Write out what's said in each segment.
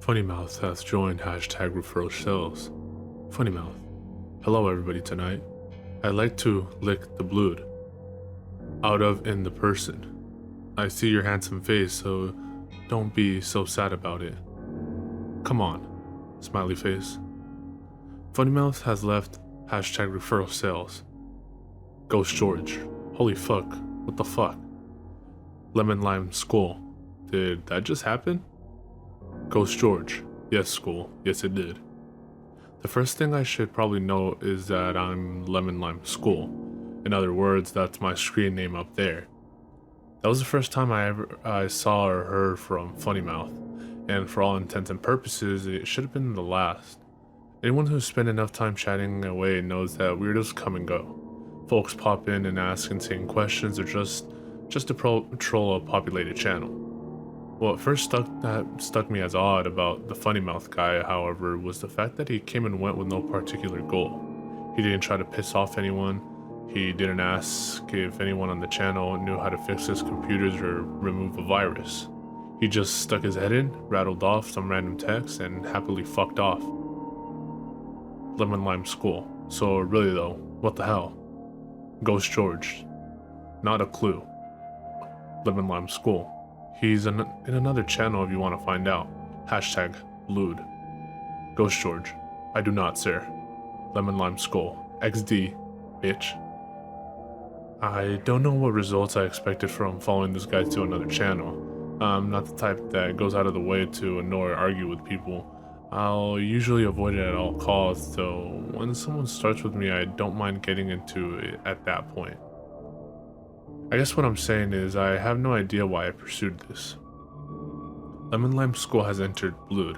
Funnymouth has joined hashtag referral sales. Funnymouth. Hello everybody tonight. I'd like to lick the blood out of in the person. I see your handsome face, so don't be so sad about it. Come on, smiley face. Funnymouth has left hashtag referral sales. Ghost George. Holy fuck, what the fuck? Lemon Lime School. Did that just happen? Ghost George. Yes, school. Yes, it did. The first thing I should probably note is that I'm Lemon Lime School. In other words, that's my screen name up there. That was the first time I saw or heard from Funnymouth, and for all intents and purposes, it should have been the last. Anyone who's spent enough time chatting away knows that weirdos come and go. Folks pop in and ask insane questions or just to troll a populated channel. What first stuck me as odd about the Funnymouth guy, however, was the fact that he came and went with no particular goal. He didn't try to piss off anyone. He didn't ask if anyone on the channel knew how to fix his computers or remove a virus. He just stuck his head in, rattled off some random text, and happily fucked off. Lemon Lime School. So really though, what the hell? Ghost George. Not a clue. Lemon Lime School. He's in another channel if you want to find out. Hashtag lewd. Ghost George. I do not, sir. Lemon Lime Skull. XD, bitch. I don't know what results I expected from following this guy to another channel. I'm not the type that goes out of the way to annoy or argue with people. I'll usually avoid it at all costs, so when someone starts with me, I don't mind getting into it at that point. I guess what I'm saying is I have no idea why I pursued this. Lemon Lime School has entered blood.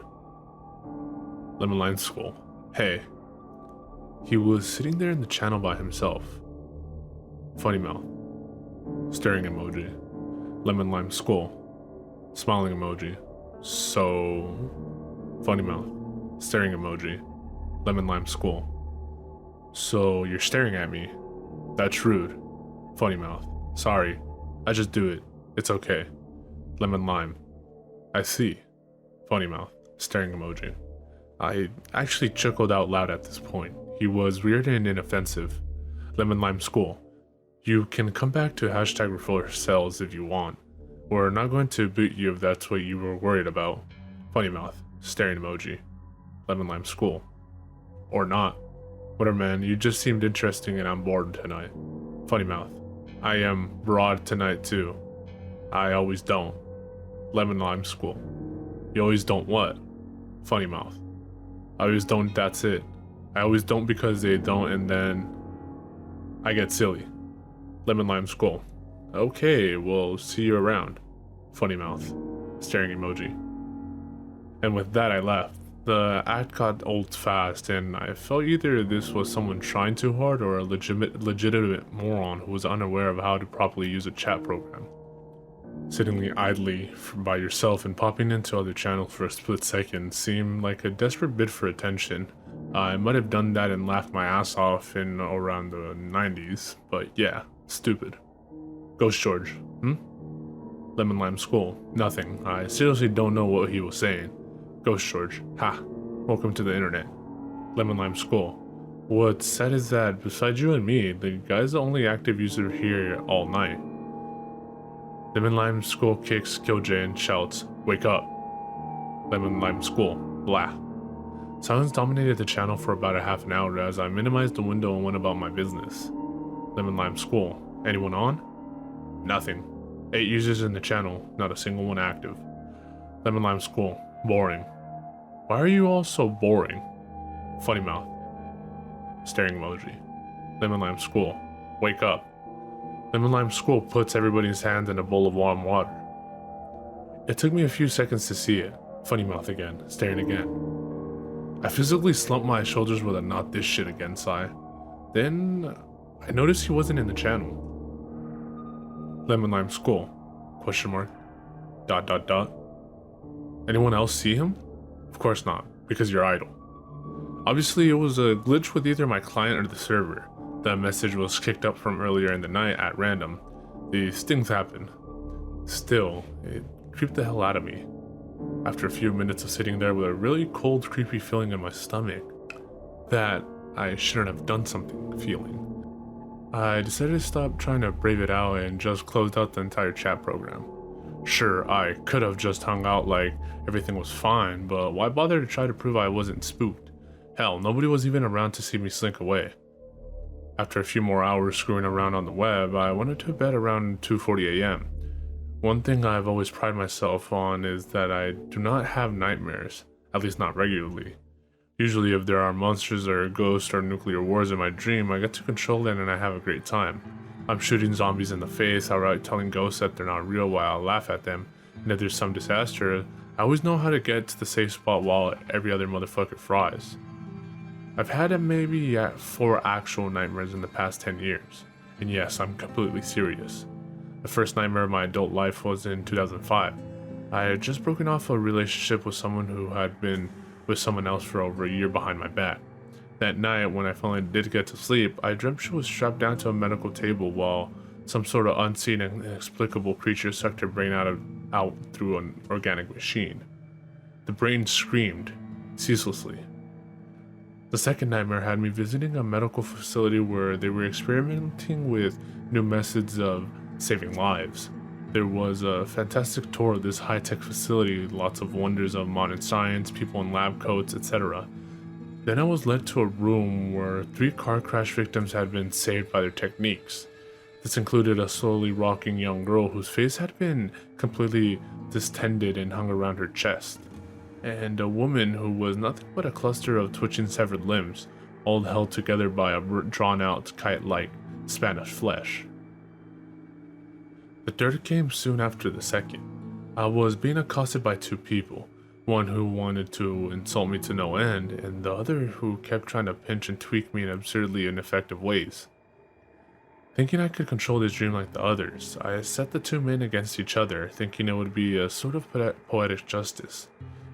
Lemon Lime School. Hey. He was sitting there in the channel by himself. Funny mouth. Staring emoji. Lemon Lime School. Smiling emoji. So... Funny mouth. Staring emoji. Lemon Lime School. So you're staring at me. That's rude. Funny mouth. Sorry, I just do it. It's okay. Lemon Lime. I see. Funny mouth. Staring emoji. I actually chuckled out loud at this point. He was weird and inoffensive. Lemon Lime School. You can come back to hashtag referral sales if you want. We're not going to boot you if that's what you were worried about. Funny mouth. Staring emoji. Lemon Lime School. Or not. Whatever, man. You just seemed interesting and I'm bored tonight. Funny mouth. I am broad tonight too. I always don't. Lemon Lime School. You always don't what? Funny mouth. I always don't, that's it. I always don't because they don't and then I get silly. Lemon Lime School. Okay, we'll see you around. Funny mouth. Staring emoji. And with that I left. The act got old fast, and I felt either this was someone trying too hard or a legitimate moron who was unaware of how to properly use a chat program. Sitting idly by yourself and popping into other channels for a split second seemed like a desperate bid for attention. I might have done that and laughed my ass off in around the 90s, but yeah, stupid. Ghost George, Lemon Lime School, nothing. I seriously don't know what he was saying. Ghost George. Ha. Welcome to the internet. Lemon Lime School. What's sad is that besides you and me, the guy's the only active user here all night. Lemon Lime School kicks Kyojay and shouts, "Wake up." Lemon Lime School. Blah. Silence dominated the channel for about a half an hour as I minimized the window and went about my business. Lemon Lime School. Anyone on? Nothing. 8 users in the channel, not a single one active. Lemon Lime School. Boring. Why are you all so boring? Funny mouth. Staring emoji. Lemon Lime School. Wake up. Lemon Lime School puts everybody's hand in a bowl of warm water. It took me a few seconds to see it. Funny mouth again. Staring again. I physically slumped my shoulders with a not this shit again sigh. Then I noticed he wasn't in the channel. Lemon Lime School. Question mark. ... Anyone else see him? Of course not, because you're idle. Obviously it was a glitch with either my client or the server. The message was kicked up from earlier in the night at random. These things happen. Still, it creeped the hell out of me. After a few minutes of sitting there with a really cold, creepy feeling in my stomach, that I shouldn't have done something feeling, I decided to stop trying to brave it out and just closed out the entire chat program. Sure, I could have just hung out like everything was fine, but why bother to try to prove I wasn't spooked? Hell, nobody was even around to see me slink away. After a few more hours screwing around on the web, I went to bed around 2:40 a.m. One thing I've always prided myself on is that I do not have nightmares, at least not regularly. Usually if there are monsters or ghosts or nuclear wars in my dream, I get to control it and I have a great time. I'm shooting zombies in the face, outright telling ghosts that they're not real while I laugh at them, and if there's some disaster, I always know how to get to the safe spot while every other motherfucker fries. I've had maybe 4 actual nightmares in the past 10 years, and yes, I'm completely serious. The first nightmare of my adult life was in 2005. I had just broken off a relationship with someone who had been with someone else for over a year behind my back. That night, when I finally did get to sleep, I dreamt she was strapped down to a medical table while some sort of unseen and inexplicable creature sucked her brain out through an organic machine. The brain screamed, ceaselessly. The second nightmare had me visiting a medical facility where they were experimenting with new methods of saving lives. There was a fantastic tour of this high-tech facility, lots of wonders of modern science, people in lab coats, etc. Then I was led to a room where 3 car crash victims had been saved by their techniques. This included a slowly rocking young girl whose face had been completely distended and hung around her chest, and a woman who was nothing but a cluster of twitching severed limbs, all held together by a drawn-out kite-like span of flesh. The third came soon after the second. I was being accosted by 2 people, one who wanted to insult me to no end, and the other who kept trying to pinch and tweak me in absurdly ineffective ways. Thinking I could control this dream like the others, I set the 2 men against each other, thinking it would be a sort of poetic justice.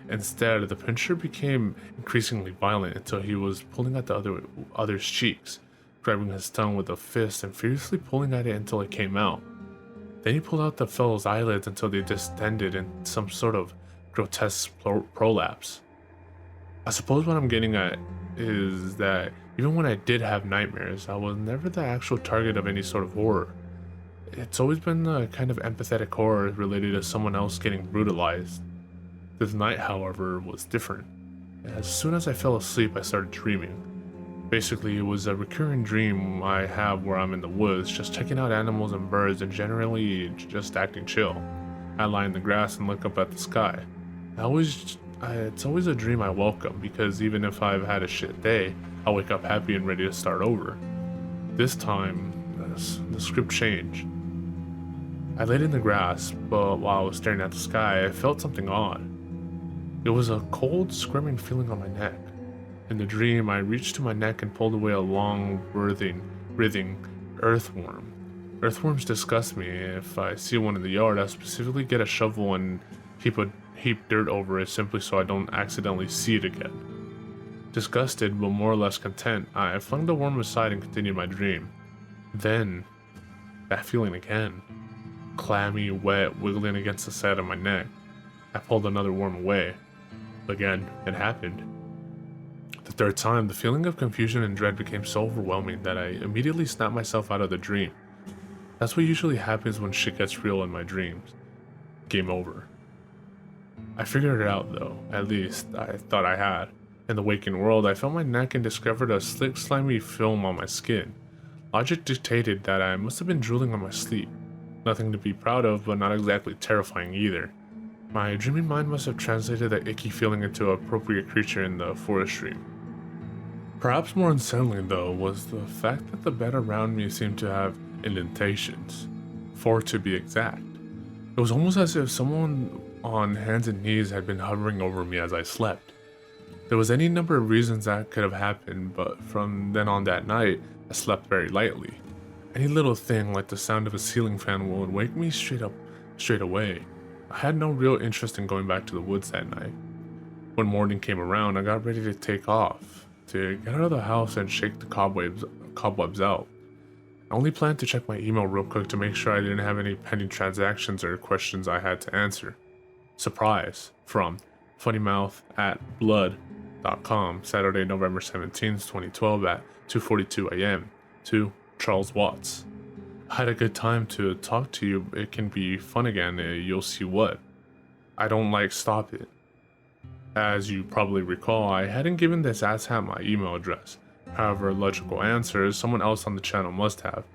Instead, the pincher became increasingly violent until he was pulling at the other's cheeks, grabbing his tongue with a fist and furiously pulling at it until it came out. Then he pulled out the fellow's eyelids until they distended in some sort of grotesque prolapse. I suppose what I'm getting at is that even when I did have nightmares, I was never the actual target of any sort of horror. It's always been a kind of empathetic horror related to someone else getting brutalized. This night, however, was different. As soon as I fell asleep, I started dreaming. Basically, it was a recurring dream I have where I'm in the woods, just checking out animals and birds and generally just acting chill. I lie in the grass and look up at the sky. It's always a dream I welcome because even if I've had a shit day, I'll wake up happy and ready to start over. This time, the script changed. I laid in the grass, but while I was staring at the sky, I felt something odd. It was a cold, squirming feeling on my neck. In the dream, I reached to my neck and pulled away a long, writhing earthworm. Earthworms disgust me. If I see one in the yard, I specifically get a shovel and heap dirt over it simply so I don't accidentally see it again. Disgusted, but more or less content, I flung the worm aside and continued my dream. Then, that feeling again. Clammy, wet, wiggling against the side of my neck. I pulled another worm away. Again, it happened. The third time, the feeling of confusion and dread became so overwhelming that I immediately snapped myself out of the dream. That's what usually happens when shit gets real in my dreams. Game over. I figured it out though, at least I thought I had. In the waking world, I felt my neck and discovered a slick, slimy film on my skin. Logic dictated that I must have been drooling on my sleep. Nothing to be proud of, but not exactly terrifying either. My dreaming mind must have translated that icky feeling into an appropriate creature in the forest dream. Perhaps more unsettling though was the fact that the bed around me seemed to have indentations, 4 to be exact. It was almost as if someone on hands and knees had been hovering over me as I slept. There was any number of reasons that could have happened, but from then on that night, I slept very lightly. Any little thing like the sound of a ceiling fan would wake me straight away. I had no real interest in going back to the woods that night. When morning came around, I got ready to take off, to get out of the house and shake the cobwebs out. I only planned to check my email real quick to make sure I didn't have any pending transactions or questions I had to answer. Surprise from funnymouth@blood.com, Saturday, November 17th, 2012 at 2:42 a.m. to Charles Watts. I had a good time to talk to you. It can be fun again. You'll see what. I don't like stop it. As you probably recall, I hadn't given this asshat my email address. However, logical answer is someone else on the channel must have.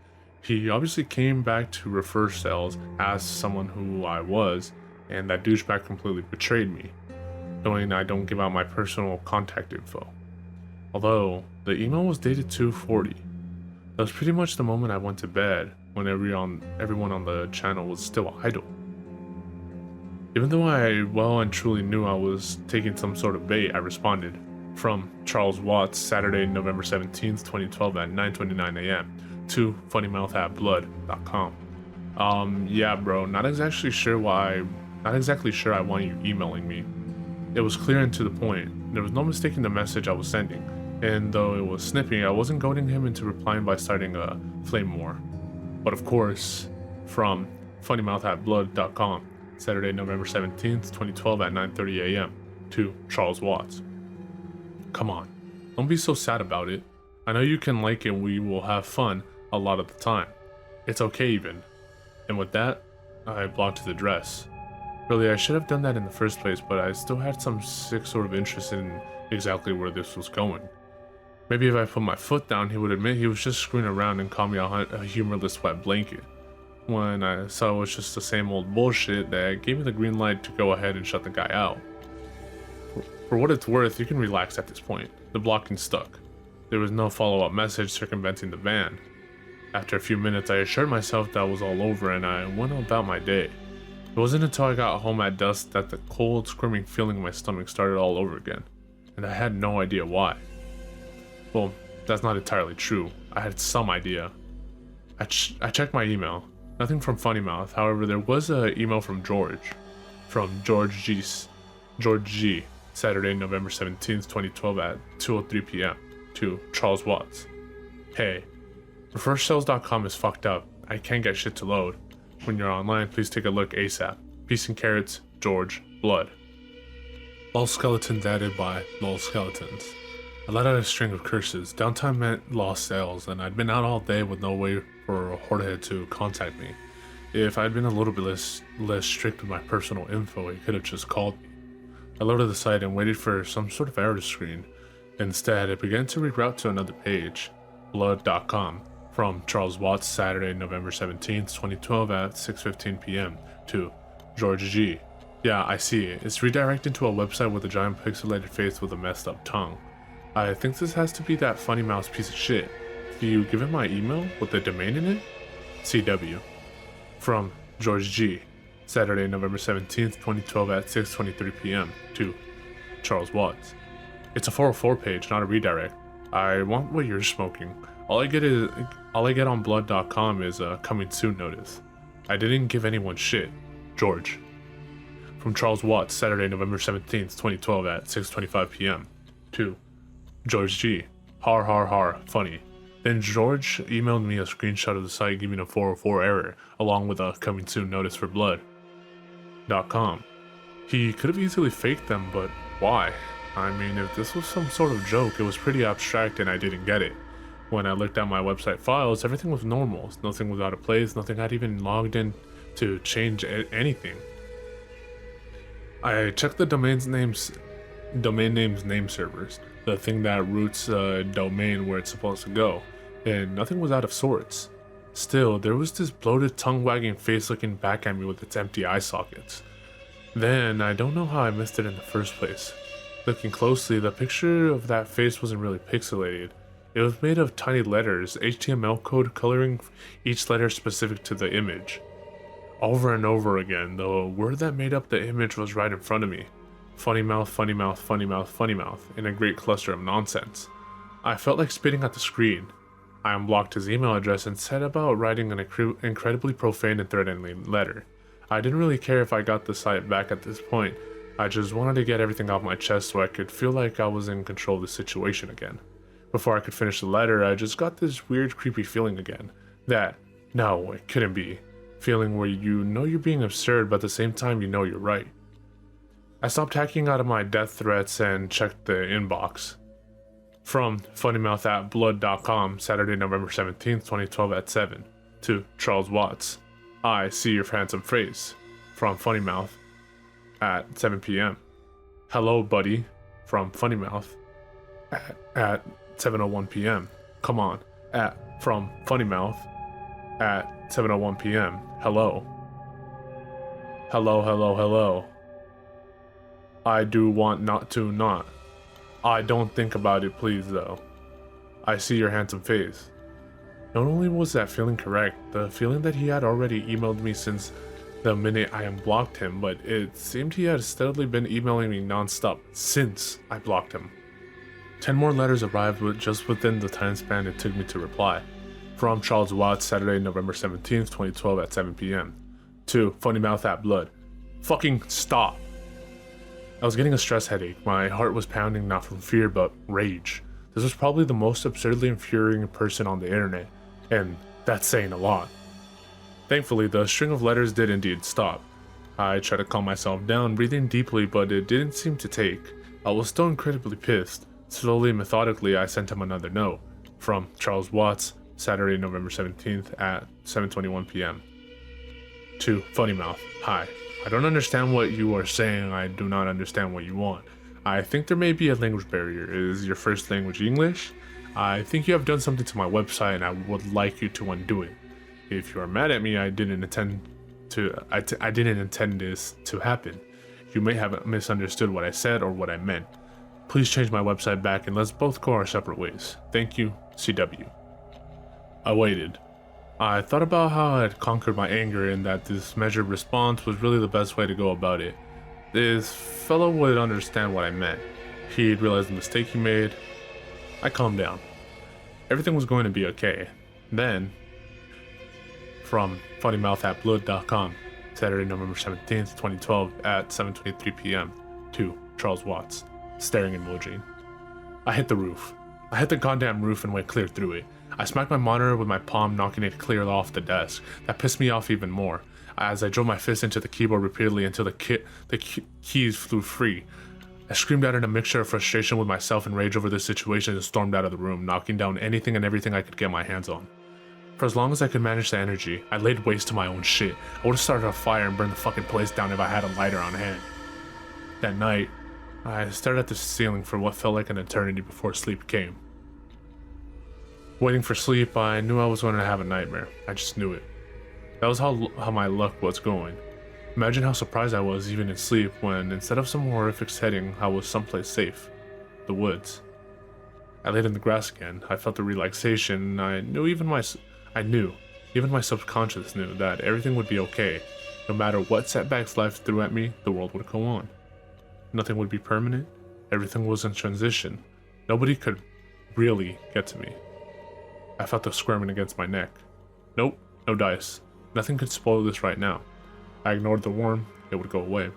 He obviously came back to refer sales, asked someone who I was, and that douchebag completely betrayed me, knowing I don't give out my personal contact info. Although, the email was dated 2:40. That was pretty much the moment I went to bed, when everyone on the channel was still idle. Even though I well and truly knew I was taking some sort of bait, I responded from Charles Watts, Saturday, November 17th, 2012 at 9:29 a.m. to funnymouth@blood.com. Yeah bro, not exactly sure I want you emailing me. It was clear and to the point. There was no mistaking the message I was sending, and though it was snippy, I wasn't goading him into replying by starting a flame war. But of course, from funnymouth@blood.com, Saturday, November 17th, 2012 at 9:30 a.m. to Charles Watts. Come on, don't be so sad about it. I know you can like it, we will have fun a lot of the time. It's okay even. And with that, I blocked the address. Really, I should have done that in the first place, but I still had some sick sort of interest in exactly where this was going. Maybe if I put my foot down, he would admit he was just screwing around and call me a humorless wet blanket. When I saw it was just the same old bullshit, that gave me the green light to go ahead and shut the guy out. For what it's worth, you can relax at this point. The blocking stuck. There was no follow-up message circumventing the ban. After a few minutes, I assured myself that was all over and I went about my day. It wasn't until I got home at dusk that the cold, squirming feeling in my stomach started all over again, and I had no idea why. Well, that's not entirely true. I had some idea. I checked my email. Nothing from Funny Mouth. However, there was an email from George G, Saturday, November 17th, 2012 at 2:03 p.m. to Charles Watts. Hey, refersales.com is fucked up. I can't get shit to load. When you're online, please take a look ASAP. Peace and carrots, George, Blood. Lol skeletons added by Lol skeletons. I let out a string of curses. Downtime meant lost sales, and I'd been out all day with no way for a hordehead to contact me. If I'd been a little bit less strict with my personal info, he could have just called me. I loaded the site and waited for some sort of error screen. Instead, it began to reroute to another page, blood.com, from Charles Watts, Saturday, November 17th, 2012 at 6:15 p.m. to George G. Yeah, I see it. It's redirecting to a website with a giant pixelated face with a messed up tongue. I think this has to be that Funny Mouse piece of shit. Do you give him my email with the domain in it? CW. From George G. Saturday, November 17th, 2012 at 6:23 p.m. to Charles Watts. It's a 404 page, not a redirect. I want what you're smoking. All I get on blood.com is a coming soon notice. I didn't give anyone shit. George. From Charles Watts, Saturday, November 17th, 2012 at 6:25 p.m. to George G. Har har har, funny. Then George emailed me a screenshot of the site giving a 404 error, along with a coming soon notice for blood.com. He could have easily faked them, but why? I mean, if this was some sort of joke, it was pretty abstract and I didn't get it. When I looked at my website files, everything was normal. Nothing was out of place, nothing had even logged in to change anything. I checked the domain names name servers, the thing that routes a domain where it's supposed to go, and nothing was out of sorts. Still, there was this bloated, tongue-wagging face looking back at me with its empty eye sockets. Then, I don't know how I missed it in the first place. Looking closely, the picture of that face wasn't really pixelated. It was made of tiny letters, HTML code coloring each letter specific to the image. Over and over again, the word that made up the image was right in front of me. Funny mouth, funny mouth, funny mouth, funny mouth, in a great cluster of nonsense. I felt like spitting at the screen. I unblocked his email address and set about writing an incredibly profane and threatening letter. I didn't really care if I got the site back at this point. I just wanted to get everything off my chest so I could feel like I was in control of the situation again. Before I could finish the letter, I just got this weird, creepy feeling again. That, no, it couldn't be. Feeling where you know you're being absurd, but at the same time you know you're right. I stopped hacking out of my death threats and checked the inbox. From funnymouth at blood.com, Saturday, November 17th, 2012 at 7. To Charles Watts, I see your handsome face. From Funnymouth at 7 p.m. Hello, buddy. From Funnymouth at 7:01 p.m. Come on. From Funnymouth at 7:01 p.m. Hello. Hello, hello, hello. I do want not to not. I don't think about it, please, though. I see your handsome face. Not only was that feeling correct, the feeling that he had already emailed me since the minute I unblocked him, but it seemed he had steadily been emailing me non-stop since I blocked him. 10 more letters arrived just within the time span it took me to reply. From Charles Watts, Saturday, November 17th, 2012 at 7 p.m. To Funnymouth at Blood. Fucking stop. I was getting a stress headache. My heart was pounding not from fear but rage. This was probably the most absurdly infuriating person on the internet, and that's saying a lot. Thankfully, the string of letters did indeed stop. I tried to calm myself down, breathing deeply, but it didn't seem to take. I was still incredibly pissed. Slowly and methodically, I sent him another note. From Charles Watts, Saturday, November 17th at 7:21 p.m. To Funnymouth, hi. I don't understand what you are saying. I do not understand what you want. I think there may be a language barrier. Is your first language English? I think you have done something to my website and I would like you to undo it. If you are mad at me, I didn't intend this to happen. You may have misunderstood what I said or what I meant. Please change my website back and let's both go our separate ways. Thank you, CW. I waited. I thought about how I had conquered my anger and that this measured response was really the best way to go about it. This fellow would understand what I meant. He'd realize the mistake he made. I calmed down. Everything was going to be okay. Then, from funnymouth at blood.com, Saturday, November 17th, 2012 at 7:23 p.m. To Charles Watts, staring emoji. I hit the roof. I hit the goddamn roof and went clear through it. I smacked my monitor with my palm, knocking it clear off the desk. That pissed me off even more, as I drove my fist into the keyboard repeatedly until the keys flew free. I screamed out in a mixture of frustration with myself and rage over this situation and stormed out of the room, knocking down anything and everything I could get my hands on. For as long as I could manage the energy, I laid waste to my own shit. I would've started a fire and burned the fucking place down if I had a lighter on hand. That night, I stared at the ceiling for what felt like an eternity before sleep came. Waiting for sleep, I knew I was going to have a nightmare. I just knew it. That was how my luck was going. Imagine how surprised I was even in sleep when, instead of some horrific setting, I was someplace safe. The woods. I laid in the grass again. I felt the relaxation. I knew even my subconscious knew that everything would be okay. No matter what setbacks life threw at me, the world would go on. Nothing would be permanent. Everything was in transition. Nobody could really get to me. I felt the squirming against my neck. Nope, no dice. Nothing could spoil this right now. I ignored the worm, it would go away.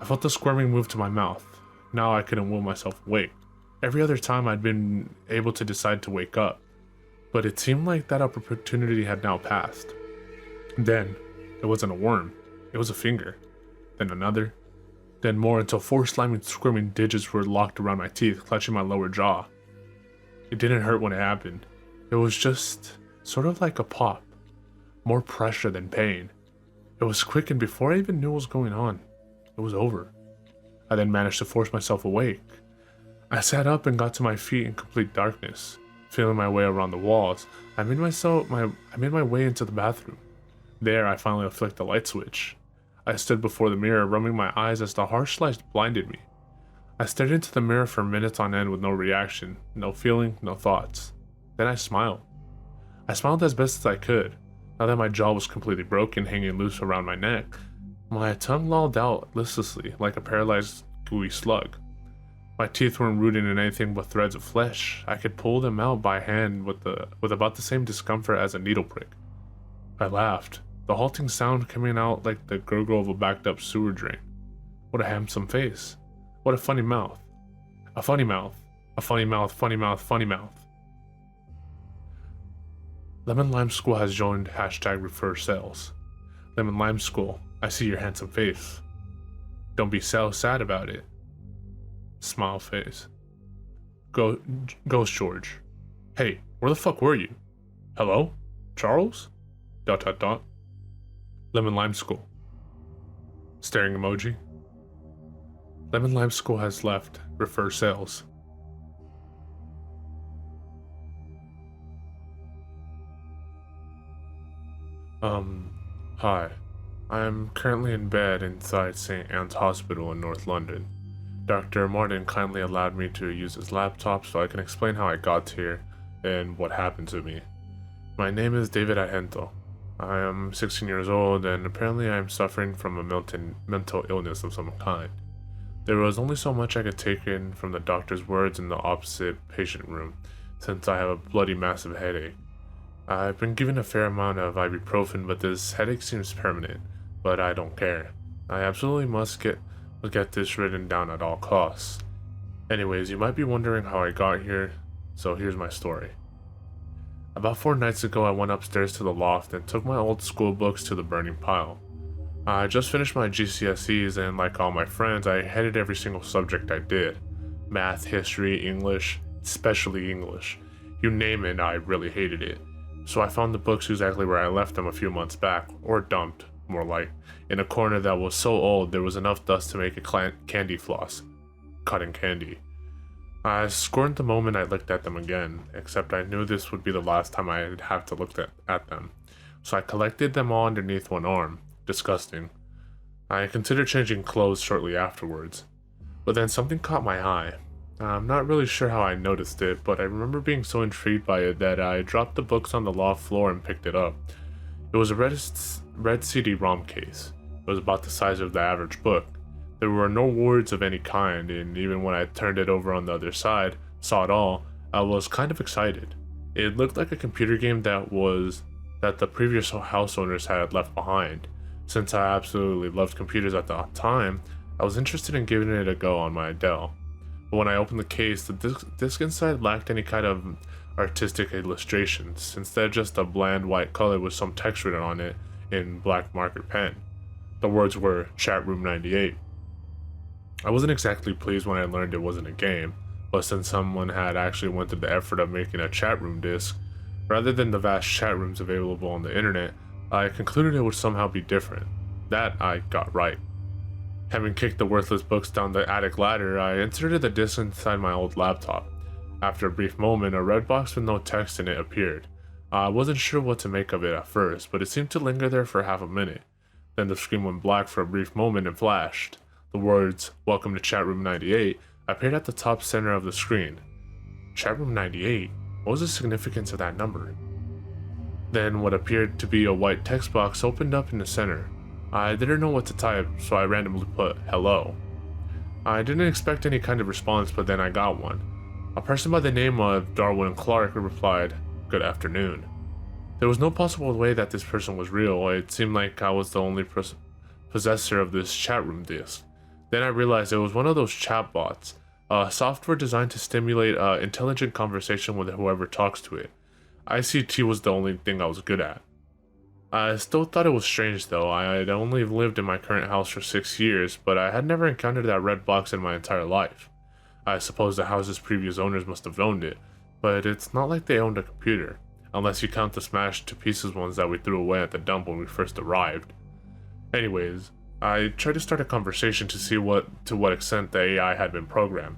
I felt the squirming move to my mouth. Now I couldn't will myself awake. Every other time I'd been able to decide to wake up, but it seemed like that opportunity had now passed. Then, it wasn't a worm, it was a finger. Then another. Then more until 4 slimy squirming digits were locked around my teeth, clutching my lower jaw. It didn't hurt when it happened. It was just sort of like a pop. More pressure than pain. It was quick, and before I even knew what was going on, it was over. I then managed to force myself awake. I sat up and got to my feet in complete darkness. Feeling my way around the walls, I made my way into the bathroom. There, I finally flicked the light switch. I stood before the mirror, rubbing my eyes as the harsh light blinded me. I stared into the mirror for minutes on end with no reaction, no feeling, no thoughts. Then I smiled. I smiled as best as I could. Now that my jaw was completely broken, hanging loose around my neck, my tongue lolled out listlessly like a paralyzed gooey slug. My teeth weren't rooted in anything but threads of flesh. I could pull them out by hand with about the same discomfort as a needle prick. I laughed, the halting sound coming out like the gurgle of a backed up sewer drain. What a handsome face. What a funny mouth. A funny mouth. A funny mouth, funny mouth, funny mouth. Lemon Lime School has joined #refer sales. Lemon Lime School, I see your handsome face. Don't be so sad about it. Smile face. Ghost George. Hey, where the fuck were you? Hello? Charles? ... Lemon Lime School. Staring emoji. Lemon Lime School has left. Refer sales. Hi. I am currently in bed inside St. Anne's Hospital in North London. Dr. Martin kindly allowed me to use his laptop so I can explain how I got here and what happened to me. My name is David Ahento. I am 16 years old and apparently I am suffering from a mental illness of some kind. There was only so much I could take in from the doctor's words in the opposite patient room, since I have a bloody massive headache. I've been given a fair amount of ibuprofen, but this headache seems permanent, but I don't care. I absolutely must get this written down at all costs. Anyways, you might be wondering how I got here, so here's my story. About 4 nights ago, I went upstairs to the loft and took my old school books to the burning pile. I just finished my GCSEs and like all my friends, I hated every single subject I did. Math, history, English, especially English. You name it, I really hated it. So I found the books exactly where I left them a few months back, or dumped, more like, in a corner that was so old there was enough dust to make a candy floss. Cotton candy. I scorned the moment I looked at them again, except I knew this would be the last time I'd have to look at them. So I collected them all underneath one arm. Disgusting. I considered changing clothes shortly afterwards. But then something caught my eye. I'm not really sure how I noticed it, but I remember being so intrigued by it that I dropped the books on the loft floor and picked it up. It was a red CD-ROM case. It was about the size of the average book. There were no words of any kind, and even when I turned it over on the other side, saw it all, I was kind of excited. It looked like a computer game that the previous house owners had left behind. Since I absolutely loved computers at the time, I was interested in giving it a go on my Dell. But when I opened the case, the disc inside lacked any kind of artistic illustrations, instead just a bland white color with some text written on it in black marker pen. The words were Chat Room 98. I wasn't exactly pleased when I learned it wasn't a game, but since someone had actually went to the effort of making a chat room disc, rather than the vast chat rooms available on the internet, I concluded it would somehow be different. That I got right. Having kicked the worthless books down the attic ladder, I inserted the disc inside my old laptop. After a brief moment, a red box with no text in it appeared. I wasn't sure what to make of it at first, but it seemed to linger there for half a minute. Then the screen went black for a brief moment and flashed. The words, "Welcome to Chat Room 98, appeared at the top center of the screen. Chat Room 98? What was the significance of that number? Then what appeared to be a white text box opened up in the center. I didn't know what to type, so I randomly put, "Hello." I didn't expect any kind of response, but then I got one. A person by the name of Darwin Clark replied, "Good afternoon." There was no possible way that this person was real. It seemed like I was the only possessor of this chat room disc. Then I realized it was one of those chatbots, a software designed to stimulate intelligent conversation with whoever talks to it. ICT was the only thing I was good at. I still thought it was strange though. I had only lived in my current house for 6 years, but I had never encountered that red box in my entire life. I suppose the house's previous owners must have owned it, but it's not like they owned a computer, unless you count the smashed to pieces ones that we threw away at the dump when we first arrived. Anyways, I tried to start a conversation to see to what extent the AI had been programmed.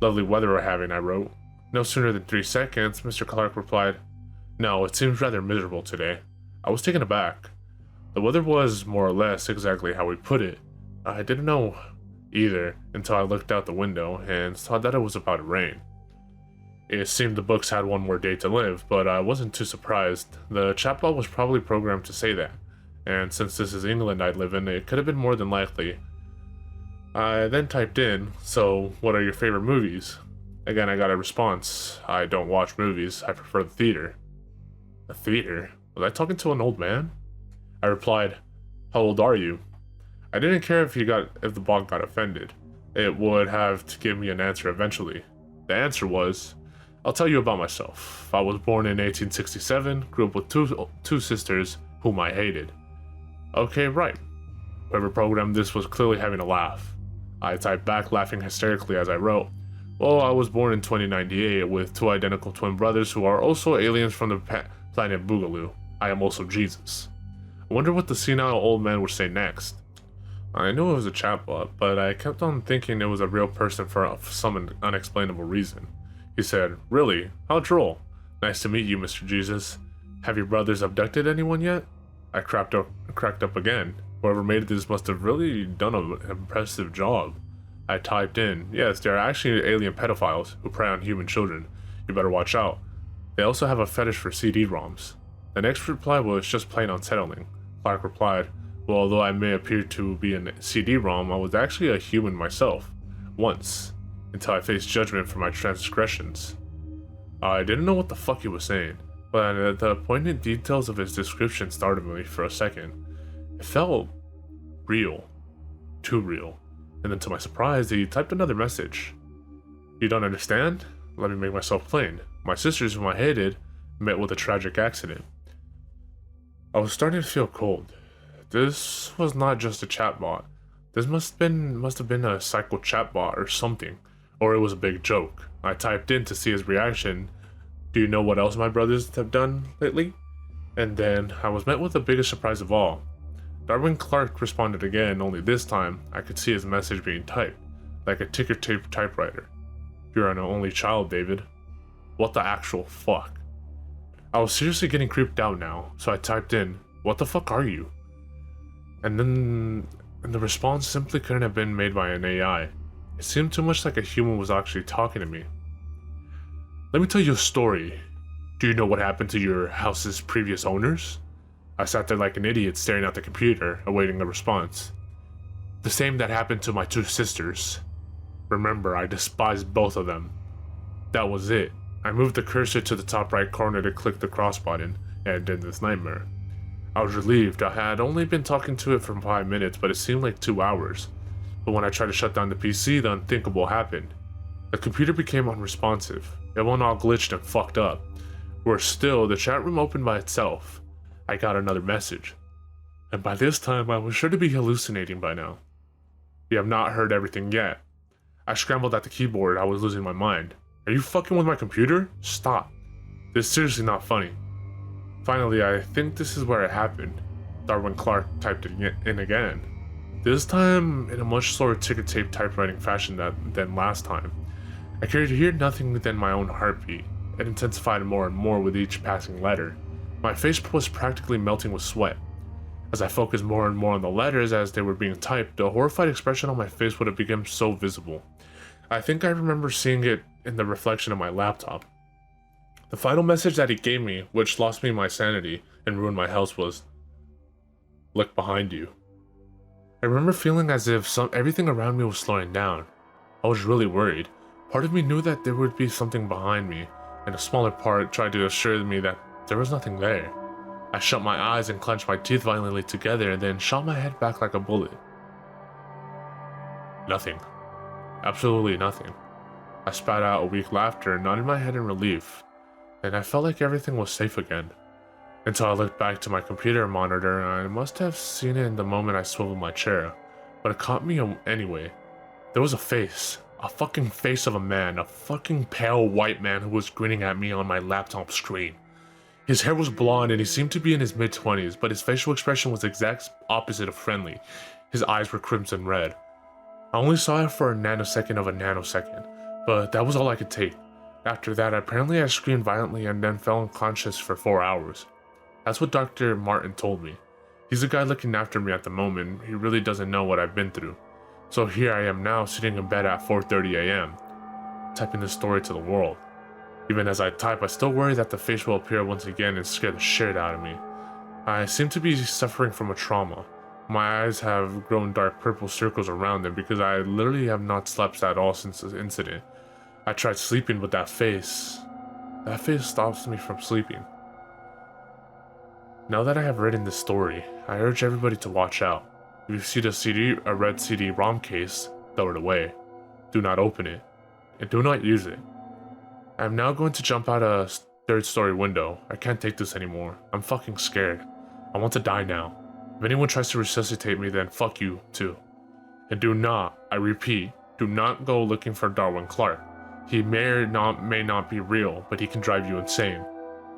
"Lovely weather we're having," I wrote. No sooner than 3 seconds, Mr. Clark replied, "No, it seems rather miserable today." I was taken aback. The weather was, more or less, exactly how we put it. I didn't know either until I looked out the window and saw that it was about to rain. It seemed the books had one more day to live, but I wasn't too surprised. The chatbot was probably programmed to say that, and since this is England I live in, it could have been more than likely. I then typed in, "So, what are your favorite movies?" Again, I got a response. "I don't watch movies, I prefer the theater." The theater? Was I talking to an old man? I replied, "How old are you?" I didn't care if the bot got offended. It would have to give me an answer eventually. The answer was, "I'll tell you about myself. I was born in 1867, grew up with two sisters whom I hated." Okay, right. Whoever programmed this was clearly having a laugh. I typed back, laughing hysterically as I wrote, "Well, I was born in 2098 with two identical twin brothers who are also aliens from the planet Boogaloo. I am also Jesus." I wonder what the senile old man would say next. I knew it was a chatbot, but I kept on thinking it was a real person for some unexplainable reason. He said, "Really? How droll. Nice to meet you, Mr. Jesus. Have your brothers abducted anyone yet?" I cracked up again. Whoever made this must have really done an impressive job. I typed in, "Yes, they are actually alien pedophiles who prey on human children. You better watch out. They also have a fetish for CD-ROMs." The next reply was just plain unsettling. Clark replied, "Well, although I may appear to be a CD-ROM, I was actually a human myself. Once. Until I faced judgment for my transgressions." I didn't know what the fuck he was saying, but the poignant details of his description startled me for a second. It felt real. Too real. And then to my surprise, he typed another message. "You don't understand? Let me make myself plain. My sisters, whom I hated, met with a tragic accident." I was starting to feel cold. This was not just a chatbot. This must have been a psycho chatbot or something. Or it was a big joke. I typed in to see his reaction. "Do you know what else my brothers have done lately?" And then I was met with the biggest surprise of all. Darwin Clark responded again, only this time I could see his message being typed, like a ticker tape typewriter. "You're an only child, David." What the actual fuck? I was seriously getting creeped out now, so I typed in, "What the fuck are you?" And the response simply couldn't have been made by an AI. It seemed too much like a human was actually talking to me. "Let me tell you a story. Do you know what happened to your house's previous owners?" I sat there like an idiot staring at the computer, awaiting a response. "The same that happened to my two sisters. Remember, I despised both of them." That was it. I moved the cursor to the top right corner to click the cross button, and it did this nightmare. I was relieved. I had only been talking to it for 5 minutes, but it seemed like 2 hours. But when I tried to shut down the PC, the unthinkable happened. The computer became unresponsive. It went all glitched and fucked up. Worse still, the chat room opened by itself. I got another message. And by this time, I was sure to be hallucinating by now. "You have not heard everything yet." I scrambled at the keyboard. I was losing my mind. "Are you fucking with my computer? Stop. This is seriously not funny." Finally, I think this is where it happened. Darwin Clark typed it in again. This time in a much slower ticker tape typewriting fashion than last time. I could hear nothing than my own heartbeat. It intensified more and more with each passing letter. My face was practically melting with sweat. As I focused more and more on the letters as they were being typed, the horrified expression on my face would have become so visible. I think I remember seeing it in the reflection of my laptop. The final message that he gave me, which lost me my sanity and ruined my health, was, "Look behind you." I remember feeling as if everything around me was slowing down. I was really worried. Part of me knew that there would be something behind me, and a smaller part tried to assure me that there was nothing there. I shut my eyes and clenched my teeth violently together and then shot my head back like a bullet. Nothing. Absolutely nothing. I spat out a weak laughter and nodded my head in relief, and I felt like everything was safe again. Until I looked back to my computer monitor, and I must have seen it in the moment I swiveled my chair, but it caught me anyway. There was a face. A fucking face of a man. A fucking pale white man who was grinning at me on my laptop screen. His hair was blonde and he seemed to be in his mid-20s, but his facial expression was the exact opposite of friendly. His eyes were crimson red. I only saw it for a nanosecond of a nanosecond, but that was all I could take. After that, apparently I screamed violently and then fell unconscious for 4 hours. That's what Dr. Martin told me. He's the guy looking after me at the moment. He really doesn't know what I've been through. So here I am now, sitting in bed at 4:30 a.m., typing this story to the world. Even as I type, I still worry that the face will appear once again and scare the shit out of me. I seem to be suffering from a trauma. My eyes have grown dark purple circles around them because I literally have not slept at all since this incident. I tried sleeping, but that face stops me from sleeping. Now that I have written this story, I urge everybody to watch out. If you see a red CD-ROM case, throw it away. Do not open it, and do not use it. I am now going to jump out a 3rd-story window. I can't take this anymore. I'm fucking scared. I want to die now. If anyone tries to resuscitate me, then fuck you too. And do not, I repeat, do not go looking for Darwin Clark. He may not be real, but he can drive you insane.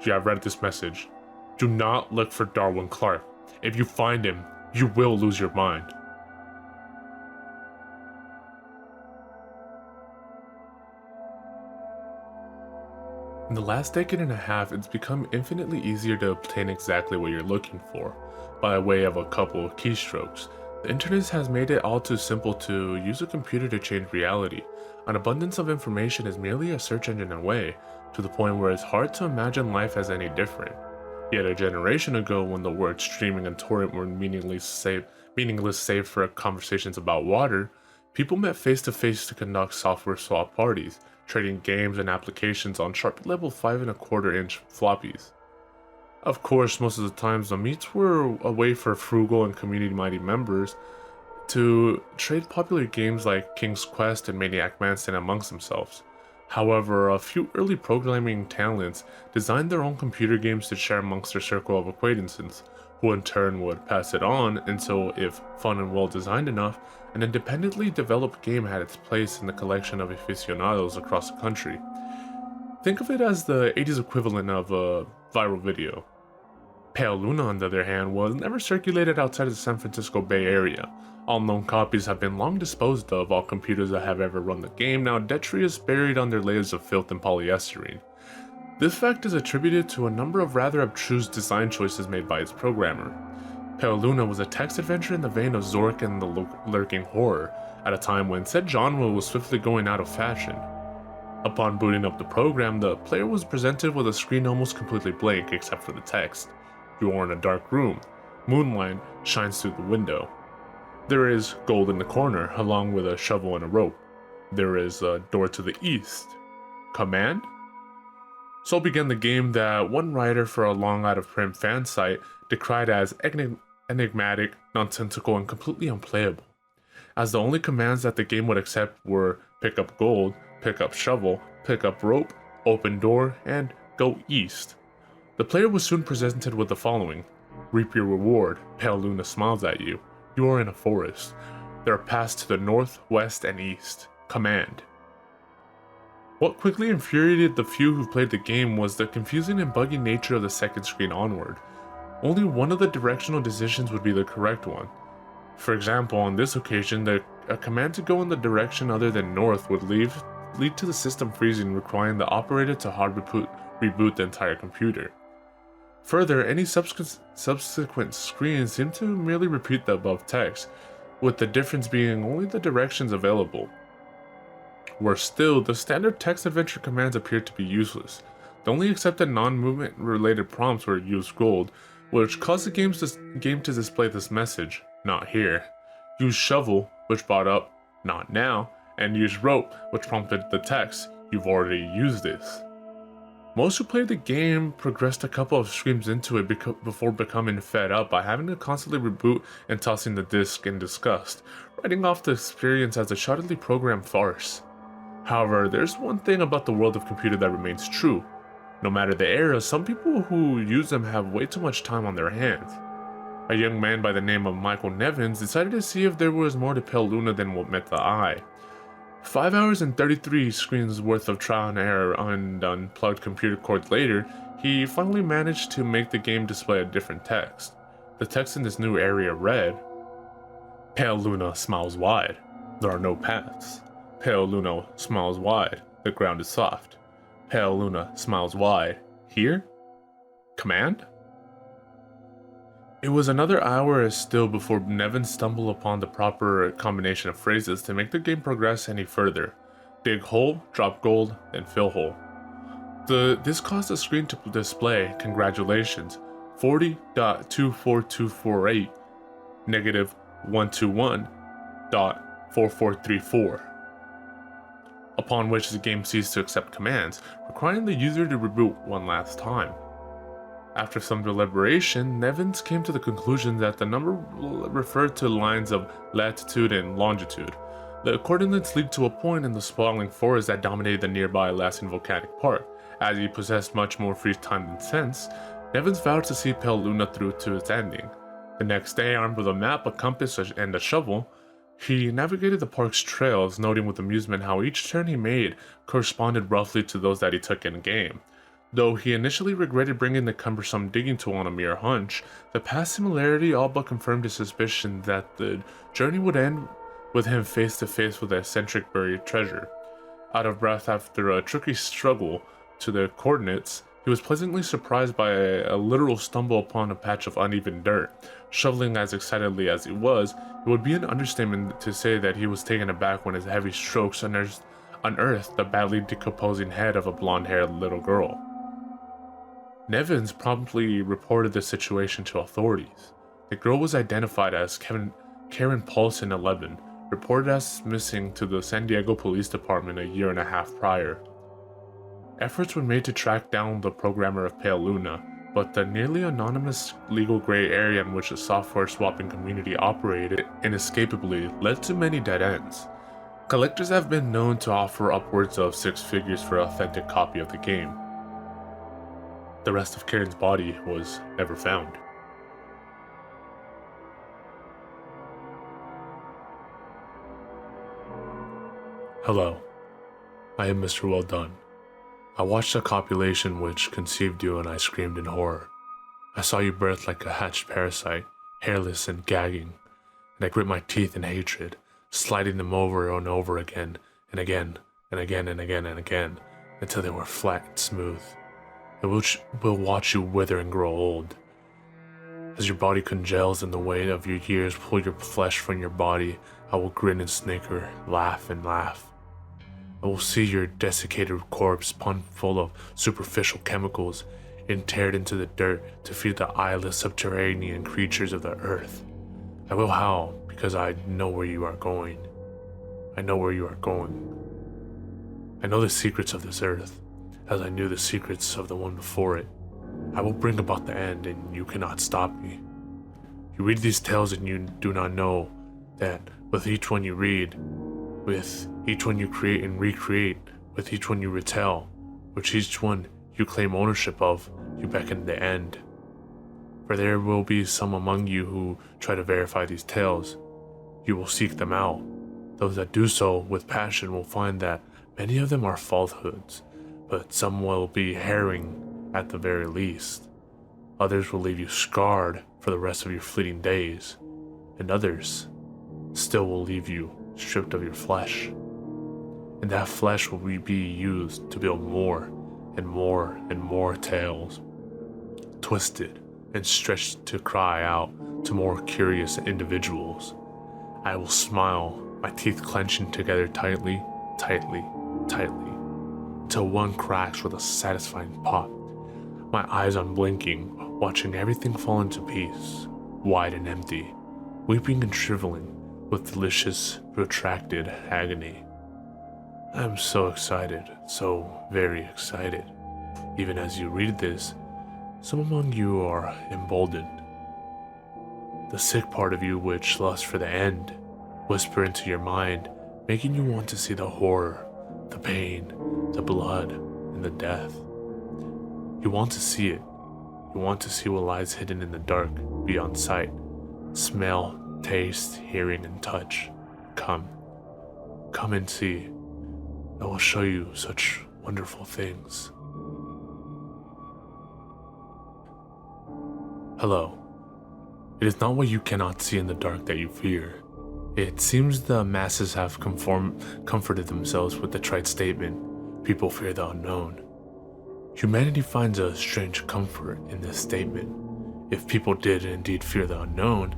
Yeah, I've read this message. Do not look for Darwin Clark. If you find him, you will lose your mind. In the last decade and a half, it's become infinitely easier to obtain exactly what you're looking for, by way of a couple of keystrokes. The internet has made it all too simple to use a computer to change reality. An abundance of information is merely a search engine away, to the point where it's hard to imagine life as any different. Yet a generation ago, when the words streaming and torrent were meaningless save for conversations about water, people met face to face to conduct software swap parties, trading games and applications on sharp level 5.25-inch floppies. Of course, most of the times the meets were a way for frugal and community-minded members to trade popular games like King's Quest and Maniac Mansion amongst themselves. However, a few early programming talents designed their own computer games to share amongst their circle of acquaintances, who in turn would pass it on until, if fun and well designed enough, an independently developed game had its place in the collection of aficionados across the country. Think of it as the 80s equivalent of a viral video. Pale Luna, on the other hand, was never circulated outside of the San Francisco Bay Area. All known copies have been long disposed of. All computers that have ever run the game now detritus buried under layers of filth and polyester. This fact is attributed to a number of rather abstruse design choices made by its programmer. Pale Luna was a text adventure in the vein of Zork and the Lurking Horror, at a time when said genre was swiftly going out of fashion. Upon booting up the program, the player was presented with a screen almost completely blank except for the text. You are in a dark room. Moonlight shines through the window. There is gold in the corner, along with a shovel and a rope. There is a door to the east. Command? So began the game that one writer for a long out-of-print fan site decried as enigmatic, nonsensical, and completely unplayable, as the only commands that the game would accept were pick up gold, pick up shovel, pick up rope, open door, and go east. The player was soon presented with the following: reap your reward, Pale Luna smiles at you. You are in a forest. There are paths to the north, west, and east. Command. What quickly infuriated the few who played the game was the confusing and buggy nature of the second screen onward. Only one of the directional decisions would be the correct one. For example, on this occasion, a command to go in the direction other than north would lead to the system freezing, requiring the operator to hard reboot the entire computer. Further, any subsequent screens seem to merely repeat the above text, with the difference being only the directions available. Worse still, the standard text adventure commands appeared to be useless. The only accepted non-movement related prompts were use gold, which caused the game to display this message, not here. Use shovel, which brought up, not now, and use rope, which prompted the text, you've already used this. Most who played the game progressed a couple of screens into it before becoming fed up by having to constantly reboot and tossing the disc in disgust, writing off the experience as a shoddily programmed farce. However, there's one thing about the world of computer that remains true. No matter the era, some people who use them have way too much time on their hands. A young man by the name of Michael Nevins decided to see if there was more to Pale Luna than what met the eye. 5 hours and 33 screens worth of trial and error and unplugged computer cord later, he finally managed to make the game display a different text. The text in this new area read, Pale Luna smiles wide. There are no paths. Pale Luna smiles wide. The ground is soft. Pale Luna smiles wide. Here? Command? It was another hour still before Nevin stumbled upon the proper combination of phrases to make the game progress any further. Dig hole, drop gold, then fill hole. This caused the screen to display, congratulations, 40.24248, negative 121.4434. Upon which the game ceased to accept commands, requiring the user to reboot one last time. After some deliberation, Nevins came to the conclusion that the number referred to lines of latitude and longitude. The coordinates lead to a point in the sprawling forest that dominated the nearby Alaskan volcanic park. As he possessed much more free time than sense, Nevins vowed to see Pale Luna through to its ending. The next day, armed with a map, a compass, and a shovel, he navigated the park's trails, noting with amusement how each turn he made corresponded roughly to those that he took in-game. Though he initially regretted bringing the cumbersome digging tool on a mere hunch, the past similarity all but confirmed his suspicion that the journey would end with him face to face with the eccentric buried treasure. Out of breath after a tricky struggle to the coordinates, he was pleasantly surprised by a literal stumble upon a patch of uneven dirt. Shoveling as excitedly as he was, it would be an understatement to say that he was taken aback when his heavy strokes unearthed the badly decomposing head of a blonde-haired little girl. Nevins promptly reported the situation to authorities. The girl was identified as Karen Paulson, 11, reported as missing to the San Diego Police Department a year and a half prior. Efforts were made to track down the programmer of Pale Luna, but the nearly anonymous legal gray area in which the software swapping community operated inescapably led to many dead ends. Collectors have been known to offer upwards of 6 figures for an authentic copy of the game. The rest of Karen's body was never found. Hello, I am Mr. Well Done. I watched a copulation which conceived you and I screamed in horror. I saw you birth like a hatched parasite, hairless and gagging, and I grit my teeth in hatred, sliding them over and over again, and again, and again, and again, and again, until they were flat and smooth. I will watch you wither and grow old. As your body congeals and the weight of your years pull your flesh from your body, I will grin and snicker, laugh and laugh. I will see your desiccated corpse pumped full of superficial chemicals, interred into the dirt to feed the eyeless subterranean creatures of the earth. I will howl because I know where you are going. I know where you are going. I know the secrets of this earth, as I knew the secrets of the one before it. I will bring about the end, and you cannot stop me. You read these tales and you do not know that with each one you read, with each one you create and recreate, with each one you retell, with each one you claim ownership of, you beckon the end. For there will be some among you who try to verify these tales. You will seek them out. Those that do so with passion will find that many of them are falsehoods, but some will be harrowing at the very least. Others will leave you scarred for the rest of your fleeting days, and others still will leave you stripped of your flesh. And that flesh will be used to build more and more and more tales, twisted and stretched to cry out to more curious individuals. I will smile, my teeth clenching together tightly, tightly, tightly, until one cracks with a satisfying pop. My eyes unblinking, watching everything fall into peace, wide and empty, weeping and shriveling with delicious, protracted agony. I am so excited, so very excited. Even as you read this, some among you are emboldened. The sick part of you which lusts for the end whisper into your mind, making you want to see the horror, the pain, the blood, and the death. You want to see it. You want to see what lies hidden in the dark, beyond sight, smell, taste, hearing, and touch. Come and see. I will show you such wonderful things. Hello. It is not what you cannot see in the dark that you fear. It seems the masses have comforted themselves with the trite statement, people fear the unknown. Humanity finds a strange comfort in this statement. If people did indeed fear the unknown,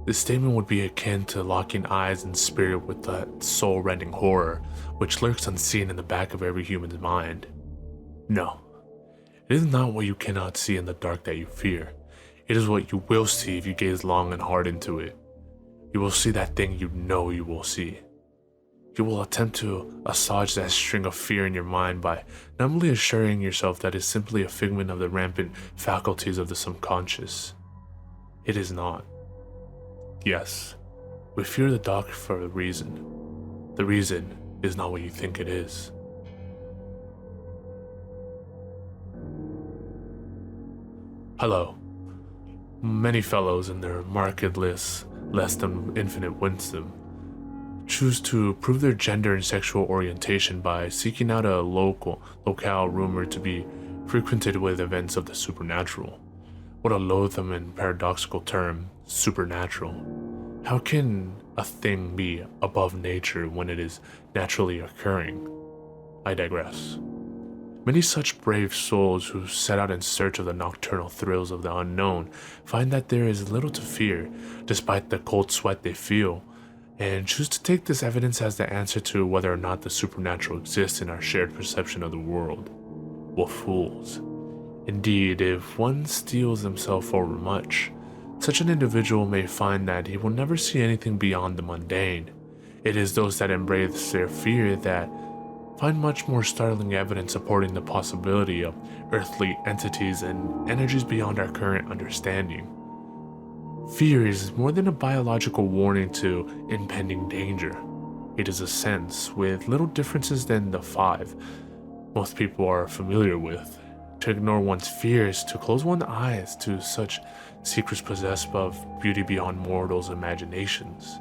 this statement would be akin to locking eyes and spirit with that soul-rending horror which lurks unseen in the back of every human's mind. No, it is not what you cannot see in the dark that you fear. It is what you will see if you gaze long and hard into it. You will see that thing you know you will see. You will attempt to assuage that string of fear in your mind by numbly assuring yourself that it is simply a figment of the rampant faculties of the subconscious. It is not. Yes, we fear the dark for a reason. The reason is not what you think it is. Hello. Many fellows in their markedness, less than infinite wisdom choose to prove their gender and sexual orientation by seeking out a locale rumored to be frequented with events of the supernatural. What a loathsome and paradoxical term, supernatural. How can a thing be above nature when it is naturally occurring? I digress. Many such brave souls who set out in search of the nocturnal thrills of the unknown find that there is little to fear, despite the cold sweat they feel, and choose to take this evidence as the answer to whether or not the supernatural exists in our shared perception of the world. What fools. Indeed, if one steels himself overmuch, such an individual may find that he will never see anything beyond the mundane. It is those that embrace their fear that find much more startling evidence supporting the possibility of earthly entities and energies beyond our current understanding. Fear is more than a biological warning to impending danger. It is a sense with little differences than the five most people are familiar with. To ignore one's fears, to close one's eyes to such secrets possessed of beauty beyond mortals' imaginations.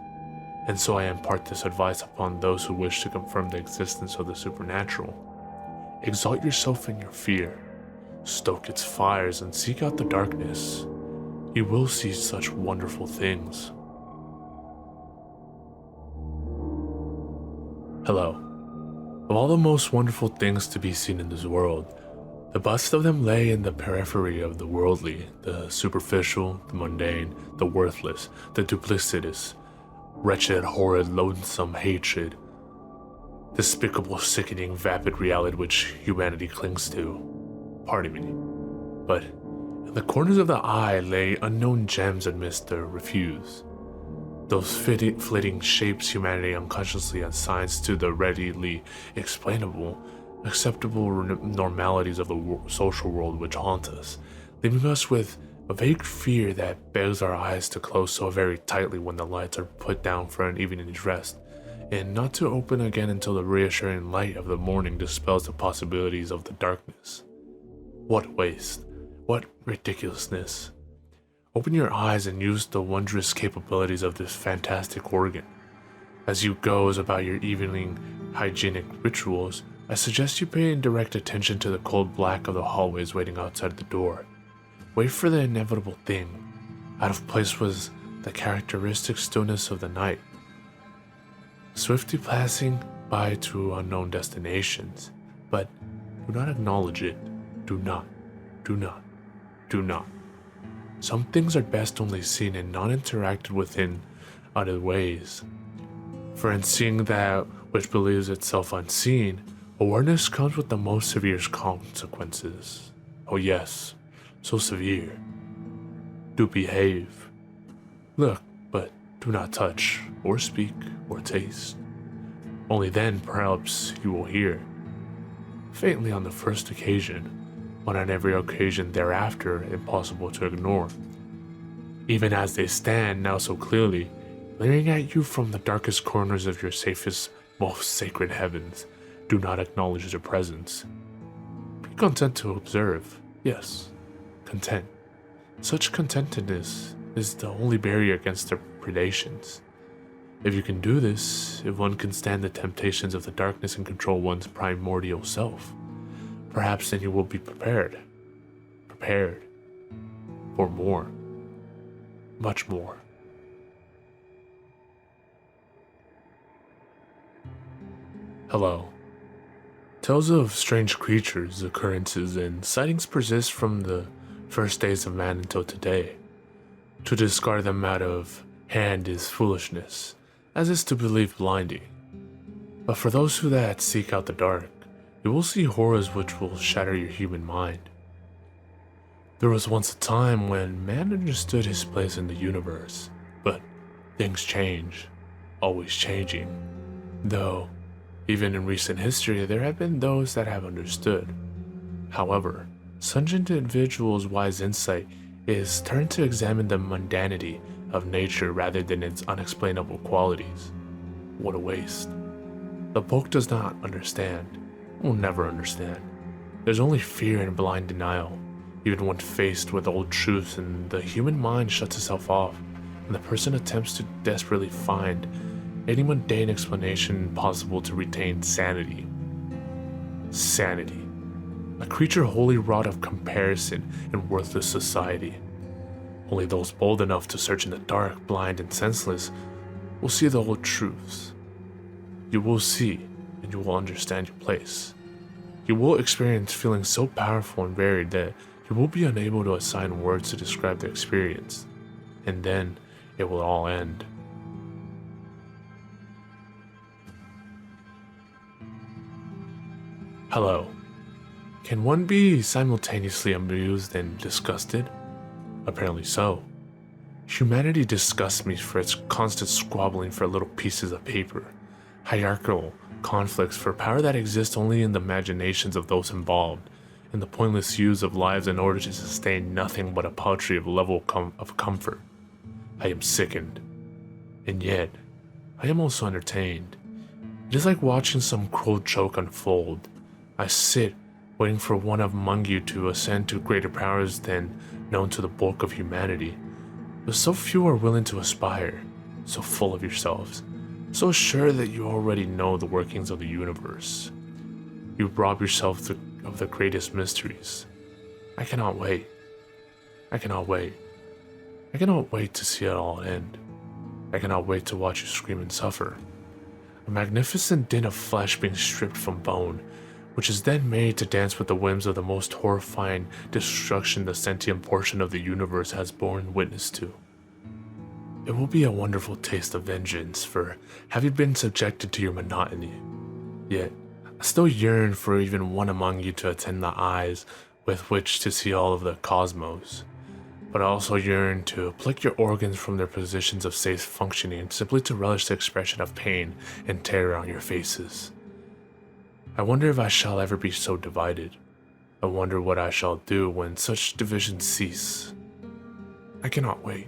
And so I impart this advice upon those who wish to confirm the existence of the supernatural. Exalt yourself in your fear, stoke its fires, and seek out the darkness. You will see such wonderful things. Hello. Of all the most wonderful things to be seen in this world, the best of them lay in the periphery of the worldly, the superficial, the mundane, the worthless, the duplicitous, wretched, horrid, loathsome hatred, despicable, sickening, vapid reality which humanity clings to. Pardon me. But in the corners of the eye lay unknown gems amidst the refuse. Those flitting shapes humanity unconsciously assigns to the readily explainable, acceptable normalities of the social world which haunt us, leaving us with a vague fear that begs our eyes to close so very tightly when the lights are put down for an evening's rest, and not to open again until the reassuring light of the morning dispels the possibilities of the darkness. What waste! What ridiculousness! Open your eyes and use the wondrous capabilities of this fantastic organ. As you goes about your evening hygienic rituals, I suggest you pay direct attention to the cold black of the hallways waiting outside the door. Wait for the inevitable thing. Out of place was the characteristic stillness of the night. Swiftly passing by to unknown destinations, but do not acknowledge it. Do not. Do not. Do not. Some things are best only seen and not interacted with in other ways. For in seeing that which believes itself unseen, awareness comes with the most severe consequences. Oh yes, so severe. Do behave. Look, but do not touch, or speak, or taste. Only then, perhaps, you will hear. Faintly on the first occasion, but on every occasion thereafter impossible to ignore. Even as they stand now so clearly, leering at you from the darkest corners of your safest, most sacred heavens, do not acknowledge their presence. Be content to observe, yes, content. Such contentedness is the only barrier against their predations. If you can do this, if one can stand the temptations of the darkness and control one's primordial self, perhaps then you will be prepared for more, much more. Hello. Tales of strange creatures, occurrences, and sightings persist from the first days of man until today. To discard them out of hand is foolishness, as is to believe blindly. But for those who that seek out the dark, you will see horrors which will shatter your human mind. There was once a time when man understood his place in the universe, but things change, always changing. Though, even in recent history, there have been those that have understood. However, such individuals' wise insight is turned to examine the mundanity of nature rather than its unexplainable qualities. What a waste. The bulk does not understand, will never understand. There's only fear and blind denial. Even when faced with old truths, and the human mind shuts itself off, and the person attempts to desperately find any mundane explanation possible to retain sanity. Sanity. A creature wholly wrought of comparison in worthless society. Only those bold enough to search in the dark, blind and senseless, will see the old truths. You will see, and you will understand your place. You will experience feelings so powerful and varied that you will be unable to assign words to describe the experience, and then it will all end. Hello. Can one be simultaneously amused and disgusted? Apparently so. Humanity disgusts me for its constant squabbling for little pieces of paper, hierarchical conflicts for power that exists only in the imaginations of those involved, and the pointless use of lives in order to sustain nothing but a paltry level of comfort. I am sickened, and yet I am also entertained. It is like watching some cruel joke unfold. I sit, waiting for one among you to ascend to greater powers than known to the bulk of humanity. But so few are willing to aspire, so full of yourselves, so sure that you already know the workings of the universe. You rob yourself of the greatest mysteries. I cannot wait. I cannot wait. I cannot wait to see it all end. I cannot wait to watch you scream and suffer. A magnificent din of flesh being stripped from bone, which is then made to dance with the whims of the most horrifying destruction the sentient portion of the universe has borne witness to. It will be a wonderful taste of vengeance for having been subjected to your monotony. Yet, I still yearn for even one among you to attend the eyes with which to see all of the cosmos. But I also yearn to pluck your organs from their positions of safe functioning simply to relish the expression of pain and terror on your faces. I wonder if I shall ever be so divided. I wonder what I shall do when such divisions cease. I cannot wait.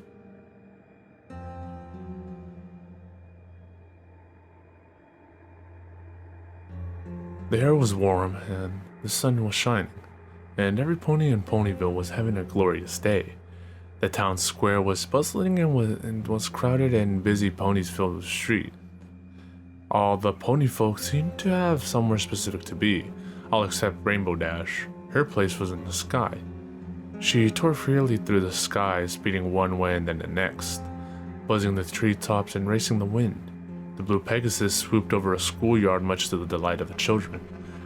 The air was warm and the sun was shining, and every pony in Ponyville was having a glorious day. The town square was bustling and was crowded, and busy ponies filled the street. All the pony folk seemed to have somewhere specific to be, all except Rainbow Dash. Her place was in the sky. She tore freely through the sky, speeding one way and then the next, buzzing the treetops and racing the wind. The blue Pegasus swooped over a schoolyard much to the delight of the children,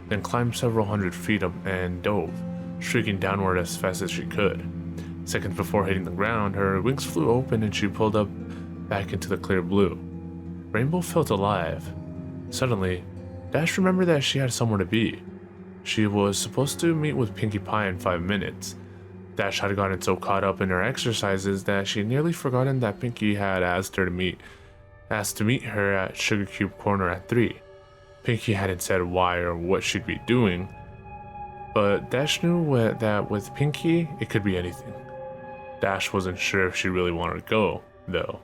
then climbed several hundred feet up and dove, shrieking downward as fast as she could. Seconds before hitting the ground, her wings flew open and she pulled up back into the clear blue. Rainbow felt alive. Suddenly, Dash remembered that she had somewhere to be. She was supposed to meet with Pinkie Pie in 5 minutes. Dash had gotten so caught up in her exercises that she had nearly forgotten that Pinkie had asked to meet her at Sugar Cube Corner at 3. Pinkie hadn't said why or what she'd be doing, but Dash knew that with Pinkie, it could be anything. Dash wasn't sure if she really wanted to go, though.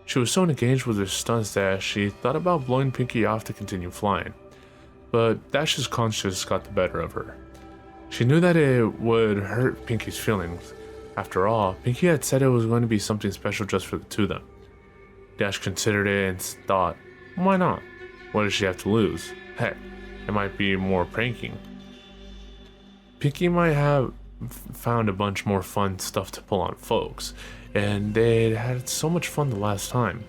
She was so engaged with her stunts that she thought about blowing Pinkie off to continue flying, but Dash's conscience got the better of her. She knew that it would hurt Pinkie's feelings. After all, Pinkie had said it was going to be something special just for the two of them. Dash considered it and thought, why not? What does she have to lose? Heck, it might be more pranking. Pinkie might have found a bunch more fun stuff to pull on folks, and they'd had so much fun the last time.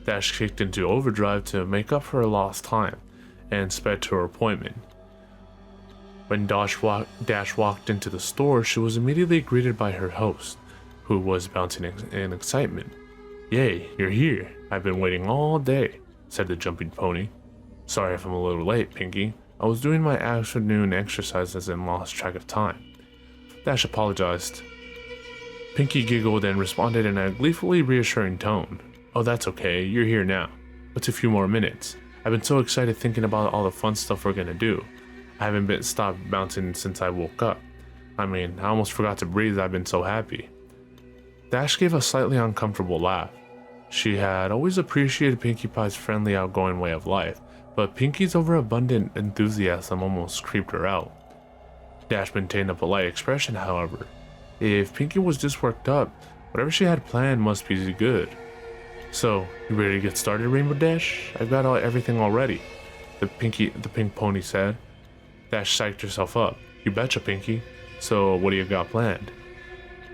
Dash kicked into overdrive to make up for her lost time, and sped to her appointment. When Dash walked into the store, she was immediately greeted by her host, who was bouncing in excitement. "Yay, you're here. I've been waiting all day," said the jumping pony. "Sorry if I'm a little late, Pinkie. I was doing my afternoon exercises and lost track of time." Dash apologized. Pinkie giggled and responded in a gleefully reassuring tone. "Oh, that's okay. You're here now. What's a few more minutes? I've been so excited thinking about all the fun stuff we're gonna do. I haven't stopped bouncing since I woke up. I almost forgot to breathe. I've been so happy." Dash gave a slightly uncomfortable laugh. She had always appreciated Pinkie Pie's friendly, outgoing way of life, but Pinkie's overabundant enthusiasm almost creeped her out. Dash maintained a polite expression, however. If Pinky was this worked up, whatever she had planned must be good. So, you ready to get started, Rainbow Dash? I've got everything already, the pink pony said. Dash psyched herself up. You betcha, Pinky. So, what do you got planned?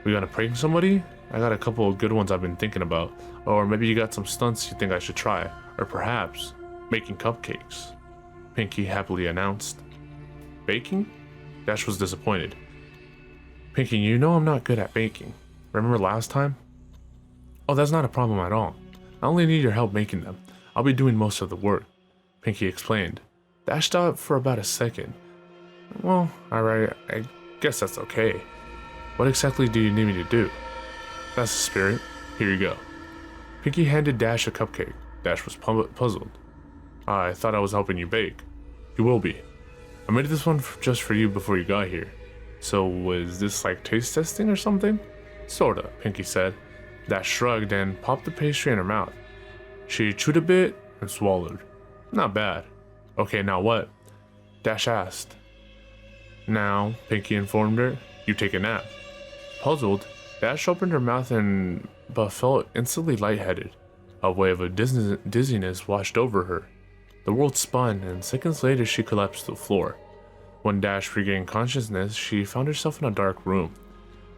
We gonna prank somebody? I got a couple of good ones I've been thinking about. Or maybe you got some stunts you think I should try. Or perhaps, making cupcakes. Pinky happily announced. Baking? Dash was disappointed. Pinky, you know I'm not good at baking. Remember last time? Oh, that's not a problem at all. I only need your help making them. I'll be doing most of the work, Pinky explained. Dash thought for about a second. Well, alright, I guess that's okay. What exactly do you need me to do? That's the spirit. Here you go. Pinky handed Dash a cupcake. Dash was puzzled. I thought I was helping you bake. You will be. I made this one just for you before you got here. So was this like taste testing or something? Sorta, Pinky said. Dash shrugged and popped the pastry in her mouth. She chewed a bit and swallowed. Not bad. Okay, now what? Dash asked. Now, Pinky informed her, you take a nap. Puzzled, Dash opened her mouth but felt instantly lightheaded. A wave of dizziness washed over her. The world spun, and seconds later she collapsed to the floor. When Dash regained consciousness, she found herself in a dark room.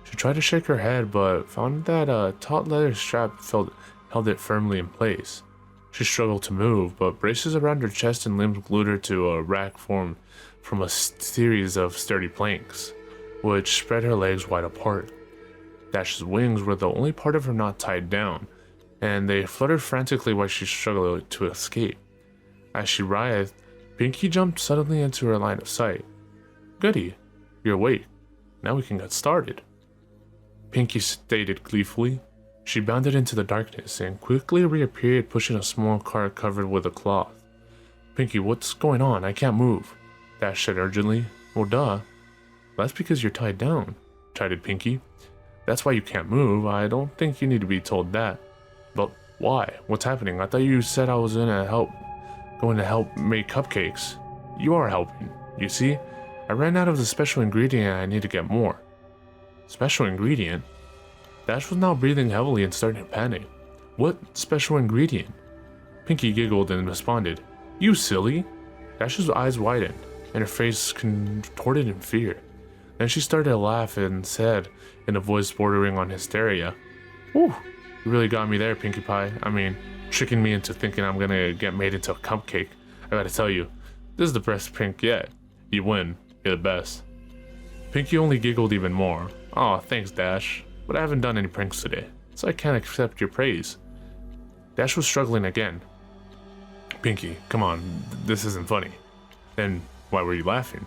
She tried to shake her head, but found that a taut leather strap held it firmly in place. She struggled to move, but braces around her chest and limbs glued her to a rack formed from a series of sturdy planks, which spread her legs wide apart. Dash's wings were the only part of her not tied down, and they fluttered frantically while she struggled to escape. As she writhed, Pinky jumped suddenly into her line of sight. Goody, you're awake. Now we can get started, Pinky stated gleefully. She bounded into the darkness and quickly reappeared pushing a small cart covered with a cloth. Pinky, what's going on? I can't move, Dash said urgently. Well, duh. That's because you're tied down, chided Pinky. That's why you can't move. I don't think you need to be told that. But why? What's happening? I thought you said I was going to help make cupcakes. You are helping. You see? I ran out of the special ingredient and I need to get more. Special ingredient? Dash was now breathing heavily and starting to panic. What special ingredient? Pinky giggled and responded, You silly! Dash's eyes widened, and her face contorted in fear. Then she started to laugh and said, in a voice bordering on hysteria, Whew, you really got me there, Pinkie Pie. I mean, tricking me into thinking I'm gonna get made into a cupcake. I gotta tell you, this is the best prank yet. You win. You're the best. Pinky only giggled even more. Aw, thanks, Dash. But I haven't done any pranks today, so I can't accept your praise. Dash was struggling again. Pinky, come on, this isn't funny. Then why were you laughing?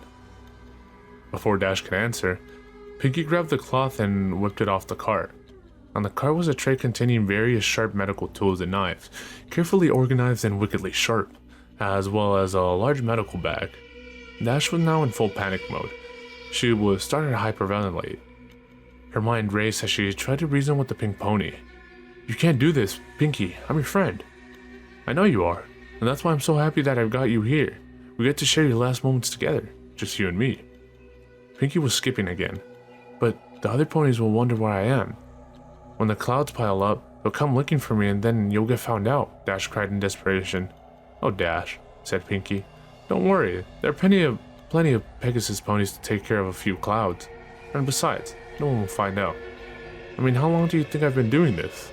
Before Dash could answer, Pinky grabbed the cloth and whipped it off the cart. On the cart was a tray containing various sharp medical tools and knives, carefully organized and wickedly sharp, as well as a large medical bag. Dash was now in full panic mode. She was starting to hyperventilate. Her mind raced as she tried to reason with the pink pony. You can't do this, Pinky. I'm your friend. I know you are, and that's why I'm so happy that I've got you here. We get to share your last moments together, just you and me. Pinky was skipping again, but the other ponies will wonder where I am. When the clouds pile up, they'll come looking for me and then you'll get found out, Dash cried in desperation. Oh, Dash, said Pinky. Don't worry, there are plenty of Pegasus ponies to take care of a few clouds. And besides, no one will find out. I mean, how long do you think I've been doing this?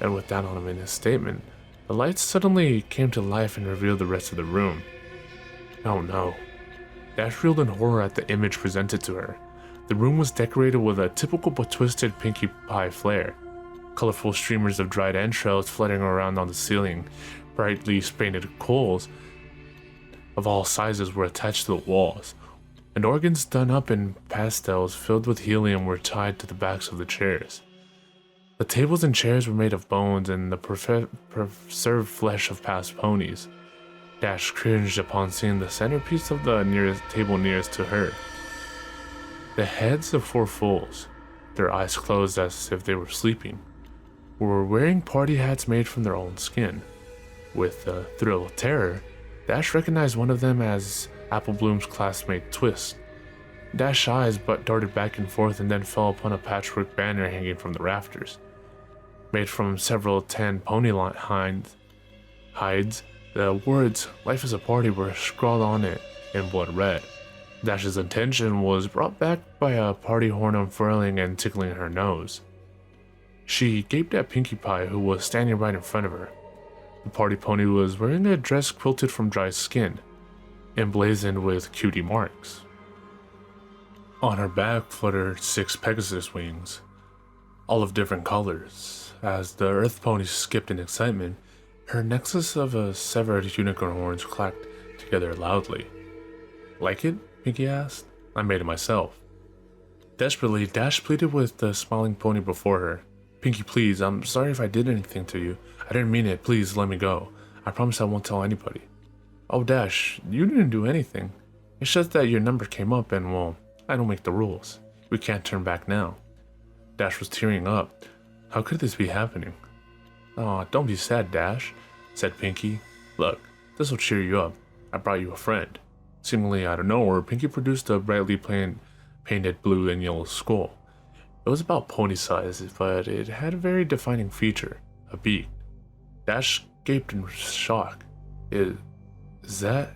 And with that ominous statement, the lights suddenly came to life and revealed the rest of the room. Oh no. Dash reeled in horror at the image presented to her. The room was decorated with a typical but twisted Pinkie Pie flair. Colorful streamers of dried entrails fluttering around on the ceiling. Brightly painted coals of all sizes were attached to the walls, and organs done up in pastels filled with helium were tied to the backs of the chairs. The tables and chairs were made of bones and the preserved flesh of past ponies. Dash cringed upon seeing the centerpiece of the table nearest to her. The heads of 4 foals, their eyes closed as if they were sleeping, were wearing party hats made from their own skin. With a thrill of terror, Dash recognized one of them as Apple Bloom's classmate Twist. Dash's eyes but darted back and forth and then fell upon a patchwork banner hanging from the rafters. Made from several tan pony hides, the words "Life is a Party" were scrawled on it in blood red. Dash's attention was brought back by a party horn unfurling and tickling her nose. She gaped at Pinkie Pie, who was standing right in front of her. The party pony was wearing a dress quilted from dry skin, emblazoned with cutie marks. On her back fluttered 6 Pegasus wings, all of different colors. As the Earth pony skipped in excitement, her nexus of severed unicorn horns clacked together loudly. "Like it?" Pinkie asked. "I made it myself." Desperately, Dash pleaded with the smiling pony before her. "Pinkie, please, I'm sorry if I did anything to you. I didn't mean it. Please let me go. I promise I won't tell anybody." "Oh, Dash, you didn't do anything. It's just that your number came up and, well, I don't make the rules. We can't turn back now." Dash was tearing up. How could this be happening? "Aw, don't be sad, Dash," said Pinkie. "Look, this'll cheer you up. I brought you a friend." Seemingly out of nowhere, Pinkie produced a brightly painted blue and yellow skull. It was about pony size, but it had a very defining feature, a beak. Dash gaped in shock. Is that?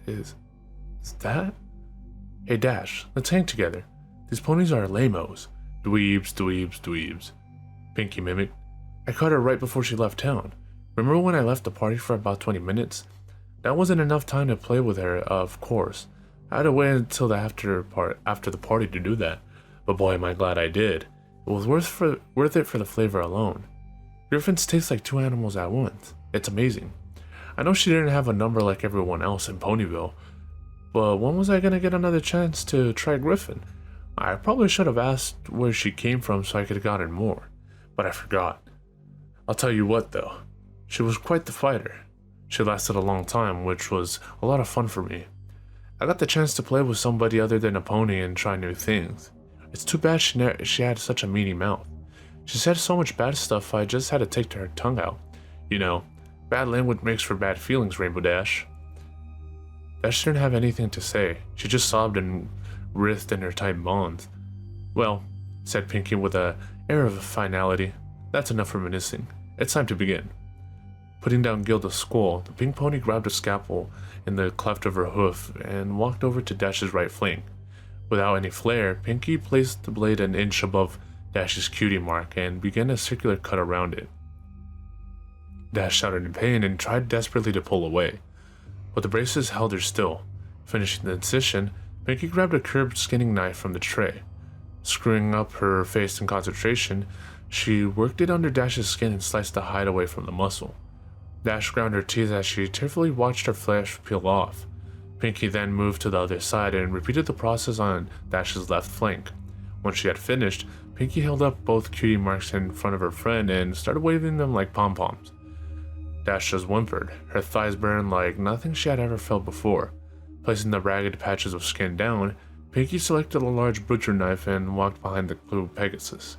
Hey Dash, let's hang together. These ponies are lame-os. Dweebs. Pinkie mimicked. "I caught her right before she left town. Remember when I left the party for about 20 minutes? That wasn't enough time to play with her, of course. I had to wait until the after the party to do that. But boy, am I glad I did. It was worth it for the flavor alone. Griffins taste like 2 animals at once. It's amazing. I know she didn't have a number like everyone else in Ponyville, but when was I gonna get another chance to try Griffin? I probably should have asked where she came from so I could have gotten more, but I forgot. I'll tell you what though, she was quite the fighter. She lasted a long time, which was a lot of fun for me. I got the chance to play with somebody other than a pony and try new things. It's too bad she had such a meaty mouth. She said so much bad stuff I just had to take her tongue out. You know, bad language makes for bad feelings, Rainbow Dash." Dash didn't have anything to say. She just sobbed and writhed in her tight bonds. "Well," said Pinkie with an air of finality, "that's enough reminiscing. It's time to begin." Putting down Gilda's skull, the pink pony grabbed a scalpel in the cleft of her hoof and walked over to Dash's right flank. Without any flair, Pinkie placed the blade an inch above Dash's cutie mark and began a circular cut around it. Dash shouted in pain and tried desperately to pull away, but the braces held her still. Finishing the incision, Pinkie grabbed a curved skinning knife from the tray. Screwing up her face in concentration, she worked it under Dash's skin and sliced the hide away from the muscle. Dash ground her teeth as she tearfully watched her flesh peel off. Pinkie then moved to the other side and repeated the process on Dash's left flank. Once she had finished, Pinkie held up both cutie marks in front of her friend and started waving them like pom-poms. Dash just whimpered. Her thighs burned like nothing she had ever felt before. Placing the ragged patches of skin down, Pinkie selected a large butcher knife and walked behind the blue Pegasus.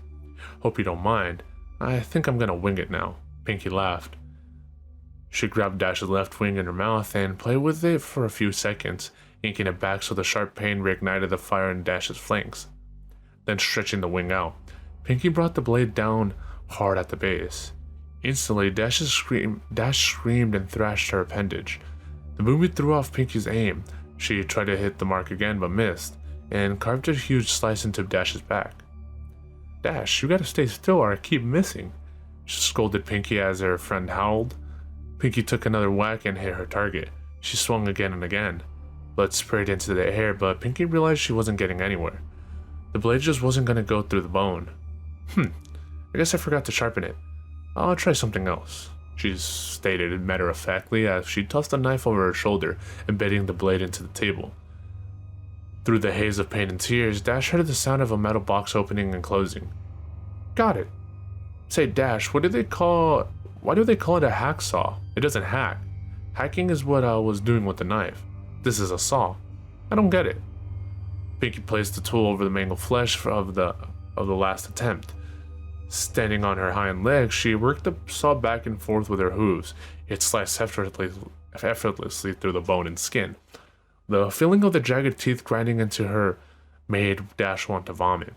"Hope you don't mind. I think I'm gonna wing it now," Pinkie laughed. She grabbed Dash's left wing in her mouth and played with it for a few seconds, inking it back so the sharp pain reignited the fire in Dash's flanks. Then stretching the wing out, Pinkie brought the blade down hard at the base. Instantly, Dash screamed and thrashed her appendage. The movement threw off Pinkie's aim. She tried to hit the mark again but missed, and carved a huge slice into Dash's back. "Dash, you gotta stay still or I keep missing," she scolded Pinkie as her friend howled. Pinkie took another whack and hit her target. She swung again and again. Blood sprayed into the air, but Pinkie realized she wasn't getting anywhere. The blade just wasn't going to go through the bone. I guess I forgot to sharpen it. I'll try something else," she stated matter-of-factly as she tossed the knife over her shoulder, embedding the blade into the table. Through the haze of pain and tears, Dash heard the sound of a metal box opening and closing. "Got it. Say, Dash, why do they call it a hacksaw? It doesn't hack. Hacking is what I was doing with the knife. This is a saw. I don't get it." Pinkie placed the tool over the mangled flesh of the last attempt. Standing on her hind legs, she worked the saw back and forth with her hooves. It sliced effortlessly through the bone and skin. The feeling of the jagged teeth grinding into her made Dash want to vomit.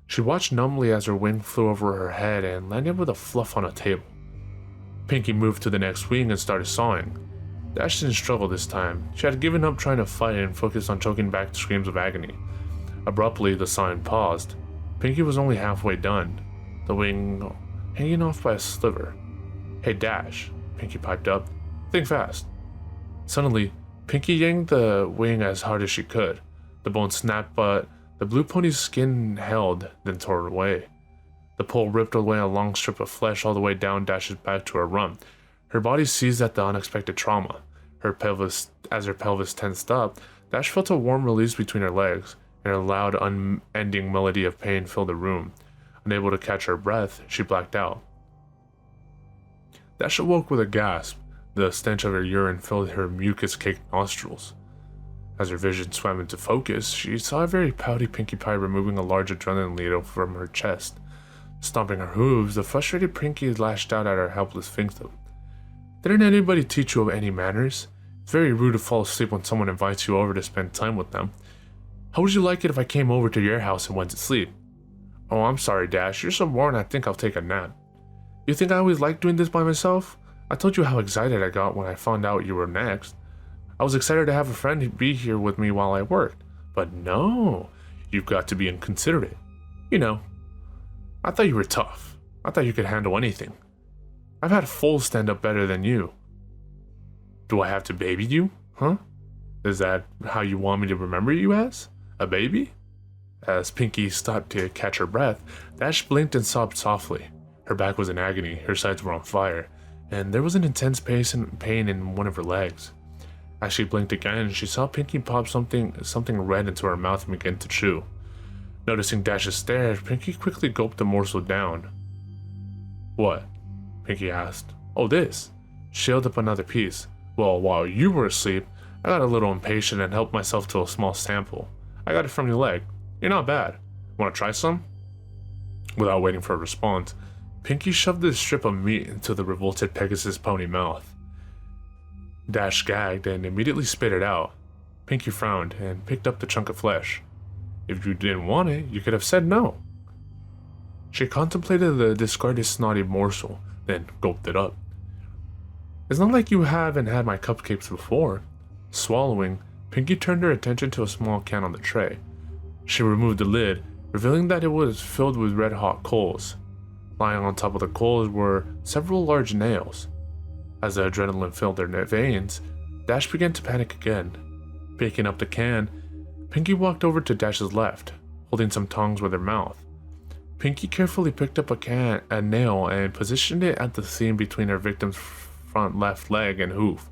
She watched numbly as her wing flew over her head and landed with a fluff on a table. Pinky moved to the next wing and started sawing. Dash didn't struggle this time. She had given up trying to fight and focused on choking back the screams of agony. Abruptly, the sawing paused. Pinky was only halfway done, the wing hanging off by a sliver. "Hey Dash," Pinky piped up. "Think fast." Suddenly, Pinky yanked the wing as hard as she could. The bone snapped, but the blue pony's skin held, then tore away. The pull ripped away a long strip of flesh all the way down Dash's back to her rump. Her body seized at the unexpected trauma. As her pelvis tensed up, Dash felt a warm release between her legs, and a loud, unending melody of pain filled the room. Unable to catch her breath, she blacked out. Dash awoke with a gasp. The stench of her urine filled her mucus-caked nostrils. As her vision swam into focus, she saw a very pouty Pinkie Pie removing a large adrenaline needle from her chest. Stomping her hooves, the frustrated Pinkie lashed out at her helpless victim. "Didn't anybody teach you any manners? It's very rude to fall asleep when someone invites you over to spend time with them. How would you like it if I came over to your house and went to sleep?" "Oh, I'm sorry, Dash. You're so worn I think I'll take a nap." "You think I always like doing this by myself? I told you how excited I got when I found out you were next. I was excited to have a friend be here with me while I worked. But no, you've got to be inconsiderate. You know, I thought you were tough. I thought you could handle anything. I've had fools stand up better than you." "Do I have to baby you? Huh? Is that how you want me to remember you as? A baby?" As Pinkie stopped to catch her breath, Dash blinked and sobbed softly. Her back was in agony, her sides were on fire, and there was an intense pain in one of her legs. As she blinked again, she saw Pinkie pop something red into her mouth and begin to chew. Noticing Dash's stare, Pinkie quickly gulped the morsel down. "What?" Pinkie asked. "Oh, this." She held up another piece. "Well, while you were asleep, I got a little impatient and helped myself to a small sample. I got it from your leg. You're not bad. Want to try some?" Without waiting for a response, Pinkie shoved the strip of meat into the revolted Pegasus pony mouth. Dash gagged and immediately spit it out. Pinkie frowned and picked up the chunk of flesh. "If you didn't want it, you could have said no." She contemplated the discarded snotty morsel, then gulped it up. "It's not like you haven't had my cupcakes before." Swallowing, Pinkie turned her attention to a small can on the tray. She removed the lid, revealing that it was filled with red-hot coals. Lying on top of the coals were several large nails. As the adrenaline filled their veins, Dash began to panic again. Picking up the can, Pinkie walked over to Dash's left, holding some tongs with her mouth. Pinkie carefully picked up a nail and positioned it at the seam between her victim's front left leg and hoof.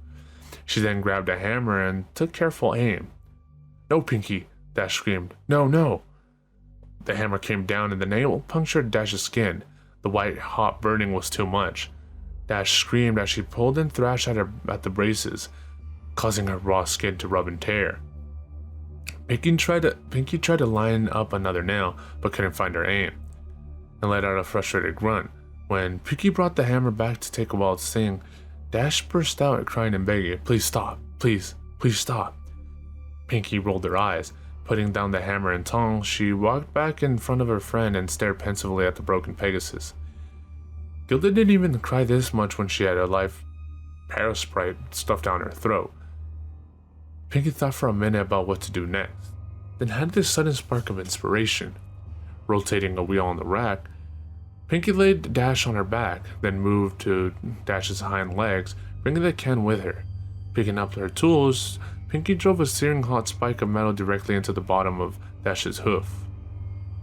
She then grabbed a hammer and took careful aim. "No, Pinkie!" Dash screamed. "No, no!" The hammer came down and the nail punctured Dash's skin. The white-hot burning was too much. Dash screamed as she pulled and thrashed at the braces, causing her raw skin to rub and tear. Pinkie tried to line up another nail, but couldn't find her aim, and let out a frustrated grunt. When Pinkie brought the hammer back to take a wild swing, Dash burst out crying and begging, "Please stop, please, please stop." Pinkie rolled her eyes. Putting down the hammer and tongs, she walked back in front of her friend and stared pensively at the broken Pegasus. Gilda didn't even cry this much when she had a live parasprite stuffed down her throat. Pinkie thought for a minute about what to do next, then had this sudden spark of inspiration. Rotating a wheel on the rack, Pinkie laid Dash on her back, then moved to Dash's hind legs, bringing the can with her. Picking up her tools, Pinkie drove a searing hot spike of metal directly into the bottom of Dash's hoof.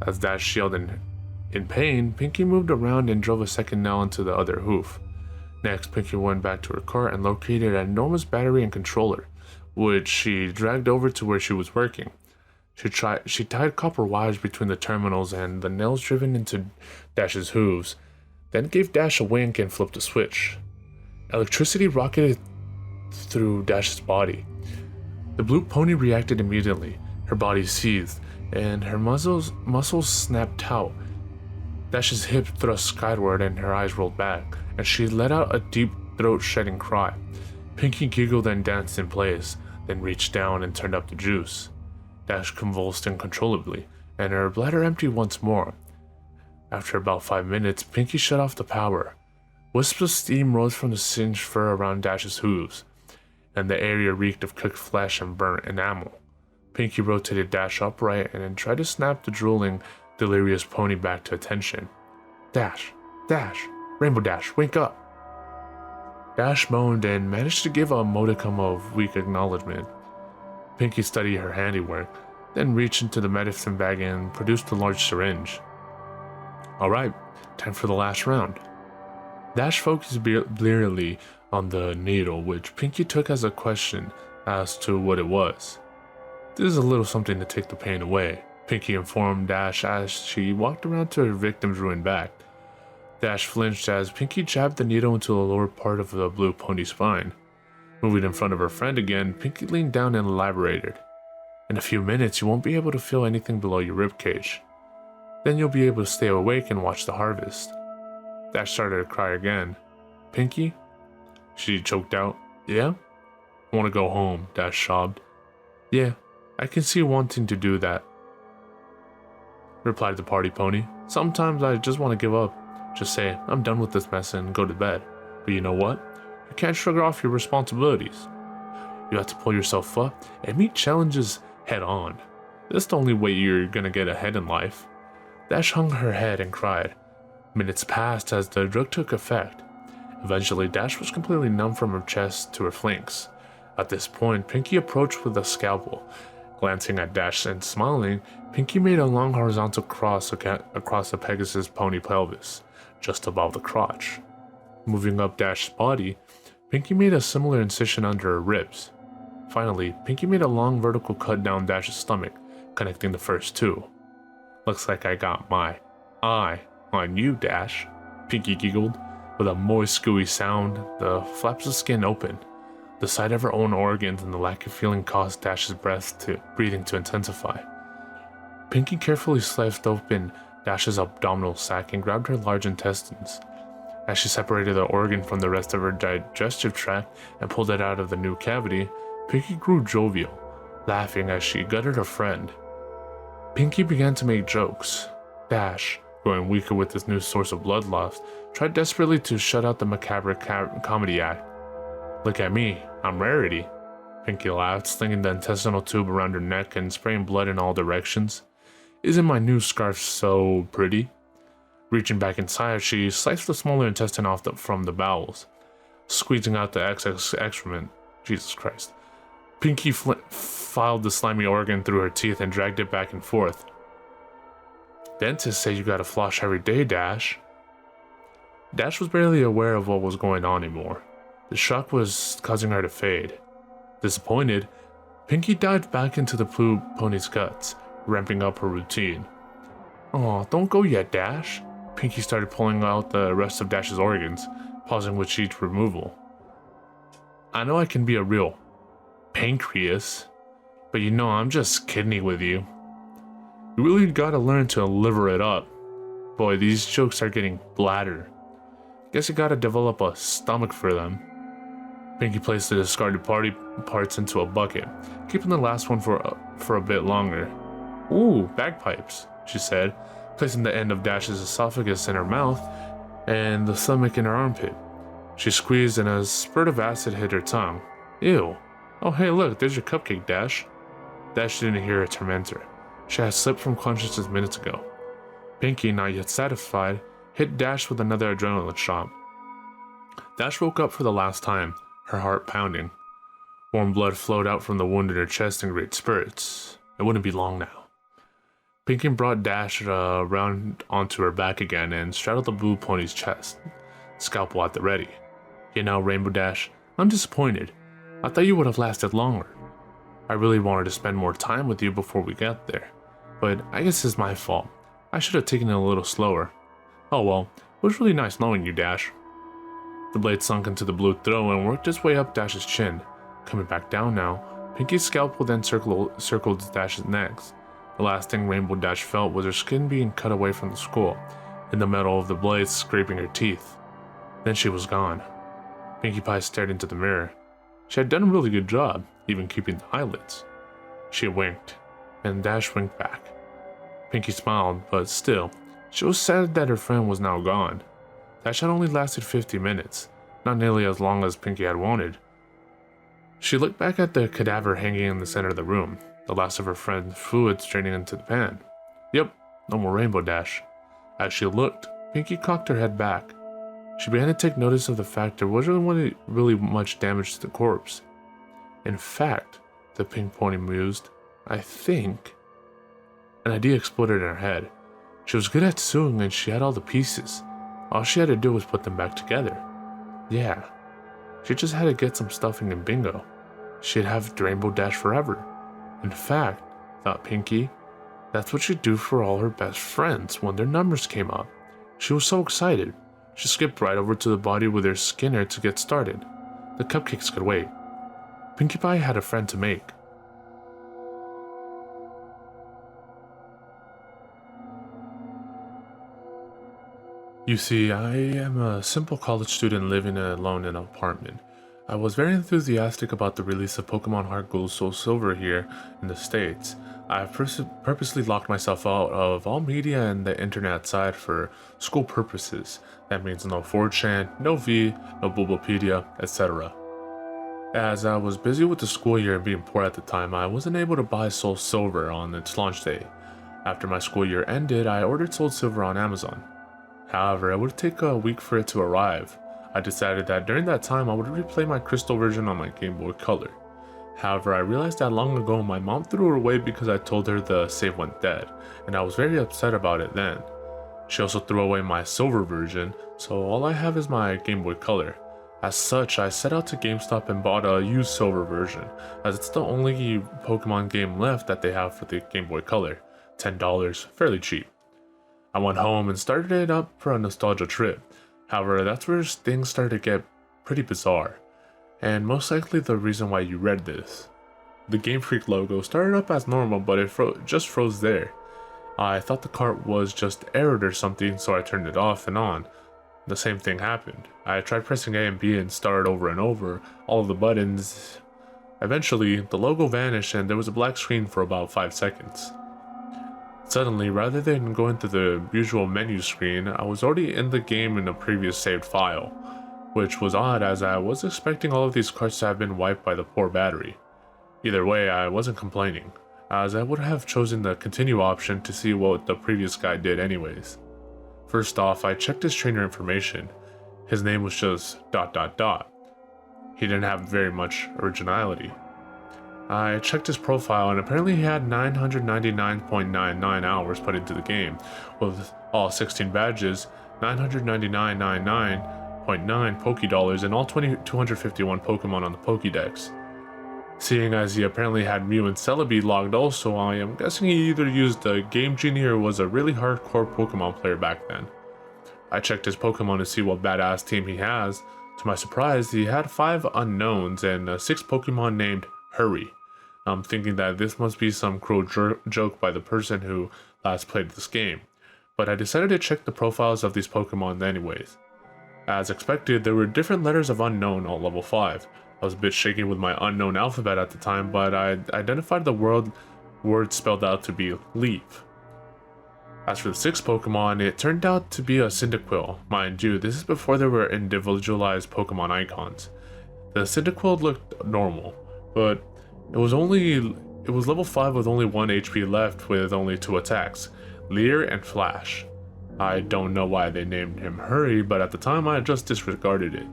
As Dash yelled in pain, Pinkie moved around and drove a second nail into the other hoof. Next, Pinkie went back to her cart and located an enormous battery and controller, which she dragged over to where she was working. She tied copper wires between the terminals and the nails driven into Dash's hooves, then gave Dash a wink and flipped a switch. Electricity rocketed through Dash's body. The blue pony reacted immediately. Her body seethed, and her muscles snapped taut. Dash's hip thrust skyward and her eyes rolled back, and she let out a deep throat-shedding cry. Pinkie giggled and danced in place, then reached down and turned up the juice. Dash convulsed uncontrollably, and her bladder emptied once more. After about 5 minutes, Pinky shut off the power. Wisps of steam rose from the singed fur around Dash's hooves, and the area reeked of cooked flesh and burnt enamel. Pinky rotated Dash upright and then tried to snap the drooling, delirious pony back to attention. Dash! Dash! Rainbow Dash, wake up! Dash moaned and managed to give a modicum of weak acknowledgement. Pinky studied her handiwork, then reached into the medicine bag and produced a large syringe. Alright, time for the last round. Dash focused blearily on the needle, which Pinky took as a question as to what it was. This is a little something to take the pain away, Pinky informed Dash as she walked around to her victim's ruined back. Dash flinched as Pinky jabbed the needle into the lower part of the blue pony's spine. Moving in front of her friend again, Pinky leaned down and elaborated. In a few minutes, you won't be able to feel anything below your ribcage. Then you'll be able to stay awake and watch the harvest. Dash started to cry again. Pinky? She choked out. Yeah? I want to go home, Dash sobbed. Yeah, I can see you wanting to do that, replied the party pony. Sometimes I just want to give up. Just say, I'm done with this mess and go to bed. But you know what? You can't shrug off your responsibilities. You have to pull yourself up and meet challenges head on. That's the only way you're gonna get ahead in life. Dash hung her head and cried. Minutes passed as the drug took effect. Eventually, Dash was completely numb from her chest to her flanks. At this point, Pinky approached with a scalpel. Glancing at Dash and smiling, Pinky made a long horizontal cross across the Pegasus pony pelvis, just above the crotch. Moving up Dash's body, Pinky made a similar incision under her ribs. Finally, Pinky made a long vertical cut down Dash's stomach, connecting the first two. Looks like I got my eye on you, Dash, Pinky giggled. With a moist, gooey sound, the flaps of skin opened. The sight of her own organs and the lack of feeling caused Dash's breathing to intensify. Pinky carefully sliced open Dash's abdominal sac and grabbed her large intestines. As she separated the organ from the rest of her digestive tract and pulled it out of the new cavity, Pinky grew jovial, laughing as she gutted her friend. Pinky began to make jokes. Dash, growing weaker with this new source of blood loss, tried desperately to shut out the macabre comedy act. Look at me, I'm Rarity, Pinky laughed, slinging the intestinal tube around her neck and spraying blood in all directions. Isn't my new scarf so pretty? Reaching back inside, she sliced the smaller intestine off from the bowels, squeezing out the excrement. Jesus Christ. Pinky filed the slimy organ through her teeth and dragged it back and forth. Dentists say you gotta floss every day, Dash. Dash was barely aware of what was going on anymore. The shock was causing her to fade. Disappointed, Pinky dived back into the blue pony's guts, ramping up her routine. Aw, don't go yet, Dash. Pinky started pulling out the rest of Dash's organs, pausing with each removal. I know I can be a real pancreas, but you know I'm just kidding with you. You really gotta learn to liver it up. Boy, these jokes are getting bladder. Guess you gotta develop a stomach for them. Pinky placed the discarded party parts into a bucket, keeping the last one for a bit longer. Ooh, bagpipes, she said, placing the end of Dash's esophagus in her mouth and the stomach in her armpit. She squeezed and a spurt of acid hit her tongue. Ew. Oh hey look, there's your cupcake, Dash. Dash didn't hear her tormentor. She had slipped from consciousness minutes ago. Pinky, not yet satisfied, hit Dash with another adrenaline shot. Dash woke up for the last time, her heart pounding. Warm blood flowed out from the wound in her chest in great spurts. It wouldn't be long now. Pinky brought Dash around onto her back again and straddled the blue pony's chest, scalpel at the ready. You know, Rainbow Dash, I'm disappointed. I thought you would have lasted longer. I really wanted to spend more time with you before we got there, but I guess it's my fault. I should have taken it a little slower. Oh well, it was really nice knowing you, Dash. The blade sunk into the blue throat and worked its way up Dash's chin. Coming back down now, Pinky's scalpel then circled Dash's neck. The last thing Rainbow Dash felt was her skin being cut away from the skull, and the metal of the blade scraping her teeth. Then she was gone. Pinkie Pie stared into the mirror. She had done a really good job, even keeping the eyelids. She winked. and Dash winked back. Pinky smiled, but still, she was sad that her friend was now gone. Dash had only lasted 50 minutes, not nearly as long as Pinky had wanted. She looked back at the cadaver hanging in the center of the room, the last of her friend's fluids draining into the pan. Yep, no more Rainbow Dash. As she looked, Pinky cocked her head back. She began to take notice of the fact there wasn't really much damage to the corpse. In fact, the pink pony mused, I think. An idea exploded in her head. She was good at sewing and she had all the pieces. All she had to do was put them back together. Yeah, she just had to get some stuffing and bingo. She'd have Rainbow Dash forever. In fact, thought Pinky, that's what she'd do for all her best friends when their numbers came up. She was so excited. She skipped right over to the body with her Skinner to get started. The cupcakes could wait. Pinkie Pie had a friend to make. You see, I am a simple college student living alone in an apartment. I was very enthusiastic about the release of Pokemon Heart Gold Soul Silver here in the States. I have purposely locked myself out of all media and the internet side for school purposes. That means no 4chan, no V, no Bulbapedia, etc. As I was busy with the school year and being poor at the time, I wasn't able to buy Soul Silver on its launch day. After my school year ended, I ordered Soul Silver on Amazon. However, it would take a week for it to arrive. I decided that during that time I would replay my crystal version on my Game Boy Color. However, I realized that long ago my mom threw it away because I told her the save went dead, and I was very upset about it then. She also threw away my silver version, so all I have is my Game Boy Color. As such, I set out to GameStop and bought a used silver version, as it's the only Pokemon game left that they have for the Game Boy Color. $10, fairly cheap. I went home and started it up for a nostalgia trip. However, that's where things started to get pretty bizarre, and most likely the reason why you read this. The Game Freak logo started up as normal, but it just froze there. I thought the cart was just errored or something, so I turned it off and on. The same thing happened. I tried pressing A and B and started over and over, all of the buttons. Eventually, the logo vanished and there was a black screen for about 5 seconds. Suddenly, rather than going to the usual menu screen, I was already in the game in a previous saved file, which was odd as I was expecting all of these carts to have been wiped by the poor battery. Either way, I wasn't complaining, as I would have chosen the continue option to see what the previous guy did anyways. First off, I checked his trainer information. His name was just ... He didn't have very much originality. I checked his profile and apparently he had 999.99 hours put into the game, with all 16 badges, 999.99 Pokédollars, and all 251 Pokemon on the Pokédex. Seeing as he apparently had Mew and Celebi logged also, I am guessing he either used a Game Genie or was a really hardcore Pokemon player back then. I checked his Pokemon to see what badass team he has. To my surprise, he had 5 unknowns and 6 Pokemon named Hurry. I'm thinking that this must be some cruel joke by the person who last played this game, but I decided to check the profiles of these Pokemon anyways. As expected, there were different letters of unknown on level 5. I was a bit shaky with my unknown alphabet at the time, but I identified the word spelled out to be leaf. As for the 6th Pokemon, it turned out to be a Cyndaquil. Mind you, this is before there were individualized Pokemon icons. The Cyndaquil looked normal, but it was level 5 with only 1 HP left with only 2 attacks, Leer and Flash. I don't know why they named him Hurry, but at the time I just disregarded it.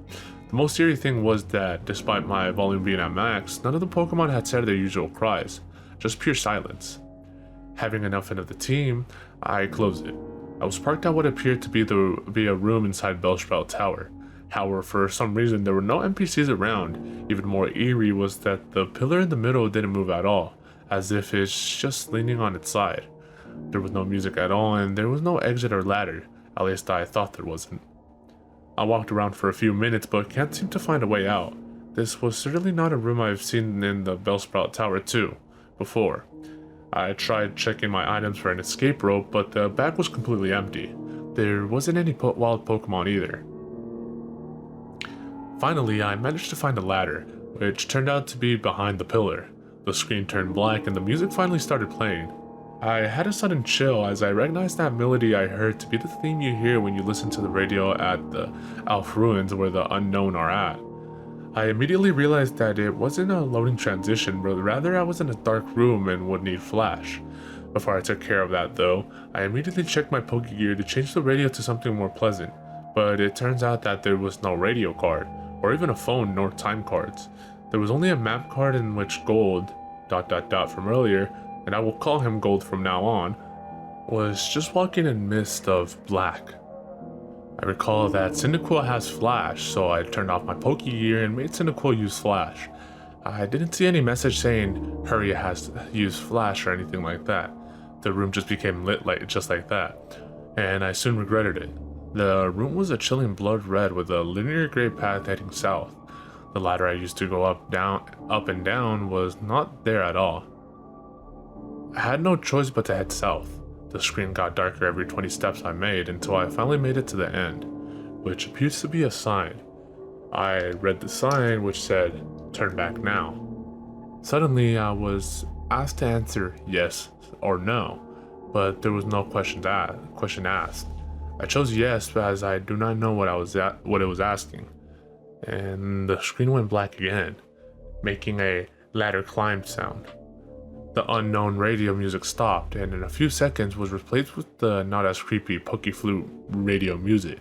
The most eerie thing was that despite my volume being at max, none of the Pokemon had said their usual cries, just pure silence. Having enough of the team, I closed it. I was parked at what appeared to be a room inside Bellsprout Tower. However, for some reason there were no NPCs around. Even more eerie was that the pillar in the middle didn't move at all, as if it's just leaning on its side. There was no music at all and there was no exit or ladder, at least I thought there wasn't. I walked around for a few minutes but can't seem to find a way out. This was certainly not a room I've seen in the Bellsprout Tower 2 before. I tried checking my items for an escape rope, but the bag was completely empty. There wasn't any wild Pokemon either. Finally, I managed to find a ladder, which turned out to be behind the pillar. The screen turned black and the music finally started playing. I had a sudden chill as I recognized that melody I heard to be the theme you hear when you listen to the radio at the Alf Ruins where the unknown are at. I immediately realized that it wasn't a loading transition, but rather I was in a dark room and would need flash. Before I took care of that though, I immediately checked my Pokegear to change the radio to something more pleasant, but it turns out that there was no radio card, or even a phone nor time cards. There was only a map card in which Gold, from earlier, and I will call him Gold from now on, was just walking in mist of black. I recall that Cyndaquil has flash, so I turned off my Pokegear and made Cyndaquil use flash. I didn't see any message saying Hurry has used flash or anything like that. The room just became lit just like that, and I soon regretted it. The room was a chilling blood red with a linear gray path heading south. The ladder I used to go up and down was not there at all. I had no choice but to head south. The screen got darker every 20 steps I made until I finally made it to the end, which appears to be a sign. I read the sign which said, "Turn back now." Suddenly I was asked to answer yes or no, but there was no question asked. I chose yes as I do not know what it was asking, and the screen went black again, making a ladder climb sound. The unknown radio music stopped, and in a few seconds was replaced with the not as creepy Pokeflute radio music.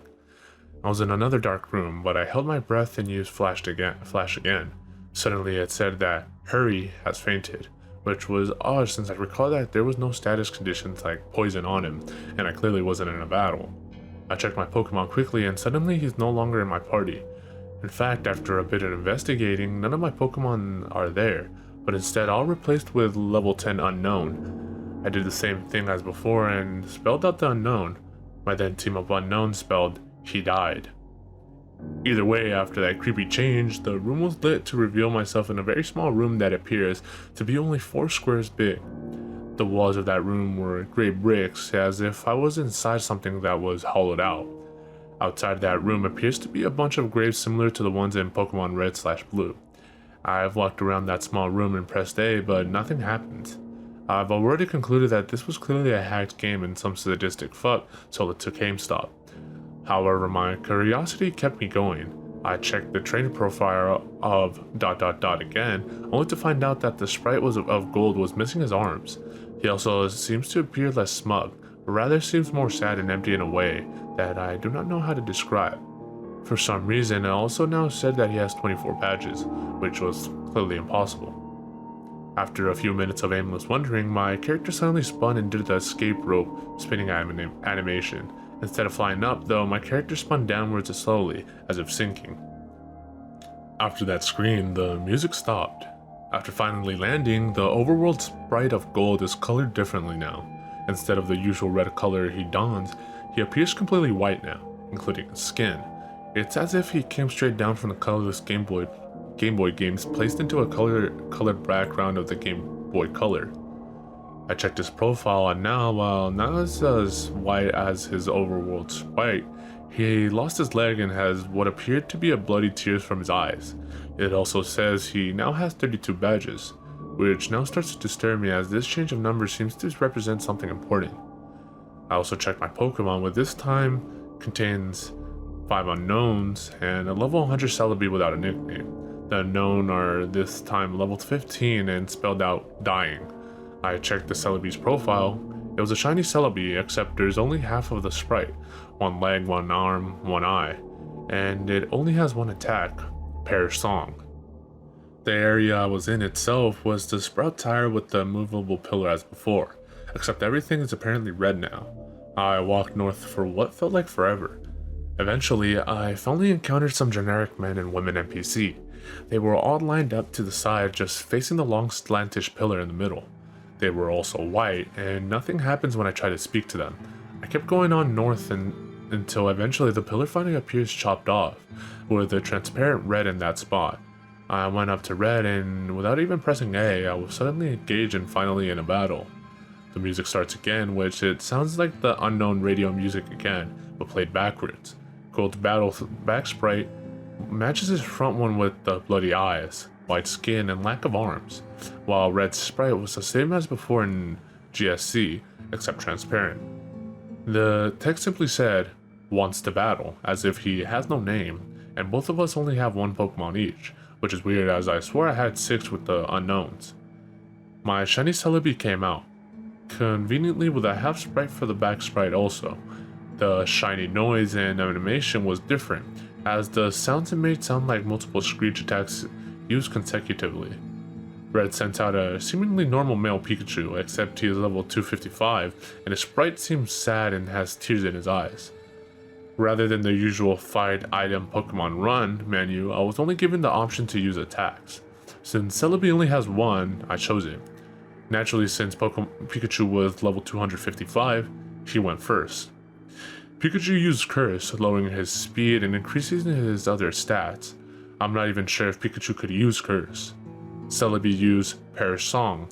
I was in another dark room, but I held my breath and used flash again. Suddenly it said that Hurry has fainted, which was odd since I recall that there was no status conditions like poison on him, and I clearly wasn't in a battle. I checked my Pokemon quickly and suddenly he's no longer in my party. In fact, after a bit of investigating, none of my Pokemon are there, but instead all replaced with level 10 unknown. I did the same thing as before and spelled out the unknown. My then team of unknown spelled he died. Either way, after that creepy change, the room was lit to reveal myself in a very small room that appears to be only 4 squares big. The walls of that room were gray bricks, as if I was inside something that was hollowed out. Outside that room appears to be a bunch of graves similar to the ones in Pokemon Red/Blue. I've walked around that small room and pressed A, but nothing happened. I've already concluded that this was clearly a hacked game and some sadistic fuck told it to GameStop. However, my curiosity kept me going. I checked the trainer profile of ... again, only to find out that the sprite of Gold was missing his arms. He also seems to appear less smug, but rather seems more sad and empty in a way that I do not know how to describe. For some reason, it also now said that he has 24 badges, which was clearly impossible. After a few minutes of aimless wondering, my character suddenly spun and did the escape rope spinning animation. Instead of flying up, though, my character spun downwards and slowly, as if sinking. After that screen, the music stopped. After finally landing, the overworld sprite of Gold is colored differently now. Instead of the usual red color he dons, he appears completely white now, including his skin. It's as if he came straight down from the colorless Game Boy games placed into a colored background of the Game Boy Color. I checked his profile and now, while not as white as his overworld sprite, he lost his leg and has what appeared to be a bloody tears from his eyes. It also says he now has 32 badges, which now starts to disturb me as this change of numbers seems to represent something important. I also checked my Pokemon, which this time contains 5 unknowns and a level 100 Celebi without a nickname. The unknown are this time level 15 and spelled out dying. I checked the Celebi's profile. It was a shiny Celebi, except there's only half of the sprite, 1 leg, 1 arm, 1 eye, and it only has 1 attack, Perish Song. The area I was in itself was the sprout tire with the movable pillar as before, except everything is apparently red now. I walked north for what felt like forever. Eventually, I finally encountered some generic men and women NPC. They were all lined up to the side, just facing the long slantish pillar in the middle. They were also white, and nothing happens when I try to speak to them. I kept going on north until eventually the pillar finally appears chopped off, with a transparent red in that spot. I went up to red, and without even pressing A, I was suddenly engaged and finally in a battle. The music starts again, which it sounds like the unknown radio music again, but played backwards. Gold's battle back sprite matches his front one with the bloody eyes. white skin, and lack of arms, while Red's sprite was the same as before in GSC, except transparent. The text simply said, "Wants to battle," as if he has no name, and both of us only have one Pokemon each, which is weird as I swore I had 6 with the unknowns. My shiny Celebi came out, conveniently with a half sprite for the back sprite also. The shiny noise and animation was different, as the sounds it made sound like multiple screech attacks used consecutively. Red sent out a seemingly normal male Pikachu, except he is level 255, and his sprite seems sad and has tears in his eyes. Rather than the usual fight item Pokemon Run menu, I was only given the option to use attacks. Since Celebi only has one, I chose it. Naturally, since Pikachu was level 255, he went first. Pikachu used Curse, lowering his speed and increasing his other stats. I'm not even sure if Pikachu could use Curse. Celebi used Perish Song.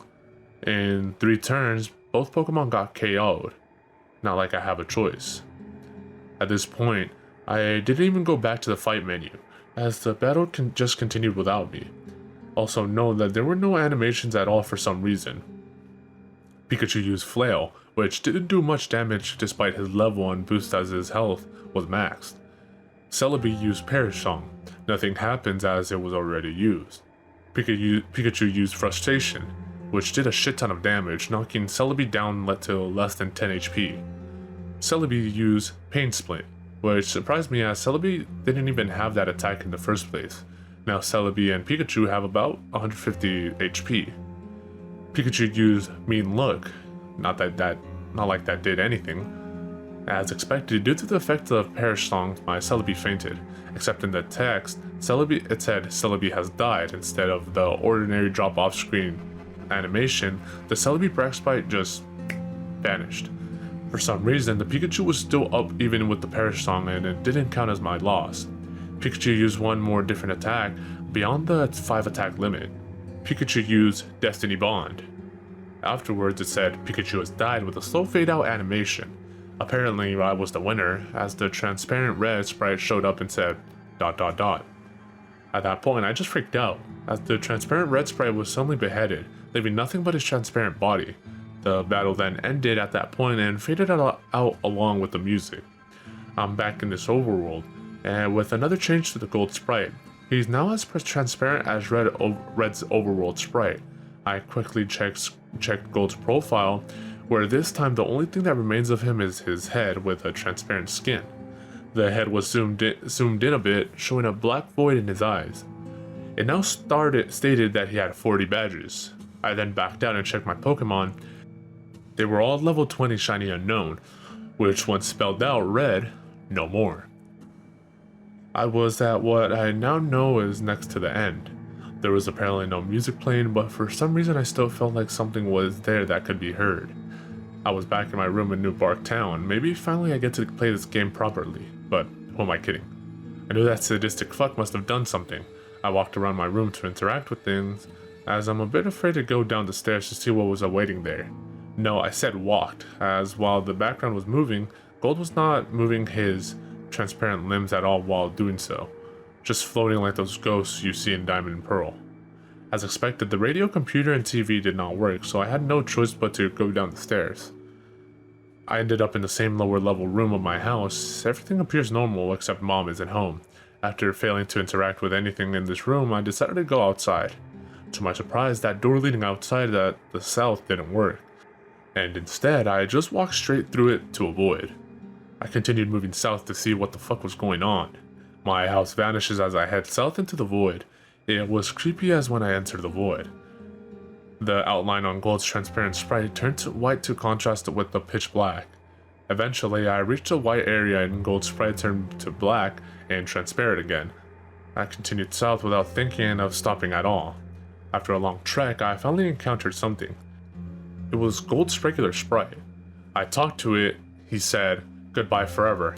In 3 turns, both Pokemon got KO'd. Not like I have a choice. At this point, I didn't even go back to the fight menu, as the battle just continued without me. Also note that there were no animations at all for some reason. Pikachu used Flail, which didn't do much damage despite his level and boost as his health was maxed. Celebi used Perish Song. Nothing happens as it was already used. Pikachu used Frustration, which did a shit ton of damage, knocking Celebi down to less than 10 HP. Celebi used Pain Split, which surprised me as Celebi didn't even have that attack in the first place. Now Celebi and Pikachu have about 150 HP. Pikachu used Mean Look, not like that did anything. As expected, due to the effect of Perish Song, my Celebi fainted, except in the text, it said Celebi has died instead of the ordinary drop off screen animation. The Celebi Brack Sprite just vanished. For some reason, the Pikachu was still up even with the Perish Song and it didn't count as my loss. Pikachu used one more different attack beyond the 5 attack limit. Pikachu used Destiny Bond. Afterwards it said Pikachu has died with a slow fade out animation. Apparently I was the winner as the transparent red sprite showed up and said ... At that point I just freaked out as the transparent red sprite was suddenly beheaded, leaving nothing but his transparent body. The battle then ended at that point and faded out along with the music. I'm back in this overworld, and with another change to the gold sprite. He's now as transparent as Red's overworld sprite. I quickly checked Gold's profile, where this time the only thing that remains of him is his head with a transparent skin. The head was zoomed in a bit, showing a black void in his eyes. It now stated that he had 40 badges. I then backed out and checked my Pokemon. They were all level 20 shiny unknown, which once spelled out read, no more. I was at what I now know is next to the end. There was apparently no music playing, but for some reason I still felt like something was there that could be heard. I was back in my room in New Bark Town. Maybe finally I get to play this game properly, but who am I kidding? I knew that sadistic fuck must have done something. I walked around my room to interact with things, as I'm a bit afraid to go down the stairs to see what was awaiting there. No, I said walked, as while the background was moving, Gold was not moving his transparent limbs at all while doing so, just floating like those ghosts you see in Diamond and Pearl. As expected, the radio, computer, and TV did not work, so I had no choice but to go down the stairs. I ended up in the same lower level room of my house. Everything appears normal except Mom isn't home. After failing to interact with anything in this room, I decided to go outside. To my surprise, that door leading outside at the south didn't work, and instead I just walked straight through it to a void. I continued moving south to see what the fuck was going on. My house vanishes as I head south into the void. It was creepy as when I entered the void. The outline on Gold's transparent sprite turned to white to contrast with the pitch black. Eventually, I reached a white area and Gold's sprite turned to black and transparent again. I continued south without thinking of stopping at all. After a long trek, I finally encountered something. It was Gold's regular sprite. I talked to it. He said, "Goodbye forever, ...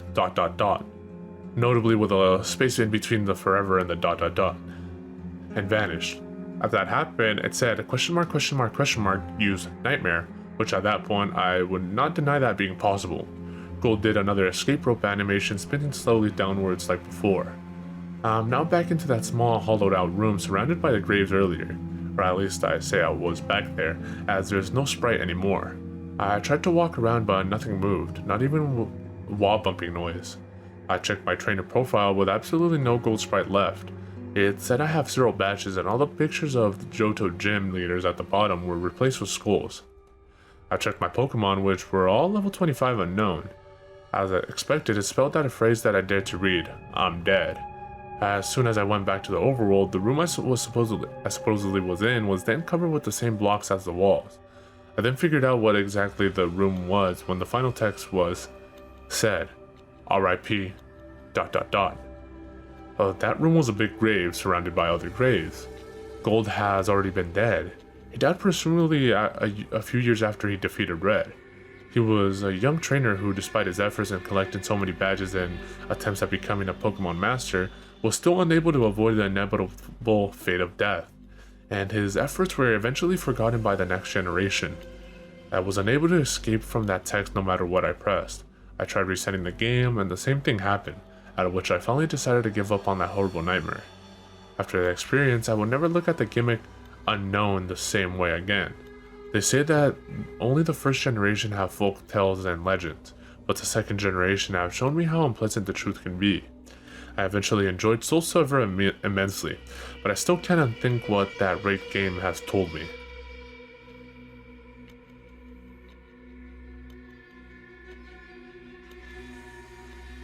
notably with a space in between the forever and the ... and vanished. After that happened, it said, use nightmare, which at that point I would not deny that being possible. Gold did another escape rope animation, spinning slowly downwards like before. I'm now back into that small hollowed out room surrounded by the graves earlier, or at least I say I was back there, as there's no sprite anymore. I tried to walk around but nothing moved, not even wall bumping noise. I checked my trainer profile with absolutely no gold sprite left. It said I have 0 badges and all the pictures of the Johto gym leaders at the bottom were replaced with skulls. I checked my Pokemon, which were all level 25 unknown. As I expected, it spelled out a phrase that I dared to read: "I'm dead." As soon as I went back to the overworld, the room I supposedly was in was then covered with the same blocks as the walls. I then figured out what exactly the room was when the final text said, "R.I.P. ... That room was a big grave surrounded by other graves. Gold has already been dead. He died presumably a few years after he defeated Red. He was a young trainer who, despite his efforts in collecting so many badges and attempts at becoming a Pokemon master, was still unable to avoid the inevitable fate of death, and his efforts were eventually forgotten by the next generation. I was unable to escape from that text no matter what I pressed. I tried resetting the game and the same thing happened, out of which I finally decided to give up on that horrible nightmare. After that experience, I would never look at the gimmick unknown the same way again. They say that only the first generation have folk tales and legends, but the second generation have shown me how unpleasant the truth can be. I eventually enjoyed Soul Silver immensely, but I still cannot think what that rate game has told me.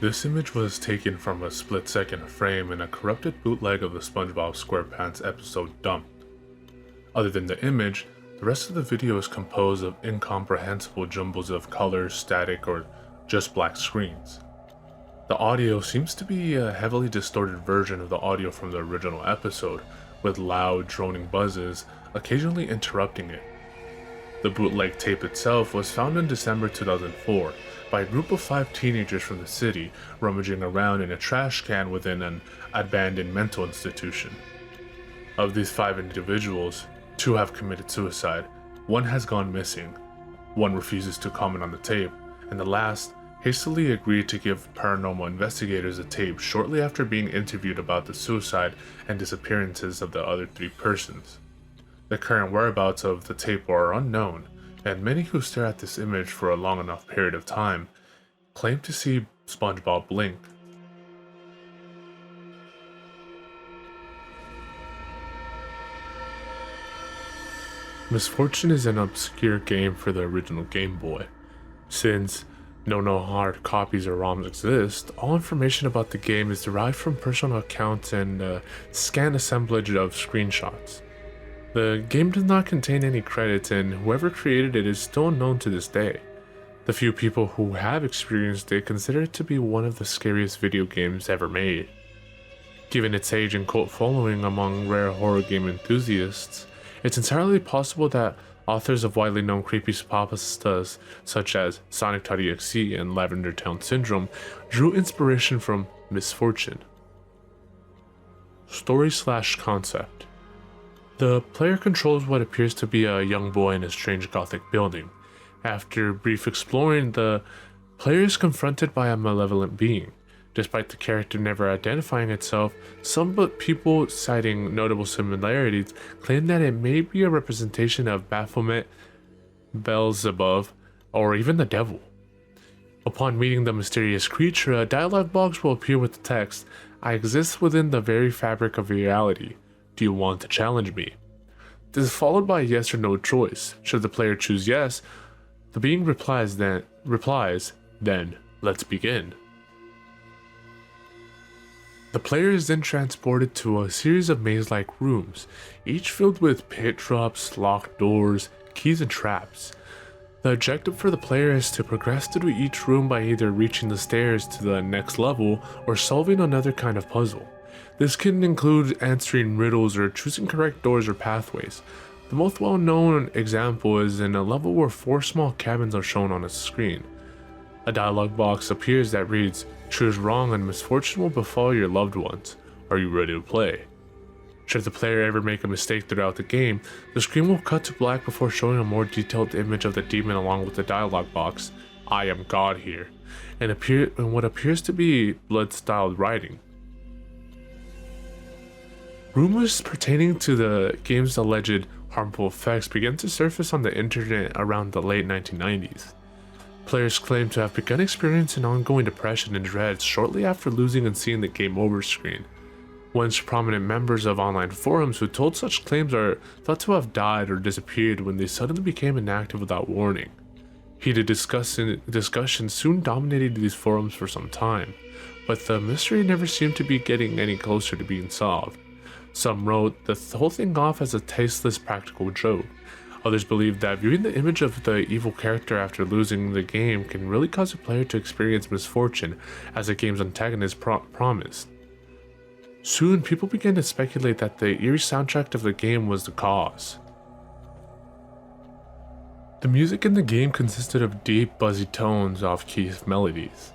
This image was taken from a split-second frame in a corrupted bootleg of the SpongeBob SquarePants episode Dumped. Other than the image, the rest of the video is composed of incomprehensible jumbles of colors, static, or just black screens. The audio seems to be a heavily distorted version of the audio from the original episode, with loud, droning buzzes occasionally interrupting it. The bootleg tape itself was found in December 2004 by a group of 5 teenagers from the city rummaging around in a trash can within an abandoned mental institution. Of these 5 individuals, 2 have committed suicide, 1 has gone missing, 1 refuses to comment on the tape, and the last hastily agreed to give paranormal investigators a tape shortly after being interviewed about the suicide and disappearances of the other 3 persons. The current whereabouts of the tape are unknown, and many who stare at this image for a long enough period of time claim to see SpongeBob blink. Misfortune is an obscure game for the original Game Boy. Since no hard copies or ROMs exist, all information about the game is derived from personal accounts and a scant assemblage of screenshots. The game does not contain any credits, and whoever created it is still unknown to this day. The few people who have experienced it consider it to be one of the scariest video games ever made. Given its age and cult following among rare horror game enthusiasts, it's entirely possible that authors of widely known creepypastas such as Sonic.exe and Lavender Town Syndrome drew inspiration from Misfortune. Story/concept. The player controls what appears to be a young boy in a strange gothic building. After brief exploring, the player is confronted by a malevolent being. Despite the character never identifying itself, some people citing notable similarities claim that it may be a representation of Baphomet, Beelzebub, or even the devil. Upon meeting the mysterious creature, a dialogue box will appear with the text, "I exist within the very fabric of reality. Do you want to challenge me?" This is followed by a yes or no choice. Should the player choose yes, the being replies, then let's begin. The player is then transported to a series of maze-like rooms, each filled with pit drops, locked doors, keys, and traps. The objective for the player is to progress through each room by either reaching the stairs to the next level or solving another kind of puzzle. This can include answering riddles or choosing correct doors or pathways. The most well-known example is in a level where 4 small cabins are shown on a screen. A dialogue box appears that reads, "Choose wrong and misfortune will befall your loved ones. Are you ready to play?" Should the player ever make a mistake throughout the game, the screen will cut to black before showing a more detailed image of the demon along with the dialogue box, "I am God here," and what appears to be blood-styled writing. Rumors pertaining to the game's alleged harmful effects began to surface on the internet around the late 1990s. Players claimed to have begun experiencing ongoing depression and dread shortly after losing and seeing the game over screen. Once prominent members of online forums who told such claims are thought to have died or disappeared when they suddenly became inactive without warning. Heated discussions soon dominated these forums for some time, but the mystery never seemed to be getting any closer to being solved. Some wrote the whole thing off as a tasteless practical joke. Others believed that viewing the image of the evil character after losing the game can really cause a player to experience misfortune, as the game's antagonist promised. Soon, people began to speculate that the eerie soundtrack of the game was the cause. The music in the game consisted of deep, buzzy tones off-key melodies.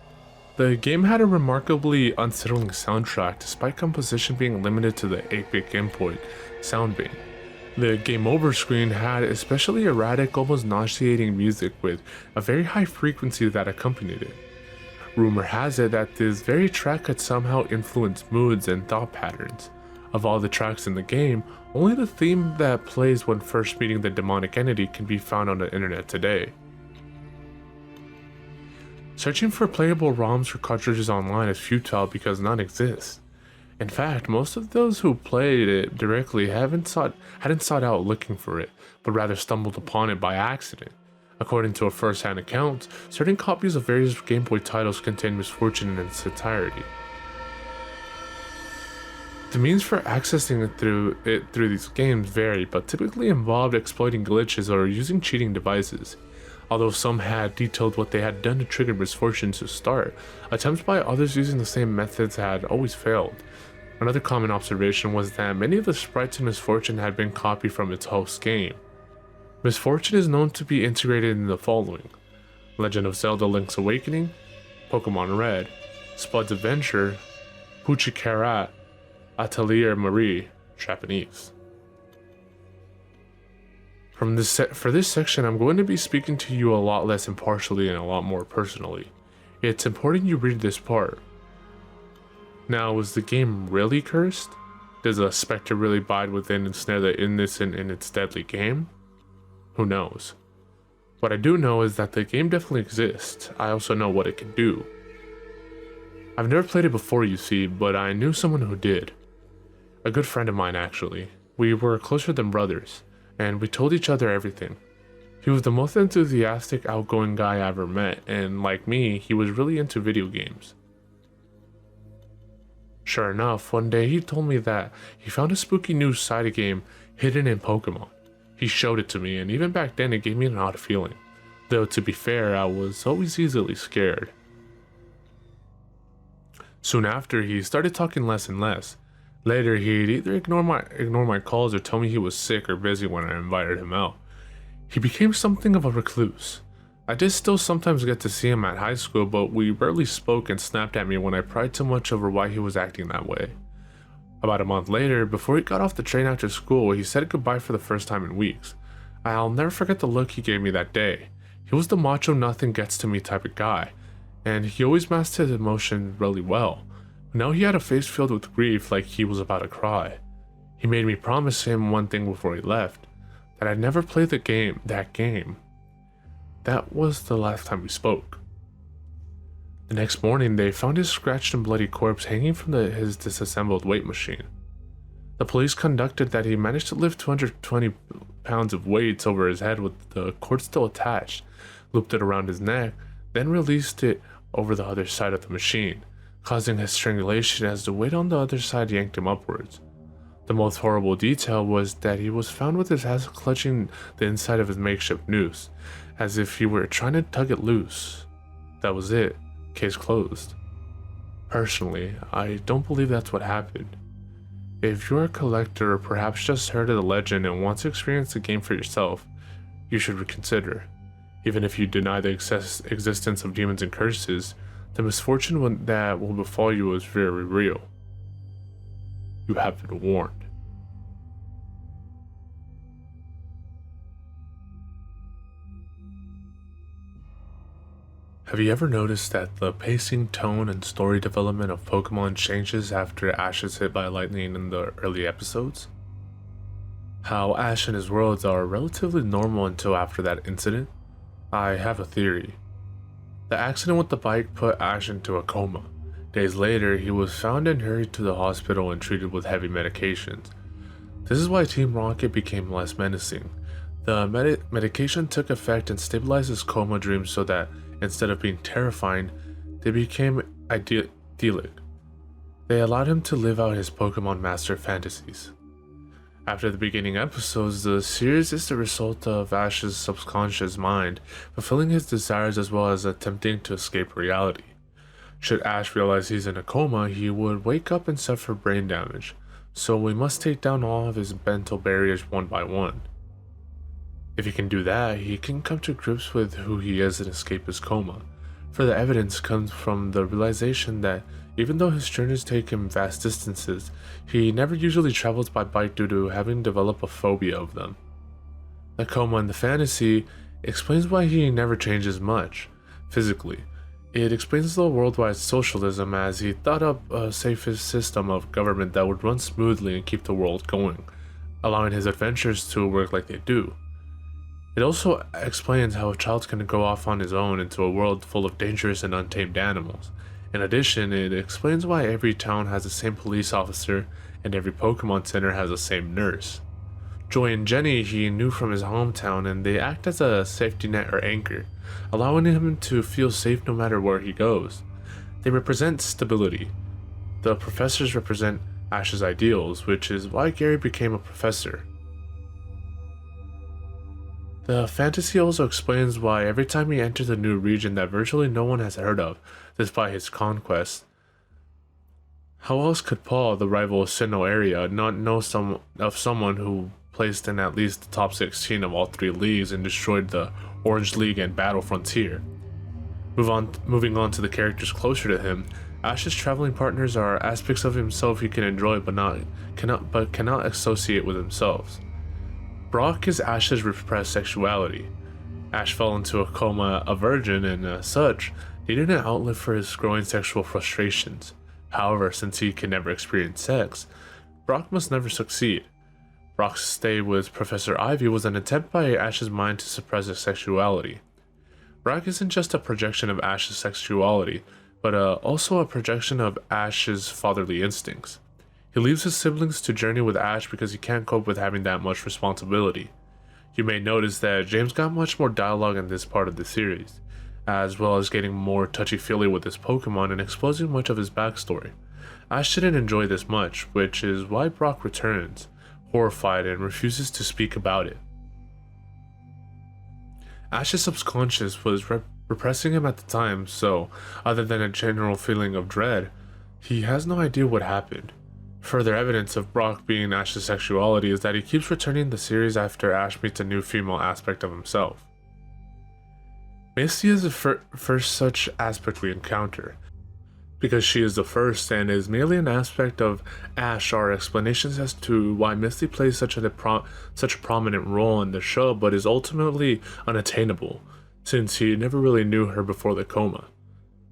The game had a remarkably unsettling soundtrack despite composition being limited to the 8-bit input sound bin. The game over screen had especially erratic, almost nauseating music with a very high frequency that accompanied it. Rumor has it that this very track could somehow influence moods and thought patterns. Of all the tracks in the game, only the theme that plays when first meeting the demonic entity can be found on the internet today. Searching for playable ROMs or cartridges online is futile because none exist. In fact, most of those who played it directly hadn't sought out looking for it, but rather stumbled upon it by accident. According to a first-hand account, certain copies of various Game Boy titles contain misfortune in its entirety. The means for accessing it through these games vary, but typically involved exploiting glitches or using cheating devices. Although some had detailed what they had done to trigger misfortune to start, attempts by others using the same methods had always failed. Another common observation was that many of the sprites in Misfortune had been copied from its host game. Misfortune is known to be integrated in the following: Legend of Zelda Link's Awakening, Pokemon Red, Spud's Adventure, Pucci Carat, Atelier Marie, Japanese. For this section, I'm going to be speaking to you a lot less impartially and a lot more personally. It's important you read this part. Now, was the game really cursed? Does a specter really bide within and snare the innocent in its deadly game? Who knows? What I do know is that the game definitely exists. I also know what it can do. I've never played it before, you see, but I knew someone who did. A good friend of mine, actually. We were closer than brothers, and we told each other everything. He was the most enthusiastic, outgoing guy I ever met, and like me, he was really into video games. Sure enough, one day he told me that he found a spooky new side game hidden in Pokemon. He showed it to me, and even back then it gave me an odd feeling. Though to be fair, I was always easily scared. Soon after, he started talking less and less. Later, he'd either ignore my calls or tell me he was sick or busy when I invited him out. He became something of a recluse. I did still sometimes get to see him at high school, but we rarely spoke and snapped at me when I pried too much over why he was acting that way. About a month later, before he got off the train after school, he said goodbye for the first time in weeks. I'll never forget the look he gave me that day. He was the macho nothing gets to me type of guy, and he always masked his emotion really well. But now he had a face filled with grief, like he was about to cry. He made me promise him one thing before he left, that I'd never play that game. That was the last time we spoke. The next morning, they found his scratched and bloody corpse hanging from his disassembled weight machine. The police conducted that he managed to lift 220 pounds of weights over his head with the cord still attached, looped it around his neck, then released it over the other side of the machine, causing his strangulation as the weight on the other side yanked him upwards. The most horrible detail was that he was found with his hands clutching the inside of his makeshift noose, as if he were trying to tug it loose. That was it. Case closed. Personally, I don't believe that's what happened. If you're a collector or perhaps just heard of the legend and want to experience the game for yourself, you should reconsider. Even if you deny the existence of demons and curses, the misfortune that will befall you is very real. You have been warned. Have you ever noticed that the pacing, tone, and story development of Pokemon changes after Ash is hit by lightning in the early episodes? How Ash and his worlds are relatively normal until after that incident? I have a theory. The accident with the bike put Ash into a coma. Days later, he was found and hurried to the hospital and treated with heavy medications. This is why Team Rocket became less menacing. The medication took effect and stabilized his coma dreams so that instead of being terrifying, they became idyllic. They allowed him to live out his Pokemon Master fantasies. After the beginning episodes, the series is the result of Ash's subconscious mind fulfilling his desires as well as attempting to escape reality. Should Ash realize he's in a coma, he would wake up and suffer brain damage, so we must take down all of his mental barriers one by one. If he can do that, he can come to grips with who he is and escape his coma. Further evidence comes from the realization that even though his journeys take him vast distances, he never usually travels by bike due to having developed a phobia of them. The coma in the fantasy explains why he never changes much, physically. It explains the worldwide socialism as he thought up a safest system of government that would run smoothly and keep the world going, allowing his adventures to work like they do. It also explains how a child can go off on his own into a world full of dangerous and untamed animals. In addition, it explains why every town has the same police officer and every Pokemon Center has the same nurse. Joy and Jenny he knew from his hometown, and they act as a safety net or anchor, allowing him to feel safe no matter where he goes. They represent stability. The professors represent Ash's ideals, which is why Gary became a professor. The fantasy also explains why every time he enters a new region that virtually no one has heard of, despite his conquest. How else could Paul, the rival of Sinnoh area, not know of someone who placed in at least the top 16 of all three leagues and destroyed the Orange League and Battle Frontier? Moving on to the characters closer to him, Ash's traveling partners are aspects of himself he can enjoy but cannot associate with themselves. Brock is Ash's repressed sexuality. Ash fell into a coma a virgin and, as such, needed an outlet for his growing sexual frustrations. However, since he can never experience sex, Brock must never succeed. Brock's stay with Professor Ivy was an attempt by Ash's mind to suppress his sexuality. Brock isn't just a projection of Ash's sexuality, but also a projection of Ash's fatherly instincts. He leaves his siblings to journey with Ash because he can't cope with having that much responsibility. You may notice that James got much more dialogue in this part of the series, as well as getting more touchy-feely with his Pokemon and exposing much of his backstory. Ash didn't enjoy this much, which is why Brock returns, horrified, and refuses to speak about it. Ash's subconscious was repressing him at the time, so, other than a general feeling of dread, he has no idea what happened. Further evidence of Brock being Ash's sexuality is that he keeps returning the series after Ash meets a new female aspect of himself. Misty is the first such aspect we encounter. Because she is the first and is merely an aspect of Ash are explanations as to why Misty plays such a prominent role in the show but is ultimately unattainable, since he never really knew her before the coma.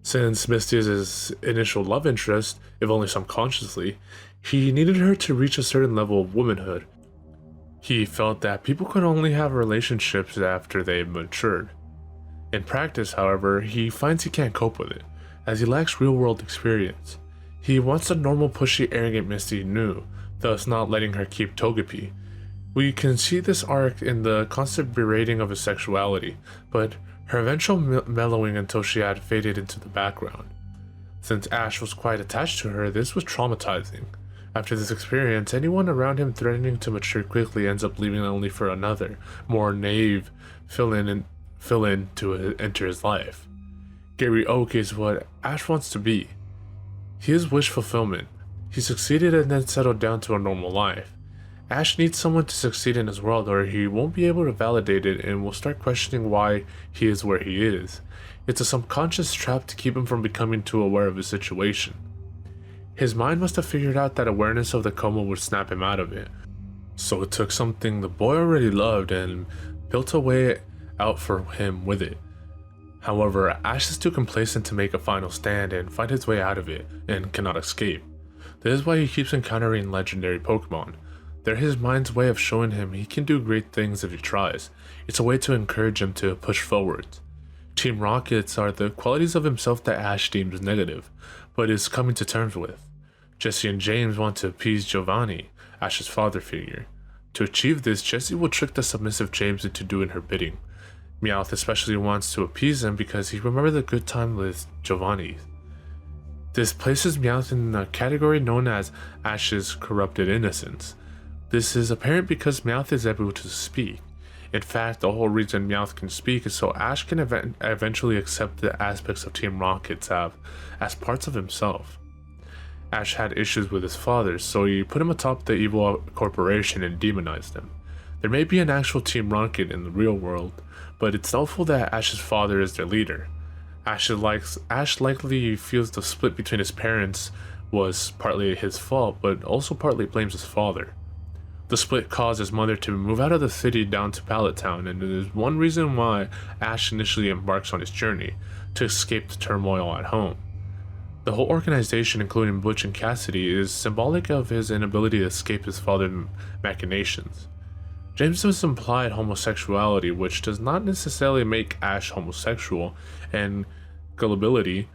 Since Misty is his initial love interest, if only subconsciously, he needed her to reach a certain level of womanhood. He felt that people could only have relationships after they matured. In practice, however, he finds he can't cope with it, as he lacks real-world experience. He wants a normal, pushy, arrogant Misty he knew, thus not letting her keep Togepi. We can see this arc in the constant berating of his sexuality, but her eventual mellowing until she had faded into the background. Since Ash was quite attached to her, this was traumatizing. After this experience, anyone around him threatening to mature quickly ends up leaving only for another, more naive fill-in to enter his life. Gary Oak is what Ash wants to be. He is wish fulfillment. He succeeded and then settled down to a normal life. Ash needs someone to succeed in his world or he won't be able to validate it and will start questioning why he is where he is. It's a subconscious trap to keep him from becoming too aware of his situation. His mind must have figured out that awareness of the coma would snap him out of it. So it took something the boy already loved and built a way out for him with it. However, Ash is too complacent to make a final stand and fight his way out of it, and cannot escape. This is why he keeps encountering legendary Pokemon. They're his mind's way of showing him he can do great things if he tries. It's a way to encourage him to push forward. Team Rockets are the qualities of himself that Ash deems negative, but is coming to terms with. Jesse and James want to appease Giovanni, Ash's father figure. To achieve this, Jesse will trick the submissive James into doing her bidding. Meowth especially wants to appease him because he remembers the good time with Giovanni. This places Meowth in a category known as Ash's corrupted innocence. This is apparent because Meowth is able to speak. In fact, the whole reason Meowth can speak is so Ash can eventually accept the aspects of Team Rockets have as parts of himself. Ash had issues with his father, so he put him atop the evil corporation and demonized him. There may be an actual Team Rocket in the real world, but it's doubtful that Ash's father is their leader. Ash likely feels the split between his parents was partly his fault, but also partly blames his father. The split caused his mother to move out of the city down to Pallet Town, and it is one reason why Ash initially embarks on his journey, to escape the turmoil at home. The whole organization, including Butch and Cassidy, is symbolic of his inability to escape his father's machinations. James' implied homosexuality, which does not necessarily make Ash homosexual, and gullibility,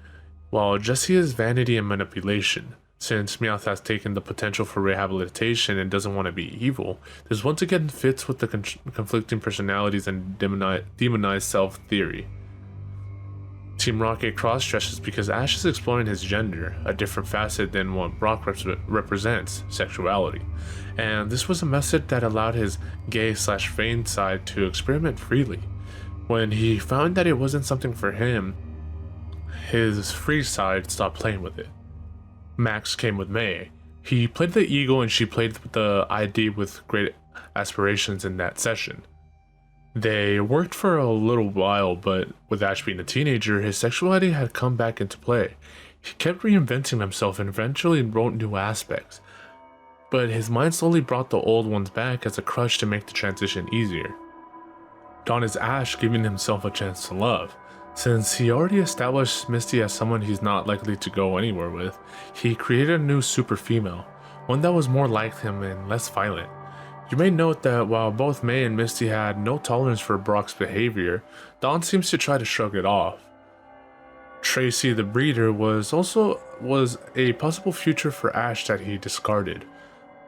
while Jesse is vanity and manipulation. Since Meowth has taken the potential for rehabilitation and doesn't want to be evil, this once again fits with the conflicting personalities and demonized self-theory. Team Rocket cross-dresses because Ash is exploring his gender, a different facet than what Brock represents, sexuality. And this was a method that allowed his gay/vain side to experiment freely. When he found that it wasn't something for him, his free side stopped playing with it. Max came with May. He played the ego and she played the ID with great aspirations in that session. They worked for a little while, but with Ash being a teenager, his sexuality had come back into play. He kept reinventing himself and eventually wrote new aspects, but his mind slowly brought the old ones back as a crutch to make the transition easier. Dawn is Ash giving himself a chance to love. Since he already established Misty as someone he's not likely to go anywhere with, he created a new super female, one that was more like him and less violent. You may note that while both May and Misty had no tolerance for Brock's behavior, Dawn seems to try to shrug it off. Tracy the breeder was a possible future for Ash that he discarded.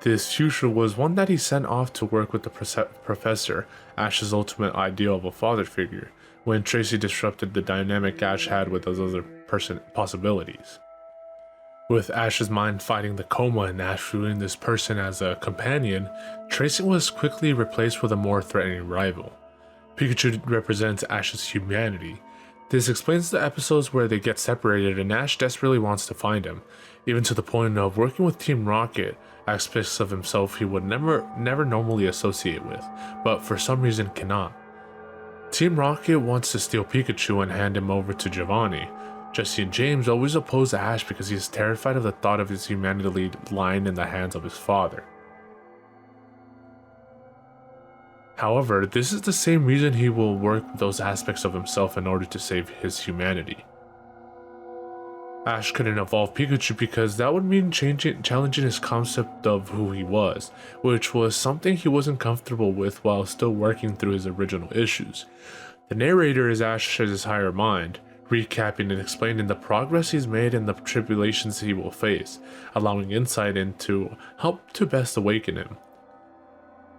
This future was one that he sent off to work with the professor, Ash's ultimate ideal of a father figure, when Tracy disrupted the dynamic Ash had with those other possibilities. With Ash's mind fighting the coma and Ash viewing this person as a companion, Tracy was quickly replaced with a more threatening rival. Pikachu represents Ash's humanity. This explains the episodes where they get separated and Ash desperately wants to find him, even to the point of working with Team Rocket, aspects of himself he would never normally associate with, but for some reason cannot. Team Rocket wants to steal Pikachu and hand him over to Giovanni. Jesse and James always oppose Ash because he is terrified of the thought of his humanity lying in the hands of his father. However, this is the same reason he will work those aspects of himself in order to save his humanity. Ash couldn't evolve Pikachu because that would mean challenging his concept of who he was, which was something he wasn't comfortable with while still working through his original issues. The narrator is Ash's higher mind, recapping and explaining the progress he's made and the tribulations he will face, allowing insight into help to best awaken him.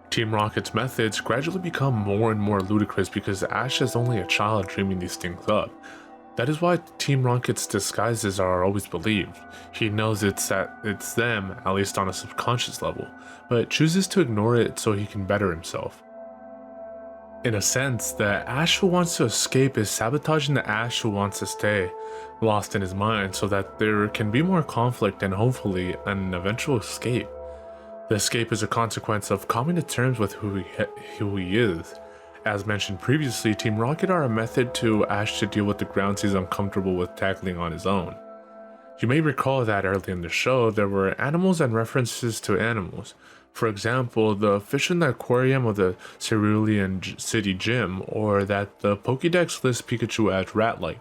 Team Rocket's methods gradually become more and more ludicrous because Ash is only a child dreaming these things up. That is why Team Rocket's disguises are always believed. He knows it's them, at least on a subconscious level, but chooses to ignore it so he can better himself. In a sense, the Ash who wants to escape is sabotaging the Ash who wants to stay, lost in his mind, so that there can be more conflict and hopefully an eventual escape. The escape is a consequence of coming to terms with who he is. As mentioned previously, Team Rocket are a method to Ash to deal with the grounds he's uncomfortable with tackling on his own. You may recall that early in the show, there were animals and references to animals. For example, the fish in the aquarium of the Cerulean City Gym, or that the Pokédex lists Pikachu as rat-like.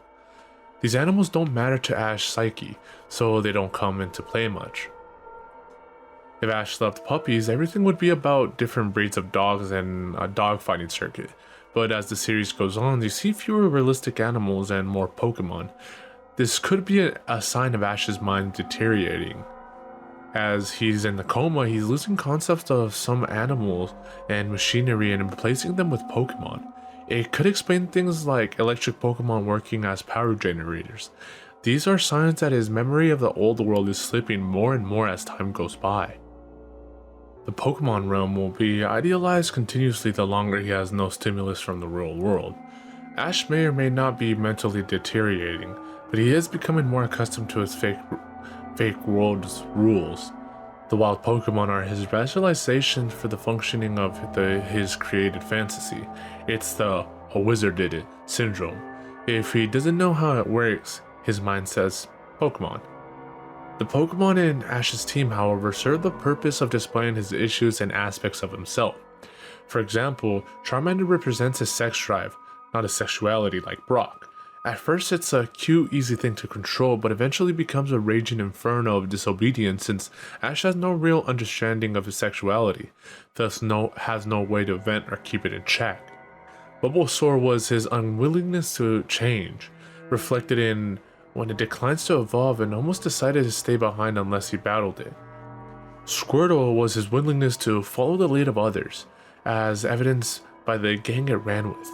These animals don't matter to Ash's psyche, so they don't come into play much. If Ash loved puppies, everything would be about different breeds of dogs and a dogfighting circuit. But as the series goes on, you see fewer realistic animals and more Pokemon. This could be a sign of Ash's mind deteriorating. As he's in the coma, he's losing concepts of some animals and machinery and replacing them with Pokemon. It could explain things like electric Pokemon working as power generators. These are signs that his memory of the old world is slipping more and more as time goes by. The Pokemon realm will be idealized continuously the longer he has no stimulus from the real world. Ash may or may not be mentally deteriorating, but he is becoming more accustomed to his fake world's rules. The wild Pokemon are his rationalization for the functioning of his created fantasy. It's the "a wizard did it" syndrome. If he doesn't know how it works, his mind says, Pokemon. The Pokemon in Ash's team, however, serve the purpose of displaying his issues and aspects of himself. For example, Charmander represents his sex drive, not his sexuality like Brock. At first it's a cute, easy thing to control, but eventually becomes a raging inferno of disobedience since Ash has no real understanding of his sexuality, thus has no way to vent or keep it in check. Bulbasaur was his unwillingness to change, reflected in when it declines to evolve and almost decided to stay behind unless he battled it. Squirtle was his willingness to follow the lead of others, as evidenced by the gang it ran with.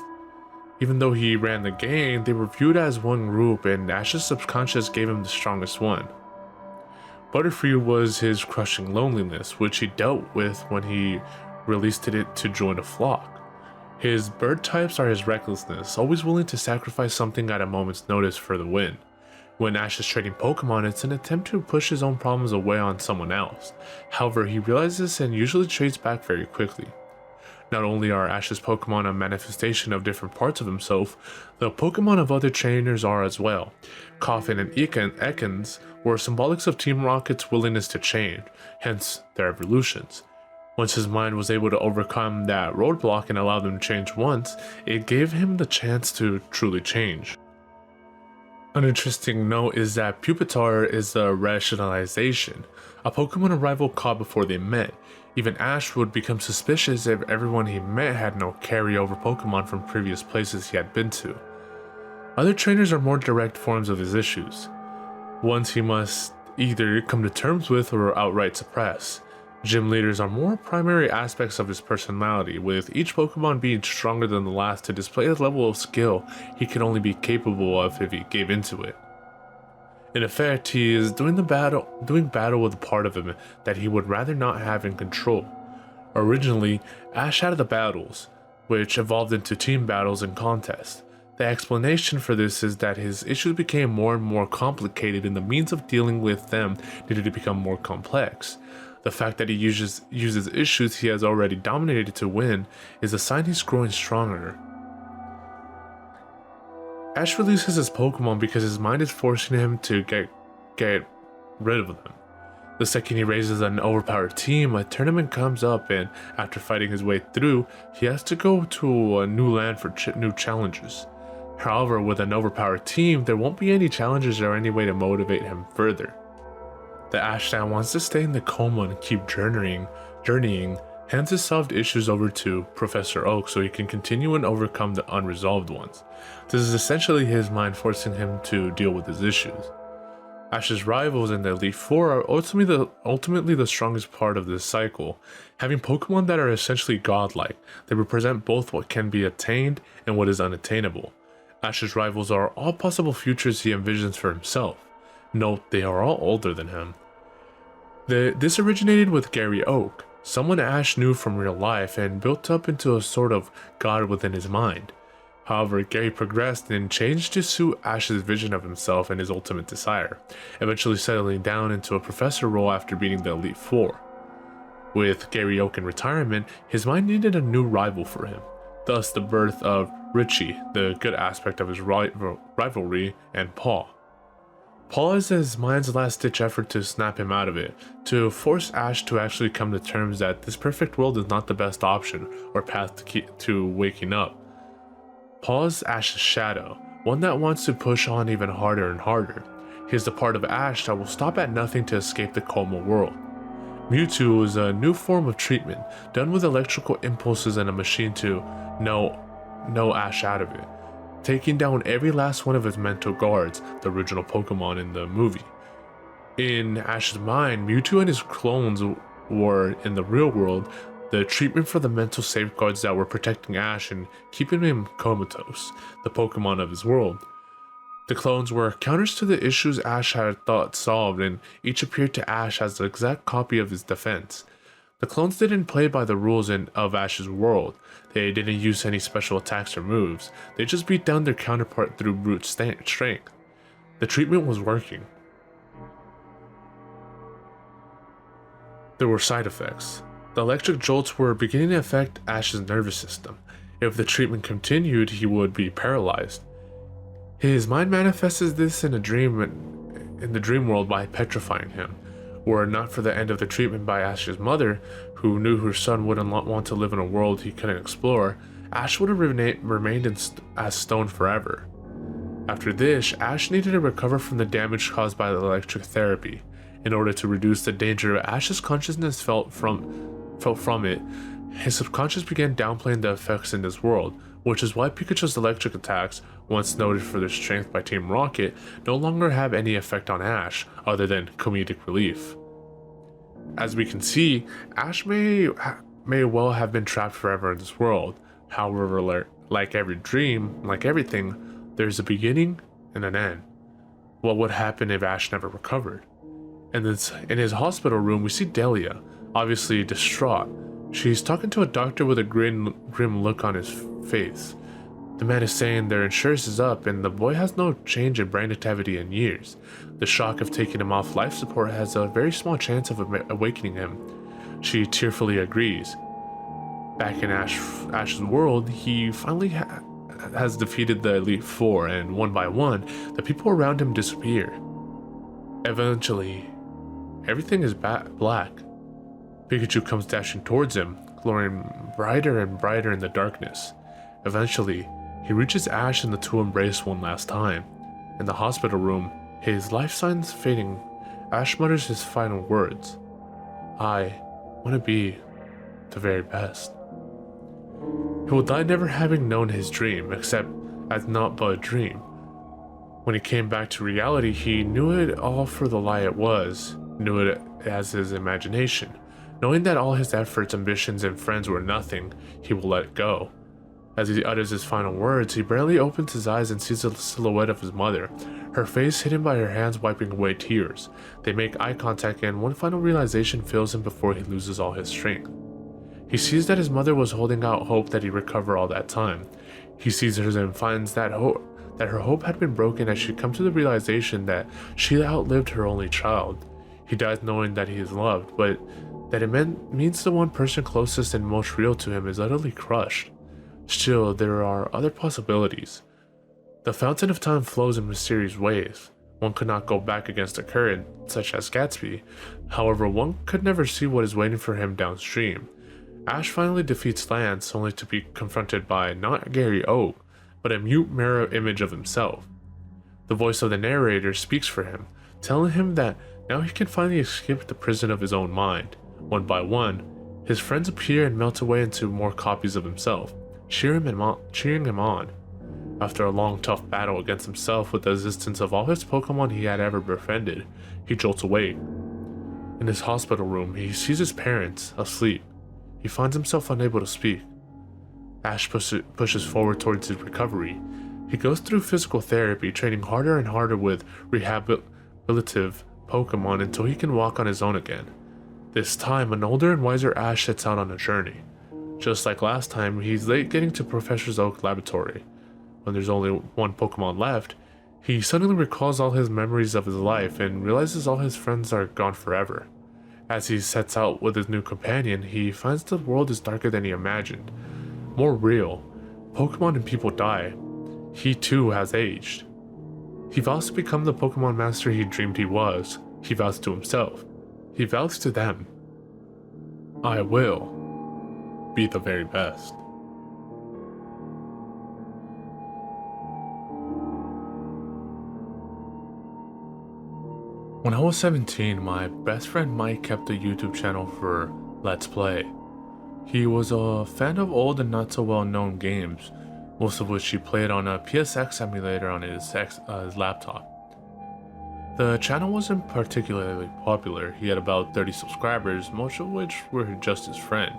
Even though he ran the gang, they were viewed as one group and Ash's subconscious gave him the strongest one. Butterfree was his crushing loneliness, which he dealt with when he released it to join a flock. His bird types are his recklessness, always willing to sacrifice something at a moment's notice for the win. When Ash is trading Pokemon, it's an attempt to push his own problems away on someone else. However, he realizes this and usually trades back very quickly. Not only are Ash's Pokemon a manifestation of different parts of himself, the Pokemon of other trainers are as well. Coffin and Ekans were symbolics of Team Rocket's willingness to change, hence their evolutions. Once his mind was able to overcome that roadblock and allow them to change once, it gave him the chance to truly change. An interesting note is that Pupitar is a rationalization, a Pokemon rival caught before they met. Even Ash would become suspicious if everyone he met had no carryover Pokemon from previous places he had been to. Other trainers are more direct forms of his issues, ones he must either come to terms with or outright suppress. Gym leaders are more primary aspects of his personality, with each Pokemon being stronger than the last to display a level of skill he could only be capable of if he gave into it. In effect, he is doing battle with a part of him that he would rather not have in control. Originally, Ash had the battles, which evolved into team battles and contests. The explanation for this is that his issues became more and more complicated and the means of dealing with them needed to become more complex. The fact that he uses issues he has already dominated to win is a sign he's growing stronger. Ash releases his Pokemon because his mind is forcing him to get rid of them. The second he raises an overpowered team, a tournament comes up and after fighting his way through, he has to go to a new land for new challenges. However, with an overpowered team, there won't be any challenges or any way to motivate him further. The Ash that wants to stay in the coma and keep journeying, hands his solved issues over to Professor Oak so he can continue and overcome the unresolved ones. This is essentially his mind forcing him to deal with his issues. Ash's rivals in the Elite Four are ultimately the strongest part of this cycle, having Pokemon that are essentially godlike. They represent both what can be attained and what is unattainable. Ash's rivals are all possible futures he envisions for himself. Note, they are all older than him. This originated with Gary Oak, someone Ash knew from real life and built up into a sort of god within his mind. However, Gary progressed and changed to suit Ash's vision of himself and his ultimate desire, eventually settling down into a professor role after beating the Elite Four. With Gary Oak in retirement, his mind needed a new rival for him, thus the birth of Richie, the good aspect of his rivalry, and Paul. Paul is his mind's last-ditch effort to snap him out of it, to force Ash to actually come to terms that this perfect world is not the best option or path to waking up. Paul is Ash's shadow, one that wants to push on even harder and harder. He is the part of Ash that will stop at nothing to escape the coma world. Mewtwo is a new form of treatment, done with electrical impulses and a machine to know Ash out of it, taking down every last one of his mental guards, the original Pokemon in the movie. In Ash's mind, Mewtwo and his clones were, in the real world, the treatment for the mental safeguards that were protecting Ash and keeping him comatose, the Pokemon of his world. The clones were counters to the issues Ash had thought solved, and each appeared to Ash as the exact copy of his defense. The clones didn't play by the rules of Ash's world. They didn't use any special attacks or moves. They just beat down their counterpart through brute strength. The treatment was working. There were side effects. The electric jolts were beginning to affect Ash's nervous system. If the treatment continued, he would be paralyzed. His mind manifested this in the dream world by petrifying him. Were it not for the end of the treatment by Ash's mother, who knew her son wouldn't want to live in a world he couldn't explore, Ash would have remained as stone forever. After this, Ash needed to recover from the damage caused by the electric therapy. In order to reduce the danger Ash's consciousness felt from it, his subconscious began downplaying the effects in this world, which is why Pikachu's electric attacks, once noted for their strength by Team Rocket, no longer have any effect on Ash, other than comedic relief. As we can see, Ash may well have been trapped forever in this world. However, like every dream, like everything, there's a beginning and an end. What would happen if Ash never recovered? And in his hospital room, we see Delia, obviously distraught. She's talking to a doctor with a grim look on his face. The man is saying their insurance is up and the boy has no change in brain activity in years. The shock of taking him off life support has a very small chance of awakening him. She tearfully agrees. Back in Ash's world, he finally has defeated the Elite Four, and one by one, the people around him disappear. Eventually, everything is black. Pikachu comes dashing towards him, glowing brighter and brighter in the darkness. Eventually, he reaches Ash and the two embrace one last time. In the hospital room, his life signs fading, Ash mutters his final words. I want to be the very best. He will die never having known his dream, except as naught but a dream. When he came back to reality, he knew it all for the lie it was, knew it as his imagination. Knowing that all his efforts, ambitions, and friends were nothing, he will let it go. As he utters his final words, he barely opens his eyes and sees the silhouette of his mother, her face hidden by her hands wiping away tears. They make eye contact and one final realization fills him before he loses all his strength. He sees that his mother was holding out hope that he recover all that time. He sees her and finds that her hope had been broken as she comes to the realization that she outlived her only child. He dies knowing that he is loved, but that it means the one person closest and most real to him is utterly crushed. Still, there are other possibilities. The fountain of time flows in mysterious ways. One could not go back against the current, such as Gatsby. However, one could never see what is waiting for him downstream. Ash finally defeats Lance, only to be confronted by not Gary Oak, but a mute mirror image of himself. The voice of the narrator speaks for him, telling him that now he can finally escape the prison of his own mind. One by one, his friends appear and melt away into more copies of himself, cheering him on. After a long, tough battle against himself with the assistance of all his Pokemon he had ever befriended, he jolts awake. In his hospital room, he sees his parents asleep. He finds himself unable to speak. Ash pushes forward towards his recovery. He goes through physical therapy, training harder and harder with rehabilitative Pokemon until he can walk on his own again. This time, an older and wiser Ash sets out on a journey. Just like last time, he's late getting to Professor Oak's laboratory. When there's only one Pokemon left, he suddenly recalls all his memories of his life and realizes all his friends are gone forever. As he sets out with his new companion, he finds the world is darker than he imagined. More real. Pokemon and people die. He too has aged. He vows to become the Pokemon master he dreamed he was. He vows to himself. He vows to them. I will be the very best. When I was 17, my best friend Mike kept a YouTube channel for Let's Play. He was a fan of old and not so well known games, most of which he played on a PSX emulator on his laptop. The channel wasn't particularly popular. He had about 30 subscribers, most of which were just his friend.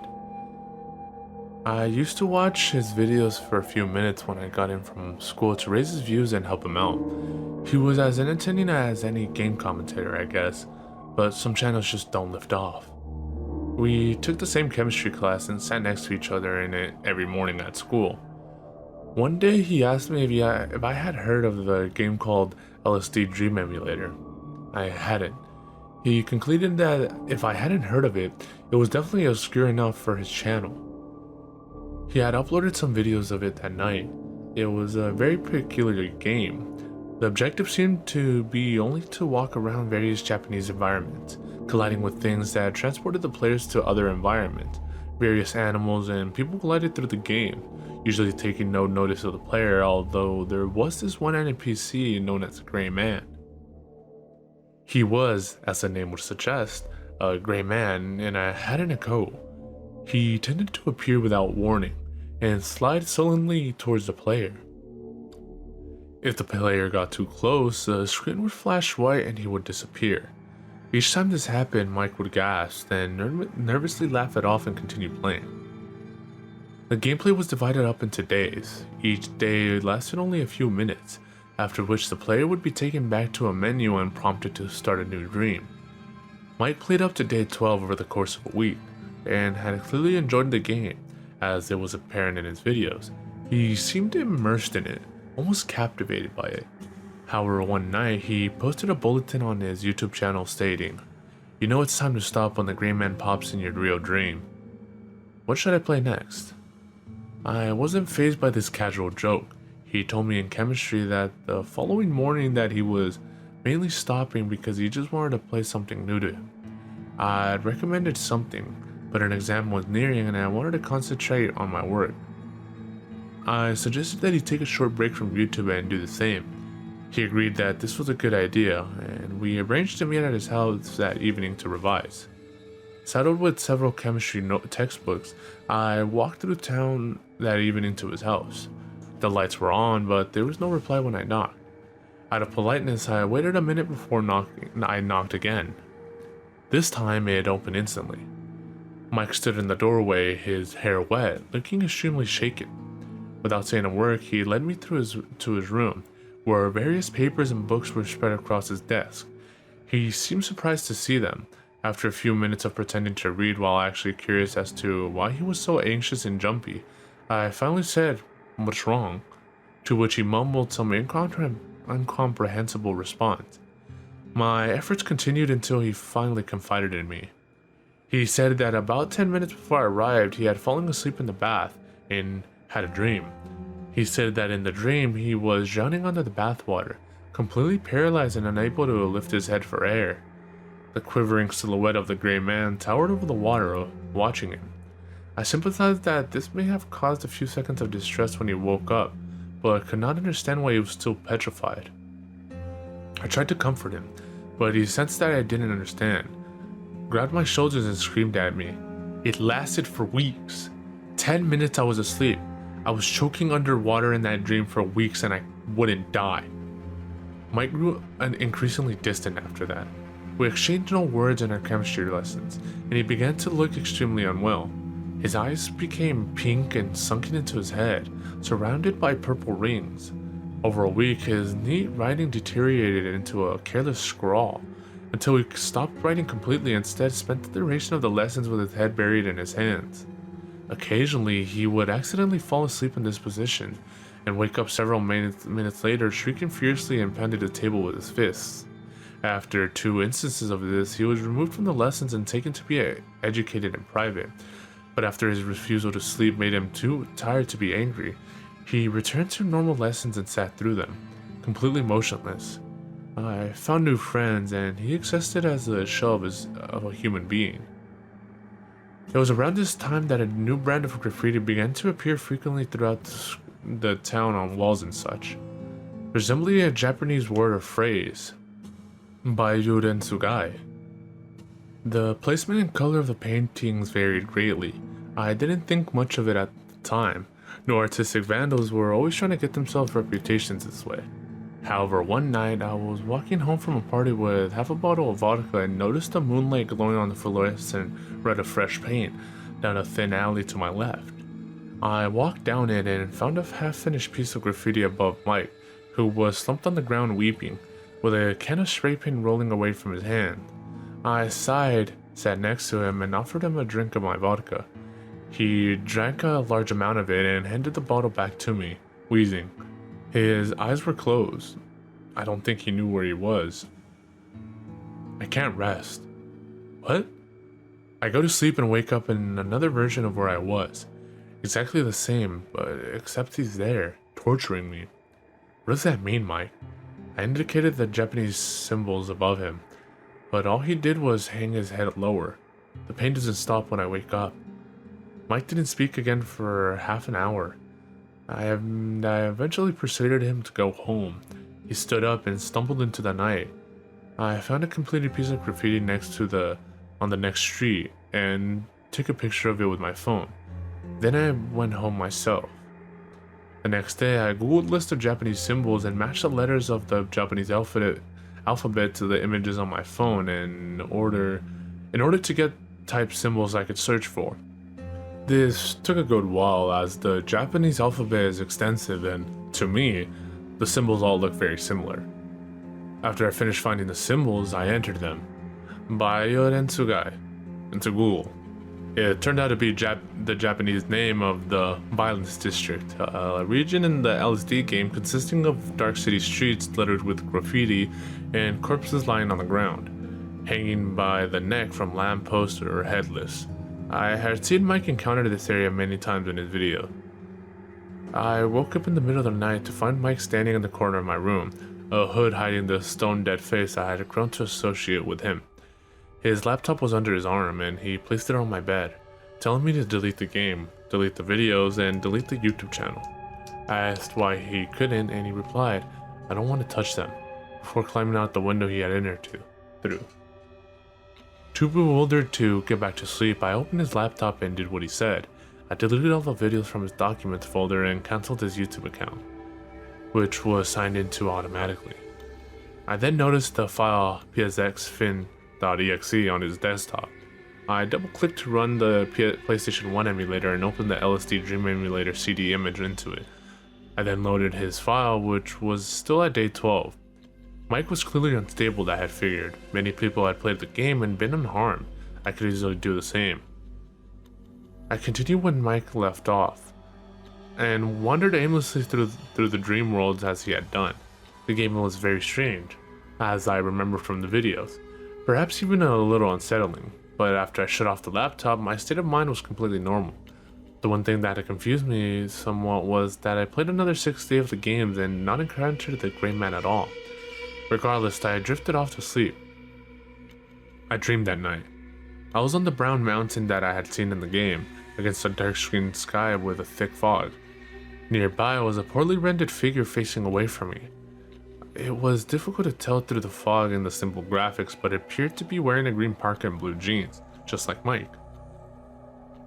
I used to watch his videos for a few minutes when I got in from school to raise his views and help him out. He was as entertaining as any game commentator, I guess, but some channels just don't lift off. We took the same chemistry class and sat next to each other in it every morning at school. One day he asked me if I had heard of the game called LSD Dream Emulator. I hadn't. He concluded that if I hadn't heard of it, it was definitely obscure enough for his channel. He had uploaded some videos of it that night. It was a very peculiar game. The objective seemed to be only to walk around various Japanese environments, colliding with things that transported the players to other environments. Various animals and people glided through the game, usually taking no notice of the player, although there was this one NPC known as the Gray Man. He was, as the name would suggest, a gray man, and I hadn't a go. He tended to appear without warning and slide sullenly towards the player. If the player got too close, the screen would flash white and he would disappear. Each time this happened, Mike would gasp, then nervously laugh it off and continue playing. The gameplay was divided up into days. Each day lasted only a few minutes, after which the player would be taken back to a menu and prompted to start a new dream. Mike played up to day 12 over the course of a week, and had clearly enjoyed the game, as it was apparent in his videos. He seemed immersed in it, almost captivated by it. However, one night he posted a bulletin on his YouTube channel stating, "You know it's time to stop when the gray man pops in your real dream. What should I play next?" I wasn't fazed by this casual joke. He told me in chemistry that the following morning that he was mainly stopping because he just wanted to play something new to him. I'd recommended something, but an exam was nearing and I wanted to concentrate on my work. I suggested that he take a short break from YouTube and do the same. He agreed that this was a good idea, and we arranged to meet at his house that evening to revise. Saddled with several chemistry textbooks, I walked through town that evening to his house. The lights were on, but there was no reply when I knocked. Out of politeness, I waited a minute before I knocked again. This time, it opened instantly. Mike stood in the doorway, his hair wet, looking extremely shaken. Without saying a word, he led me to his room, where various papers and books were spread across his desk. He seemed surprised to see them. After a few minutes of pretending to read while actually curious as to why he was so anxious and jumpy, I finally said, "What's wrong?" To which he mumbled some incomprehensible response. My efforts continued until he finally confided in me. He said that about 10 minutes before I arrived, he had fallen asleep in the bath and had a dream. He said that in the dream, he was drowning under the bathwater, completely paralyzed and unable to lift his head for air. The quivering silhouette of the gray man towered over the water, watching him. I sympathized that this may have caused a few seconds of distress when he woke up, but could not understand why he was still petrified. I tried to comfort him, but he sensed that I didn't understand, grabbed my shoulders and screamed at me. It lasted for weeks. 10 minutes I was asleep. I was choking underwater in that dream for weeks and I wouldn't die. Mike grew increasingly distant after that. We exchanged no words in our chemistry lessons, and he began to look extremely unwell. His eyes became pink and sunken into his head, surrounded by purple rings. Over a week, his neat writing deteriorated into a careless scrawl, until he stopped writing completely and instead spent the duration of the lessons with his head buried in his hands. Occasionally, he would accidentally fall asleep in this position, and wake up several minutes later shrieking fiercely and pounding the table with his fists. After 2 instances of this, he was removed from the lessons and taken to be educated in private, but after his refusal to sleep made him too tired to be angry, he returned to normal lessons and sat through them, completely motionless. I found new friends, and he existed as a shell of a human being. It was around this time that a new brand of graffiti began to appear frequently throughout the town on walls and such, resembling a Japanese word or phrase, Baiyuren Tsugai. The placement and color of the paintings varied greatly. I didn't think much of it at the time. No artistic vandals were always trying to get themselves reputations this way. However, one night I was walking home from a party with half a bottle of vodka and noticed the moonlight glowing on the fluorescent red of fresh paint down a thin alley to my left. I walked down it and found a half-finished piece of graffiti above Mike, who was slumped on the ground weeping, with a can of spray paint rolling away from his hand. I sighed, sat next to him, and offered him a drink of my vodka. He drank a large amount of it and handed the bottle back to me, wheezing. His eyes were closed. I don't think he knew where he was. I can't rest. What? I go to sleep and wake up in another version of where I was. Exactly the same, but except he's there, torturing me. What does that mean, Mike? I indicated the Japanese symbols above him, but all he did was hang his head lower. The pain doesn't stop when I wake up. Mike didn't speak again for half an hour. I eventually persuaded him to go home. He stood up and stumbled into the night. I found a completed piece of graffiti on the next street and took a picture of it with my phone. Then I went home myself. The next day, I googled a list of Japanese symbols and matched the letters of the Japanese alphabet to the images on my phone in order to get type symbols I could search for. This took a good while, as the Japanese alphabet is extensive and, to me, the symbols all look very similar. After I finished finding the symbols, I entered them. Baiyuren Tsugai into Google. It turned out to be the Japanese name of the Violence District, a region in the LSD game consisting of dark city streets littered with graffiti and corpses lying on the ground, hanging by the neck from lampposts or headless. I had seen Mike encounter this area many times in his video. I woke up in the middle of the night to find Mike standing in the corner of my room, a hood hiding the stone-dead face I had grown to associate with him. His laptop was under his arm, and he placed it on my bed, telling me to delete the game, delete the videos, and delete the YouTube channel. I asked why he couldn't, and he replied, "I don't want to touch them," before climbing out the window he had entered through. Too bewildered to get back to sleep, I opened his laptop and did what he said. I deleted all the videos from his documents folder and cancelled his YouTube account, which was signed into automatically. I then noticed the file psxfin.exe on his desktop. I double-clicked to run the PlayStation 1 emulator and opened the LSD Dream Emulator CD image into it. I then loaded his file, which was still at day 12. Mike was clearly unstable, I had figured. Many people had played the game and been unharmed. I could easily do the same. I continued when Mike left off, and wandered aimlessly through the dream worlds as he had done. The game was very strange, as I remember from the videos. Perhaps even a little unsettling, but after I shut off the laptop, my state of mind was completely normal. The one thing that had confused me somewhat was that I played another 6 days of the games and not encountered the Gray Man at all. Regardless, I had drifted off to sleep. I dreamed that night. I was on the brown mountain that I had seen in the game, against a dark screen sky with a thick fog. Nearby was a poorly rendered figure facing away from me. It was difficult to tell through the fog and the simple graphics, but it appeared to be wearing a green parka and blue jeans, just like Mike.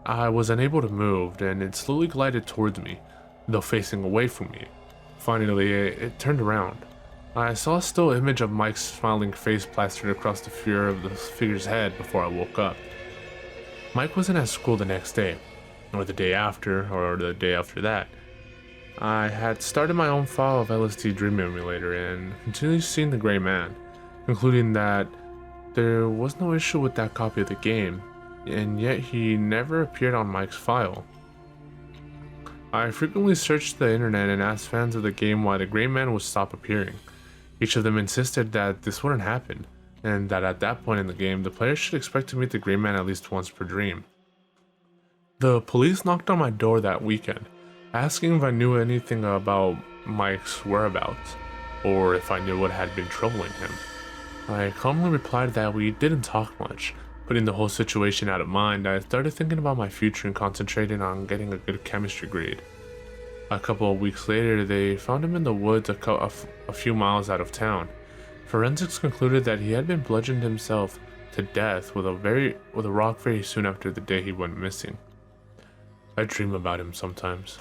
I was unable to move, and it slowly glided towards me, though facing away from me. Finally, it turned around. I saw a still image of Mike's smiling face plastered across the figure's head before I woke up. Mike wasn't at school the next day, or the day after, or the day after that. I had started my own file of LSD Dream Emulator and continued seeing the Gray Man, concluding that there was no issue with that copy of the game, and yet he never appeared on Mike's file. I frequently searched the internet and asked fans of the game why the Gray Man would stop appearing. Each of them insisted that this wouldn't happen, and that at that point in the game, the player should expect to meet the Gray Man at least once per dream. The police knocked on my door that weekend, asking if I knew anything about Mike's whereabouts. or if I knew what had been troubling him. I calmly replied that we didn't talk much. Putting the whole situation out of mind, I started thinking about my future and concentrating on getting a good chemistry grade. A couple of weeks later, they found him in the woods a few miles out of town. Forensics concluded that he had been bludgeoned himself to death with a rock very soon after the day he went missing. I dream about him sometimes.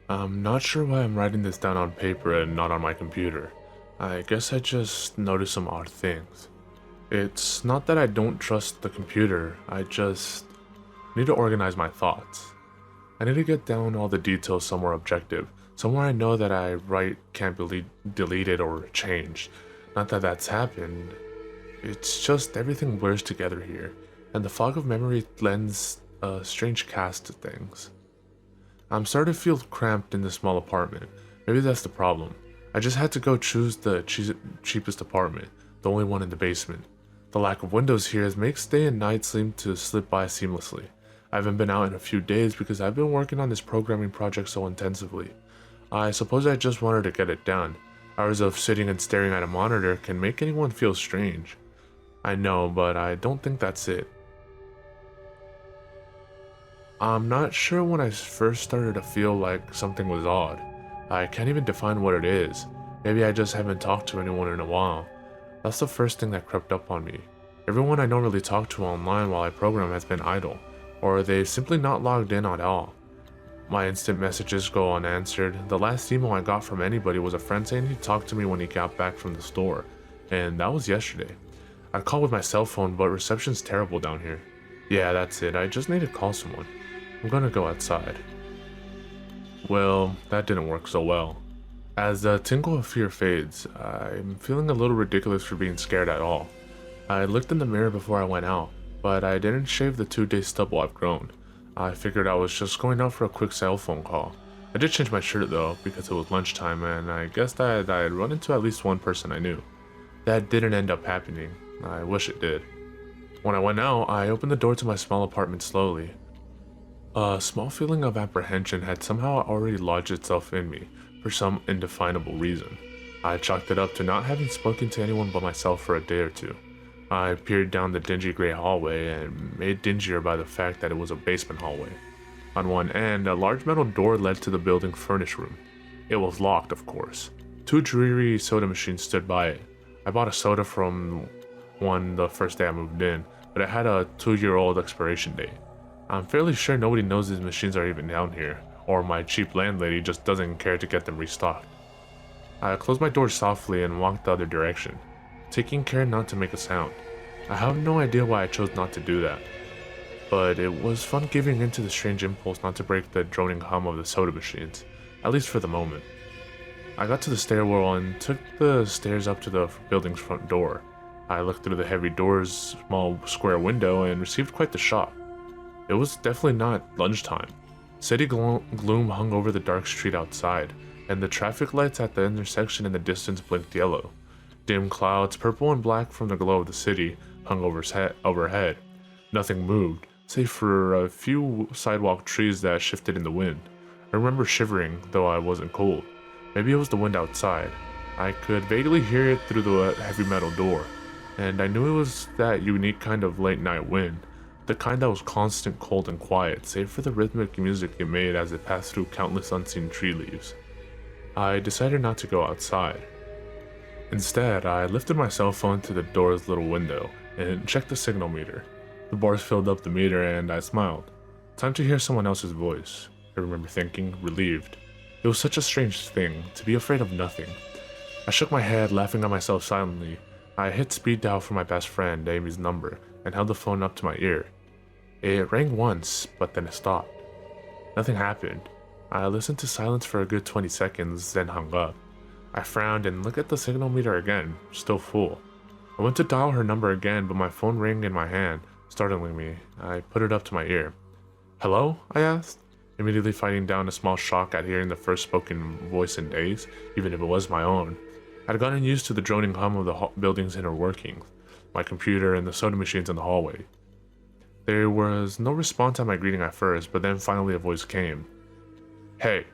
I'm not sure why I'm writing this down on paper and not on my computer. I guess I just noticed some odd things. It's not that I don't trust the computer, I just need to organize my thoughts. I need to get down all the details somewhere objective, somewhere I know that I write can't be deleted or changed. Not that that's happened, it's just everything blurs together here, and the fog of memory lends a strange cast to things. I'm starting to feel cramped in this small apartment. Maybe that's the problem. I just had to go choose the cheapest apartment, the only one in the basement. The lack of windows here makes day and night seem to slip by seamlessly. I haven't been out in a few days because I've been working on this programming project so intensively. I suppose I just wanted to get it done. Hours of sitting and staring at a monitor can make anyone feel strange. I know, but I don't think that's it. I'm not sure when I first started to feel like something was odd. I can't even define what it is. Maybe I just haven't talked to anyone in a while. That's the first thing that crept up on me. Everyone I normally talk to online while I program has been idle, or they've simply not logged in at all. My instant messages go unanswered. The last email I got from anybody was a friend saying he'd talk to me when he got back from the store, and that was yesterday. I called with my cell phone, but reception's terrible down here. Yeah, that's it, I just need to call someone. I'm gonna go outside. Well, that didn't work so well. As the tingle of fear fades, I'm feeling a little ridiculous for being scared at all. I looked in the mirror before I went out, but I didn't shave the 2-day stubble I've grown. I figured I was just going out for a quick cell phone call. I did change my shirt though, because it was lunchtime and I guessed that I had run into at least one person I knew. That didn't end up happening. I wish it did. When I went out, I opened the door to my small apartment slowly. A small feeling of apprehension had somehow already lodged itself in me, for some indefinable reason. I chalked it up to not having spoken to anyone but myself for a day or two. I peered down the dingy gray hallway and made dingier by the fact that it was a basement hallway. On one end, a large metal door led to the building's furnace room. It was locked, of course. 2 dreary soda machines stood by it. I bought a soda from one the first day I moved in, but it had a 2-year-old expiration date. I'm fairly sure nobody knows these machines are even down here, or my cheap landlady just doesn't care to get them restocked. I closed my door softly and walked the other direction, taking care not to make a sound. I have no idea why I chose not to do that, but it was fun giving in to the strange impulse not to break the droning hum of the soda machines, at least for the moment. I got to the stairwell and took the stairs up to the building's front door. I looked through the heavy door's small square window and received quite the shock. It was definitely not lunchtime. City gloom hung over the dark street outside, and the traffic lights at the intersection in the distance blinked yellow. Dim clouds, purple and black from the glow of the city, hung overhead. Nothing moved, save for a few sidewalk trees that shifted in the wind. I remember shivering, though I wasn't cold. Maybe it was the wind outside. I could vaguely hear it through the heavy metal door, and I knew it was that unique kind of late night wind. The kind that was constant, cold, and quiet, save for the rhythmic music it made as it passed through countless unseen tree leaves. I decided not to go outside. Instead, I lifted my cell phone to the door's little window and checked the signal meter. The bars filled up the meter and I smiled. Time to hear someone else's voice, I remember thinking, relieved. It was such a strange thing, to be afraid of nothing. I shook my head, laughing at myself silently. I hit speed dial for my best friend, Amy's number, and held the phone up to my ear. It rang once, but then it stopped. Nothing happened. I listened to silence for a good 20 seconds, then hung up. I frowned and looked at the signal meter again, still full. I went to dial her number again, but my phone rang in my hand, startling me. I put it up to my ear. Hello? I asked, immediately fighting down a small shock at hearing the first spoken voice in days, even if it was my own. I'd gotten used to the droning hum of the building's inner workings. my computer, and the soda machines in the hallway. There was no response at my greeting at first, but then finally a voice came. "Hey,"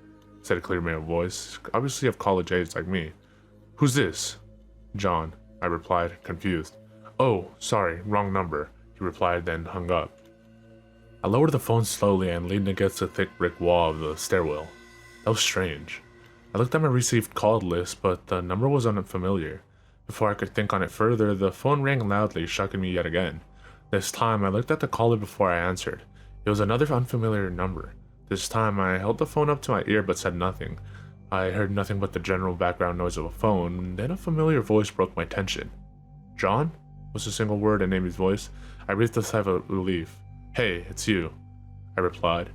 said a clear male voice, obviously of college age like me. "Who's this?" "John," I replied, confused. "Oh, sorry, wrong number," he replied, then hung up. I lowered the phone slowly and leaned against the thick brick wall of the stairwell. That was strange. I looked at my received call list, but the number was unfamiliar. Before I could think on it further, the phone rang loudly, shocking me yet again. This time, I looked at the caller before I answered. It was another unfamiliar number. This time, I held the phone up to my ear but said nothing. I heard nothing but the general background noise of a phone, then a familiar voice broke my tension. "John?" was a single word in Amy's voice. I breathed a sigh of relief. "Hey, it's you," I replied.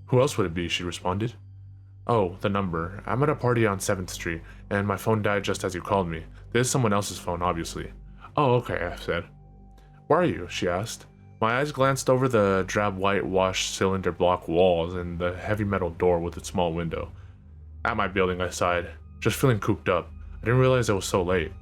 "Who else would it be?" she responded. "Oh, the number. I'm at a party on 7th Street, and my phone died just as you called me. This is someone else's phone, obviously." "Oh, okay," I said. "Where are you?" she asked. My eyes glanced over the drab whitewashed cylinder block walls and the heavy metal door with its small window. "At my building," I sighed, just feeling cooped up. I didn't realize it was so late.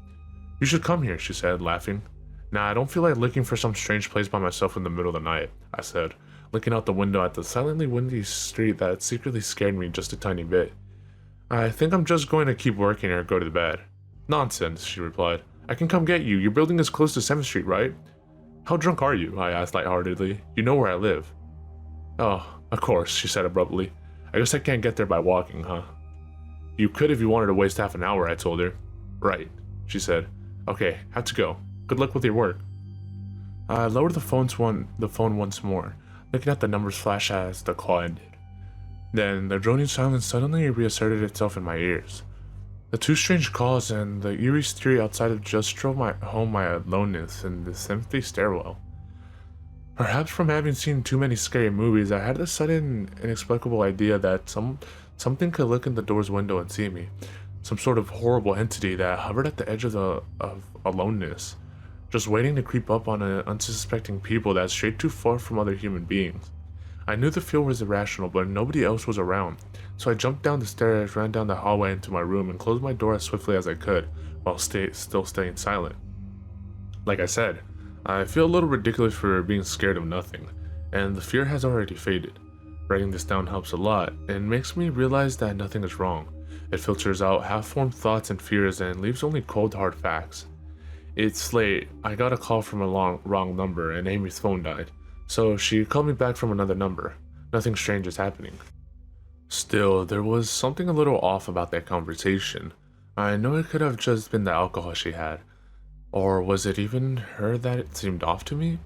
"You should come here," she said, laughing. "Nah, I don't feel like looking for some strange place by myself in the middle of the night," I said, looking out the window at the silently windy street that secretly scared me just a tiny bit. "I think I'm just going to keep working or go to bed." "Nonsense," she replied. "I can come get you. Your building is close to 7th Street, right?" "How drunk are you?" I asked lightheartedly. "You know where I live." "Oh, of course," she said abruptly. "I guess I can't get there by walking, huh?" "You could if you wanted to waste half an hour," I told her. "Right," she said. "Okay, have to go. Good luck with your work." I lowered the phone once more, looking at the numbers flash as the call ended. Then the droning silence suddenly reasserted itself in my ears. The two strange calls and the eerie street outside just drove home my aloneness in this empty stairwell. Perhaps from having seen too many scary movies, I had the sudden, inexplicable idea that something could look in the door's window and see me. Some sort of horrible entity that hovered at the edge of aloneness, just waiting to creep up on unsuspecting people that strayed too far from other human beings. I knew the feel was irrational, but nobody else was around, so I jumped down the stairs, ran down the hallway into my room, and closed my door as swiftly as I could, while still staying silent. Like I said, I feel a little ridiculous for being scared of nothing, and the fear has already faded. Writing this down helps a lot, and makes me realize that nothing is wrong. It filters out half-formed thoughts and fears and leaves only cold hard facts. It's late. I got a call from a wrong number, and Amy's phone died, so she called me back from another number. Nothing strange is happening. Still, there was something a little off about that conversation. I know it could have just been the alcohol she had. Or was it even her that it seemed off to me?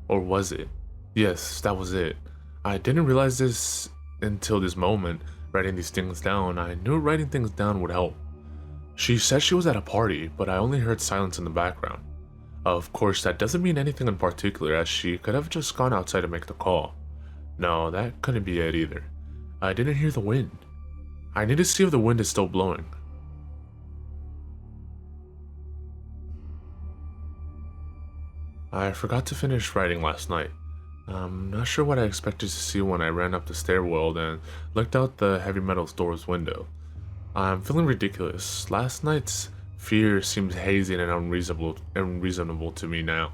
Or was it? Yes, that was it. I didn't realize this until this moment. Writing these things down, I knew writing things down would help. She said she was at a party, but I only heard silence in the background. Of course, that doesn't mean anything in particular, as she could have just gone outside to make the call. No, that couldn't be it either. I didn't hear the wind. I need to see if the wind is still blowing. I forgot to finish writing last night. I'm not sure what I expected to see when I ran up the stairwell and looked out the heavy metal door's window. I'm feeling ridiculous. Last night's fear seems hazy and unreasonable to me now.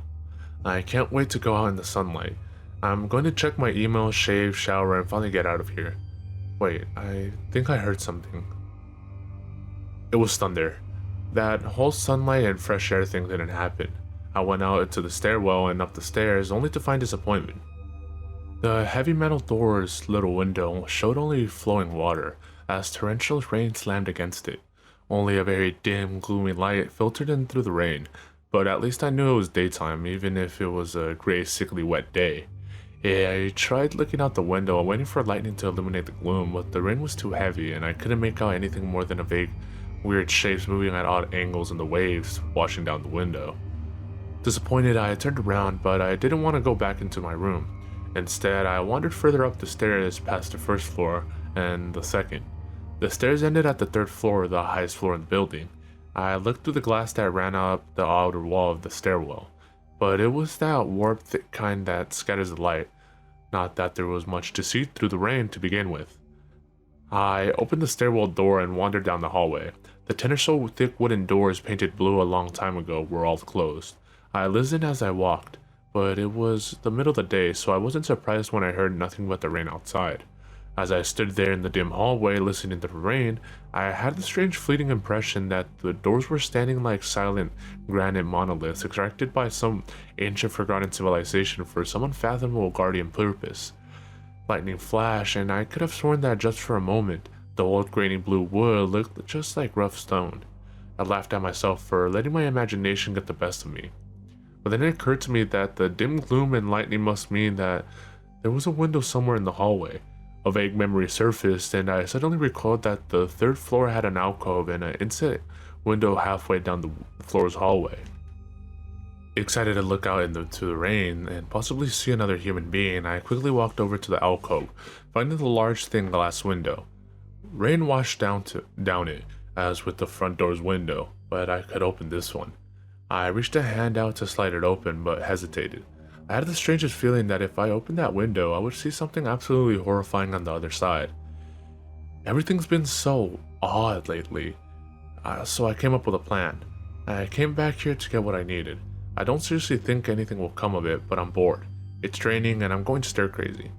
I can't wait to go out in the sunlight. I'm going to check my email, shave, shower, and finally get out of here. Wait, I think I heard something. It was thunder. That whole sunlight and fresh air thing didn't happen. I went out into the stairwell and up the stairs only to find disappointment. The heavy metal door's little window showed only flowing water as torrential rain slammed against it. Only a very dim, gloomy light filtered in through the rain, but at least I knew it was daytime even if it was a gray, sickly, wet day. I tried looking out the window and waiting for lightning to illuminate the gloom, but the rain was too heavy and I couldn't make out anything more than a vague, weird shapes moving at odd angles in the waves washing down the window. Disappointed, I turned around, but I didn't want to go back into my room. Instead, I wandered further up the stairs past the first floor and the second. The stairs ended at the third floor, the highest floor in the building. I looked through the glass that ran up the outer wall of the stairwell, but it was that warped, thick kind that scatters the light. Not that there was much to see through the rain to begin with. I opened the stairwell door and wandered down the hallway. The 10 or so thick wooden doors painted blue a long time ago were all closed. I listened as I walked, but it was the middle of the day, so I wasn't surprised when I heard nothing but the rain outside. As I stood there in the dim hallway listening to the rain, I had the strange fleeting impression that the doors were standing like silent granite monoliths erected by some ancient forgotten civilization for some unfathomable guardian purpose. Lightning flashed, and I could have sworn that just for a moment, the old grainy blue wood looked just like rough stone. I laughed at myself for letting my imagination get the best of me. But then it occurred to me that the dim gloom and lightning must mean that there was a window somewhere in the hallway. A vague memory surfaced, and I suddenly recalled that the third floor had an alcove and an inset window halfway down the floor's hallway. Excited to look out into the rain and possibly see another human being, I quickly walked over to the alcove, finding the large thin glass window. Rain washed down it, as with the front door's window, but I could open this one. I reached a hand out to slide it open, but hesitated. I had the strangest feeling that if I opened that window, I would see something absolutely horrifying on the other side. Everything's been so odd lately, so I came up with a plan. I came back here to get what I needed. I don't seriously think anything will come of it, but I'm bored. It's draining and I'm going stir crazy.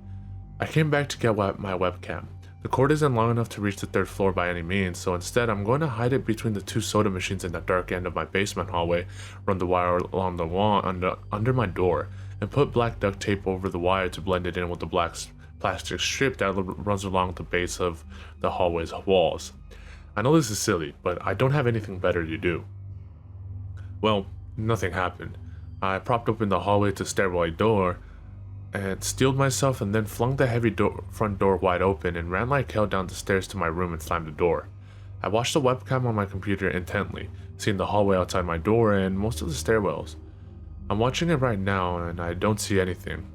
I came back to get my webcam. The cord isn't long enough to reach the third floor by any means, so instead I'm going to hide it between the two soda machines in the dark end of my basement hallway, run the wire along the wall under my door, and put black duct tape over the wire to blend it in with the black plastic strip that runs along the base of the hallway's walls. I know this is silly, but I don't have anything better to do. Well, nothing happened. I propped open the hallway to stairway door and steeled myself, and then flung the heavy front door wide open and ran like hell down the stairs to my room and slammed the door. I watched the webcam on my computer intently, seeing the hallway outside my door and most of the stairwells. I'm watching it right now and I don't see anything.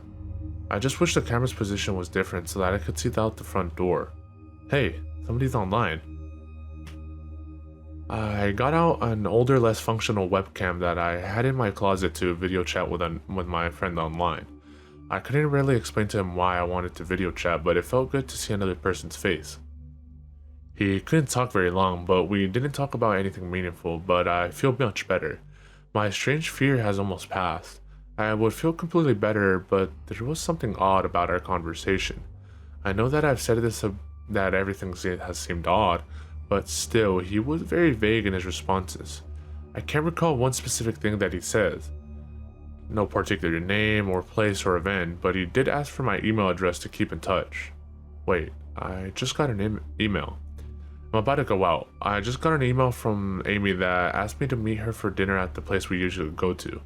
I just wish the camera's position was different so that I could see out the front door. Hey, somebody's online. I got out an older, less functional webcam that I had in my closet to video chat with my friend online. I couldn't really explain to him why I wanted to video chat, but it felt good to see another person's face. He couldn't talk very long, but we didn't talk about anything meaningful, but I feel much better. My strange fear has almost passed. I would feel completely better, but there was something odd about our conversation. I know that I've said this that everything has seemed odd, but still, he was very vague in his responses. I can't recall one specific thing that he says. No particular name or place or event, but he did ask for my email address to keep in touch. Wait, I just got an email. I'm about to go out. I just got an email from Amy that asked me to meet her for dinner at the place we usually go to.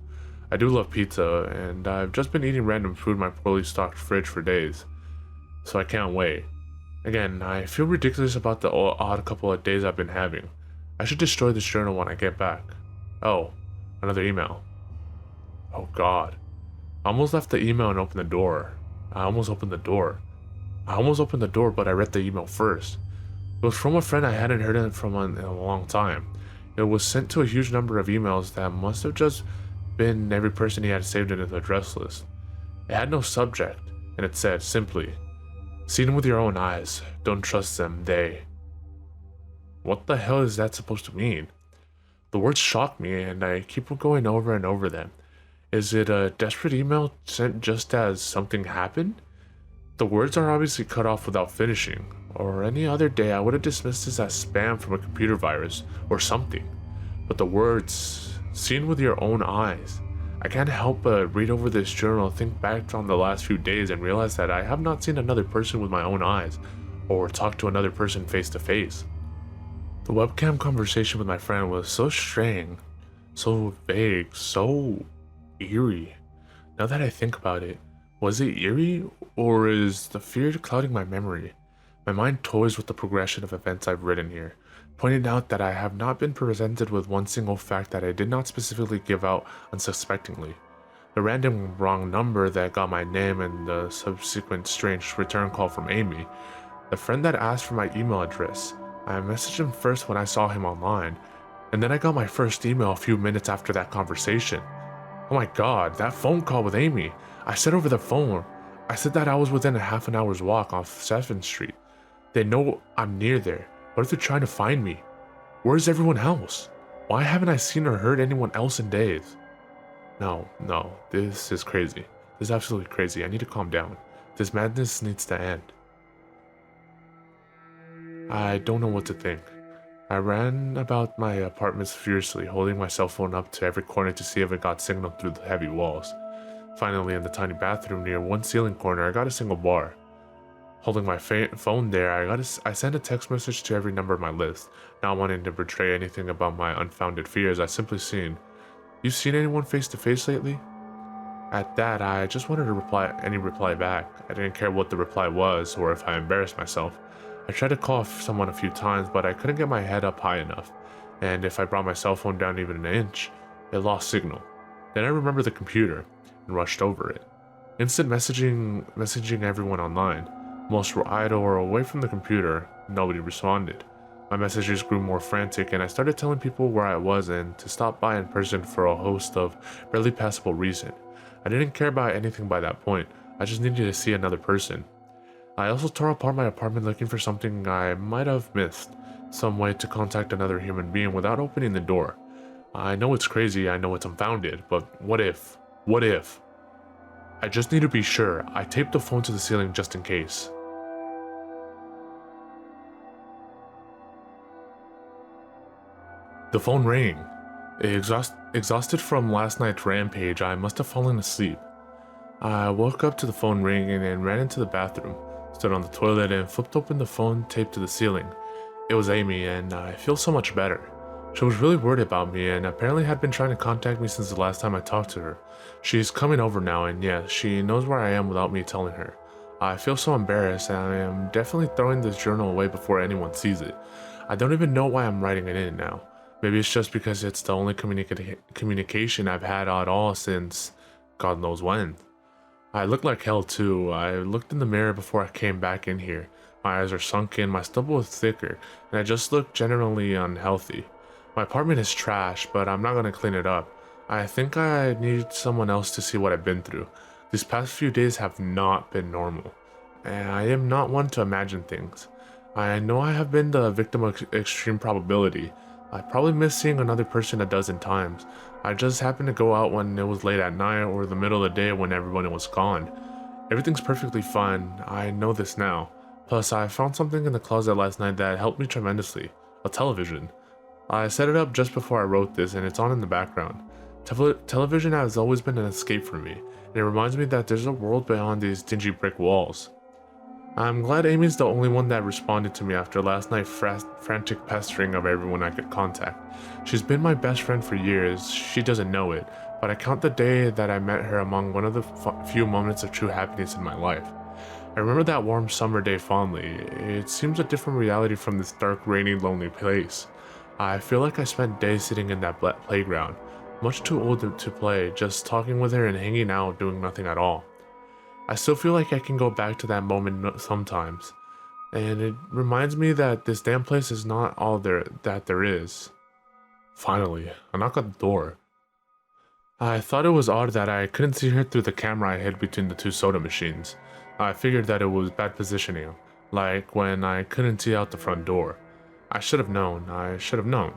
I do love pizza, and I've just been eating random food in my poorly stocked fridge for days, so I can't wait. Again, I feel ridiculous about the odd couple of days I've been having. I should destroy this journal when I get back. Oh, another email. Oh god. I almost left the email and opened the door. I almost opened the door, but I read the email first. It was from a friend I hadn't heard from in a long time. It was sent to a huge number of emails that must have just been every person he had saved in his address list. It had no subject, and it said simply, "Seen with your own eyes. Don't trust them, they." What the hell is that supposed to mean? The words shock me, and I keep going over and over them. Is it a desperate email sent just as something happened? The words are obviously cut off without finishing, or any other day I would have dismissed this as spam from a computer virus or something. But the words, "seen with your own eyes." I can't help but read over this journal, think back on the last few days, and realize that I have not seen another person with my own eyes, or talked to another person face to face. The webcam conversation with my friend was so strange, so vague, so eerie. Now that I think about it, was it eerie, or is the fear clouding my memory? My mind toys with the progression of events I've written here, pointing out that I have not been presented with one single fact that I did not specifically give out unsuspectingly. The random wrong number that got my name and the subsequent strange return call from Amy. The friend that asked for my email address. I messaged him first when I saw him online, and then I got my first email a few minutes after that conversation. Oh my god, that phone call with Amy. I said over the phone, I said that I was within a half an hour's walk off 7th Street. They know I'm near there. What if they're trying to find me? Where's everyone else? Why haven't I seen or heard anyone else in days? No, this is crazy. This is absolutely crazy. I need to calm down. This madness needs to end. I don't know what to think. I ran about my apartment furiously, holding my cell phone up to every corner to see if it got signal through the heavy walls. Finally, in the tiny bathroom near one ceiling corner, I got a single bar. Holding my phone there, I sent a text message to every number on my list, not wanting to betray anything about my unfounded fears. I simply seen, "You seen anyone face to face lately?" At that, I just wanted to reply back. I didn't care what the reply was or if I embarrassed myself. I tried to call someone a few times, but I couldn't get my head up high enough, and if I brought my cell phone down even an inch, it lost signal. Then I remembered the computer and rushed over it. Instant messaging everyone online. Most were idle or away from the computer. Nobody responded. My messages grew more frantic, and I started telling people where I was and to stop by in person for a host of barely passable reason. I didn't care about anything by that point. I just needed to see another person. I also tore apart my apartment looking for something I might have missed, some way to contact another human being without opening the door. I know it's crazy, I know it's unfounded, but what if? What if? I just need to be sure. I taped the phone to the ceiling just in case. The phone rang. Exhausted from last night's rampage, I must have fallen asleep. I woke up to the phone ringing and ran into the bathroom, stood on the toilet and flipped open the phone taped to the ceiling. It was Amy, and I feel so much better. She was really worried about me and apparently had been trying to contact me since the last time I talked to her. She's coming over now, and yes, she knows where I am without me telling her. I feel so embarrassed, and I am definitely throwing this journal away before anyone sees it. I don't even know why I'm writing it in now. Maybe it's just because it's the only communication I've had at all since God knows when. I look like hell too. I looked in the mirror before I came back in here. My eyes are sunken, my stubble is thicker, and I just look generally unhealthy. My apartment is trash, but I'm not gonna clean it up. I think I need someone else to see what I've been through. These past few days have not been normal, and I am not one to imagine things. I know I have been the victim of extreme probability. I probably missed seeing another person a dozen times. I just happened to go out when it was late at night or the middle of the day when everyone was gone. Everything's perfectly fine, I know this now. Plus, I found something in the closet last night that helped me tremendously. A television. I set it up just before I wrote this and it's on in the background. Television has always been an escape for me, and it reminds me that there's a world beyond these dingy brick walls. I'm glad Amy's the only one that responded to me after last night's frantic pestering of everyone I could contact. She's been my best friend for years. She doesn't know it, but I count the day that I met her among one of the few moments of true happiness in my life. I remember that warm summer day fondly. It seems a different reality from this dark, rainy, lonely place. I feel like I spent days sitting in that playground, much too old to play, just talking with her and hanging out, doing nothing at all. I still feel like I can go back to that moment sometimes, and it reminds me that this damn place is not all that there is. Finally, a knock at the door. I thought it was odd that I couldn't see her through the camera I hid between the two soda machines. I figured that it was bad positioning, like when I couldn't see out the front door. I should have known.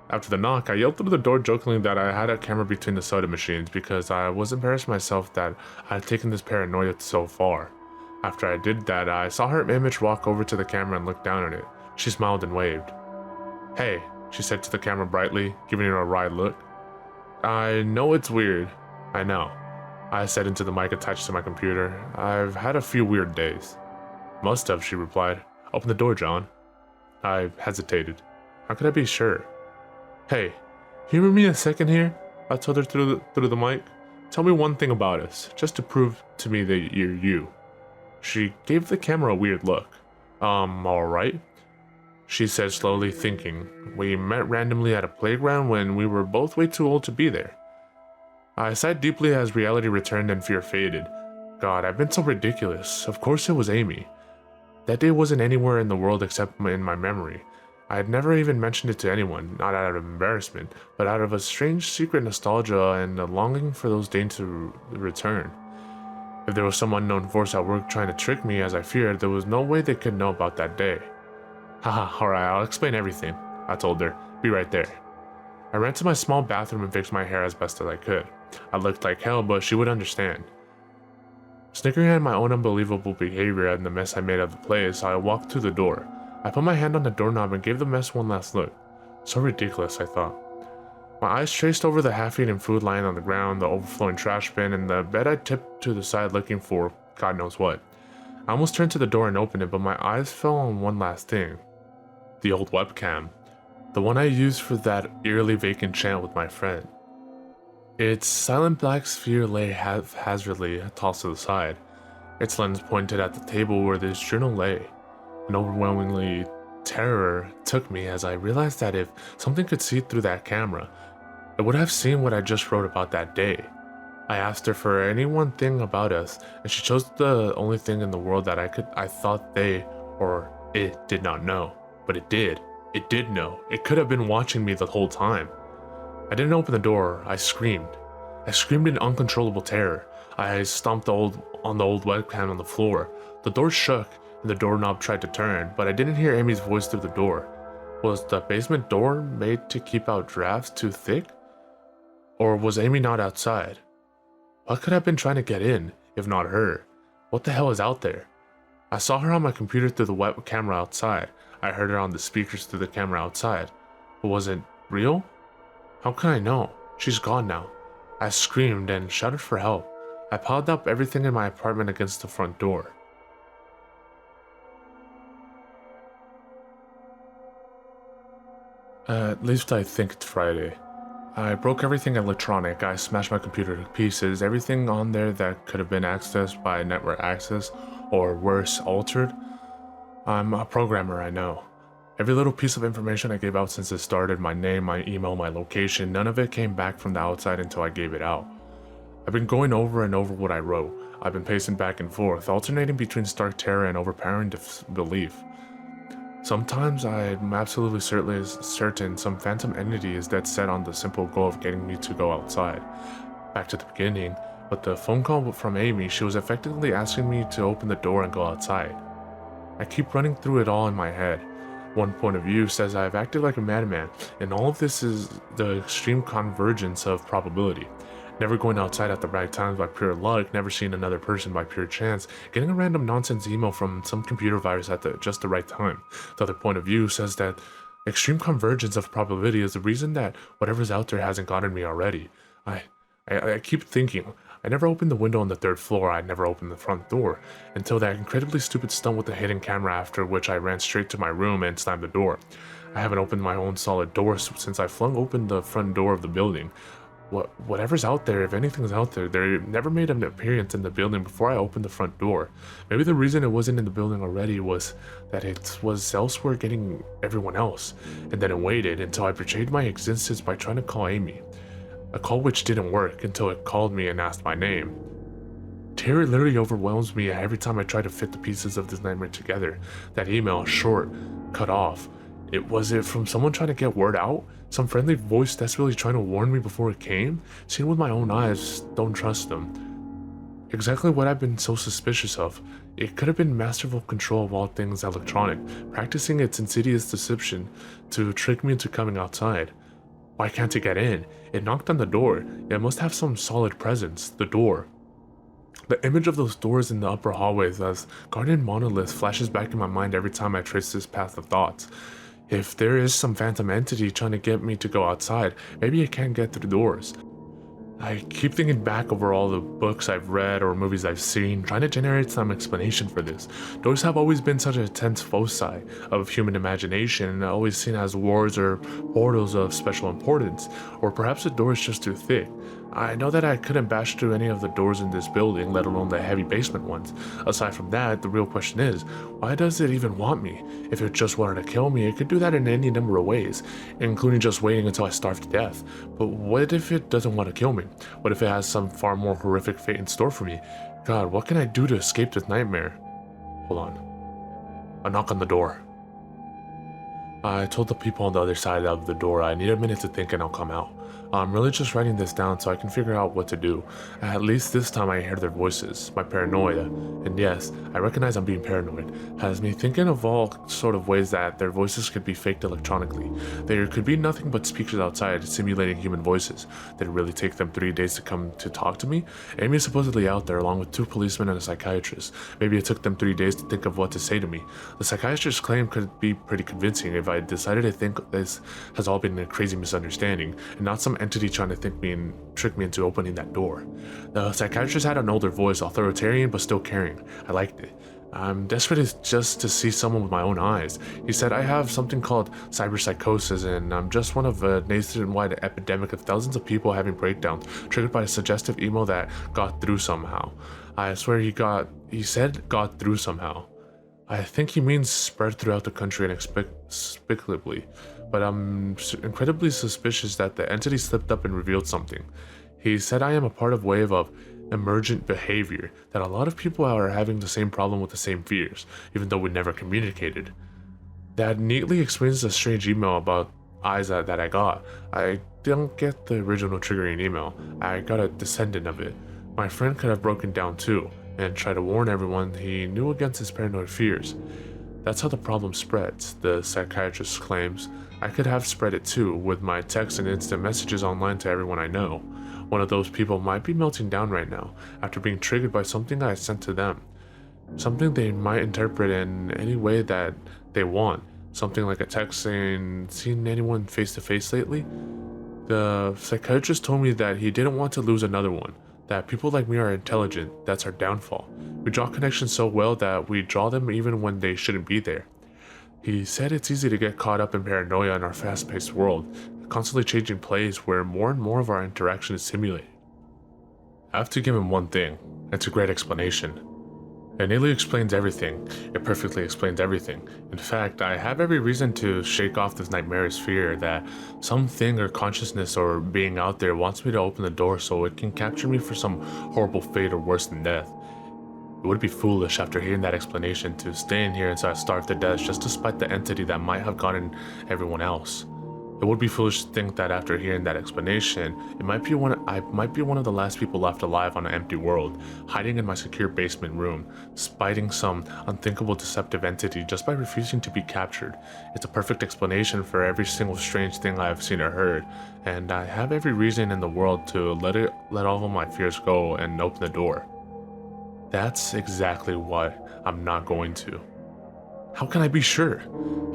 After the knock, I yelled through the door jokingly that I had a camera between the soda machines because I was embarrassed myself that I had taken this paranoia so far. After I did that, I saw her image walk over to the camera and look down at it. She smiled and waved. "Hey," she said to the camera brightly, giving it a wry look. "I know it's weird." "I know," I said into the mic attached to my computer. "I've had a few weird days." "Must have," she replied. "Open the door, John." I hesitated. How could I be sure? "Hey, humor me a second here," I told her through the mic. "Tell me one thing about us, just to prove to me that you're you." She gave the camera a weird look. Alright," she said slowly, thinking. "We met randomly at a playground when we were both way too old to be there." I sighed deeply as reality returned and fear faded. God, I've been so ridiculous. Of course it was Amy. That day wasn't anywhere in the world except in my memory. I had never even mentioned it to anyone, not out of embarrassment, but out of a strange secret nostalgia and a longing for those days to return. If there was some unknown force at work trying to trick me as I feared, there was no way they could know about that day. "Haha, alright, I'll explain everything," I told her. "Be right there." I ran to my small bathroom and fixed my hair as best as I could. I looked like hell, but she would understand. Snickering at my own unbelievable behavior and the mess I made of the place, I walked to the door. I put my hand on the doorknob and gave the mess one last look. So ridiculous, I thought. My eyes traced over the half-eaten food lying on the ground, the overflowing trash bin, and the bed I tipped to the side looking for God knows what. I almost turned to the door and opened it, but my eyes fell on one last thing. The old webcam. The one I used for that eerily vacant chant with my friend. Its silent black sphere lay haphazardly tossed to the side, its lens pointed at the table where this journal lay. An overwhelmingly terror took me as I realized that if something could see through that camera, it would have seen what I just wrote about that day. I asked her for any one thing about us, and she chose the only thing in the world that I thought they, or it, did not know. But it did. It did know. It could have been watching me the whole time. I didn't open the door. I screamed. I screamed in uncontrollable terror. I stomped on the old webcam on the floor. The door shook, and the doorknob tried to turn, but I didn't hear Amy's voice through the door. Was the basement door made to keep out drafts too thick? Or was Amy not outside? What could have been trying to get in, if not her? What the hell is out there? I saw her on my computer through the web camera outside. I heard her on the speakers through the camera outside. But was it real? How can I know? She's gone now. I screamed and shouted for help. I piled up everything in my apartment against the front door. At least I think it's Friday. I broke everything electronic. I smashed my computer to pieces. Everything on there that could have been accessed by network access, or worse, altered. I'm a programmer, I know. Every little piece of information I gave out since it started, my name, my email, my location, none of it came back from the outside until I gave it out. I've been going over and over what I wrote. I've been pacing back and forth, alternating between stark terror and overpowering disbelief. Sometimes I'm absolutely certain some phantom entity is dead set on the simple goal of getting me to go outside. Back to the beginning, with the phone call from Amy, she was effectively asking me to open the door and go outside. I keep running through it all in my head. One point of view says I've acted like a madman, and all of this is the extreme convergence of probability. Never going outside at the right times by pure luck, never seeing another person by pure chance, getting a random nonsense email from some computer virus at just the right time. The other point of view says that extreme convergence of probability is the reason that whatever's out there hasn't gotten me already. I keep thinking, I never opened the window on the third floor, I never opened the front door, until that incredibly stupid stunt with the hidden camera, after which I ran straight to my room and slammed the door. I haven't opened my own solid door since I flung open the front door of the building. Whatever's out there, if anything's out there, they never made an appearance in the building before I opened the front door. Maybe the reason it wasn't in the building already was that it was elsewhere getting everyone else, and then it waited until I betrayed my existence by trying to call Amy. A call which didn't work until it called me and asked my name. Terror literally overwhelms me every time I try to fit the pieces of this nightmare together. That email, short, cut off. Was it from someone trying to get word out? Some friendly voice desperately trying to warn me before it came? Seen with my own eyes, don't trust them. Exactly what I've been so suspicious of. It could have been masterful control of all things electronic, practicing its insidious deception to trick me into coming outside. Why can't it get in? It knocked on the door. It must have some solid presence. The door. The image of those doors in the upper hallways as guardian monoliths flashes back in my mind every time I trace this path of thoughts. If there is some phantom entity trying to get me to go outside, maybe it can't get through the doors. I keep thinking back over all the books I've read or movies I've seen, trying to generate some explanation for this. Doors have always been such a tense foci of human imagination, always seen as wards or portals of special importance, or perhaps the door is just too thick. I know that I couldn't bash through any of the doors in this building, let alone the heavy basement ones. Aside from that, the real question is, why does it even want me? If it just wanted to kill me, it could do that in any number of ways, including just waiting until I starve to death. But what if it doesn't want to kill me? What if it has some far more horrific fate in store for me? God, what can I do to escape this nightmare? Hold on. A knock on the door. I told the people on the other side of the door I need a minute to think and I'll come out. I'm really just writing this down so I can figure out what to do. At least this time I hear their voices, my paranoia. And yes, I recognize I'm being paranoid. Has me thinking of all sort of ways that their voices could be faked electronically. There could be nothing but speakers outside simulating human voices. Did it really take them 3 days to come to talk to me? Amy is supposedly out there along with 2 policemen and a psychiatrist. Maybe it took them 3 days to think of what to say to me. The psychiatrist's claim could be pretty convincing if I decided to think this has all been a crazy misunderstanding and not some entity trying to trick me into opening that door. The psychiatrist had an older voice, authoritarian but still caring. I liked it. I'm desperate just to see someone with my own eyes. He said I have something called cyberpsychosis and I'm just one of a nationwide epidemic of thousands of people having breakdowns triggered by a suggestive email that got through somehow. I swear he said got through somehow. I think he means spread throughout the country inexplicably, but I'm incredibly suspicious that the entity slipped up and revealed something. He said I am a part of a wave of emergent behavior, that a lot of people are having the same problem with the same fears, even though we never communicated. That neatly explains the strange email about eyes that I got. I don't get the original triggering email. I got a descendant of it. My friend could have broken down too, and tried to warn everyone he knew against his paranoid fears. That's how the problem spreads, the psychiatrist claims. I could have spread it too, with my texts and instant messages online to everyone I know. One of those people might be melting down right now, after being triggered by something I sent to them. Something they might interpret in any way that they want. Something like a text saying, "Seen anyone face to face lately?" The psychiatrist told me that he didn't want to lose another one, that people like me are intelligent, that's our downfall. We draw connections so well that we draw them even when they shouldn't be there. He said it's easy to get caught up in paranoia in our fast-paced world, a constantly changing place where more and more of our interaction is simulated. I have to give him one thing. It's a great explanation. It nearly explains everything. It perfectly explains everything. In fact, I have every reason to shake off this nightmarish fear that something or consciousness or being out there wants me to open the door so it can capture me for some horrible fate or worse than death. It would be foolish after hearing that explanation to stay in here until I starve to death just to spite the entity that might have gotten everyone else. It would be foolish to think that after hearing that explanation, I might be one of the last people left alive on an empty world, hiding in my secure basement room, spiting some unthinkable deceptive entity just by refusing to be captured. It's a perfect explanation for every single strange thing I have seen or heard, and I have every reason in the world to let all of my fears go and open the door. That's exactly what I'm not going to. How can I be sure?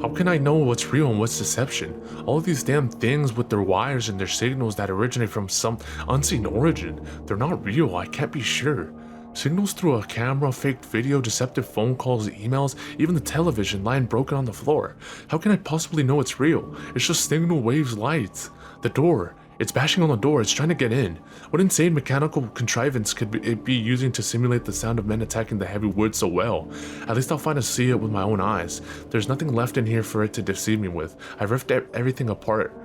How can I know what's real and what's deception? All of these damn things with their wires and their signals that originate from some unseen origin, they're not real, I can't be sure. Signals through a camera, faked video, deceptive phone calls, emails, even the television lying broken on the floor. How can I possibly know it's real? It's just signal waves, lights. The door. It's bashing on the door, it's trying to get in. What insane mechanical contrivance could it be using to simulate the sound of men attacking the heavy wood so well? At least I'll finally see it with my own eyes. There's nothing left in here for it to deceive me with. I ripped everything apart.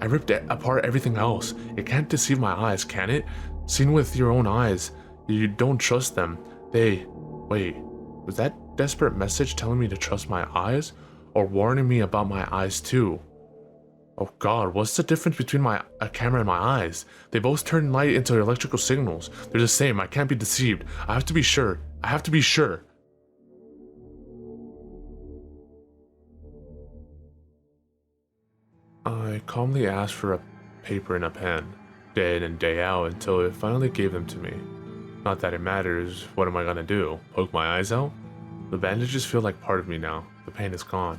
I ripped apart everything else. It can't deceive my eyes, can it? Seen with your own eyes. You don't trust them. Wait, was that desperate message telling me to trust my eyes? Or warning me about my eyes too? Oh god, what's the difference between a camera and my eyes? They both turn light into electrical signals. They're the same, I can't be deceived. I have to be sure. I have to be sure. I calmly asked for a paper and a pen, day in and day out, until it finally gave them to me. Not that it matters, what am I gonna do? Poke my eyes out? The bandages feel like part of me now. The pain is gone.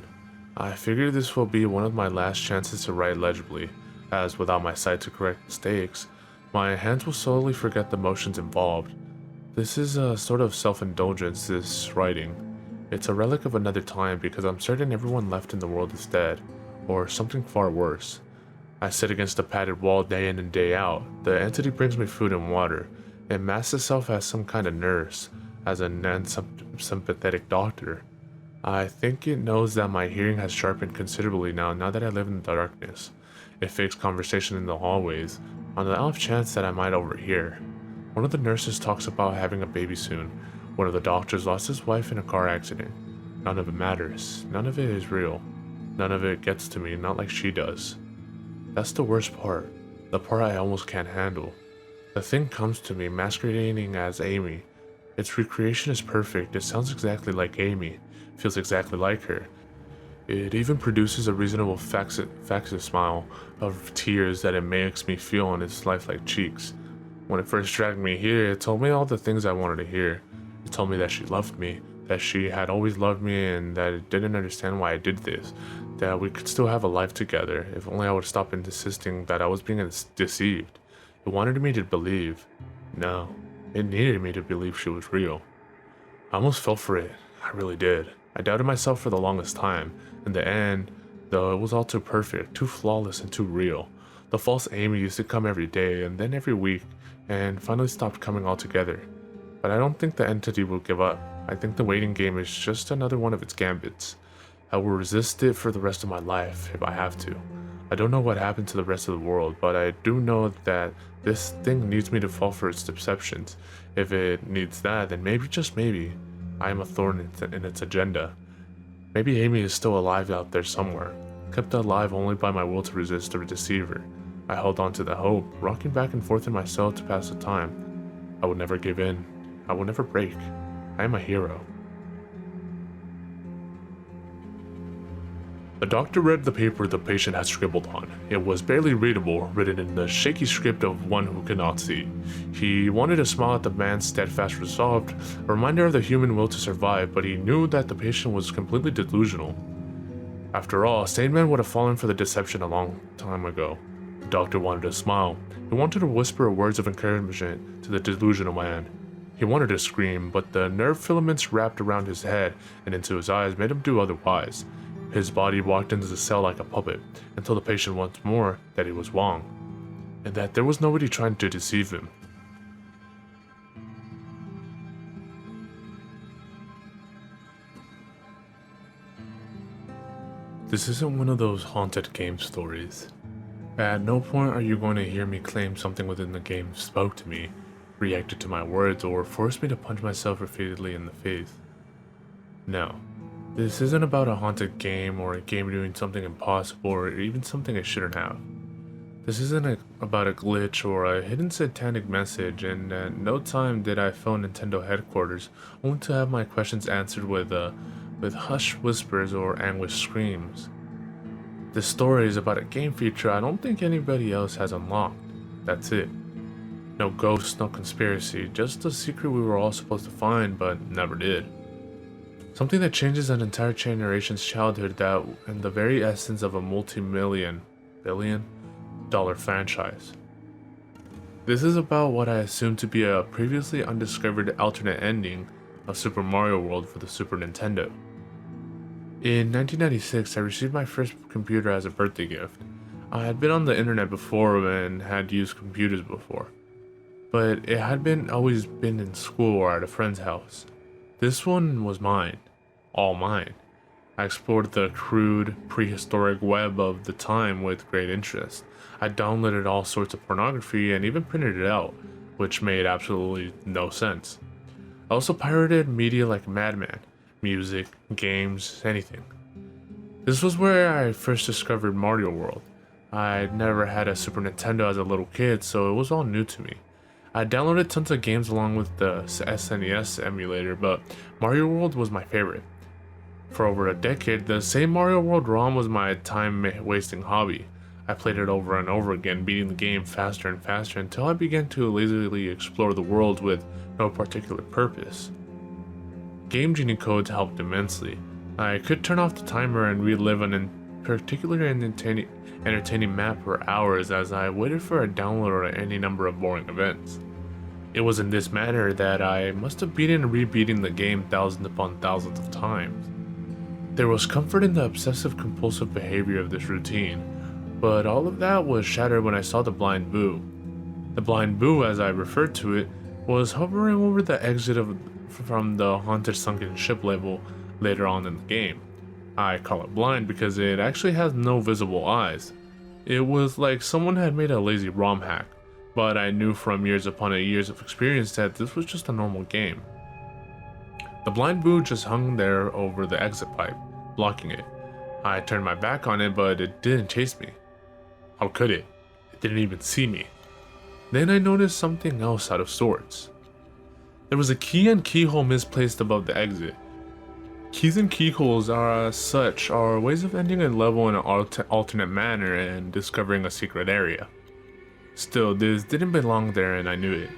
I figure this will be one of my last chances to write legibly, as without my sight to correct mistakes, my hands will slowly forget the motions involved. This is a sort of self-indulgence, this writing. It's a relic of another time because I'm certain everyone left in the world is dead, or something far worse. I sit against a padded wall day in and day out. The entity brings me food and water. It masks itself as some kind of nurse, as a non-sympathetic doctor. I think it knows that my hearing has sharpened considerably now that I live in the darkness. It fakes conversation in the hallways, on the off chance that I might overhear. One of the nurses talks about having a baby soon. One of the doctors lost his wife in a car accident. None of it matters. None of it is real. None of it gets to me, not like she does. That's the worst part, the part I almost can't handle. The thing comes to me masquerading as Amy. Its recreation is perfect, it sounds exactly like Amy, feels exactly like her. It even produces a reasonable facetious smile of tears that it makes me feel on its lifelike cheeks. When it first dragged me here, it told me all the things I wanted to hear. It told me that she loved me, that she had always loved me, and that it didn't understand why I did this, that we could still have a life together if only I would stop insisting that I was being deceived. It wanted me to believe. No, it needed me to believe she was real. I almost fell for it, I really did. I doubted myself for the longest time. In the end, though, it was all too perfect, too flawless, and too real. The false Amy used to come every day, and then every week, and finally stopped coming altogether. But I don't think the entity will give up. I think the waiting game is just another one of its gambits. I will resist it for the rest of my life, if I have to. I don't know what happened to the rest of the world, but I do know that this thing needs me to fall for its deceptions. If it needs that, then maybe, just maybe, I am a thorn in its agenda. Maybe Amy is still alive out there somewhere, kept alive only by my will to resist or deceive her. I held on to the hope, rocking back and forth in my cell to pass the time. I would never give in. I will never break. I am a hero. The doctor read the paper the patient had scribbled on. It was barely readable, written in the shaky script of one who could not see. He wanted to smile at the man's steadfast resolve, a reminder of the human will to survive, but he knew that the patient was completely delusional. After all, a sane man would have fallen for the deception a long time ago. The doctor wanted to smile. He wanted to whisper words of encouragement to the delusional man. He wanted to scream, but the nerve filaments wrapped around his head and into his eyes made him do otherwise. His body walked into the cell like a puppet, and told the patient once more that he was wrong, and that there was nobody trying to deceive him. This isn't one of those haunted game stories. At no point are you going to hear me claim something within the game spoke to me, reacted to my words, or forced me to punch myself repeatedly in the face. No. This isn't about a haunted game or a game doing something impossible or even something it shouldn't have. This isn't about a glitch or a hidden satanic message, and at no time did I phone Nintendo headquarters only to have my questions answered with hushed whispers or anguished screams. This story is about a game feature I don't think anybody else has unlocked. That's it. No ghosts, no conspiracy, just a secret we were all supposed to find but never did. Something that changes an entire generation's childhood, that in the very essence of a billion-dollar franchise. This is about what I assume to be a previously undiscovered alternate ending of Super Mario World for the Super Nintendo. In 1996, I received my first computer as a birthday gift. I had been on the internet before and had used computers before, but it had always been in school or at a friend's house. This one was mine. All mine. I explored the crude, prehistoric web of the time with great interest. I downloaded all sorts of pornography and even printed it out, which made absolutely no sense. I also pirated media like a madman. Music, games, anything. This was where I first discovered Mario World. I'd never had a Super Nintendo as a little kid, so it was all new to me. I downloaded tons of games along with the SNES emulator, but Mario World was my favorite. For over a decade, the same Mario World ROM was my time-wasting hobby. I played it over and over again, beating the game faster and faster until I began to lazily explore the world with no particular purpose. Game Genie codes helped immensely. I could turn off the timer and relive an particularly entertaining map for hours as I waited for a download or any number of boring events. It was in this manner that I must have beaten and rebeaten the game thousands upon thousands of times. There was comfort in the obsessive-compulsive behavior of this routine, but all of that was shattered when I saw the Blind Boo. The Blind Boo, as I referred to it, was hovering over the exit from the haunted sunken ship level later on in the game. I call it blind because it actually has no visible eyes. It was like someone had made a lazy ROM hack, but I knew from years upon years of experience that this was just a normal game. The Blind Boo just hung there over the exit pipe, blocking it. I turned my back on it, but it didn't chase me. How could it? It didn't even see me. Then I noticed something else out of sorts. There was a key and keyhole misplaced above the exit. Keys and keyholes are, as such, are ways of ending a level in an alternate manner and discovering a secret area. Still, this didn't belong there and I knew it.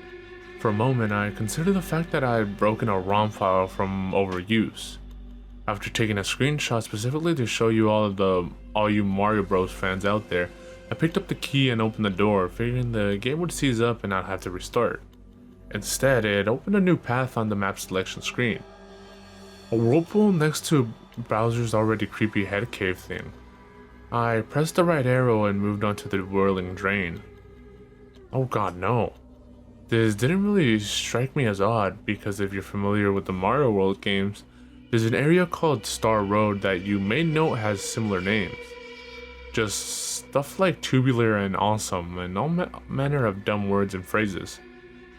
For a moment, I considered the fact that I had broken a ROM file from overuse. After taking a screenshot specifically to show you all you Mario Bros fans out there, I picked up the key and opened the door, figuring the game would seize up and I'd have to restart. Instead, it opened a new path on the map selection screen. A whirlpool next to Bowser's already creepy head cave thing. I pressed the right arrow and moved on to the whirling drain. Oh god, no. This didn't really strike me as odd, because if you're familiar with the Mario World games, there's an area called Star Road that you may note has similar names. Just stuff like tubular and awesome and all manner of dumb words and phrases.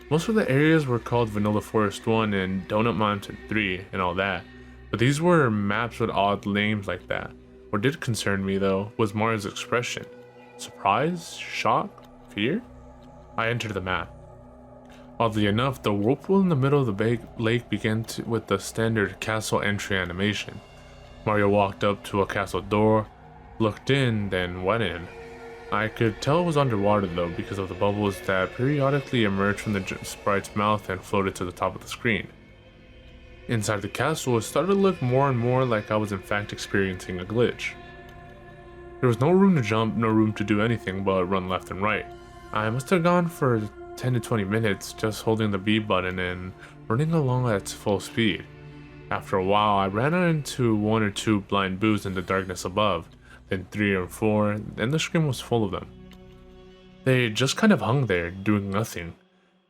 Most of the areas were called Vanilla Forest 1 and Donut Mountain 3 and all that, but these were maps with odd names like that. What did concern me though was Mario's expression. Surprise? Shock? Fear? I entered the map. Oddly enough, the whirlpool in the middle of the lake began with the standard castle entry animation. Mario walked up to a castle door, looked in, then went in. I could tell it was underwater though because of the bubbles that periodically emerged from the sprite's mouth and floated to the top of the screen. Inside the castle, it started to look more and more like I was in fact experiencing a glitch. There was no room to jump, no room to do anything but run left and right. I must have gone for 10 to 20 minutes just holding the B button and running along at full speed. After a while, I ran into one or two blind boos in the darkness above, then 3 or 4, and the screen was full of them. They just kind of hung there, doing nothing.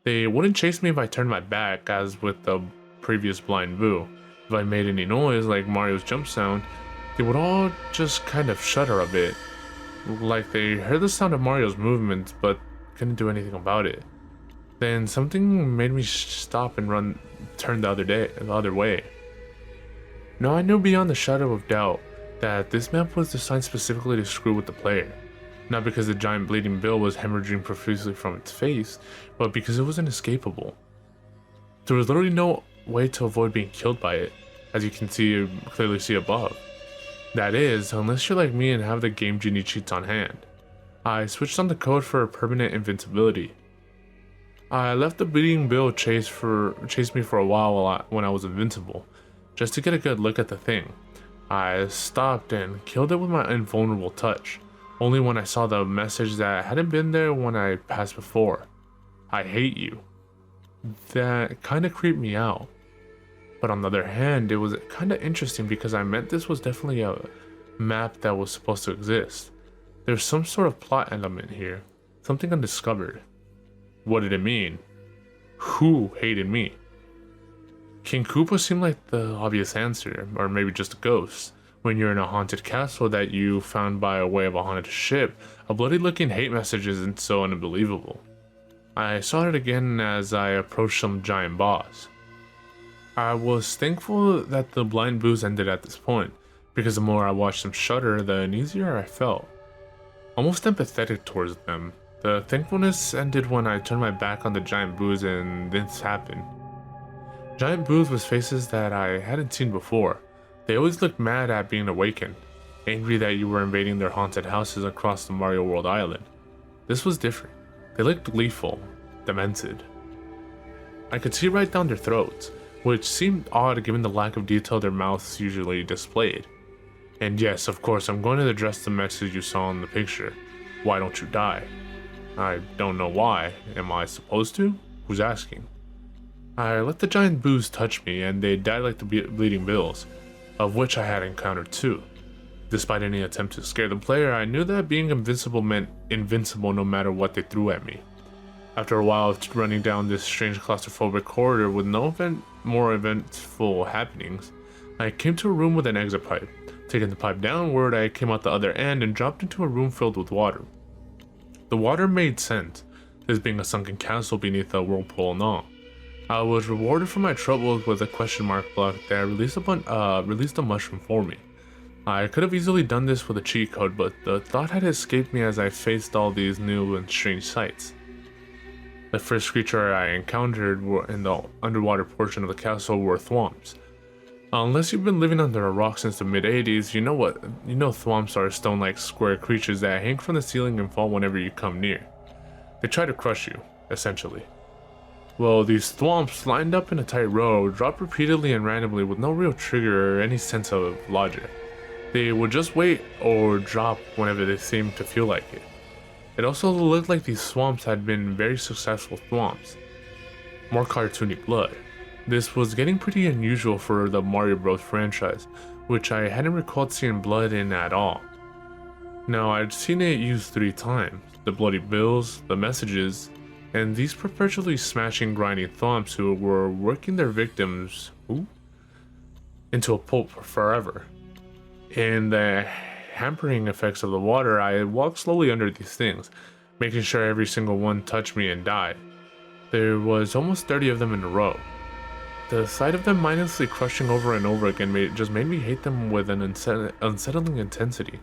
They wouldn't chase me if I turned my back, as with the previous blind boo. If I made any noise, like Mario's jump sound, they would all just kind of shudder a bit, like they heard the sound of Mario's movements but couldn't do anything about it. Then something made me stop and turn the other way. Now I knew beyond the shadow of doubt that this map was designed specifically to screw with the player. Not because the giant bleeding bill was hemorrhaging profusely from its face, but because it was inescapable. There was literally no way to avoid being killed by it, as you can clearly see above. That is, unless you're like me and have the Game Genie cheats on hand. I switched on the code for permanent invincibility. I left the bleeding bill chase me for a while when I was invincible, just to get a good look at the thing. I stopped and killed it with my invulnerable touch, only when I saw the message that hadn't been there when I passed before. I hate you. That kinda creeped me out. But on the other hand, it was kinda interesting because I meant this was definitely a map that was supposed to exist. There's some sort of plot element here, something undiscovered. What did it mean? Who hated me? King Koopa seemed like the obvious answer, or maybe just a ghost. When you're in a haunted castle that you found by way of a haunted ship, a bloody looking hate message isn't so unbelievable. I saw it again as I approached some giant boss. I was thankful that the blind boos ended at this point, because the more I watched them shudder, the uneasier I felt. Almost empathetic towards them. The thankfulness ended when I turned my back on the giant boos and this happened. Giant boos with faces that I hadn't seen before. They always looked mad at being awakened, angry that you were invading their haunted houses across the Mario World island. This was different. They looked gleeful, demented. I could see right down their throats, which seemed odd given the lack of detail their mouths usually displayed. And yes, of course, I'm going to address the message you saw in the picture. Why don't you die? I don't know why. Am I supposed to? Who's asking? I let the giant boos touch me and they died like the bleeding bills, of which I had encountered too. Despite any attempt to scare the player, I knew that being invincible meant invincible no matter what they threw at me. After a while of running down this strange claustrophobic corridor with no more eventful happenings, I came to a room with an exit pipe. Taking the pipe downward, I came out the other end and dropped into a room filled with water. The water made sense, this being a sunken castle beneath a whirlpool and all. I was rewarded for my troubles with a question mark block that released a mushroom for me. I could have easily done this with a cheat code, but the thought had escaped me as I faced all these new and strange sights. The first creature I encountered in the underwater portion of the castle were thwomps. Unless you've been living under a rock since the mid-80s, you know thwomps are stone-like square creatures that hang from the ceiling and fall whenever you come near. They try to crush you, essentially. Well, these thwomps lined up in a tight row, dropped repeatedly and randomly with no real trigger or any sense of logic. They would just wait or drop whenever they seemed to feel like it. It also looked like these thwomps had been very successful thwomps. More cartoony blood. This was getting pretty unusual for the Mario Bros franchise, which I hadn't recalled seeing blood in at all. Now, I'd seen it used 3 times, the bloody bills, the messages, and these perpetually smashing, grinding thwomps who were working their victims into a pulp forever. In the hampering effects of the water, I walked slowly under these things, making sure every single one touched me and died. There was almost 30 of them in a row. The sight of them mindlessly crushing over and over again just made me hate them with an unsettling intensity.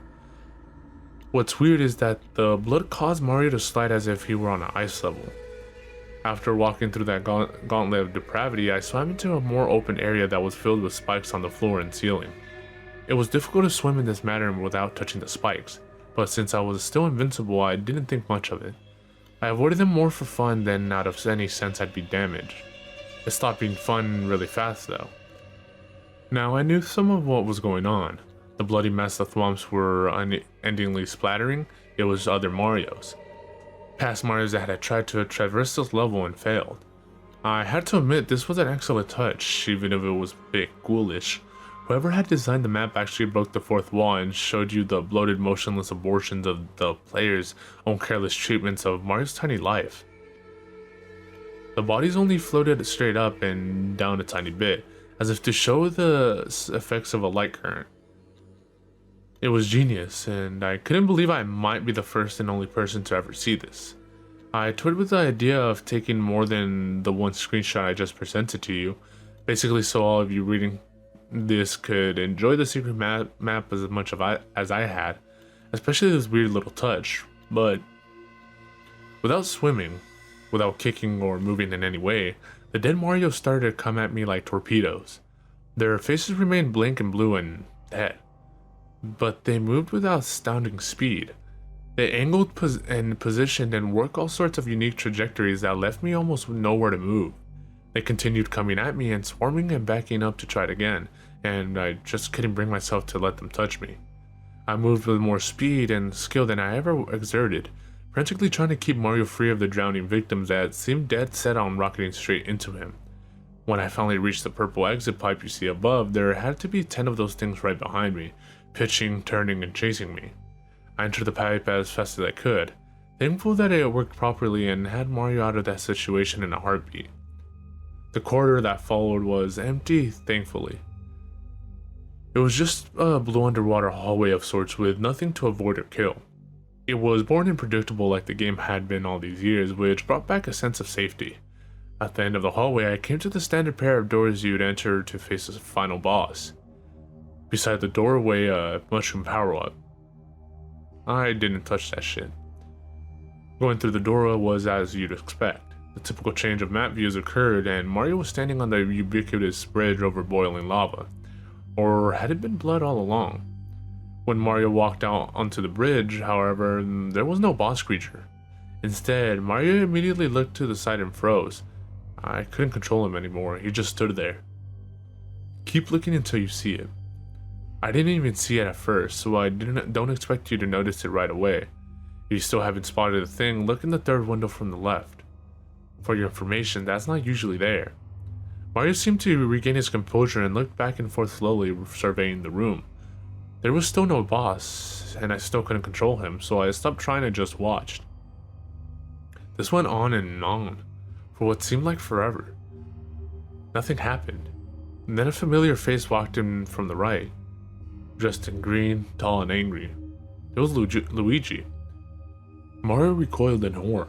What's weird is that the blood caused Mario to slide as if he were on an ice level. After walking through that gauntlet of depravity, I swam into a more open area that was filled with spikes on the floor and ceiling. It was difficult to swim in this manner without touching the spikes, but since I was still invincible, I didn't think much of it. I avoided them more for fun than out of any sense I'd be damaged. It stopped being fun really fast though. Now I knew some of what was going on. The bloody mess the thwomps were unendingly splattering, it was other Marios. Past Marios that had tried to traverse this level and failed. I had to admit this was an excellent touch, even if it was a bit ghoulish. Whoever had designed the map actually broke the fourth wall and showed you the bloated, motionless abortions of the player's own careless treatments of Mario's tiny life. The bodies only floated straight up and down a tiny bit, as if to show the effects of a light current. It was genius, and I couldn't believe I might be the first and only person to ever see this. I toyed with the idea of taking more than the one screenshot I just presented to you, basically so all of you reading this could enjoy the secret map as much as I had, especially this weird little touch, but without swimming, without kicking or moving in any way, the dead Mario started to come at me like torpedoes. Their faces remained blank and blue and dead, but they moved with astounding speed. They angled and positioned and worked all sorts of unique trajectories that left me almost nowhere to move. They continued coming at me and swarming and backing up to try it again, and I just couldn't bring myself to let them touch me. I moved with more speed and skill than I ever exerted, frantically trying to keep Mario free of the drowning victims that seemed dead set on rocketing straight into him. When I finally reached the purple exit pipe you see above, there had to be 10 of those things right behind me, pitching, turning, and chasing me. I entered the pipe as fast as I could, thankful that it worked properly and had Mario out of that situation in a heartbeat. The corridor that followed was empty, thankfully. It was just a blue underwater hallway of sorts with nothing to avoid or kill. It was boring and predictable like the game had been all these years, which brought back a sense of safety. At the end of the hallway, I came to the standard pair of doors you'd enter to face the final boss. Beside the doorway, a mushroom power-up. I didn't touch that shit. Going through the door was as you'd expect. The typical change of map views occurred, and Mario was standing on the ubiquitous bridge over boiling lava. Or had it been blood all along? When Mario walked out onto the bridge, however, there was no boss creature. Instead, Mario immediately looked to the side and froze. I couldn't control him anymore, he just stood there. Keep looking until you see it. I didn't even see it at first, so I don't expect you to notice it right away. If you still haven't spotted the thing, look in the third window from the left. For your information, that's not usually there. Mario seemed to regain his composure and looked back and forth slowly, surveying the room. There was still no boss, and I still couldn't control him, so I stopped trying and just watched. This went on and on, for what seemed like forever. Nothing happened. And then a familiar face walked in from the right, dressed in green, tall and angry. It was Luigi. Mario recoiled in horror.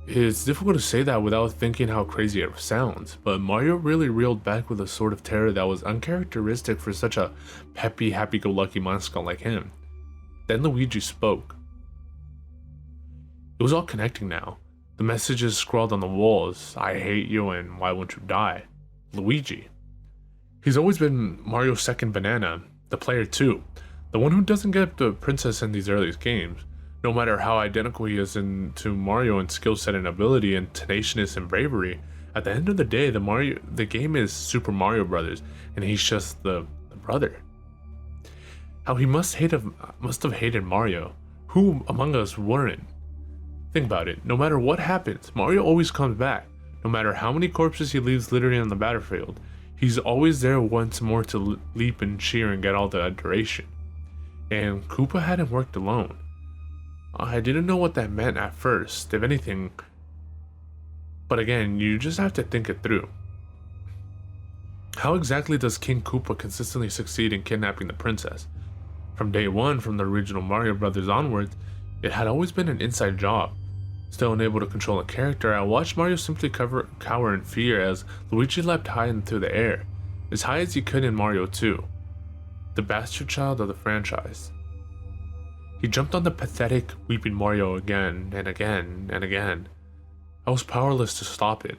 It's difficult to say that without thinking how crazy it sounds, but Mario really reeled back with a sort of terror that was uncharacteristic for such a peppy, happy-go-lucky mascot like him. Then Luigi spoke. It was all connecting now. The messages scrawled on the walls, "I hate you" and "Why won't you die?" Luigi. He's always been Mario's second banana, the player too, the one who doesn't get the princess in these earliest games. No matter how identical he is to Mario in skill set and ability and tenaciousness and bravery, at the end of the day, the game is Super Mario Brothers, and he's just the brother. How he must have hated Mario. Who among us wouldn't? Think about it. No matter what happens, Mario always comes back. No matter how many corpses he leaves littering on the battlefield, he's always there once more to leap and cheer and get all the adoration. And Koopa hadn't worked alone. I didn't know what that meant at first, if anything, but again, you just have to think it through. How exactly does King Koopa consistently succeed in kidnapping the princess? From day one, from the original Mario Brothers onwards, it had always been an inside job. Still unable to control a character, I watched Mario simply cower in fear as Luigi leapt high into the air, as high as he could in Mario 2, the bastard child of the franchise. He jumped on the pathetic, weeping Mario again and again and again. I was powerless to stop it.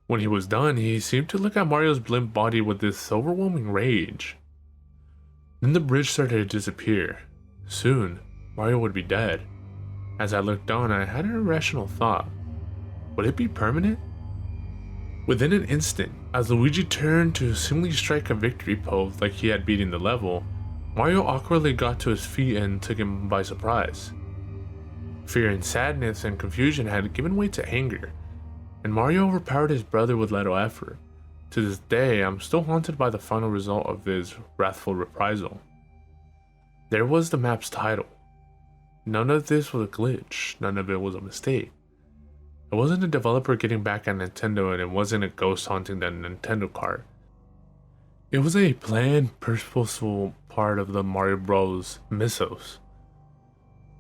When he was done, he seemed to look at Mario's limp body with this overwhelming rage. Then the bridge started to disappear. Soon, Mario would be dead. As I looked on, I had an irrational thought. Would it be permanent? Within an instant, as Luigi turned to seemingly strike a victory pose like he had beaten the level, Mario awkwardly got to his feet and took him by surprise. Fear and sadness and confusion had given way to anger, and Mario overpowered his brother with little effort. To this day, I'm still haunted by the final result of his wrathful reprisal. There was the map's title. None of this was a glitch, none of it was a mistake. It wasn't a developer getting back at Nintendo, and it wasn't a ghost haunting the Nintendo cart. It was a planned, purposeful part of the Mario Bros. Mythos.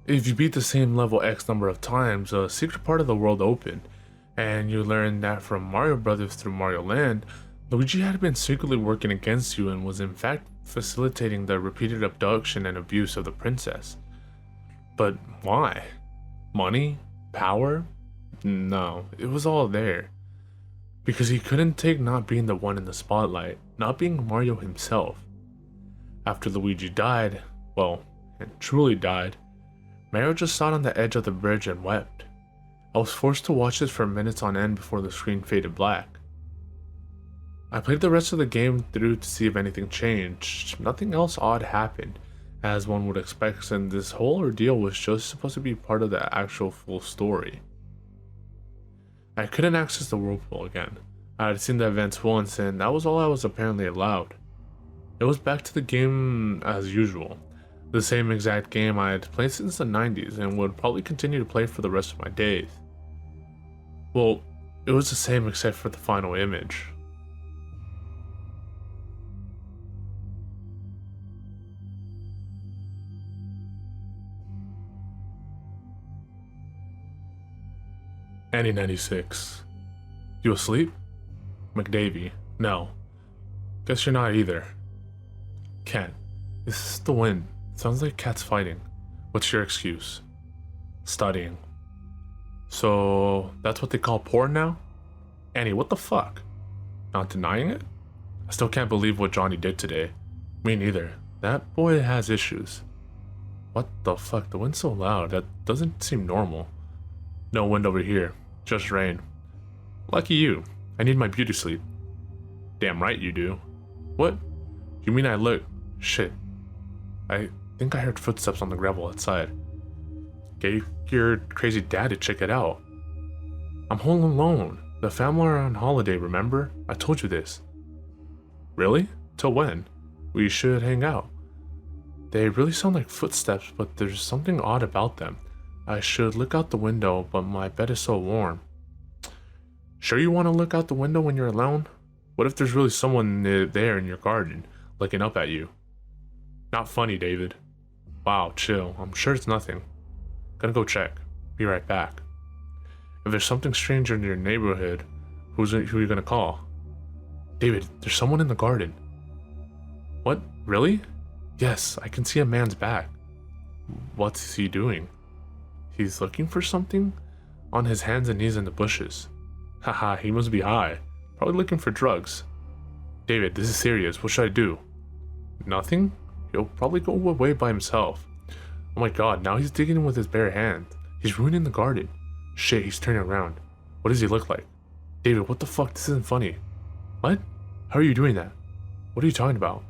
If you beat the same level X number of times, a secret part of the world opened, and you learned that from Mario Brothers through Mario Land, Luigi had been secretly working against you and was in fact facilitating the repeated abduction and abuse of the princess. But why? Money? Power? No, it was all there. Because he couldn't take not being the one in the spotlight, not being Mario himself. After Luigi died, well, and truly died, Mario just sat on the edge of the bridge and wept. I was forced to watch this for minutes on end before the screen faded black. I played the rest of the game through to see if anything changed. Nothing else odd happened, as one would expect, and this whole ordeal was just supposed to be part of the actual full story. I couldn't access the whirlpool again. I had seen the events once, and that was all I was apparently allowed. It was back to the game as usual. The same exact game I had played since the 90s and would probably continue to play for the rest of my days. Well, it was the same except for the final image. Annie 96. You asleep? McDavie. No. Guess you're not either. Cat. This is the wind. Sounds like cats fighting. What's your excuse? Studying. So, that's what they call porn now? Annie, what the fuck? Not denying it? I still can't believe what Johnny did today. Me neither. That boy has issues. What the fuck? The wind's so loud. That doesn't seem normal. No wind over here. Just rain. Lucky you. I need my beauty sleep. Damn right you do. What? You mean I look... Shit. I think I heard footsteps on the gravel outside. Get your crazy dad to check it out. I'm home alone. The family are on holiday, remember? I told you this. Really? Till when? We should hang out. They really sound like footsteps, but there's something odd about them. I should look out the window, but my bed is so warm. Sure you want to look out the window when you're alone? What if there's really someone there in your garden, looking up at you? Not funny, David. Wow, chill. I'm sure it's nothing. Gonna go check. Be right back. If there's something strange in your neighborhood, who are you gonna call? David, there's someone in the garden. What? Really? Yes, I can see a man's back. What's he doing? He's looking for something? On his hands and knees in the bushes. Haha, he must be high. Probably looking for drugs. David, this is serious. What should I do? Nothing? He'll probably go away by himself. Oh my god, now he's digging in with his bare hand. He's ruining the garden. Shit, he's turning around. What does he look like? David, what the fuck? This isn't funny. What? How are you doing that? What are you talking about?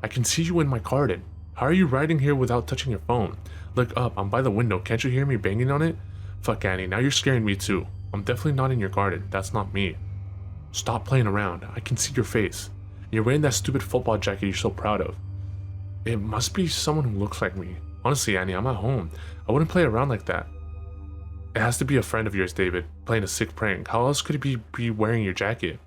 I can see you in my garden. How are you riding here without touching your phone? Look up, I'm by the window. Can't you hear me banging on it? Fuck Annie, now you're scaring me too. I'm definitely not in your garden. That's not me. Stop playing around. I can see your face. You're wearing that stupid football jacket you're so proud of. It must be someone who looks like me. Honestly, Annie, I'm at home. I wouldn't play around like that. It has to be a friend of yours, David, playing a sick prank. How else could he be wearing your jacket?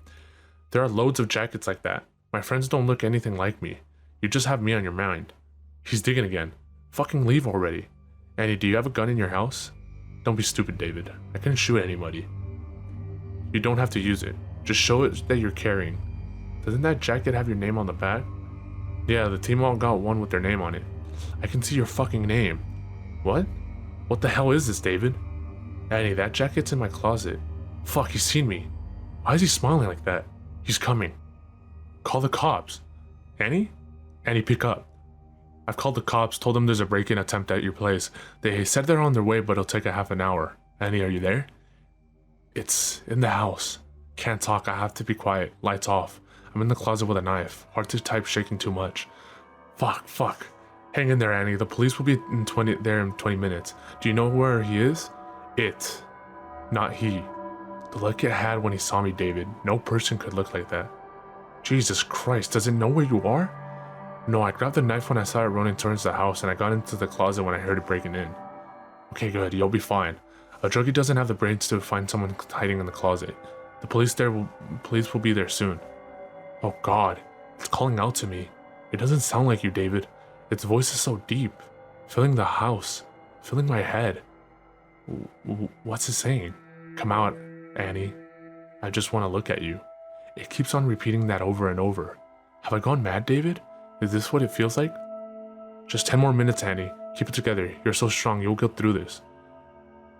There are loads of jackets like that. My friends don't look anything like me. You just have me on your mind. He's digging again. Fucking leave already. Annie, do you have a gun in your house? Don't be stupid, David. I couldn't shoot anybody. You don't have to use it. Just show it that you're carrying. Doesn't that jacket have your name on the back? Yeah, the team all got one with their name on it. I can see your fucking name. What? What the hell is this, David? Annie, that jacket's in my closet. Fuck, he's seen me. Why is he smiling like that? He's coming. Call the cops. Annie? Annie, pick up. I've called the cops, told them there's a break-in attempt at your place. They said they're on their way, but it'll take a half an hour. Annie, are you there? It's in the house. Can't talk, I have to be quiet. Lights off. I'm in the closet with a knife. Hard to type, shaking too much. Fuck. Hang in there, Annie. The police will be in 20 minutes. Do you know where he is? It. Not he. The look it had when he saw me, David. No person could look like that. Jesus Christ, does it know where you are? No, I grabbed the knife when I saw it running towards the house, and I got into the closet when I heard it breaking in. Okay, good, you'll be fine. A druggie doesn't have the brains to find someone hiding in the closet. The police will be there soon. Oh god, it's calling out to me. It doesn't sound like you, David. Its voice is so deep, filling the house, filling my head. What's it saying? Come out, Annie. I just want to look at you. It keeps on repeating that over and over. Have I gone mad, David? Is this what it feels like? Just 10 more minutes, Annie. Keep it together. You're so strong, you'll get through this.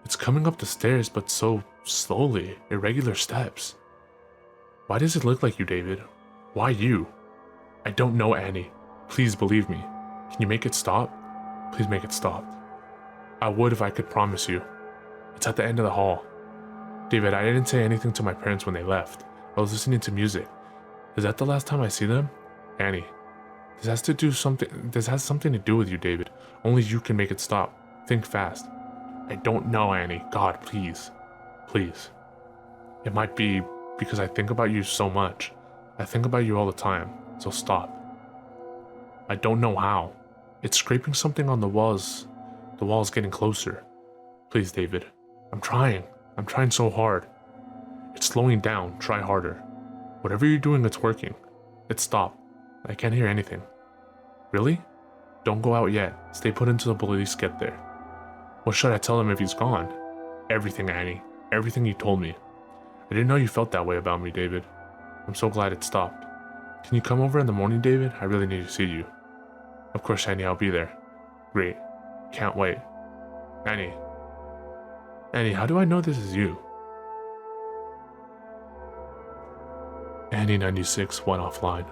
It's coming up the stairs, but so slowly, irregular steps. Why does it look like you, David? Why you? I don't know, Annie. Please believe me. Can you make it stop? Please make it stop. I would if I could promise you. It's at the end of the hall. David, I didn't say anything to my parents when they left. I was listening to music. Is that the last time I see them? Annie. This has something to do with you, David. Only you can make it stop. Think fast. I don't know, Annie. God, please. Please. It might be because I think about you so much. I think about you all the time, so stop. I don't know how. It's scraping something on the walls. The wall's getting closer. Please, David. I'm trying. I'm trying so hard. It's slowing down. Try harder. Whatever you're doing, it's working. It stopped. I can't hear anything. Really? Don't go out yet. Stay put until the police get there. What should I tell him if he's gone? Everything, Annie. Everything you told me. I didn't know you felt that way about me, David. I'm so glad it stopped. Can you come over in the morning, David? I really need to see you. Of course, Annie, I'll be there. Great. Can't wait. Annie. Annie, how do I know this is you? Annie 96 went offline.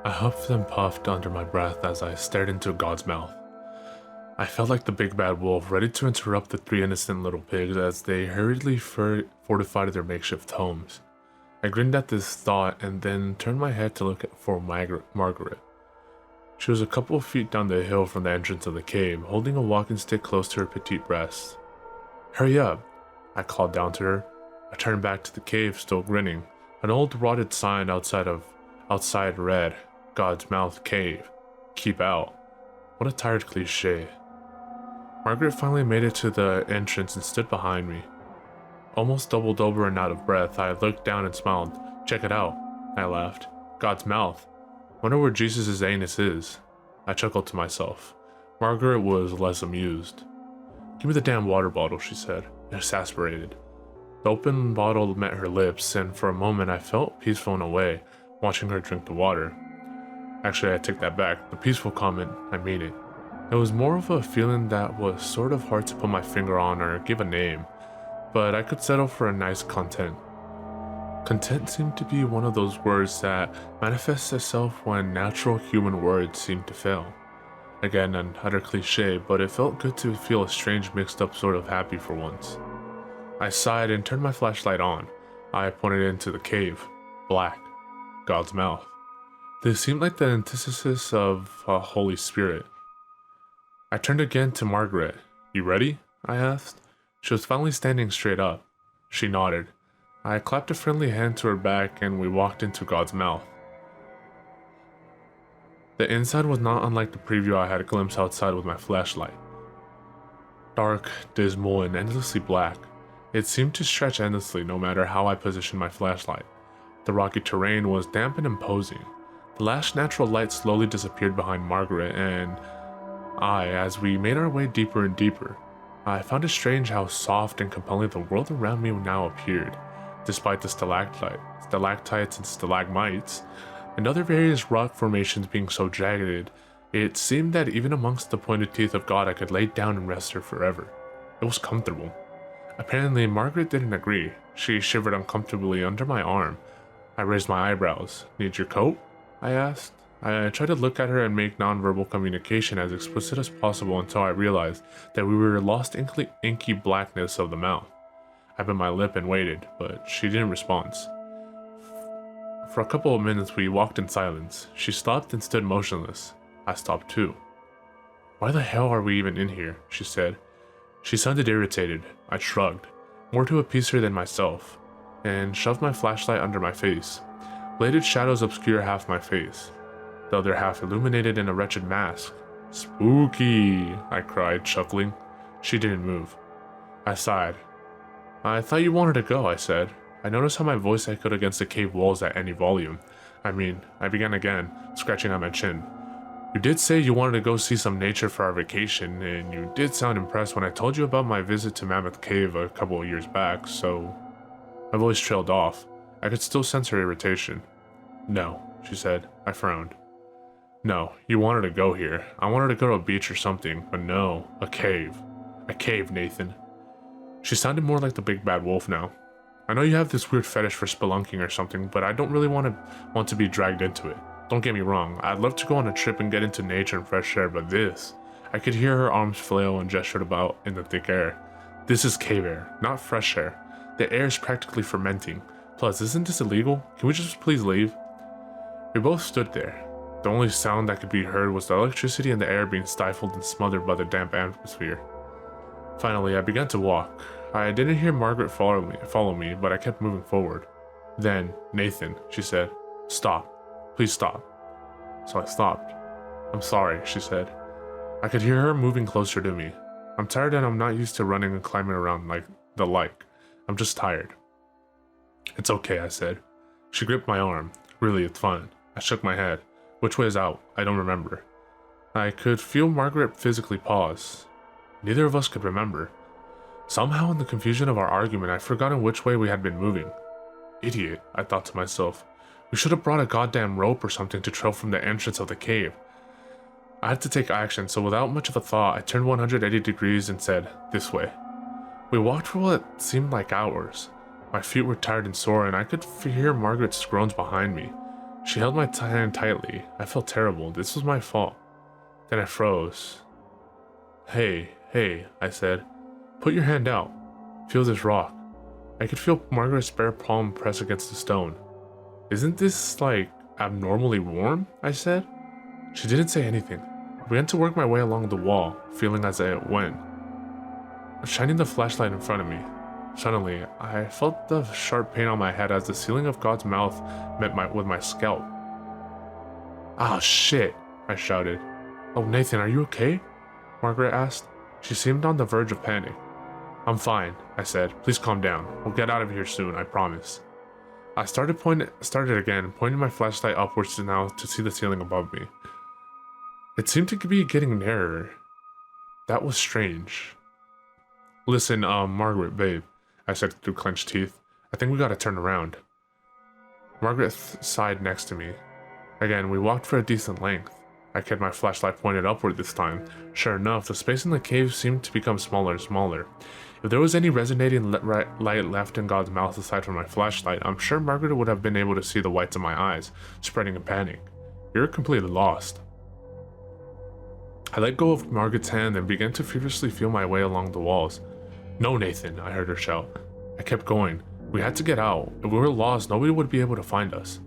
I huffed and puffed under my breath as I stared into God's mouth. I felt like the big bad wolf, ready to interrupt the three innocent little pigs as they hurriedly fortified their makeshift homes. I grinned at this thought and then turned my head to look for Margaret. She was a couple of feet down the hill from the entrance of the cave, holding a walking stick close to her petite breast. Hurry up, I called down to her. I turned back to the cave, still grinning. An old rotted sign outside read, God's Mouth Cave. Keep out. What a tired cliche. Margaret finally made it to the entrance and stood behind me. Almost doubled over and out of breath, I looked down and smiled. Check it out, I laughed. God's mouth. Wonder where Jesus' anus is. I chuckled to myself. Margaret was less amused. "Give me the damn water bottle," she said, exasperated. The open bottle met her lips, and for a moment I felt peaceful in a way, watching her drink the water. Actually, I take that back. The peaceful comment, I mean it. It was more of a feeling that was sort of hard to put my finger on or give a name, but I could settle for a nice content. Content seemed to be one of those words that manifests itself when natural human words seem to fail. Again, an utter cliche, but it felt good to feel a strange mixed up sort of happy for once. I sighed and turned my flashlight on. I pointed into the cave. Black. God's mouth. This seemed like the antithesis of a Holy Spirit. I turned again to Margaret. "You ready?" I asked. She was finally standing straight up. She nodded. I clapped a friendly hand to her back and we walked into God's mouth. The inside was not unlike the preview I had glimpsed outside with my flashlight. Dark, dismal, and endlessly black. It seemed to stretch endlessly no matter how I positioned my flashlight. The rocky terrain was damp and imposing. The last natural light slowly disappeared behind Margaret and I, as we made our way deeper and deeper. I found it strange how soft and compelling the world around me now appeared, despite the stalactites and stalagmites, and other various rock formations being so jagged. It seemed that even amongst the pointed teeth of God I could lay down and rest here forever. It was comfortable. Apparently, Margaret didn't agree. She shivered uncomfortably under my arm. I raised my eyebrows. "Need your coat?" I asked. I tried to look at her and make nonverbal communication as explicit as possible until I realized that we were lost in inky blackness of the mouth. I bit my lip and waited, but she didn't respond. For a couple of minutes we walked in silence. She stopped and stood motionless. I stopped too. "Why the hell are we even in here?" she said. She sounded irritated. I shrugged, more to appease her than myself, and shoved my flashlight under my face. Bladed shadows obscure half my face, the other half illuminated in a wretched mask. "Spooky," I cried, chuckling. She didn't move. I sighed. "I thought you wanted to go," I said. I noticed how my voice echoed against the cave walls at any volume. I began again, scratching at my chin. "You did say you wanted to go see some nature for our vacation, and you did sound impressed when I told you about my visit to Mammoth Cave a couple of years back, so..." My voice trailed off. I could still sense her irritation. "No," she said. I frowned. "No, you wanted to go here. I wanted to go to a beach or something, but no, a cave. A cave, Nathan." She sounded more like the big bad wolf now. "I know you have this weird fetish for spelunking or something, but I don't really want to be dragged into it. Don't get me wrong, I'd love to go on a trip and get into nature and fresh air, but this..." I could hear her arms flail and gestured about in the thick air. "This is cave air, not fresh air. The air is practically fermenting. Plus, isn't this illegal? Can we just please leave?" We both stood there. The only sound that could be heard was the electricity in the air being stifled and smothered by the damp atmosphere. Finally, I began to walk. I didn't hear Margaret follow me, but I kept moving forward. Then, "Nathan," she said, "stop. Please stop." So I stopped. "I'm sorry," she said. I could hear her moving closer to me. "I'm tired and I'm not used to running and climbing around like. I'm just tired." "It's okay," I said. She gripped my arm. "Really, it's fine." I shook my head. "Which way is out? I don't remember." I could feel Margaret physically pause. Neither of us could remember. Somehow in the confusion of our argument, I'd forgotten which way we had been moving. Idiot, I thought to myself. We should have brought a goddamn rope or something to trail from the entrance of the cave. I had to take action, so without much of a thought, I turned 180 degrees and said, "This way." We walked for what seemed like hours. My feet were tired and sore, and I could hear Margaret's groans behind me. She held my hand tightly. I felt terrible. This was my fault. Then I froze. Hey, I said. "Put your hand out. Feel this rock." I could feel Margaret's bare palm press against the stone. "Isn't this, abnormally warm?" I said. She didn't say anything. I began to work my way along the wall, feeling as I went, shining the flashlight in front of me. Suddenly, I felt the sharp pain on my head as the ceiling of God's mouth met with my scalp. "Ah, shit!" I shouted. "Oh, Nathan, are you okay?" Margaret asked. She seemed on the verge of panic. "I'm fine," I said. "Please calm down. We'll get out of here soon, I promise." I started again, pointing my flashlight upwards now to see the ceiling above me. It seemed to be getting nearer. That was strange. Listen, Margaret, babe, I said through clenched teeth. I think we gotta turn around. Margaret sighed next to me. Again, we walked for a decent length. I kept my flashlight pointed upward this time. Sure enough, the space in the cave seemed to become smaller and smaller. If there was any resonating light left in God's mouth aside from my flashlight, I'm sure Margaret would have been able to see the whites of my eyes, spreading in panic. We were completely lost. I let go of Margaret's hand and began to feverishly feel my way along the walls. No, Nathan, I heard her shout. I kept going. We had to get out. If we were lost, nobody would be able to find us.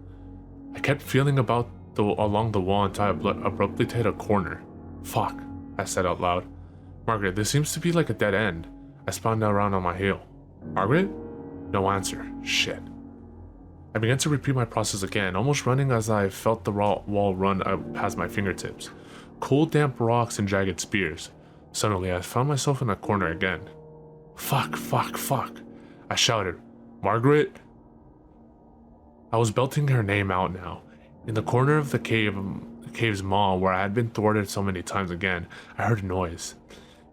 I kept feeling along the wall until I abruptly hit a corner. Fuck, I said out loud. Margaret, this seems to be like a dead end. I spun around on my heel. Margaret? No answer. Shit. I began to repeat my process again, almost running as I felt the wall run past my fingertips. Cold, damp rocks and jagged spears. Suddenly, I found myself in a corner again. Fuck, fuck, fuck. I shouted, Margaret? I was belting her name out now. In the corner of the cave's maw, where I had been thwarted so many times again, I heard a noise.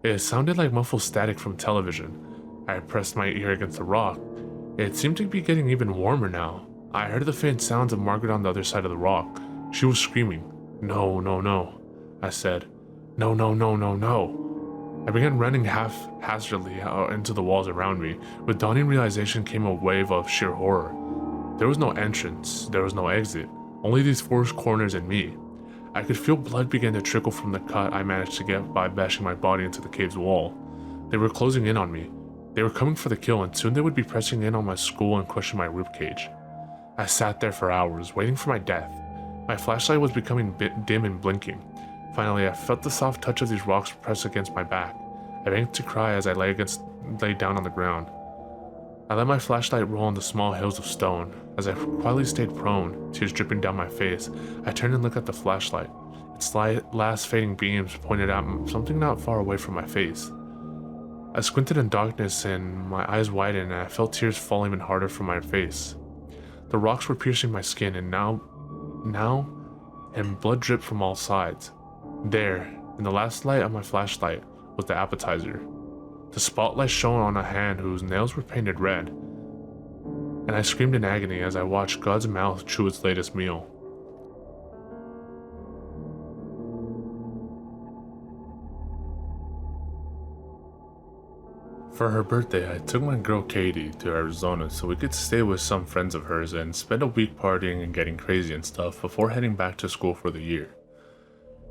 It sounded like muffled static from television. I pressed my ear against the rock. It seemed to be getting even warmer now. I heard the faint sounds of Margaret on the other side of the rock. She was screaming. No, no, no, I said. No, no, no, no, no. I began running haphazardly out into the walls around me. With dawning realization came a wave of sheer horror. There was no entrance. There was no exit. Only these four corners and me. I could feel blood begin to trickle from the cut I managed to get by bashing my body into the cave's wall. They were closing in on me. They were coming for the kill, and soon they would be pressing in on my skull and crushing my ribcage. I sat there for hours, waiting for my death. My flashlight was becoming dim and blinking. Finally, I felt the soft touch of these rocks press against my back. I began to cry as I lay down on the ground. I let my flashlight roll on the small hills of stone. As I quietly stayed prone, tears dripping down my face, I turned and looked at the flashlight. Its last fading beams pointed at something not far away from my face. I squinted in darkness and my eyes widened, and I felt tears fall even harder from my face. The rocks were piercing my skin, and and blood dripped from all sides. There, in the last light of my flashlight, was the appetizer. The spotlight shone on a hand whose nails were painted red, and I screamed in agony as I watched God's mouth chew its latest meal. For her birthday, I took my girl Katie to Arizona so we could stay with some friends of hers and spend a week partying and getting crazy and stuff before heading back to school for the year.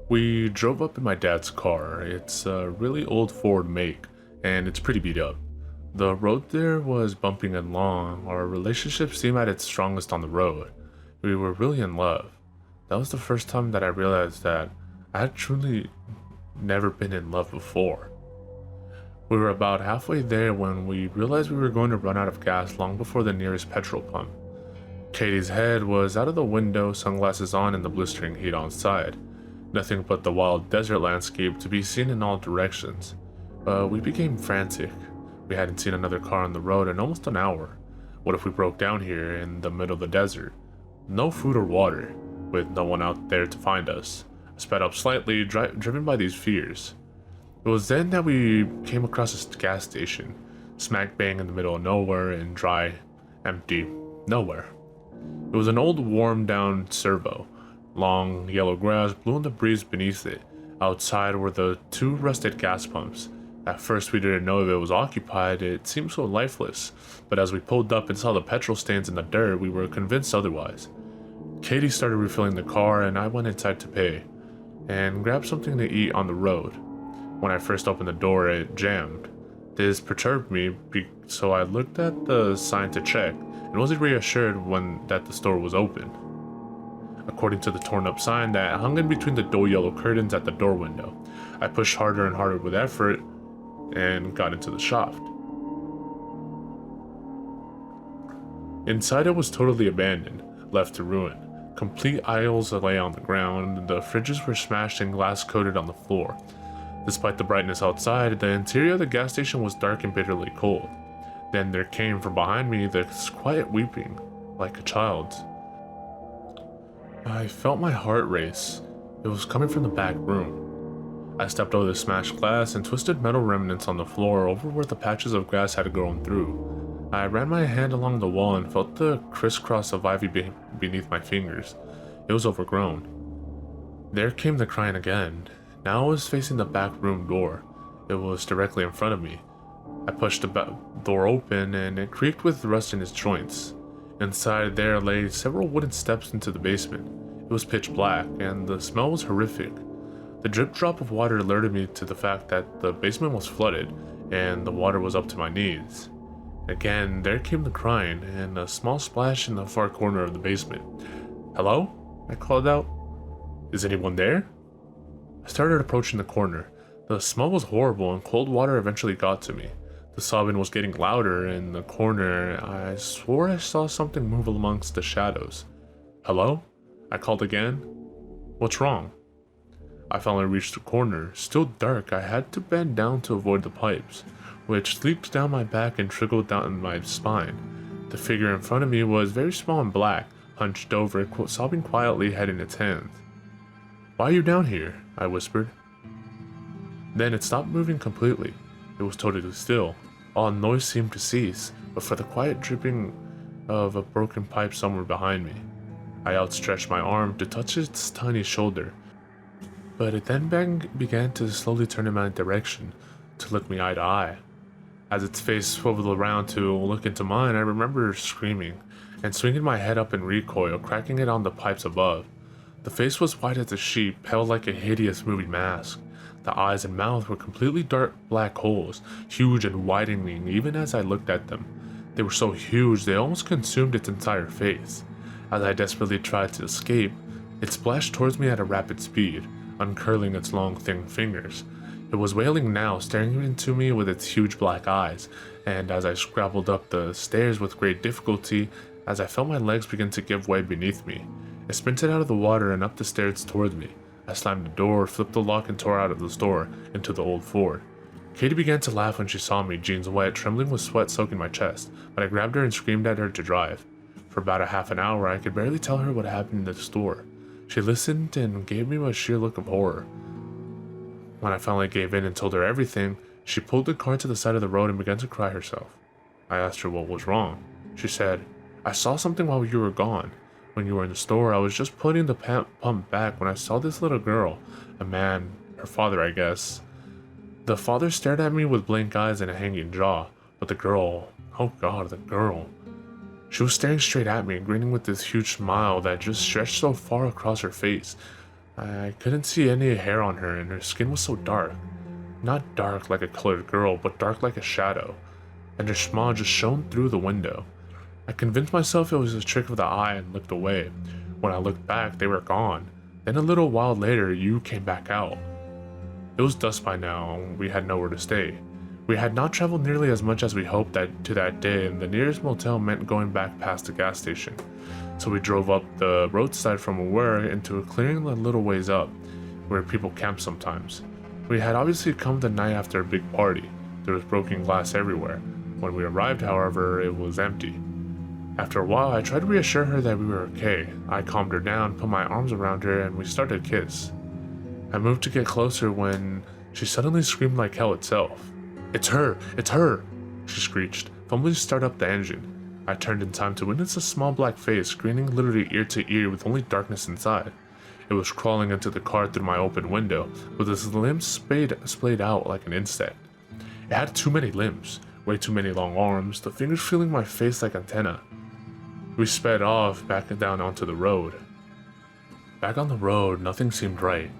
We drove up in my dad's car. It's a really old Ford make, and it's pretty beat up. The road there was bumpy and long. Our relationship seemed at its strongest on the road. We were really in love. That was the first time that I realized that I had truly never been in love before. We were about halfway there when we realized we were going to run out of gas long before the nearest petrol pump. Katie's head was out of the window, sunglasses on, and the blistering heat outside. Nothing but the wild desert landscape to be seen in all directions. We became frantic. We hadn't seen another car on the road in almost an hour. What if we broke down here in the middle of the desert? No food or water, with no one out there to find us. I sped up slightly, driven by these fears. It was then that we came across a gas station, smack bang in the middle of nowhere and dry, empty, nowhere. It was an old worn down servo. Long yellow grass blew in the breeze beneath it. Outside were the two rusted gas pumps. At first we didn't know if it was occupied, it seemed so lifeless, but as we pulled up and saw the petrol stains in the dirt, we were convinced otherwise. Katie started refilling the car and I went inside to pay, and grabbed something to eat on the road. When I first opened the door, it jammed. This perturbed me, so I looked at the sign to check, and wasn't reassured that the store was open. According to the torn up sign that hung in between the dull yellow curtains at the door window, I pushed harder and harder with effort, and got into the shaft. Inside it was totally abandoned, left to ruin. Complete aisles lay on the ground, the fridges were smashed and glass coated on the floor. Despite the brightness outside, the interior of the gas station was dark and bitterly cold. Then there came from behind me this quiet weeping, like a child's. I felt my heart race. It was coming from the back room. I stepped over the smashed glass and twisted metal remnants on the floor over where the patches of grass had grown through. I ran my hand along the wall and felt the crisscross of ivy beneath my fingers. It was overgrown. There came the crying again. Now I was facing the back room door. It was directly in front of me. I pushed the door open and it creaked with rust in its joints. Inside there lay several wooden steps into the basement. It was pitch black and the smell was horrific. The drip drop of water alerted me to the fact that the basement was flooded and the water was up to my knees. Again, there came the crying and a small splash in the far corner of the basement. "Hello?" I called out. "Is anyone there?" I started approaching the corner. The smell was horrible and cold water eventually got to me. The sobbing was getting louder in the corner. I swore I saw something move amongst the shadows. "Hello?" I called again. "What's wrong?" I finally reached the corner. Still dark, I had to bend down to avoid the pipes, which leaked down my back and trickled down my spine. The figure in front of me was very small and black, hunched over, sobbing quietly, head in its hands. "Why are you down here?" I whispered. Then it stopped moving completely. It was totally still. All noise seemed to cease, but for the quiet dripping of a broken pipe somewhere behind me. I outstretched my arm to touch its tiny shoulder, but it then began to slowly turn in my direction, to look me eye to eye. As its face swiveled around to look into mine, I remember screaming and swinging my head up in recoil, cracking it on the pipes above. The face was white as a sheet, pale like a hideous movie mask. The eyes and mouth were completely dark black holes, huge and widening even as I looked at them. They were so huge they almost consumed its entire face. As I desperately tried to escape, it splashed towards me at a rapid speed, uncurling its long thin fingers. It was wailing now, staring into me with its huge black eyes, and as I scrabbled up the stairs with great difficulty, as I felt my legs begin to give way beneath me, it sprinted out of the water and up the stairs towards me. I slammed the door, flipped the lock, and tore out of the store into the old Ford. Katie began to laugh when she saw me, jeans wet, trembling with sweat soaking my chest, but I grabbed her and screamed at her to drive. For about a half an hour, I could barely tell her what happened in the store. She listened and gave me a sheer look of horror. When I finally gave in and told her everything, she pulled the car to the side of the road and began to cry herself. I asked her what was wrong. She said, "I saw something while you were gone. When you were in the store, I was just putting the pump back when I saw this little girl, a man, her father I guess. The father stared at me with blank eyes and a hanging jaw, but the girl, oh god, the girl. She was staring straight at me, grinning with this huge smile that just stretched so far across her face. I couldn't see any hair on her and her skin was so dark. Not dark like a colored girl, but dark like a shadow, and her smile just shone through the window. I convinced myself it was a trick of the eye and looked away. When I looked back, they were gone. Then a little while later, you came back out. It was dusk by now, and we had nowhere to stay. We had not traveled nearly as much as we hoped to that day, and the nearest motel meant going back past the gas station. So we drove up the roadside from where we were into a clearing a little ways up, where people camp sometimes. We had obviously come the night after a big party. There was broken glass everywhere. When we arrived, however, it was empty. After a while, I tried to reassure her that we were okay. I calmed her down, put my arms around her, and we started to kiss. I moved to get closer when she suddenly screamed like hell itself. "It's her! It's her!" she screeched, fumbling to start up the engine. I turned in time to witness a small black face, grinning literally ear to ear with only darkness inside. It was crawling into the car through my open window, with its limbs splayed out like an insect. It had too many limbs, way too many long arms, the fingers feeling my face like antennae. We sped off, back down onto the road. Back on the road, nothing seemed right.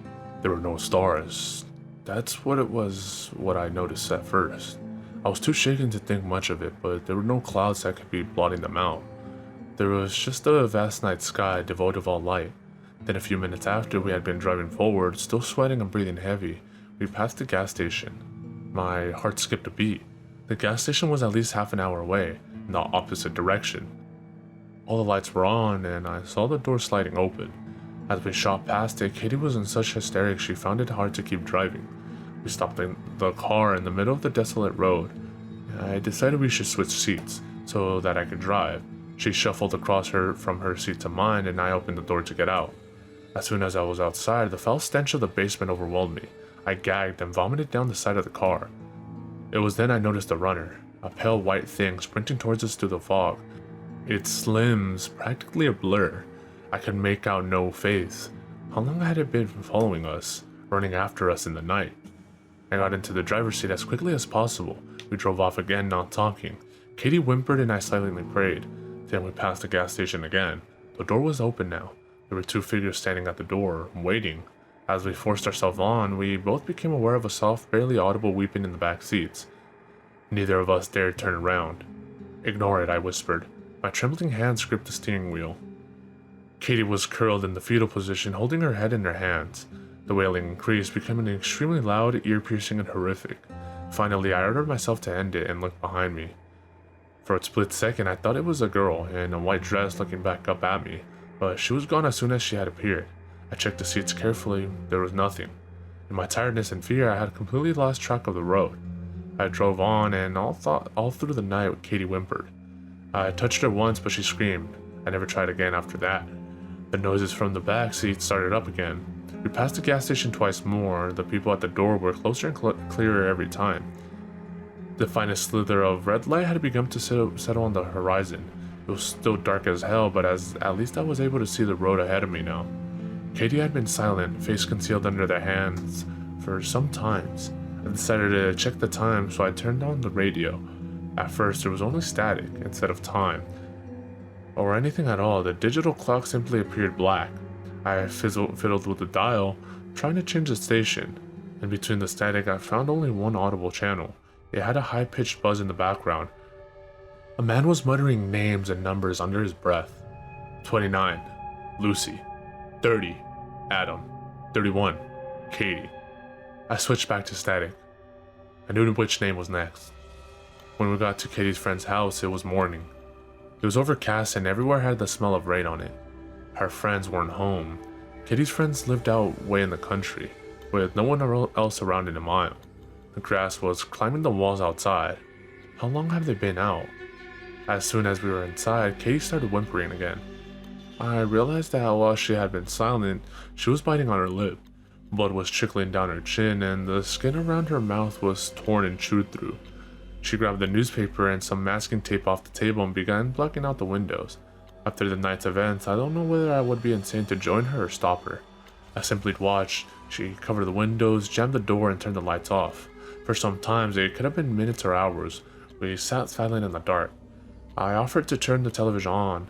There were no stars. That's what I noticed at first. I was too shaken to think much of it, but there were no clouds that could be blotting them out. There was just a vast night sky devoid of all light. Then a few minutes after we had been driving forward, still sweating and breathing heavy, we passed the gas station. My heart skipped a beat. The gas station was at least half an hour away, in the opposite direction. All the lights were on, and I saw the door sliding open. As we shot past it, Katie was in such hysterics she found it hard to keep driving. We stopped the car in the middle of the desolate road. I decided we should switch seats, so that I could drive. She shuffled across from her seat to mine, and I opened the door to get out. As soon as I was outside, the foul stench of the basement overwhelmed me. I gagged and vomited down the side of the car. It was then I noticed a runner, a pale white thing sprinting towards us through the fog. Its limbs practically a blur. I could make out no face. How long had it been following us, running after us in the night? I got into the driver's seat as quickly as possible. We drove off again, not talking. Katie whimpered and I silently prayed. Then we passed the gas station again. The door was open now. There were two figures standing at the door, waiting. As we forced ourselves on, we both became aware of a soft, barely audible weeping in the back seats. Neither of us dared turn around. "Ignore it," I whispered. My trembling hands gripped the steering wheel. Katie was curled in the fetal position, holding her head in her hands. The wailing increased, becoming extremely loud, ear-piercing, and horrific. Finally, I ordered myself to end it and looked behind me. For a split second, I thought it was a girl in a white dress looking back up at me, but she was gone as soon as she had appeared. I checked the seats carefully. There was nothing. In my tiredness and fear, I had completely lost track of the road. I drove on, and all through the night, Katie whimpered. I touched her once, but she screamed. I never tried again after that. The noises from the back seat started up again. We passed the gas station twice more. The people at the door were closer and clearer every time. The finest slither of red light had begun to settle on the horizon. It was still dark as hell, but at least I was able to see the road ahead of me now. Katie had been silent, face concealed under their hands, for some times. I decided to check the time, so I turned on the radio. At first, there was only static instead of time, or anything at all. The digital clock simply appeared black. I fiddled with the dial, trying to change the station. In between the static, I found only one audible channel. It had a high-pitched buzz in the background. A man was muttering names and numbers under his breath. 29, Lucy. 30, Adam. 31, Katie. I switched back to static. I knew which name was next. When we got to Katie's friend's house, it was morning. It was overcast and everywhere had the smell of rain on it. Her friends weren't home. Katie's friends lived out way in the country, with no one else around in a mile. The grass was climbing the walls outside. How long have they been out? As soon as we were inside, Katie started whimpering again. I realized that while she had been silent, she was biting on her lip. Blood was trickling down her chin, and the skin around her mouth was torn and chewed through. She grabbed the newspaper and some masking tape off the table and began blocking out the windows. After the night's events, I don't know whether I would be insane to join her or stop her. I simply watched. She covered the windows, jammed the door, and turned the lights off. For some times, it could have been minutes or hours. We sat silent in the dark. I offered to turn the television on.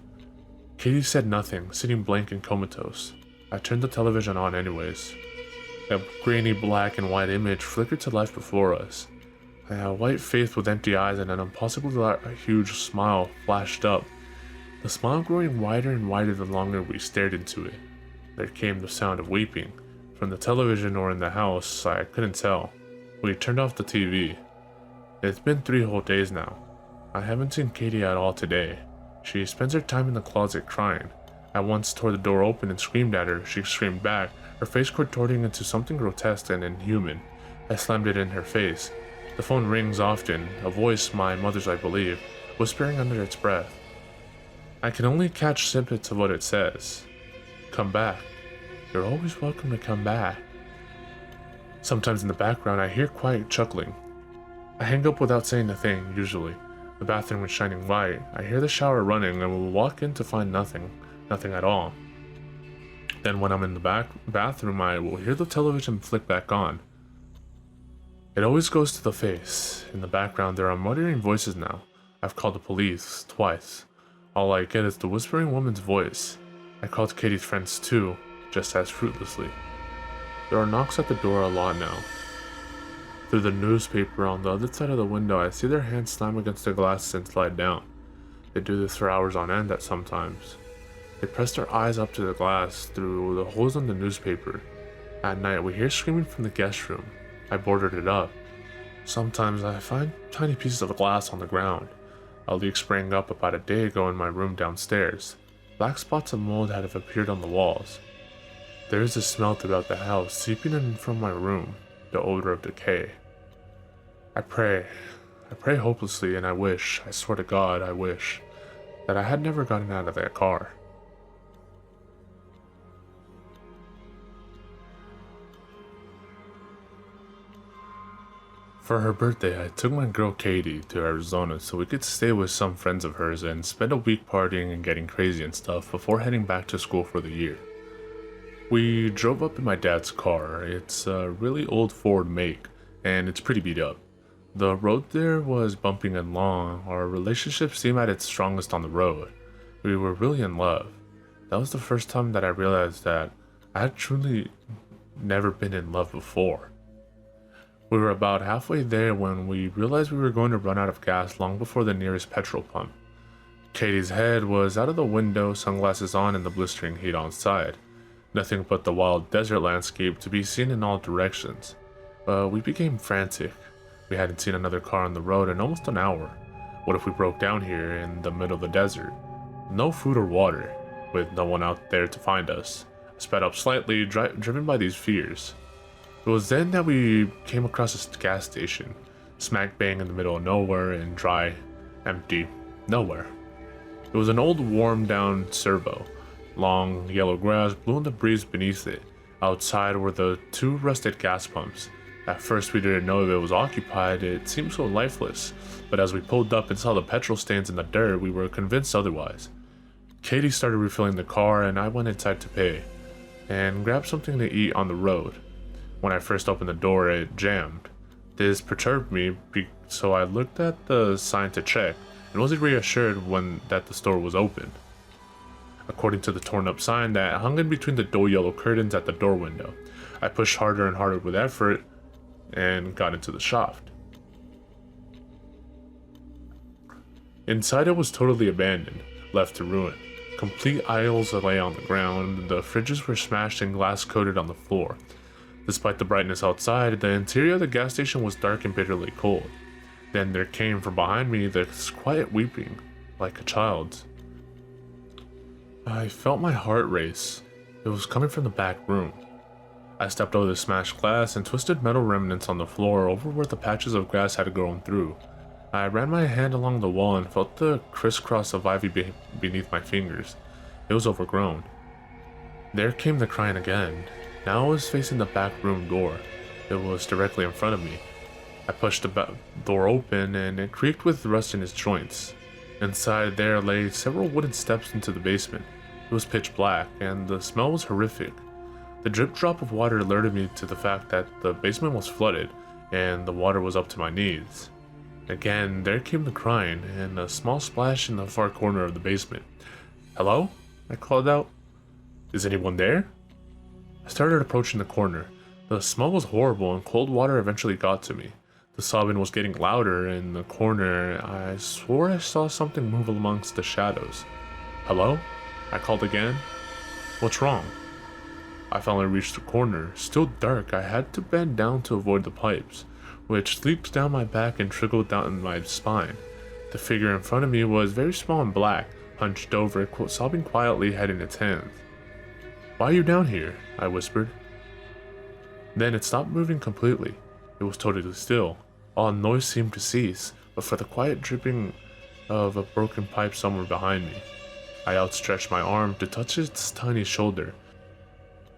Katie said nothing, sitting blank and comatose. I turned the television on anyways. A grainy black and white image flickered to life before us. A white face with empty eyes and an impossibly huge smile flashed up. The smile growing wider and wider the longer we stared into it. There came the sound of weeping. From the television or in the house, I couldn't tell. We turned off the TV. It's been 3 whole days now. I haven't seen Katie at all today. She spends her time in the closet crying. I once tore the door open and screamed at her. She screamed back, her face contorting into something grotesque and inhuman. I slammed it in her face. The phone rings often, a voice, my mother's I believe, whispering under its breath. I can only catch snippets of what it says. Come back. You're always welcome to come back. Sometimes in the background I hear quiet chuckling. I hang up without saying a thing, usually. The bathroom is shining white. I hear the shower running and will walk in to find nothing at all. Then when I'm in the bathroom, I will hear the television flick back on. It always goes to the face. In the background there are muttering voices now. I've called the police twice. All I get is the whispering woman's voice. I called Katie's friends too, just as fruitlessly. There are knocks at the door a lot now. Through the newspaper on the other side of the window, I see their hands slam against the glass and slide down. They do this for hours on end at sometimes. They press their eyes up to the glass through the holes in the newspaper. At night, we hear screaming from the guest room. I boarded it up. Sometimes I find tiny pieces of glass on the ground. A leak sprang up about a day ago in my room downstairs. Black spots of mold had appeared on the walls. There is a smell throughout the house, seeping in from my room, the odor of decay. I pray hopelessly, and I swear to God, I wish, that I had never gotten out of that car. For her birthday, I took my girl Katie to Arizona so we could stay with some friends of hers and spend a week partying and getting crazy and stuff before heading back to school for the year. We drove up in my dad's car. It's a really old Ford make, and it's pretty beat up. The road there was bumpy and long. Our relationship seemed at its strongest on the road. We were really in love. That was the first time that I realized that I had truly never been in love before. We were about halfway there when we realized we were going to run out of gas long before the nearest petrol pump. Katie's head was out of the window, sunglasses on, and the blistering heat outside. Nothing but the wild desert landscape to be seen in all directions. We became frantic. We hadn't seen another car on the road in almost an hour. What if we broke down here in the middle of the desert? No food or water, with no one out there to find us. I sped up slightly, driven by these fears. It was then that we came across a gas station, smack bang in the middle of nowhere and dry, empty, nowhere. It was an old warm down servo. Long yellow grass blew in the breeze beneath it. Outside were the two rusted gas pumps. At first we didn't know if it was occupied, it seemed so lifeless, but as we pulled up and saw the petrol stains in the dirt, we were convinced otherwise. Katie started refilling the car and I went inside to pay, and grabbed something to eat on the road. When I first opened the door, it jammed. This perturbed me, so I looked at the sign to check, and wasn't reassured that the store was open. According to the torn up sign that hung in between the dull yellow curtains at the door window, I pushed harder and harder with effort, and got into the shaft. Inside it was totally abandoned, left to ruin. Complete aisles lay on the ground, the fridges were smashed and glass coated on the floor. Despite the brightness outside, the interior of the gas station was dark and bitterly cold. Then there came from behind me this quiet weeping, like a child's. I felt my heart race. It was coming from the back room. I stepped over the smashed glass and twisted metal remnants on the floor over where the patches of grass had grown through. I ran my hand along the wall and felt the crisscross of ivy beneath my fingers. It was overgrown. There came the crying again. Now I was facing the back room door. It was directly in front of me. I pushed the door open and it creaked with rust in its joints. Inside there lay several wooden steps into the basement. It was pitch black and the smell was horrific. The drip drop of water alerted me to the fact that the basement was flooded and the water was up to my knees. Again, there came the crying and a small splash in the far corner of the basement. "Hello?" I called out. "Is anyone there?" I started approaching the corner. The smell was horrible and cold water eventually got to me. The sobbing was getting louder in the corner. I swore I saw something move amongst the shadows. "Hello?" I called again. "What's wrong?" I finally reached the corner. Still dark, I had to bend down to avoid the pipes, which leaped down my back and trickled down my spine. The figure in front of me was very small and black, hunched over, sobbing quietly, head in its hands. "Why are you down here?" I whispered. Then it stopped moving completely. It was totally still. All noise seemed to cease, but for the quiet dripping of a broken pipe somewhere behind me. I outstretched my arm to touch its tiny shoulder,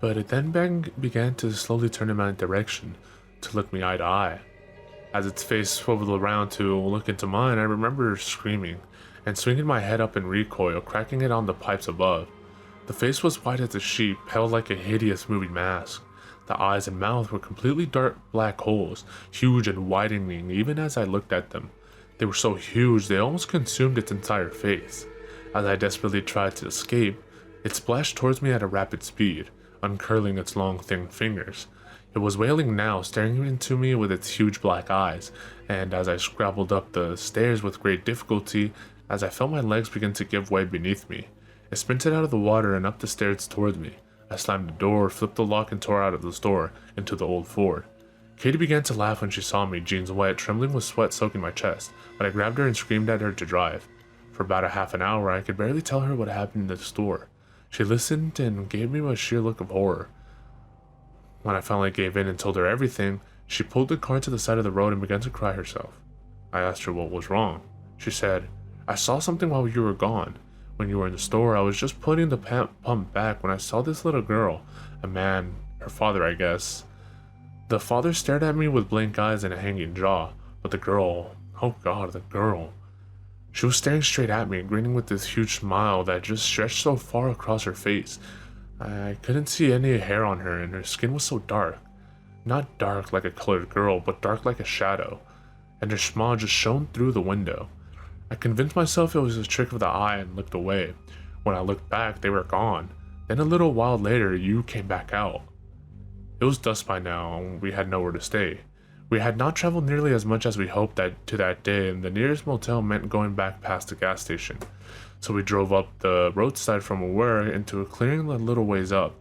but it then began to slowly turn in my direction, to look me eye to eye. As its face swiveled around to look into mine, I remember screaming, and swinging my head up in recoil, cracking it on the pipes above. The face was white as a sheet, pale like a hideous moving mask. The eyes and mouth were completely dark black holes, huge and widening even as I looked at them. They were so huge they almost consumed its entire face. As I desperately tried to escape, it splashed towards me at a rapid speed, uncurling its long thin fingers. It was wailing now, staring into me with its huge black eyes, and as I scrabbled up the stairs with great difficulty, as I felt my legs begin to give way beneath me, it sprinted out of the water and up the stairs towards me. I slammed the door, flipped the lock, and tore out of the store into the old Ford. Katie began to laugh when she saw me, jeans wet, trembling with sweat soaking my chest, but I grabbed her and screamed at her to drive. For about a half an hour, I could barely tell her what happened in the store. She listened and gave me a sheer look of horror. When I finally gave in and told her everything, she pulled the car to the side of the road and began to cry herself. I asked her what was wrong. She said, "I saw something while you were gone. When you were in the store, I was just putting the pump back when I saw this little girl, a man, her father I guess. The father stared at me with blank eyes and a hanging jaw, but the girl, oh god, the girl. She was staring straight at me, grinning with this huge smile that just stretched so far across her face. I couldn't see any hair on her, and her skin was so dark. Not dark like a colored girl, but dark like a shadow, and her smile just shone through the window. I convinced myself it was a trick of the eye and looked away. When I looked back, they were gone. Then a little while later, you came back out. It was dusk by now, and we had nowhere to stay. We had not traveled nearly as much as we hoped to that day, and the nearest motel meant going back past the gas station. So we drove up the roadside from where we were into a clearing a little ways up,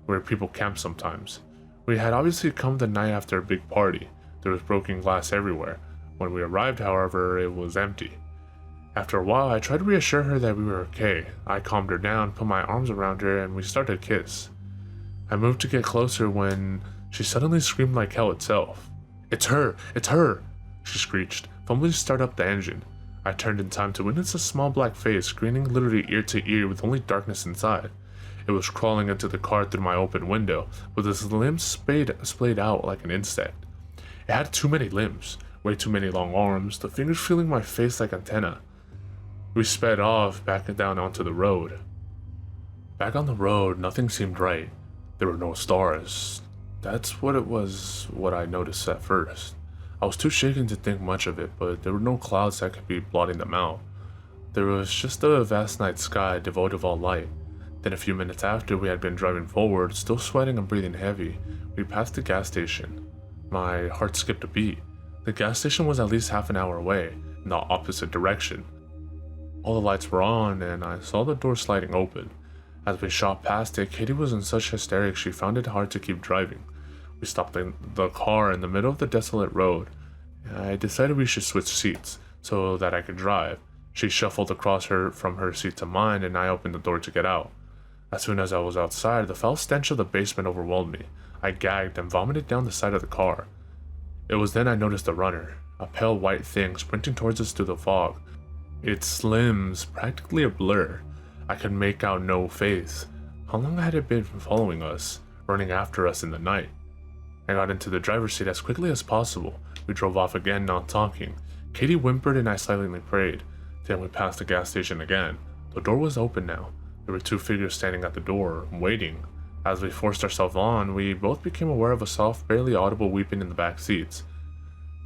where people camp sometimes. We had obviously come the night after a big party. There was broken glass everywhere. When we arrived, however, it was empty. After a while, I tried to reassure her that we were okay. I calmed her down, put my arms around her, and we started to kiss. I moved to get closer when she suddenly screamed like hell itself. "It's her! It's her!" she screeched, fumbling to start up the engine. I turned in time to witness a small black face, grinning literally ear to ear with only darkness inside. It was crawling into the car through my open window, with its limbs splayed out like an insect. It had too many limbs, way too many long arms, the fingers feeling my face like antennae. We sped off, back down onto the road. Back on the road, nothing seemed right. There were no stars. That's what I noticed at first. I was too shaken to think much of it, but there were no clouds that could be blotting them out. There was just a vast night sky devoid of all light. Then a few minutes after we had been driving forward, still sweating and breathing heavy, we passed the gas station. My heart skipped a beat. The gas station was at least half an hour away, in the opposite direction. All the lights were on, and I saw the door sliding open. As we shot past it, Katie was in such hysterics she found it hard to keep driving. We stopped the car in the middle of the desolate road. I decided we should switch seats, so that I could drive. She shuffled across from her seat to mine, and I opened the door to get out. As soon as I was outside, the foul stench of the basement overwhelmed me. I gagged and vomited down the side of the car. It was then I noticed the runner, a pale white thing sprinting towards us through the fog. Its limbs practically a blur. I could make out no face. How long had it been following us, running after us in the night? I got into the driver's seat as quickly as possible. We drove off again, not talking. Katie whimpered and I silently prayed. Then we passed the gas station again. The door was open now. There were two figures standing at the door, waiting. As we forced ourselves on, we both became aware of a soft, barely audible weeping in the back seats.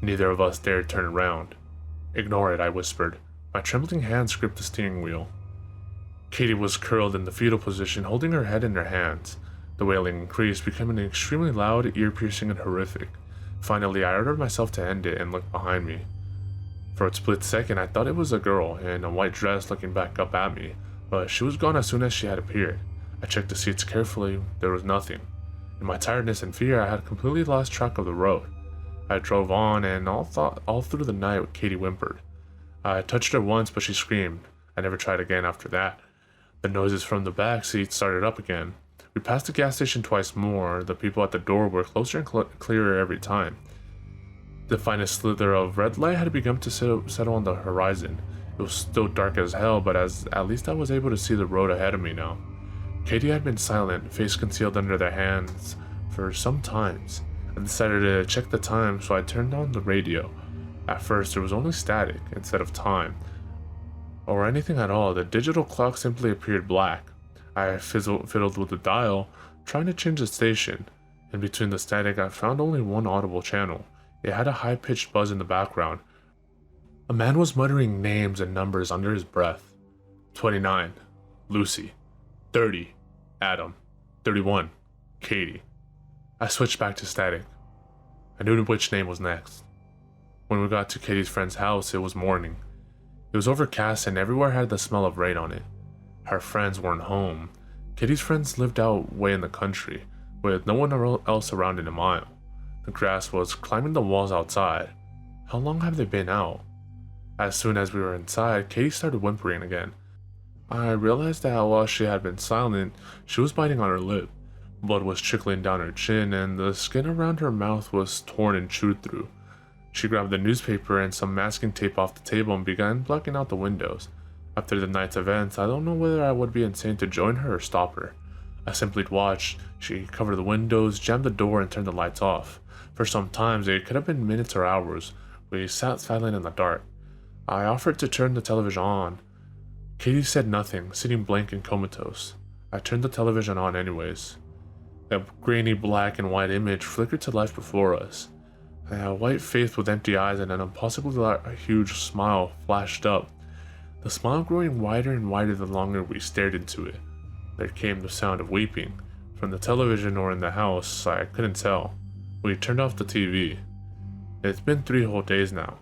Neither of us dared turn around. "Ignore it," I whispered. My trembling hands gripped the steering wheel. Katie was curled in the fetal position, holding her head in her hands. The wailing increased, becoming extremely loud, ear-piercing, and horrific. Finally, I ordered myself to end it and looked behind me. For a split second, I thought it was a girl in a white dress looking back up at me, but she was gone as soon as she had appeared. I checked the seats carefully. There was nothing. In my tiredness and fear, I had completely lost track of the road. I drove on, and all through the night, Katie whimpered. I touched her once, but she screamed. I never tried again after that. The noises from the back seat started up again. We passed the gas station twice more. The people at the door were closer and clearer every time. The finest slither of red light had begun to settle on the horizon. It was still dark as hell, but at least I was able to see the road ahead of me now. Katie had been silent, face concealed under their hands, for some times. I decided to check the time, so I turned on the radio. At first, there was only static instead of time, or anything at all. The digital clock simply appeared black. I fiddled with the dial, trying to change the station. In between the static, I found only one audible channel. It had a high-pitched buzz in the background. A man was muttering names and numbers under his breath. 29, Lucy. 30, Adam. 31, Katie. I switched back to static. I knew which name was next. When we got to Katie's friend's house, it was morning. It was overcast and everywhere had the smell of rain on it. Her friends weren't home. Katie's friends lived out way in the country, with no one else around in a mile. The grass was climbing the walls outside. How long have they been out? As soon as we were inside, Katie started whimpering again. I realized that while she had been silent, she was biting on her lip. Blood was trickling down her chin, and the skin around her mouth was torn and chewed through. She grabbed the newspaper and some masking tape off the table and began blocking out the windows. After the night's events, I don't know whether I would be insane to join her or stop her. I simply watched. She covered the windows, jammed the door, and turned the lights off. For some times, it could have been minutes or hours. We sat silent in the dark. I offered to turn the television on. Katie said nothing, sitting blank and comatose. I turned the television on anyways. A grainy black and white image flickered to life before us. A white face with empty eyes and an impossibly huge smile flashed up. The smile growing wider and wider the longer we stared into it. There came the sound of weeping. From the television or in the house, I couldn't tell. We turned off the TV. It's been 3 whole days now.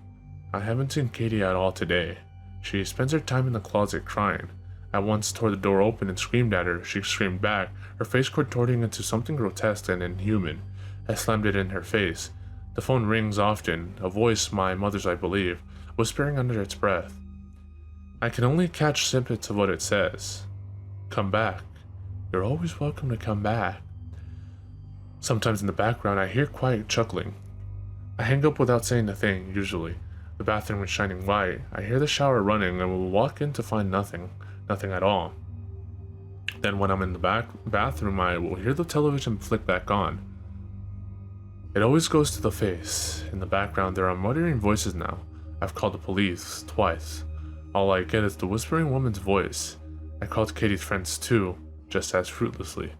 I haven't seen Katie at all today. She spends her time in the closet crying. I once tore the door open and screamed at her. She screamed back, her face contorting into something grotesque and inhuman. I slammed it in her face. The phone rings often, a voice, my mother's I believe, whispering under its breath. I can only catch snippets of what it says. Come back. You're always welcome to come back. Sometimes in the background I hear quiet chuckling. I hang up without saying a thing, usually. The bathroom is shining white. I hear the shower running and will walk in to find nothing at all. Then when I'm in the bathroom, I will hear the television flick back on. It always goes to the face. In the background there are muttering voices now. I've called the police twice. All I get is the whispering woman's voice. I called Katie's friends too, just as fruitlessly.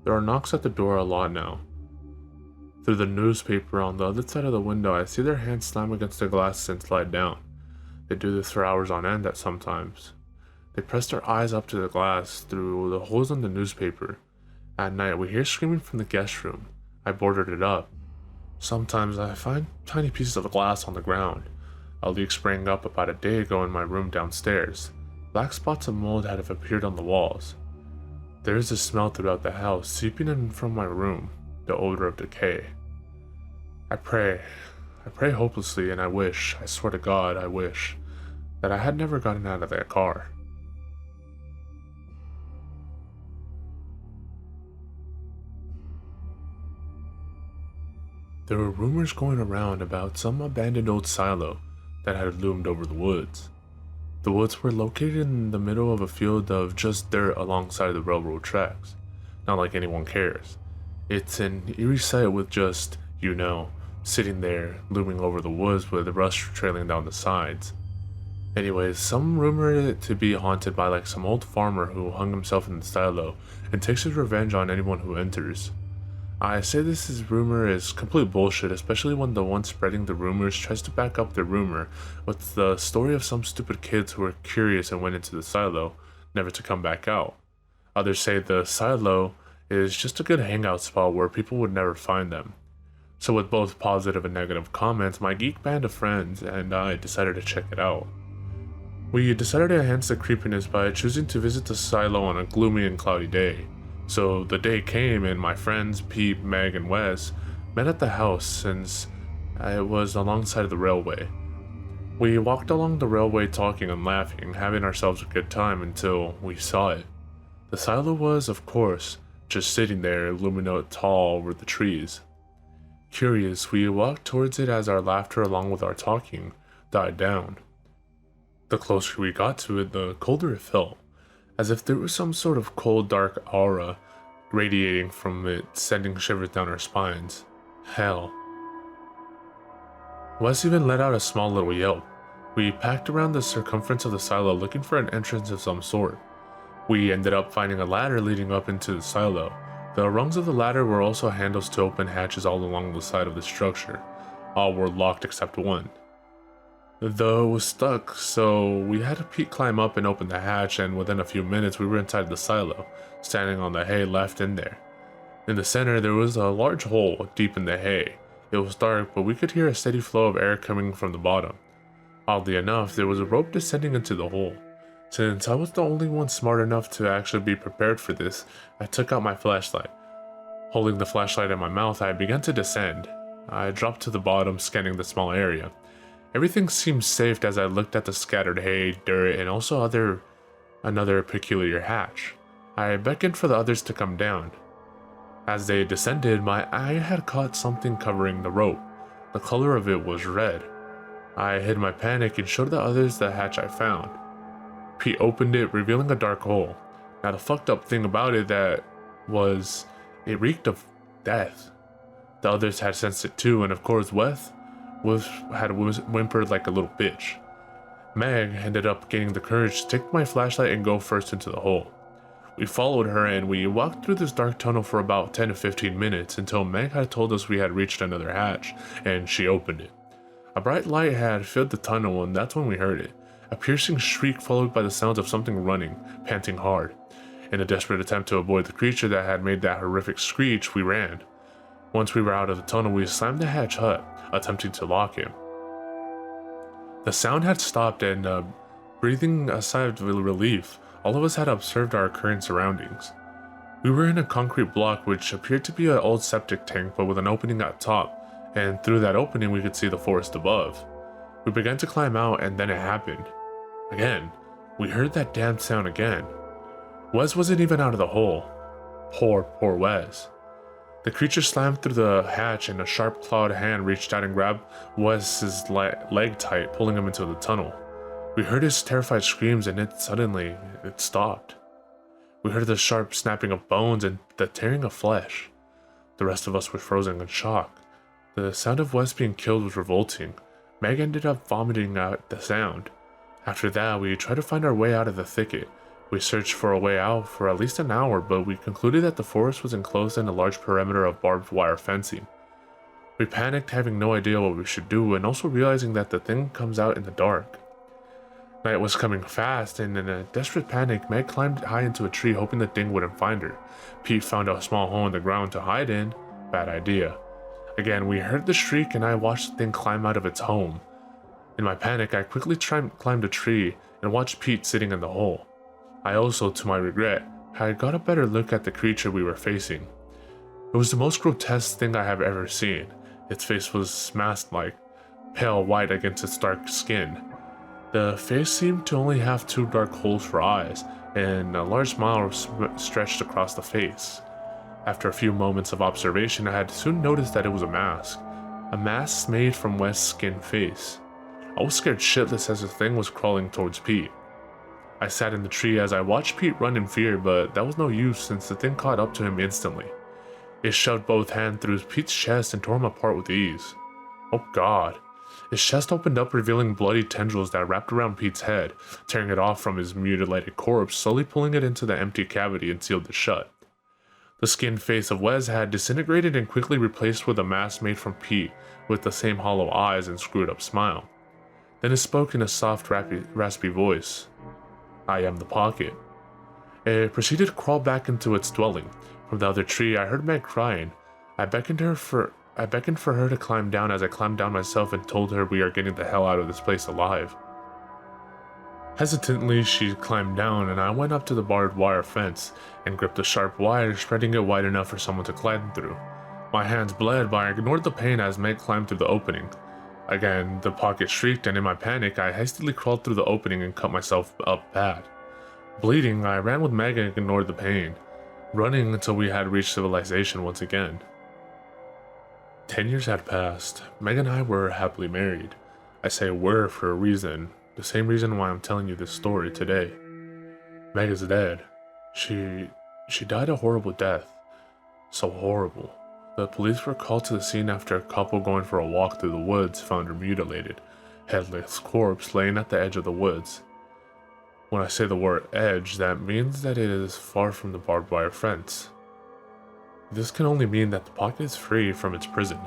There are knocks at the door a lot now. Through the newspaper on the other side of the window, I see their hands slam against the glass and slide down. They do this for hours on end at sometimes. They press their eyes up to the glass through the holes in the newspaper. At night, we hear screaming from the guest room. I boarded it up. Sometimes I find tiny pieces of glass on the ground. A leak sprang up about a day ago in my room downstairs. Black spots of mold had appeared on the walls. There is a smell throughout the house, seeping in from my room, the odor of decay. I pray hopelessly, and I swear to God, I wish, that I had never gotten out of that car. There were rumors going around about some abandoned old silo that had loomed over the woods. The woods were located in the middle of a field of just dirt alongside the railroad tracks. Not like anyone cares. It's an eerie sight with just, sitting there, looming over the woods with the rust trailing down the sides. Anyways, some rumor it to be haunted by like some old farmer who hung himself in the silo and takes his revenge on anyone who enters. I say rumor is complete bullshit, especially when the one spreading the rumors tries to back up their rumor with the story of some stupid kids who were curious and went into the silo, never to come back out. Others say the silo is just a good hangout spot where people would never find them. So with both positive and negative comments, my geek band of friends and I decided to check it out. We decided to enhance the creepiness by choosing to visit the silo on a gloomy and cloudy day. So the day came and my friends Pete, Meg, and Wes met at the house since it was alongside of the railway. We walked along the railway talking and laughing, having ourselves a good time until we saw it. The silo was, of course, just sitting there, looming out tall over the trees. Curious, we walked towards it as our laughter along with our talking died down. The closer we got to it, the colder it felt, as if there was some sort of cold, dark aura radiating from it, sending shivers down our spines. Hell. Wes even let out a small little yelp. We packed around the circumference of the silo looking for an entrance of some sort. We ended up finding a ladder leading up into the silo. The rungs of the ladder were also handles to open hatches all along the side of the structure. All were locked except one. Though it was stuck, so we had to climb up and open the hatch, and within a few minutes we were inside the silo, standing on the hay left in there. In the center there was a large hole deep in the hay. It was dark, but we could hear a steady flow of air coming from the bottom. Oddly enough, there was a rope descending into the hole. Since I was the only one smart enough to actually be prepared for this, I took out my flashlight. Holding the flashlight in my mouth, I began to descend. I dropped to the bottom, scanning the small area. Everything seemed safe as I looked at the scattered hay, dirt, and also another peculiar hatch. I beckoned for the others to come down. As they descended, my eye had caught something covering the rope. The color of it was red. I hid my panic and showed the others the hatch I found. Pete opened it, revealing a dark hole. Now the fucked up thing about it that was it reeked of death. The others had sensed it too, and of course Wes had whimpered like a little bitch. Meg ended up gaining the courage to take my flashlight and go first into the hole. We followed her and we walked through this dark tunnel for about 10 to 15 minutes until Meg had told us we had reached another hatch, and she opened it. A bright light had filled the tunnel, and that's when we heard it. A piercing shriek followed by the sounds of something running, panting hard. In a desperate attempt to avoid the creature that had made that horrific screech, we ran. Once we were out of the tunnel, we slammed the hatch shut, attempting to lock it. The sound had stopped, and breathing a sigh of relief, all of us had observed our current surroundings. We were in a concrete block which appeared to be an old septic tank but with an opening at top, and through that opening we could see the forest above. We began to climb out, and then it happened. Again, we heard that damn sound again. Wes wasn't even out of the hole. Poor Wes. The creature slammed through the hatch and a sharp clawed hand reached out and grabbed Wes's leg tight, pulling him into the tunnel. We heard his terrified screams and it suddenly stopped. We heard the sharp snapping of bones and the tearing of flesh. The rest of us were frozen in shock. The sound of Wes being killed was revolting. Meg ended up vomiting out the sound. After that, we tried to find our way out of the thicket. We searched for a way out for at least an hour, but we concluded that the forest was enclosed in a large perimeter of barbed wire fencing. We panicked, having no idea what we should do, and also realizing that the thing comes out in the dark. Night was coming fast, and in a desperate panic, Meg climbed high into a tree hoping the thing wouldn't find her. Pete found a small hole in the ground to hide in. Bad idea. Again, we heard the shriek and I watched the thing climb out of its home. In my panic, I quickly climbed a tree and watched Pete sitting in the hole. I also, to my regret, had got a better look at the creature we were facing. It was the most grotesque thing I have ever seen. Its face was masked-like, pale white against its dark skin. The face seemed to only have two dark holes for eyes, and a large smile stretched across the face. After a few moments of observation, I had soon noticed that it was a mask made from Wes' skin face. I was scared shitless as the thing was crawling towards Pete. I sat in the tree as I watched Pete run in fear, but that was no use since the thing caught up to him instantly. It shoved both hands through Pete's chest and tore him apart with ease. Oh god. His chest opened up, revealing bloody tendrils that wrapped around Pete's head, tearing it off from his mutilated corpse, slowly pulling it into the empty cavity and sealed it shut. The skinned face of Wes had disintegrated and quickly replaced with a mask made from Pete with the same hollow eyes and screwed up smile. Then it spoke in a soft, raspy voice. I am the pocket. It proceeded to crawl back into its dwelling. From the other tree, I heard Meg crying. I beckoned for her to climb down as I climbed down myself and told her we are getting the hell out of this place alive. Hesitantly, she climbed down and I went up to the barbed wire fence and gripped the sharp wire, spreading it wide enough for someone to climb through. My hands bled, but I ignored the pain as Meg climbed through the opening. Again, the pocket shrieked, and in my panic, I hastily crawled through the opening and cut myself up bad. Bleeding, I ran with Meg and ignored the pain, running until we had reached civilization once again. 10 years had passed. Meg and I were happily married. I say were for a reason, the same reason why I'm telling you this story today. Meg is dead. She died a horrible death. So horrible. The police were called to the scene after a couple going for a walk through the woods found her mutilated, headless corpse laying at the edge of the woods. When I say the word edge, that means that it is far from the barbed wire fence. This can only mean that the pocket is free from its prison.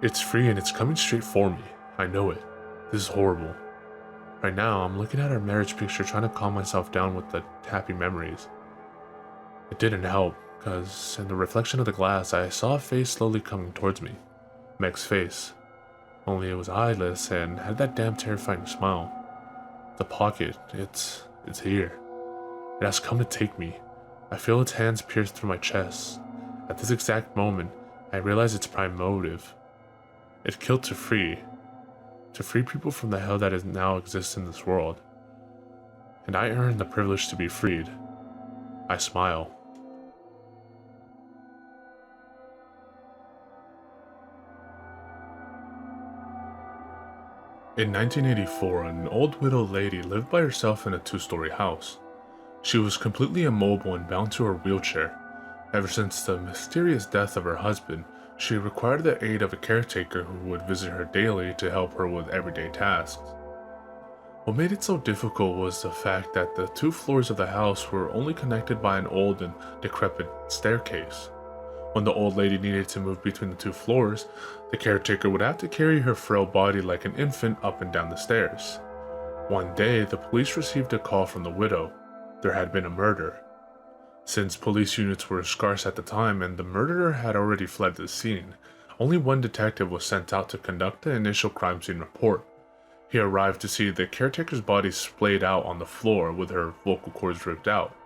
It's free and it's coming straight for me. I know it. This is horrible. Right now, I'm looking at our marriage picture trying to calm myself down with the happy memories. It didn't help, because in the reflection of the glass, I saw a face slowly coming towards me. Meg's face. Only it was eyeless and had that damn terrifying smile. The pocket, it's here. It has come to take me. I feel its hands pierce through my chest. At this exact moment, I realize its prime motive. It killed to free people from the hell that is now exists in this world. And I earned the privilege to be freed. I smile. In 1984, an old widowed lady lived by herself in a two-story house. She was completely immobile and bound to her wheelchair. Ever since the mysterious death of her husband, she required the aid of a caretaker who would visit her daily to help her with everyday tasks. What made it so difficult was the fact that the two floors of the house were only connected by an old and decrepit staircase. When the old lady needed to move between the two floors, the caretaker would have to carry her frail body like an infant up and down the stairs. One day, the police received a call from the widow. There had been a murder. Since police units were scarce at the time and the murderer had already fled the scene, only one detective was sent out to conduct the initial crime scene report. He arrived to see the caretaker's body splayed out on the floor with her vocal cords ripped out,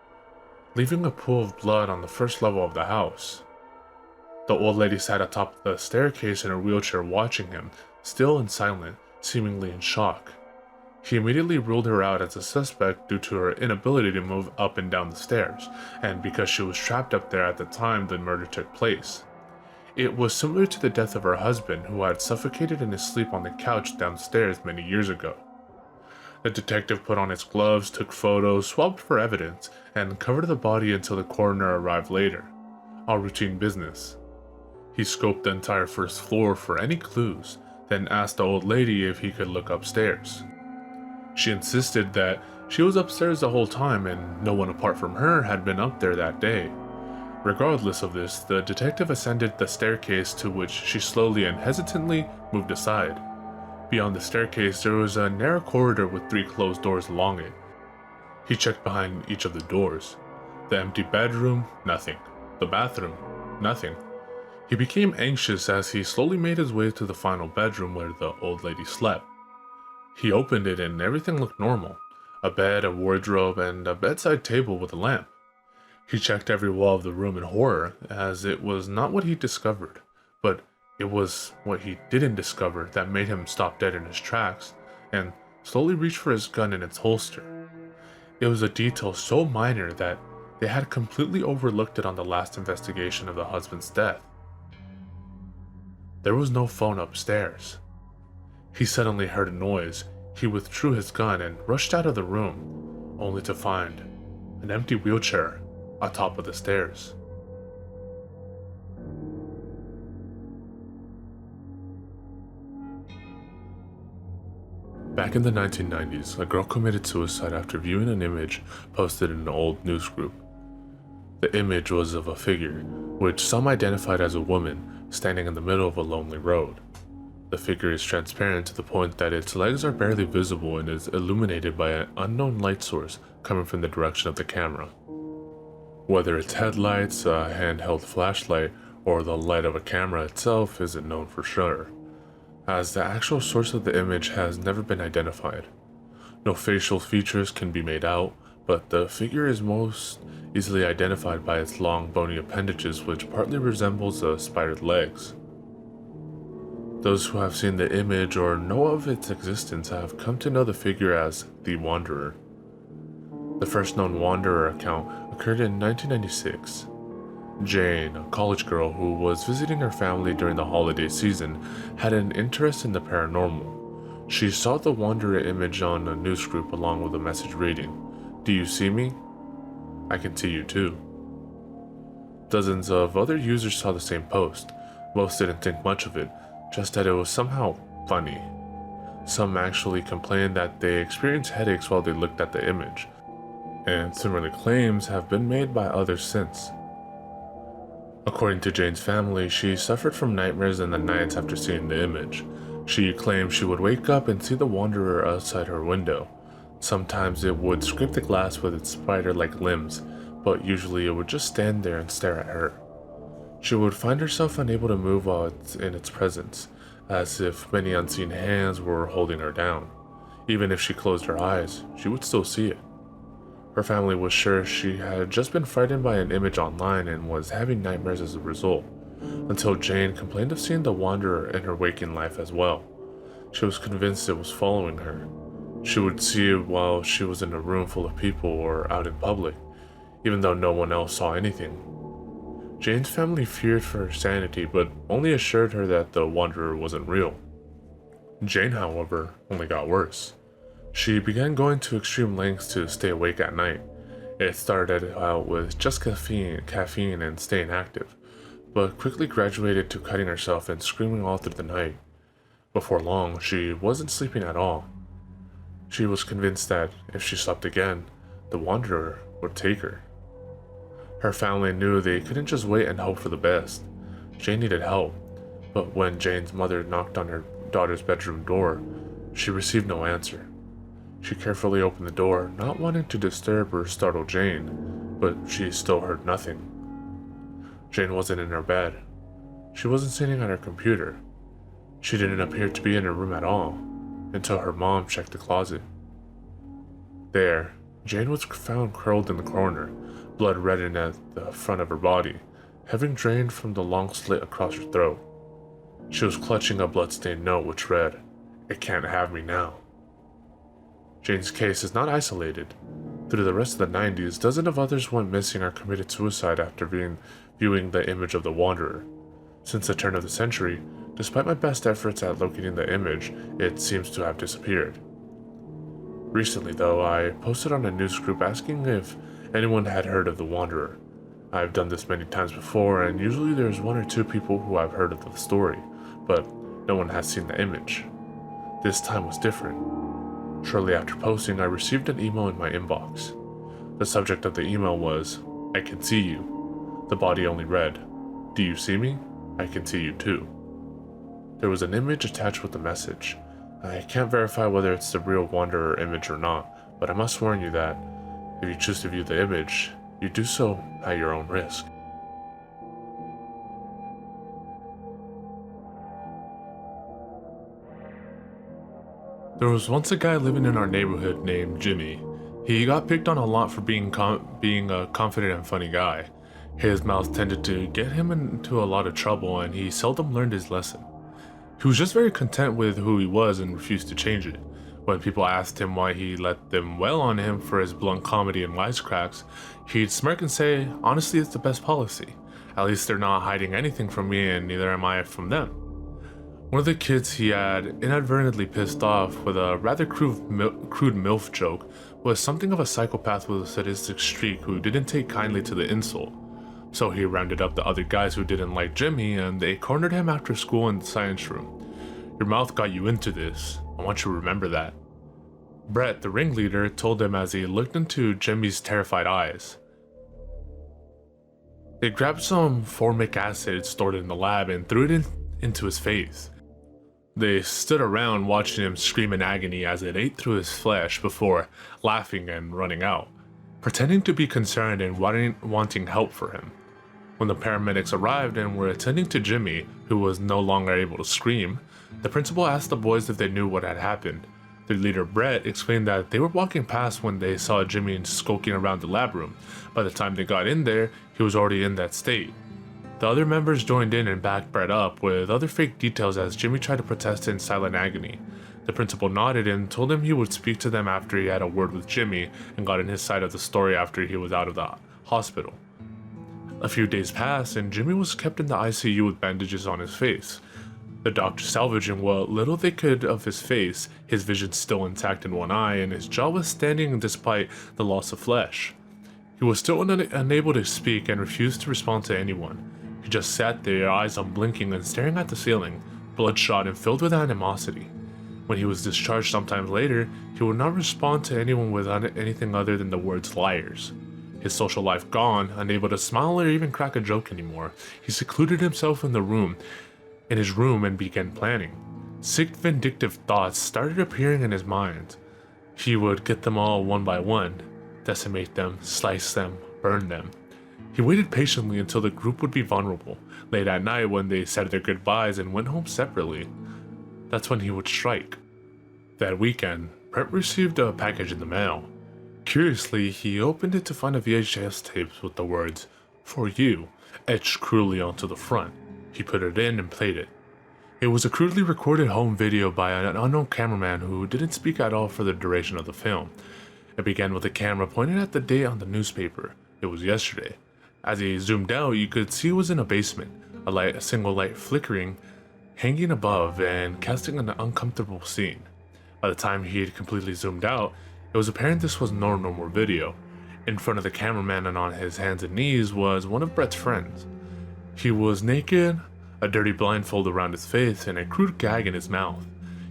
leaving a pool of blood on the first level of the house. The old lady sat atop the staircase in her wheelchair watching him, still and silent, seemingly in shock. He immediately ruled her out as a suspect due to her inability to move up and down the stairs, and because she was trapped up there at the time the murder took place. It was similar to the death of her husband, who had suffocated in his sleep on the couch downstairs many years ago. The detective put on his gloves, took photos, swabbed for evidence, and covered the body until the coroner arrived later. All routine business. He scoped the entire first floor for any clues, then asked the old lady if he could look upstairs. She insisted that she was upstairs the whole time and no one apart from her had been up there that day. Regardless of this, the detective ascended the staircase, to which she slowly and hesitantly moved aside. Beyond the staircase, there was a narrow corridor with 3 closed doors along it. He checked behind each of the doors. The empty bedroom, nothing. The bathroom, nothing. He became anxious as he slowly made his way to the final bedroom where the old lady slept. He opened it and everything looked normal. A bed, a wardrobe, and a bedside table with a lamp. He checked every wall of the room in horror, as it was not what he discovered, but it was what he didn't discover that made him stop dead in his tracks and slowly reach for his gun in its holster. It was a detail so minor that they had completely overlooked it on the last investigation of the husband's death. There was no phone upstairs. He suddenly heard a noise. He withdrew his gun and rushed out of the room, only to find an empty wheelchair atop of the stairs. Back in the 1990s, a girl committed suicide after viewing an image posted in an old news group. The image was of a figure, which some identified as a woman, standing in the middle of a lonely road. The figure is transparent to the point that its legs are barely visible and is illuminated by an unknown light source coming from the direction of the camera. Whether it's headlights, a handheld flashlight, or the light of a camera itself isn't known for sure, as the actual source of the image has never been identified. No facial features can be made out, but the figure is most easily identified by its long bony appendages, which partly resembles the spider's legs. Those who have seen the image or know of its existence have come to know the figure as the Wanderer. The first known Wanderer account occurred in 1996. Jane, a college girl who was visiting her family during the holiday season, had an interest in the paranormal. She saw the Wanderer image on a news group along with a message reading, "Do you see me? I can see you too." Dozens of other users saw the same post. Most didn't think much of it, just that it was somehow funny. Some actually complained that they experienced headaches while they looked at the image, and similar claims have been made by others since. According to Jane's family, she suffered from nightmares in the nights after seeing the image. She claimed she would wake up and see the Wanderer outside her window. Sometimes it would scrape the glass with its spider-like limbs, but usually it would just stand there and stare at her. She would find herself unable to move while in its presence, as if many unseen hands were holding her down. Even if she closed her eyes, she would still see it. Her family was sure she had just been frightened by an image online and was having nightmares as a result, until Jane complained of seeing the Wanderer in her waking life as well. She was convinced it was following her. She would see it while she was in a room full of people or out in public, even though no one else saw anything. Jane's family feared for her sanity, but only assured her that the Wanderer wasn't real. Jane, however, only got worse. She began going to extreme lengths to stay awake at night. It started out with just caffeine and staying active, but quickly graduated to cutting herself and screaming all through the night. Before long, she wasn't sleeping at all. She was convinced that if she slept again, the Wanderer would take her. Her family knew they couldn't just wait and hope for the best. Jane needed help, but when Jane's mother knocked on her daughter's bedroom door, she received no answer. She carefully opened the door, not wanting to disturb or startle Jane, but she still heard nothing. Jane wasn't in her bed. She wasn't sitting at her computer. She didn't appear to be in her room at all, until her mom checked the closet. There, Jane was found curled in the corner, blood reddened at the front of her body, having drained from the long slit across her throat. She was clutching a bloodstained note which read, "It can't have me now." Jane's case is not isolated. Through the rest of the 90s, dozens of others went missing or committed suicide after viewing the image of the Wanderer. Since the turn of the century, despite my best efforts at locating the image, it seems to have disappeared. Recently, though, I posted on a news group asking if anyone had heard of the Wanderer. I've done this many times before, and usually there's one or two people who have heard of the story, but no one has seen the image. This time was different. Shortly after posting, I received an email in my inbox. The subject of the email was, "I can see you." The body only read, "Do you see me? I can see you too." There was an image attached with the message. I can't verify whether it's the real Wanderer image or not, but I must warn you that if you choose to view the image, you do so at your own risk. There was once a guy living in our neighborhood named Jimmy. He got picked on a lot for being a confident and funny guy. His mouth tended to get him into a lot of trouble, and he seldom learned his lesson. He was just very content with who he was and refused to change it. When people asked him why he let them wail on him for his blunt comedy and wisecracks, he'd smirk and say, "Honestly, it's the best policy. At least they're not hiding anything from me, and neither am I from them." One of the kids he had inadvertently pissed off with a rather crude MILF joke was something of a psychopath with a sadistic streak who didn't take kindly to the insult. So he rounded up the other guys who didn't like Jimmy, and they cornered him after school in the science room. "Your mouth got you into this. I want you to remember that." Brett, the ringleader, told him as he looked into Jimmy's terrified eyes. They grabbed some formic acid stored in the lab and threw it into his face. They stood around watching him scream in agony as it ate through his flesh before laughing and running out, pretending to be concerned and wanting help for him. When the paramedics arrived and were attending to Jimmy, who was no longer able to scream, the principal asked the boys if they knew what had happened. The leader, Brett, explained that they were walking past when they saw Jimmy skulking around the lab room. By the time they got in there, he was already in that state. The other members joined in and backed Brett up with other fake details as Jimmy tried to protest in silent agony. The principal nodded and told him he would speak to them after he had a word with Jimmy and got in his side of the story after he was out of the hospital. A few days passed and Jimmy was kept in the ICU with bandages on his face. The doctor salvaging what little they could of his face, his vision still intact in one eye, and his jaw was standing despite the loss of flesh. He was still unable to speak and refused to respond to anyone. He just sat there, eyes unblinking and staring at the ceiling, bloodshot and filled with animosity. When he was discharged sometime later, he would not respond to anyone with anything other than the words liars. His social life gone, unable to smile or even crack a joke anymore, he secluded himself in his room and began planning. Sick, vindictive thoughts started appearing in his mind. He would get them all one by one, decimate them, slice them, burn them. He waited patiently until the group would be vulnerable, late at night when they said their goodbyes and went home separately. That's when he would strike. That weekend, Brett received a package in the mail. Curiously, he opened it to find a VHS tape with the words, "For you," etched cruelly onto the front. He put it in and played it. It was a crudely recorded home video by an unknown cameraman who didn't speak at all for the duration of the film. It began with the camera pointed at the date on the newspaper. It was yesterday. As he zoomed out, you could see it was in a basement, a single light flickering, hanging above and casting an uncomfortable scene. By the time he had completely zoomed out, it was apparent this was no normal video. In front of the cameraman and on his hands and knees was one of Brett's friends. He was naked, a dirty blindfold around his face, and a crude gag in his mouth.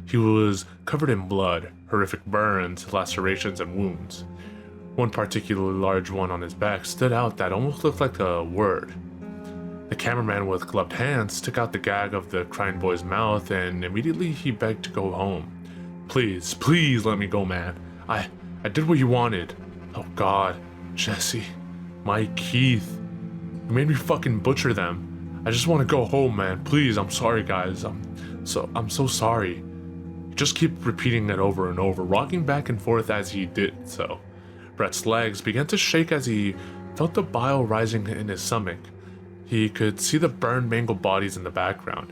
He was covered in blood, horrific burns, lacerations, and wounds. One particularly large one on his back stood out that almost looked like a word. The cameraman with gloved hands took out the gag of the crying boy's mouth, and immediately he begged to go home. Please, please let me go, man. I did what you wanted. Oh God, Jesse, Mike, Keith, you made me fucking butcher them. I just want to go home, man. Please, I'm sorry, guys. I'm so sorry. He just kept repeating it over and over, rocking back and forth as he did so. Brett's legs began to shake as he felt the bile rising in his stomach. He could see the burned, mangled bodies in the background,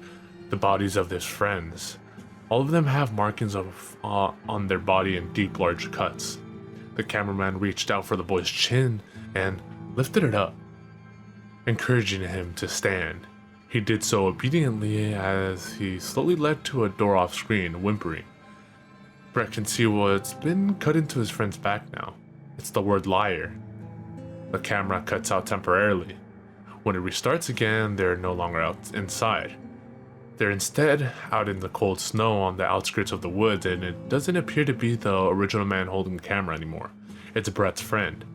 the bodies of his friends. All of them have markings on their body and deep, large cuts. The cameraman reached out for the boy's chin and lifted it up, encouraging him to stand. He did so obediently as he slowly led to a door off screen, whimpering. Brett can see what's been cut into his friend's back now. It's the word liar. The camera cuts out temporarily. When it restarts again, they're no longer out inside. They're instead out in the cold snow on the outskirts of the woods, and it doesn't appear to be the original man holding the camera anymore. It's Brett's friend.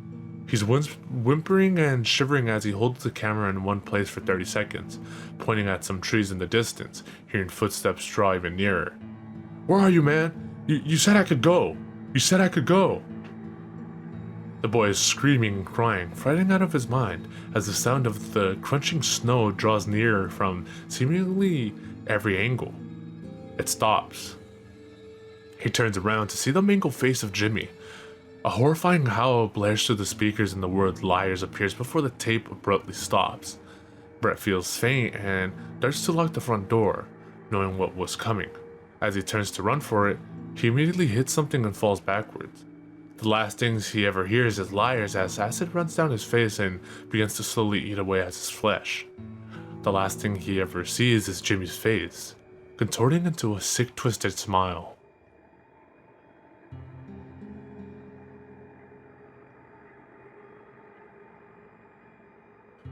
He's whimpering and shivering as he holds the camera in one place for 30 seconds, pointing at some trees in the distance, hearing footsteps draw even nearer. Where are you, man? You said I could go. You said I could go. The boy is screaming and crying, frightened out of his mind, as the sound of the crunching snow draws nearer from seemingly every angle. It stops. He turns around to see the mangled face of Jimmy. A horrifying howl blares through the speakers and the word liars appears before the tape abruptly stops. Brett feels faint and darts to lock the front door, knowing what was coming. As he turns to run for it, he immediately hits something and falls backwards. The last things he ever hears is liars as acid runs down his face and begins to slowly eat away at his flesh. The last thing he ever sees is Jimmy's face, contorting into a sick, twisted smile.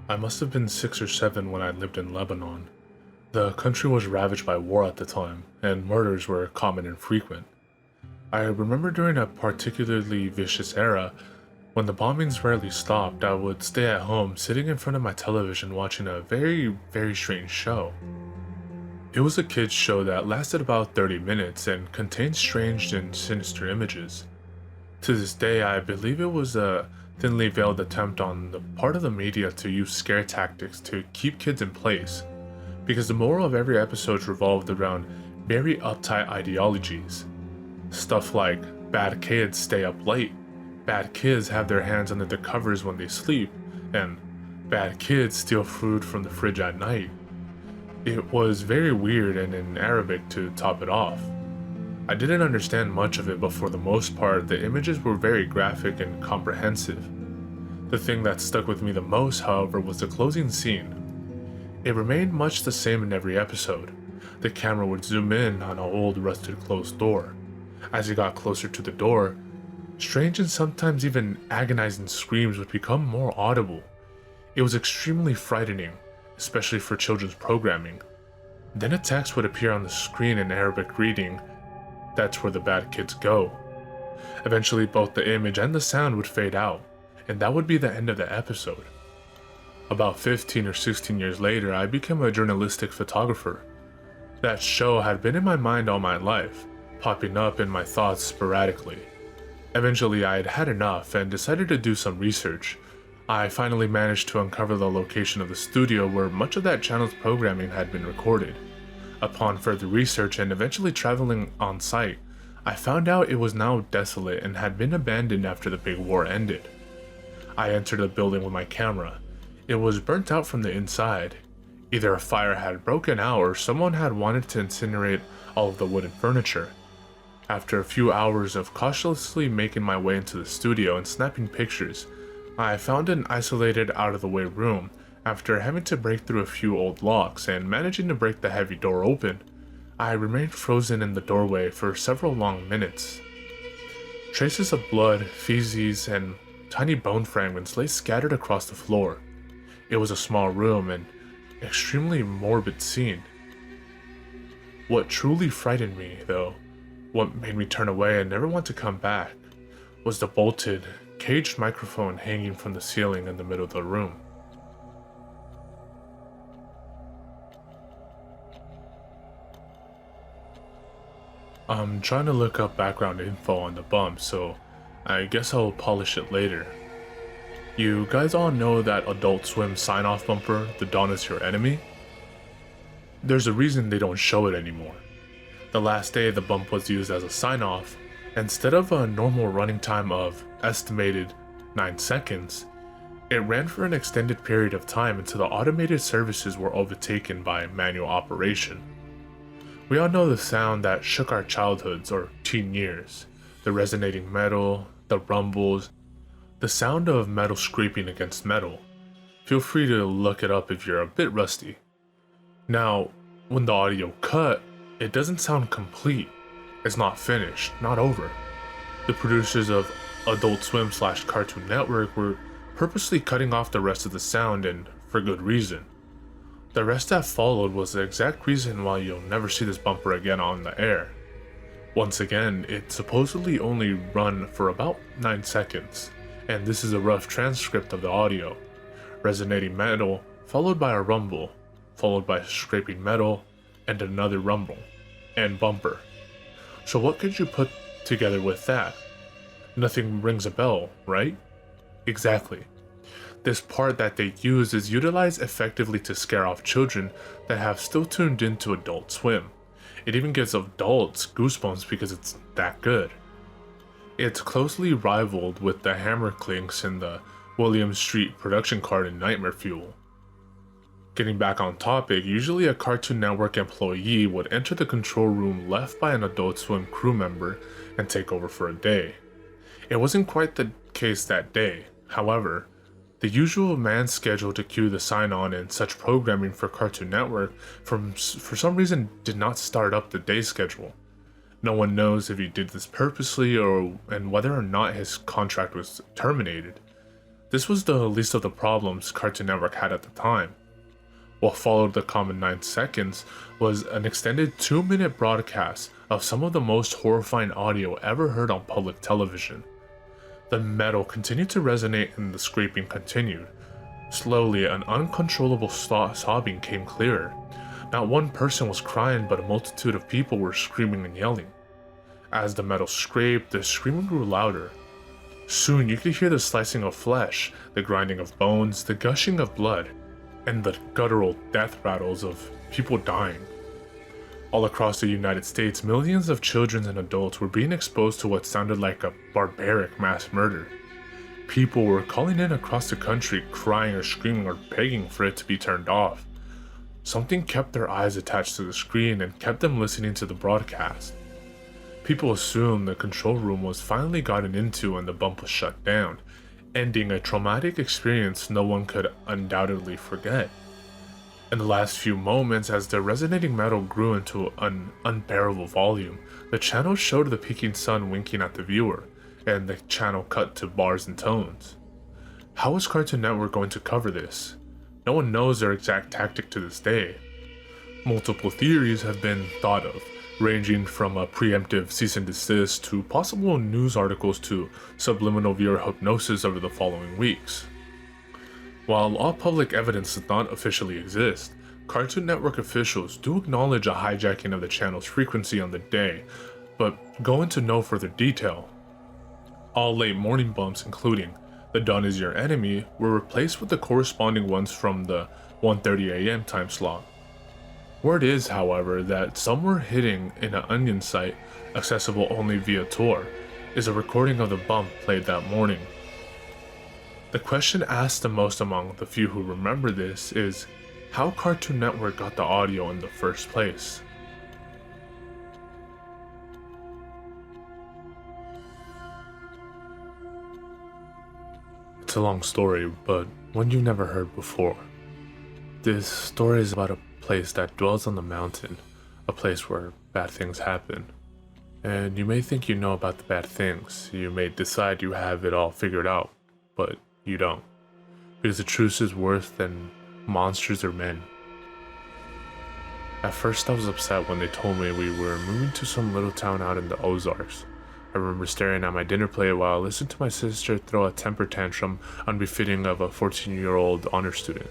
I must have been 6 or 7 when I lived in Lebanon. The country was ravaged by war at the time, and murders were common and frequent. I remember during a particularly vicious era, when the bombings rarely stopped, I would stay at home sitting in front of my television watching a very, very strange show. It was a kids show that lasted about 30 minutes and contained strange and sinister images. To this day, I believe it was a thinly veiled attempt on the part of the media to use scare tactics to keep kids in place, because the moral of every episode revolved around very uptight ideologies. Stuff like, bad kids stay up late, bad kids have their hands under the covers when they sleep, and bad kids steal food from the fridge at night. It was very weird and in Arabic to top it off. I didn't understand much of it, but for the most part, the images were very graphic and comprehensive. The thing that stuck with me the most, however, was the closing scene. It remained much the same in every episode. The camera would zoom in on an old rusted closed door. As it got closer to the door, strange and sometimes even agonizing screams would become more audible. It was extremely frightening, especially for children's programming. Then a text would appear on the screen in Arabic reading, "That's where the bad kids go." Eventually both the image and the sound would fade out, and that would be the end of the episode. About 15 or 16 years later, I became a journalistic photographer. That show had been in my mind all my life, popping up in my thoughts sporadically. Eventually I had had enough and decided to do some research. I finally managed to uncover the location of the studio where much of that channel's programming had been recorded. Upon further research and eventually traveling on site, I found out it was now desolate and had been abandoned after the big war ended. I entered the building with my camera. It was burnt out from the inside. Either a fire had broken out or someone had wanted to incinerate all of the wooden furniture. After a few hours of cautiously making my way into the studio and snapping pictures, I found an isolated out-of-the-way room. After having to break through a few old locks and managing to break the heavy door open, I remained frozen in the doorway for several long minutes. Traces of blood, feces, and tiny bone fragments lay scattered across the floor. It was a small room and extremely morbid scene. What truly frightened me, though, what made me turn away and never want to come back, was the bolted, caged microphone hanging from the ceiling in the middle of the room. I'm trying to look up background info on the bump, so I guess I'll polish it later. You guys all know that Adult Swim sign-off bumper, "The Dawn is Your Enemy"? There's a reason they don't show it anymore. The last day the bump was used as a sign-off, instead of a normal running time of estimated 9 seconds, it ran for an extended period of time until the automated services were overtaken by manual operation. We all know the sound that shook our childhoods or teen years, the resonating metal, the rumbles, the sound of metal scraping against metal. Feel free to look it up if you're a bit rusty. Now, when the audio cut, it doesn't sound complete. It's not finished, not over. The producers of Adult Swim / Cartoon Network were purposely cutting off the rest of the sound, and for good reason. The rest that followed was the exact reason why you'll never see this bumper again on the air. Once again, it supposedly only run for about 9 seconds, and this is a rough transcript of the audio. Resonating metal, followed by a rumble, followed by scraping metal, and another rumble, and bumper. So what could you put together with that? Nothing rings a bell, right? Exactly. This part that they use is utilized effectively to scare off children that have still tuned into Adult Swim. It even gives adults goosebumps because it's that good. It's closely rivaled with the hammer clinks in the William Street production card in Nightmare Fuel. Getting back on topic, usually a Cartoon Network employee would enter the control room left by an Adult Swim crew member and take over for a day. It wasn't quite the case that day, however. The usual man schedule to cue the sign-on and such programming for Cartoon Network for some reason did not start up the day schedule. No one knows if he did this purposely and whether or not his contract was terminated. This was the least of the problems Cartoon Network had at the time. What followed the common 9 seconds was an extended 2-minute broadcast of some of the most horrifying audio ever heard on public television. The metal continued to resonate and the scraping continued. Slowly, an uncontrollable sobbing came clearer. Not one person was crying, but a multitude of people were screaming and yelling. As the metal scraped, the screaming grew louder. Soon you could hear the slicing of flesh, the grinding of bones, the gushing of blood, and the guttural death rattles of people dying. All across the United States, millions of children and adults were being exposed to what sounded like a barbaric mass murder. People were calling in across the country, crying or screaming or begging for it to be turned off. Something kept their eyes attached to the screen and kept them listening to the broadcast. People assumed the control room was finally gotten into and the bump was shut down, ending a traumatic experience no one could undoubtedly forget. In the last few moments, as the resonating metal grew into an unbearable volume, the channel showed the peeking sun winking at the viewer, and the channel cut to bars and tones. How was Cartoon Network going to cover this? No one knows their exact tactic to this day. Multiple theories have been thought of, ranging from a preemptive cease and desist to possible news articles to subliminal viewer hypnosis over the following weeks. While all public evidence does not officially exist, Cartoon Network officials do acknowledge a hijacking of the channel's frequency on the day, but go into no further detail. All late morning bumps, including "The Dawn is Your Enemy," were replaced with the corresponding ones from the 1:30 a.m. time slot. Word is, however, that somewhere hidden in an Onion site, accessible only via Tor, is a recording of the bump played that morning. The question asked the most among the few who remember this is how Cartoon Network got the audio in the first place. It's a long story, but one you've never heard before. This story is about a place that dwells on the mountain, a place where bad things happen. And you may think you know about the bad things, you may decide you have it all figured out. but you don't. Because the truth is worse than monsters or men. At first I was upset when they told me we were moving to some little town out in the Ozarks. I remember staring at my dinner plate while I listened to my sister throw a temper tantrum unbefitting of a 14-year-old honor student.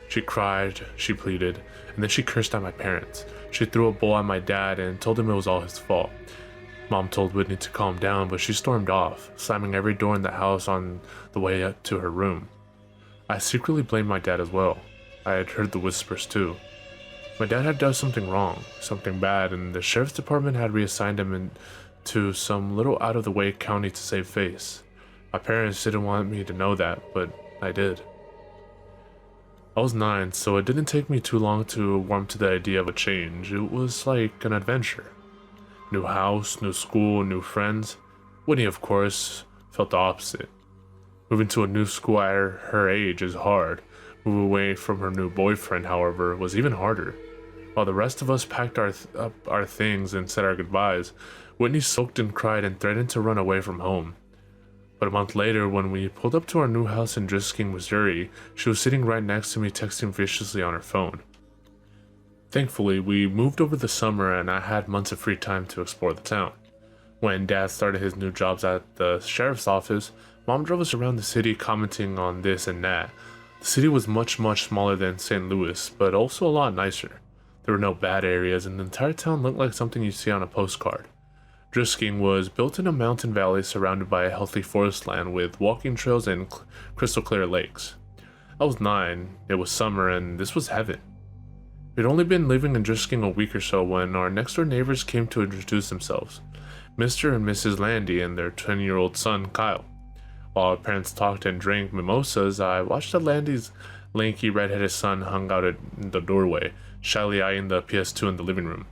She cried, she pleaded, and then she cursed at my parents. She threw a bowl at my dad and told him it was all his fault. Mom told Whitney to calm down, but she stormed off, slamming every door in the house on the way up to her room. I secretly blamed my dad as well. I had heard the whispers too. My dad had done something wrong, something bad, and the sheriff's department had reassigned him to some little out-of-the-way county to save face. My parents didn't want me to know that, but I did. I was 9, so it didn't take me too long to warm to the idea of a change. It was like an adventure. New house, new school, new friends. Whitney, of course, felt the opposite. Moving to a new school at her age is hard. Moving away from her new boyfriend, however, was even harder. While the rest of us packed up our things and said our goodbyes, Whitney sulked and cried and threatened to run away from home. But a month later, when we pulled up to our new house in Drisking, Missouri, she was sitting right next to me texting viciously on her phone. Thankfully, we moved over the summer and I had months of free time to explore the town. When Dad started his new jobs at the sheriff's office, Mom drove us around the city commenting on this and that. The city was much smaller than St. Louis, but also a lot nicer. There were no bad areas and the entire town looked like something you see on a postcard. Drisking was built in a mountain valley surrounded by a healthy forest land with walking trails and crystal clear lakes. I was 9, it was summer, and this was heaven. We'd only been living in Drisking a week or so when our next door neighbors came to introduce themselves, Mr. and Mrs. Landy and their 20-year-old son, Kyle. While our parents talked and drank mimosas, I watched the Landy's lanky red-headed son hung out in the doorway, shyly eyeing the PS2 in the living room.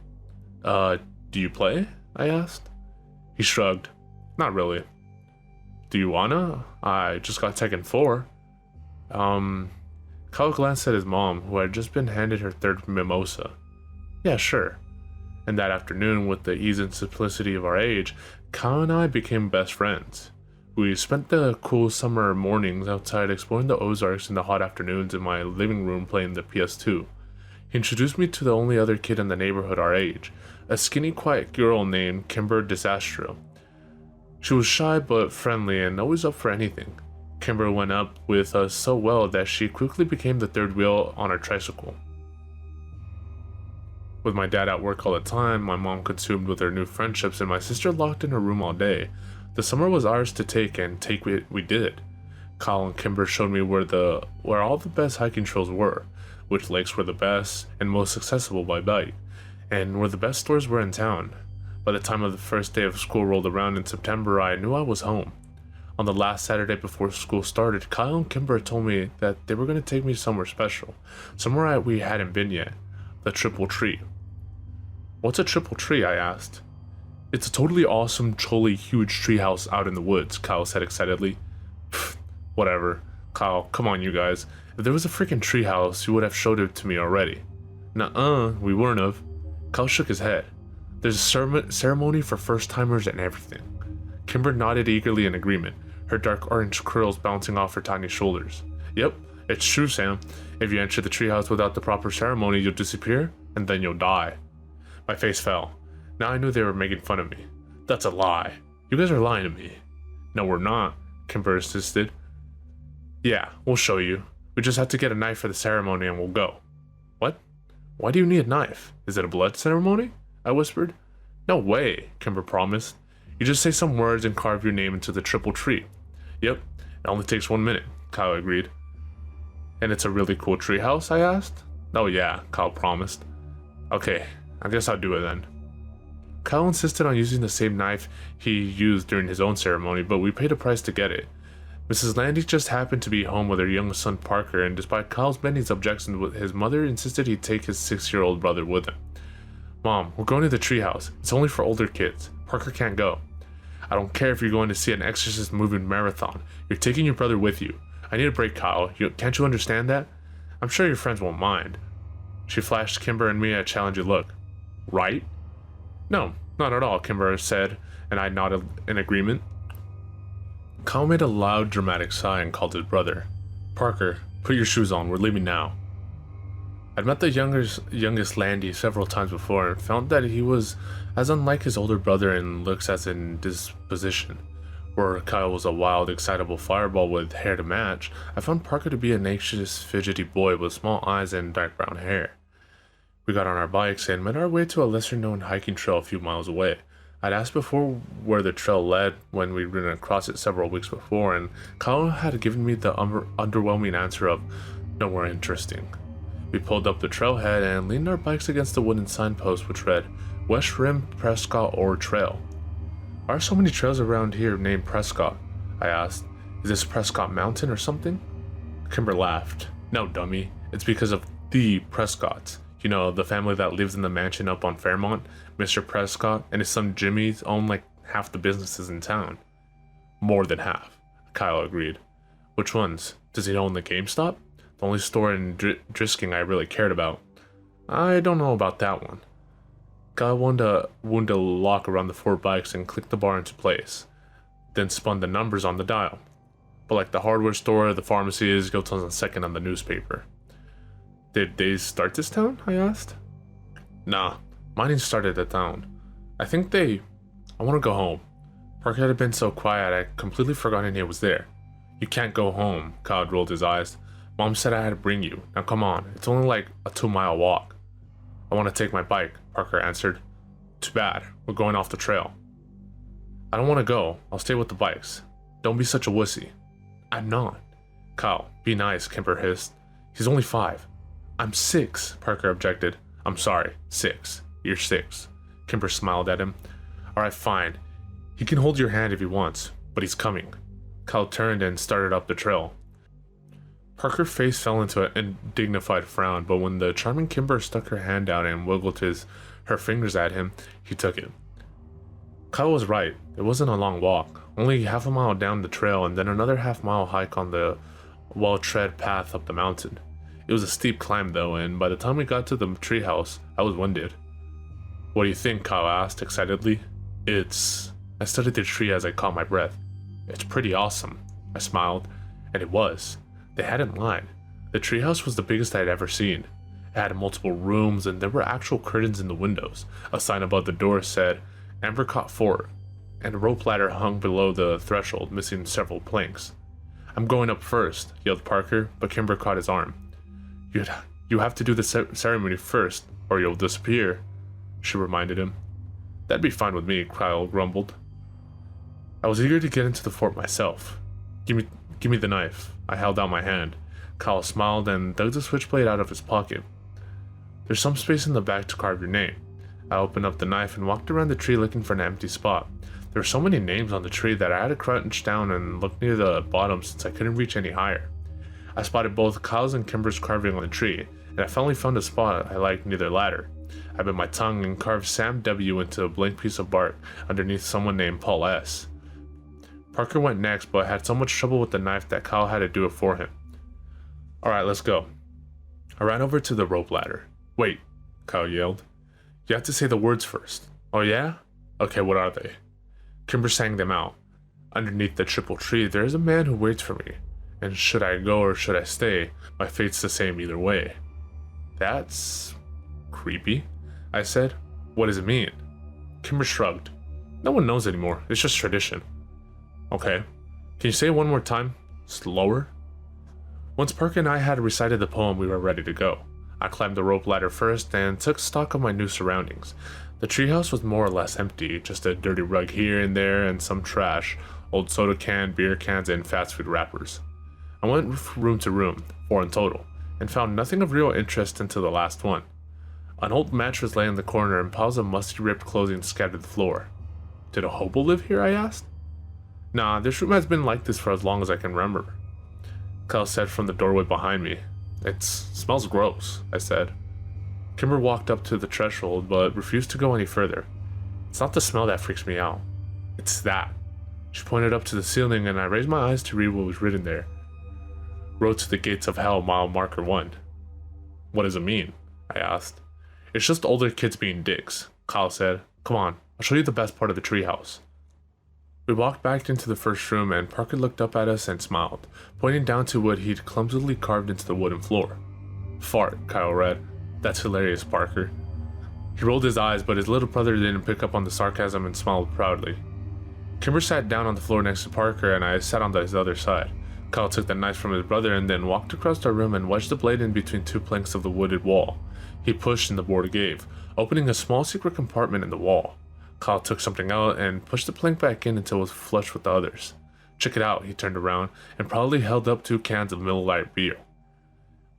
Do you play?" I asked. He shrugged. "Not really." "Do you wanna? I just got Tekken 4. Kyle glanced at his mom, who had just been handed her third mimosa. "Yeah, sure." And that afternoon, with the ease and simplicity of our age, Kyle and I became best friends. We spent the cool summer mornings outside exploring the Ozarks and the hot afternoons in my living room playing the PS2. He introduced me to the only other kid in the neighborhood our age, a skinny, quiet girl named Kimber Disastro. She was shy but friendly and always up for anything. Kimber went up with us so well that she quickly became the third wheel on our tricycle. With my dad at work all the time, my mom consumed with her new friendships, and my sister locked in her room all day, the summer was ours to take, and take we did. Kyle and Kimber showed me where all the best hiking trails were, which lakes were the best and most accessible by bike, and where the best stores were in town. By the time of the first day of school rolled around in September, I knew I was home. On the last Saturday before school started, Kyle and Kimber told me that they were going to take me somewhere special, somewhere we hadn't been yet, the Triple Tree. "What's a triple tree?" I asked. "It's a totally awesome, truly huge treehouse out in the woods," Kyle said excitedly. "Whatever. Kyle, come on you guys. If there was a freaking treehouse, you would have showed it to me already." "Nuh-uh, we wouldn't have." Kyle shook his head. "There's a ceremony for first-timers and everything." Kimber nodded eagerly in agreement, her dark orange curls bouncing off her tiny shoulders. "Yep, it's true, Sam. If you enter the treehouse without the proper ceremony, you'll disappear, and then you'll die." My face fell. Now I knew they were making fun of me. "That's a lie. You guys are lying to me." "No, we're not," Kimber insisted. "Yeah, we'll show you. We just have to get a knife for the ceremony and we'll go." "What? Why do you need a knife? Is it a blood ceremony?" I whispered. "No way," Kimber promised. "You just say some words and carve your name into the triple tree." "Yep, it only takes 1 minute," Kyle agreed. "And it's a really cool treehouse?" I asked. "Oh yeah," Kyle promised. "Okay, I guess I'll do it then." Kyle insisted on using the same knife he used during his own ceremony, but we paid a price to get it. Mrs. Landy just happened to be home with her young son Parker, and despite Kyle's many objections, his mother insisted he take his 6-year-old brother with him. "Mom, we're going to the treehouse. It's only for older kids. Parker can't go." "I don't care if you're going to see an Exorcist movie marathon. You're taking your brother with you. I need a break, Kyle. Can't you understand that? I'm sure your friends won't mind." She flashed Kimber and me a challenging look. "Right?" "No, not at all," Kimber said, and I nodded in agreement. Kyle made a loud, dramatic sigh and called his brother. Parker, put your shoes on, we're leaving now. I'd met the youngest Landy several times before and found that he was as unlike his older brother in looks as in disposition. Where Kyle was a wild, excitable fireball with hair to match, I found Parker to be an anxious, fidgety boy with small eyes and dark brown hair. We got on our bikes and made our way to a lesser-known hiking trail a few miles away. I'd asked before where the trail led when we'd ridden across it several weeks before, and Kyle had given me the underwhelming answer of nowhere interesting. We pulled up the trailhead and leaned our bikes against the wooden signpost which read, West Rim Prescott Ore Trail. Why are so many trails around here named Prescott? I asked. Is this Prescott Mountain or something? Kimber laughed. No, dummy. It's because of the Prescotts. You know, the family that lives in the mansion up on Fairmont. Mr. Prescott and his son Jimmy own like half the businesses in town. More than half, Kyle agreed. Which ones? Does he own the GameStop? The only store in Drisking I really cared about. I don't know about that one. Kyle wound a lock around the 4 bikes and clicked the bar into place, then spun the numbers on the dial. But like the hardware store, the pharmacy is goes on second on the newspaper. Did they start this town? I asked. Nah, mining started the town. I want to go home. Parker had been so quiet I'd completely forgotten he was there. You can't go home, Kyle rolled his eyes. Mom said I had to bring you. Now come on, it's only like a 2-mile walk. I want to take my bike, Parker answered. Too bad, we're going off the trail. I don't want to go, I'll stay with the bikes. Don't be such a wussy. I'm not. Kyle, be nice, Kimber hissed. He's only 5. I'm 6, Parker objected. I'm sorry, 6. You're 6. Kimber smiled at him. Alright, fine. He can hold your hand if he wants, but he's coming. Kyle turned and started up the trail. Parker's face fell into an dignified frown, but when the charming Kimber stuck her hand out and wiggled her fingers at him, he took it. Kyle was right. It wasn't a long walk, only half a mile down the trail and then another half-mile hike on the well-tread path up the mountain. It was a steep climb though, and by the time we got to the treehouse, I was winded. What do you think? Kyle asked excitedly. I studied the tree as I caught my breath. It's pretty awesome, I smiled, and it was. They hadn't lied. The treehouse was the biggest I'd ever seen. It had multiple rooms and there were actual curtains in the windows. A sign above the door said, Ambercott Fort, and a rope ladder hung below the threshold, missing several planks. I'm going up first, yelled Parker, but Kimber caught his arm. You have to do the ceremony first, or you'll disappear, she reminded him. That'd be fine with me, Kyle grumbled. I was eager to get into the fort myself. Give me the knife. I held out my hand. Kyle smiled and dug the switchblade out of his pocket. There's some space in the back to carve your name. I opened up the knife and walked around the tree looking for an empty spot. There were so many names on the tree that I had to crunch down and look near the bottom since I couldn't reach any higher. I spotted both Kyle's and Kimber's carving on the tree, and I finally found a spot I liked near their ladder. I bit my tongue and carved Sam W into a blank piece of bark underneath someone named Paul S. Parker went next, but had so much trouble with the knife that Kyle had to do it for him. Alright, let's go. I ran over to the rope ladder. Wait, Kyle yelled. You have to say the words first. Oh yeah? Okay, what are they? Kimber sang them out. Underneath the triple tree, there is a man who waits for me. And should I go or should I stay, my fate's the same either way. That's creepy, I said. What does it mean? Kimber shrugged. No one knows anymore, it's just tradition. Okay. Can you say it one more time? Slower? Once Parker and I had recited the poem, we were ready to go. I climbed the rope ladder first and took stock of my new surroundings. The treehouse was more or less empty, just a dirty rug here and there and some trash, old soda can, beer cans, and fast food wrappers. I went room to room, 4 in total, and found nothing of real interest until the last one. An old mattress lay in the corner and piles of musty ripped clothing scattered the floor. Did a hobo live here? I asked. Nah, this room has been like this for as long as I can remember, Kyle said from the doorway behind me. It smells gross, I said. Kimber walked up to the threshold but refused to go any further. It's not the smell that freaks me out. It's that. She pointed up to the ceiling and I raised my eyes to read what was written there. Road to the gates of hell, mile marker 1. What does it mean? I asked. It's just older kids being dicks, Kyle said. Come on, I'll show you the best part of the treehouse. We walked back into the first room and Parker looked up at us and smiled, pointing down to what he'd clumsily carved into the wooden floor. "Fart," Kyle read. "That's hilarious, Parker." He rolled his eyes, but his little brother didn't pick up on the sarcasm and smiled proudly. Kimber sat down on the floor next to Parker and I sat on his other side. Kyle took the knife from his brother and then walked across our room and wedged the blade in between two planks of the wooded wall. He pushed and the board gave, opening a small secret compartment in the wall. Kyle took something out and pushed the plank back in until it was flush with the others. "Check it out," he turned around and proudly held up 2 cans of Miller Lite beer.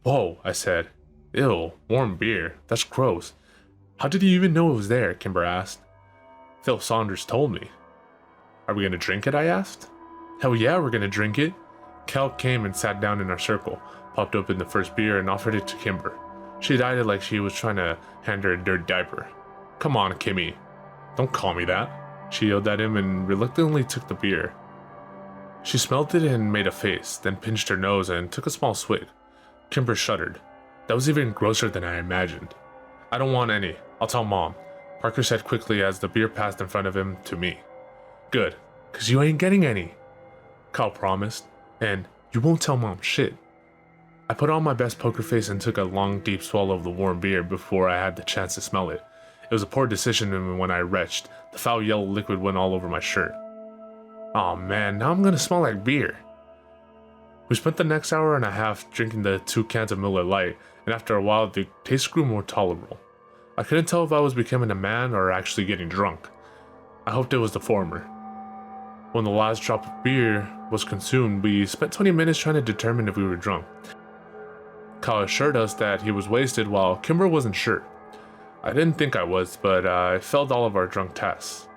"Whoa," I said. "Ew, warm beer. That's gross." "How did you even know it was there?" Kimber asked. "Phil Saunders told me." "Are we gonna drink it?" I asked. "Hell yeah, we're gonna drink it." Cal came and sat down in our circle, popped open the first beer and offered it to Kimber. She eyed it like she was trying to hand her a dirty diaper. "Come on, Kimmy. Don't call me that." She yelled at him and reluctantly took the beer. She smelled it and made a face, then pinched her nose and took a small swig. Kimber shuddered. That was even grosser than I imagined. "I don't want any. I'll tell Mom," Parker said quickly as the beer passed in front of him to me. "Good, 'cause you ain't getting any," Kyle promised. "And you won't tell Mom shit." I put on my best poker face and took a long, deep swallow of the warm beer before I had the chance to smell it. It was a poor decision, and when I retched, the foul yellow liquid went all over my shirt. "Aw man, now I'm gonna smell like beer." We spent the next hour and a half drinking the 2 cans of Miller Lite, and after a while the taste grew more tolerable. I couldn't tell if I was becoming a man or actually getting drunk. I hoped it was the former. When the last drop of beer was consumed, we spent 20 minutes trying to determine if we were drunk. Kyle assured us that he was wasted while Kimber wasn't sure. I didn't think I was, but I failed all of our drunk tests.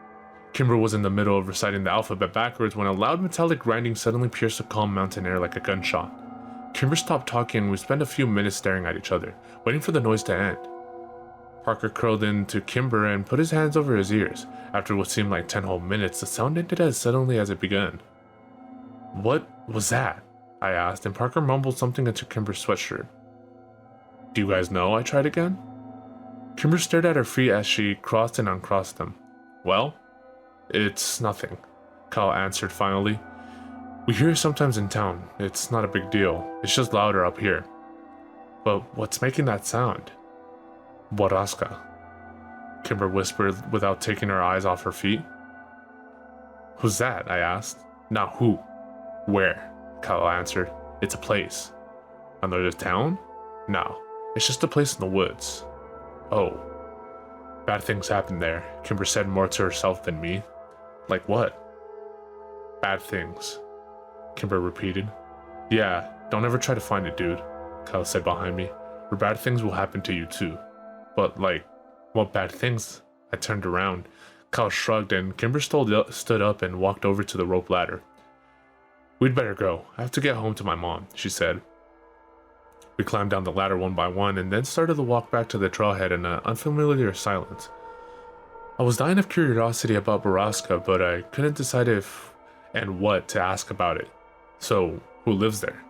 Kimber was in the middle of reciting the alphabet backwards when a loud metallic grinding suddenly pierced the calm mountain air like a gunshot. Kimber stopped talking and we spent a few minutes staring at each other, waiting for the noise to end. Parker curled into Kimber and put his hands over his ears. After what seemed like 10 whole minutes, the sound ended as suddenly as it began. "What was that?" I asked, and Parker mumbled something into Kimber's sweatshirt. "Do you guys know?" I tried again. Kimber stared at her feet as she crossed and uncrossed them. "Well, it's nothing," Kyle answered finally. "We hear it sometimes in town. It's not a big deal. It's just louder up here." "But what's making that sound?" "Borrasca," Kimber whispered without taking her eyes off her feet. "Who's that?" I asked. "Not who. Where?" Kyle answered. "It's a place." "Another town?" "No, it's just a place in the woods." "Oh. Bad things happen there," Kimber said more to herself than me. "Like what?" "Bad things," Kimber repeated. "Yeah, don't ever try to find it, dude," Kyle said behind me. "Or bad things will happen to you too." "But like, what bad things?" I turned around. Kyle shrugged and Kimber stood up and walked over to the rope ladder. "We'd better go. I have to get home to my mom," she said. We climbed down the ladder one by one and then started the walk back to the trailhead in an unfamiliar silence. I was dying of curiosity about Borrasca, but I couldn't decide if and what to ask about it. "So, who lives there?"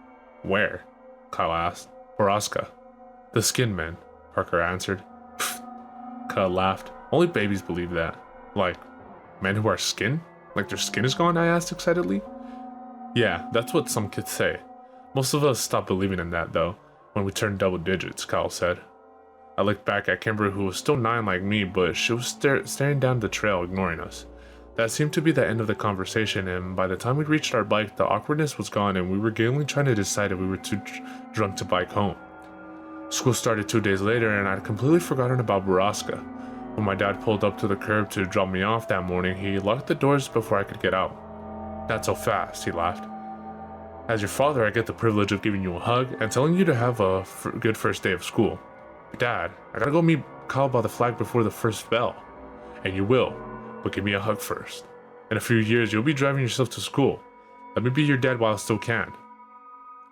"Where?" Kyle asked. "Borrasca." "The skin men," Parker answered. Kyle laughed. "Only babies believe that." "Like, men who are skin? Like their skin is gone?" I asked excitedly. "Yeah, that's what some kids say. Most of us stopped believing in that, though, when we turned double digits," Kyle said. I looked back at Kimber, who was still 9 like me, but she was staring down the trail, ignoring us. That seemed to be the end of the conversation, and by the time we reached our bike, the awkwardness was gone and we were gamely trying to decide if we were too drunk to bike home. School started 2 days later, and I'd completely forgotten about Borrasca. When my dad pulled up to the curb to drop me off that morning, he locked the doors before I could get out. "Not so fast," he laughed. "As your father, I get the privilege of giving you a hug and telling you to have a good first day of school. Dad, I gotta go meet Kyle by the flag before the first bell." "And you will, but give me a hug first. In a few years, you'll be driving yourself to school. Let me be your dad while I still can."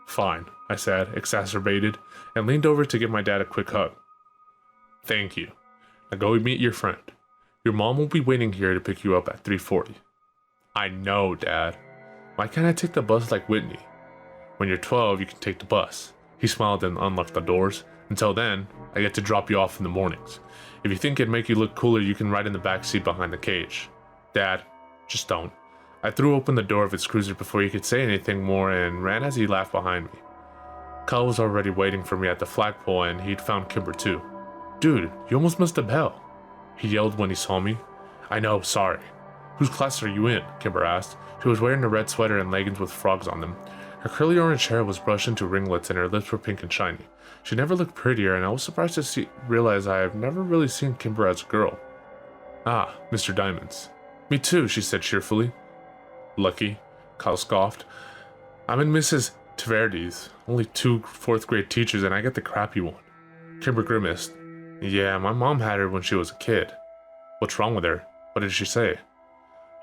"Fine," I said, exacerbated, and leaned over to give my dad a quick hug. "Thank you. Now go meet your friend. Your mom will be waiting here to pick you up at 3:40. "I know, Dad. Why can't I take the bus like Whitney?" "When you're 12, you can take the bus." He smiled and unlocked the doors. "Until then, I get to drop you off in the mornings. If you think it'd make you look cooler, you can ride in the back seat behind the cage." "Dad, just don't. I threw open the door of his cruiser before he could say anything more and ran as he laughed behind me. Kyle was already waiting for me at the flagpole and he'd found Kimber too. "Dude, you almost missed the bell," he yelled when he saw me. "I know, sorry." "Whose class are you in?" Kimber asked. She was wearing a red sweater and leggings with frogs on them. Her curly orange hair was brushed into ringlets and her lips were pink and shiny. She never looked prettier, and I was surprised to realize I have never really seen Kimber as a girl. "Ah, Mr. Diamonds." "Me too," she said cheerfully. "Lucky," Kyle scoffed. "I'm in Mrs. Taverdi's. Only 2 4th-grade teachers and I get the crappy one." Kimber grimaced. "Yeah, my mom had her when she was a kid." "What's wrong with her? What did she say?"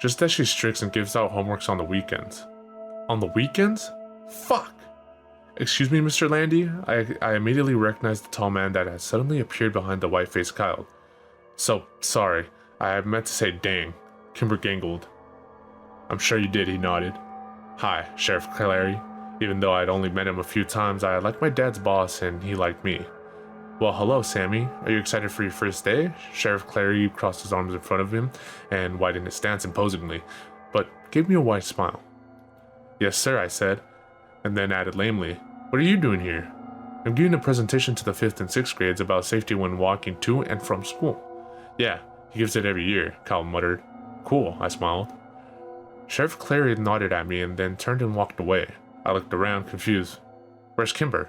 "Just that she's strict and gives out homeworks on the weekends." "On the weekends? Fuck!" "Excuse me, Mr. Landy?" I immediately recognized the tall man that had suddenly appeared behind the white-faced Kyle. "So, sorry. I meant to say dang," Kimber gangled. "I'm sure you did," he nodded. "Hi, Sheriff Clary." Even though I'd only met him a few times, I liked my dad's boss and he liked me. "Well, hello, Sammy. Are you excited for your first day?" Sheriff Clary crossed his arms in front of him and widened his stance imposingly, but gave me a wide smile. "Yes, sir," I said, and then added lamely, "What are you doing here?" "I'm giving a presentation to the 5th and 6th grades about safety when walking to and from school." "Yeah, he gives it every year," Kyle muttered. "Cool," I smiled. Sheriff Clary nodded at me and then turned and walked away. I looked around, confused. "Where's Kimber?"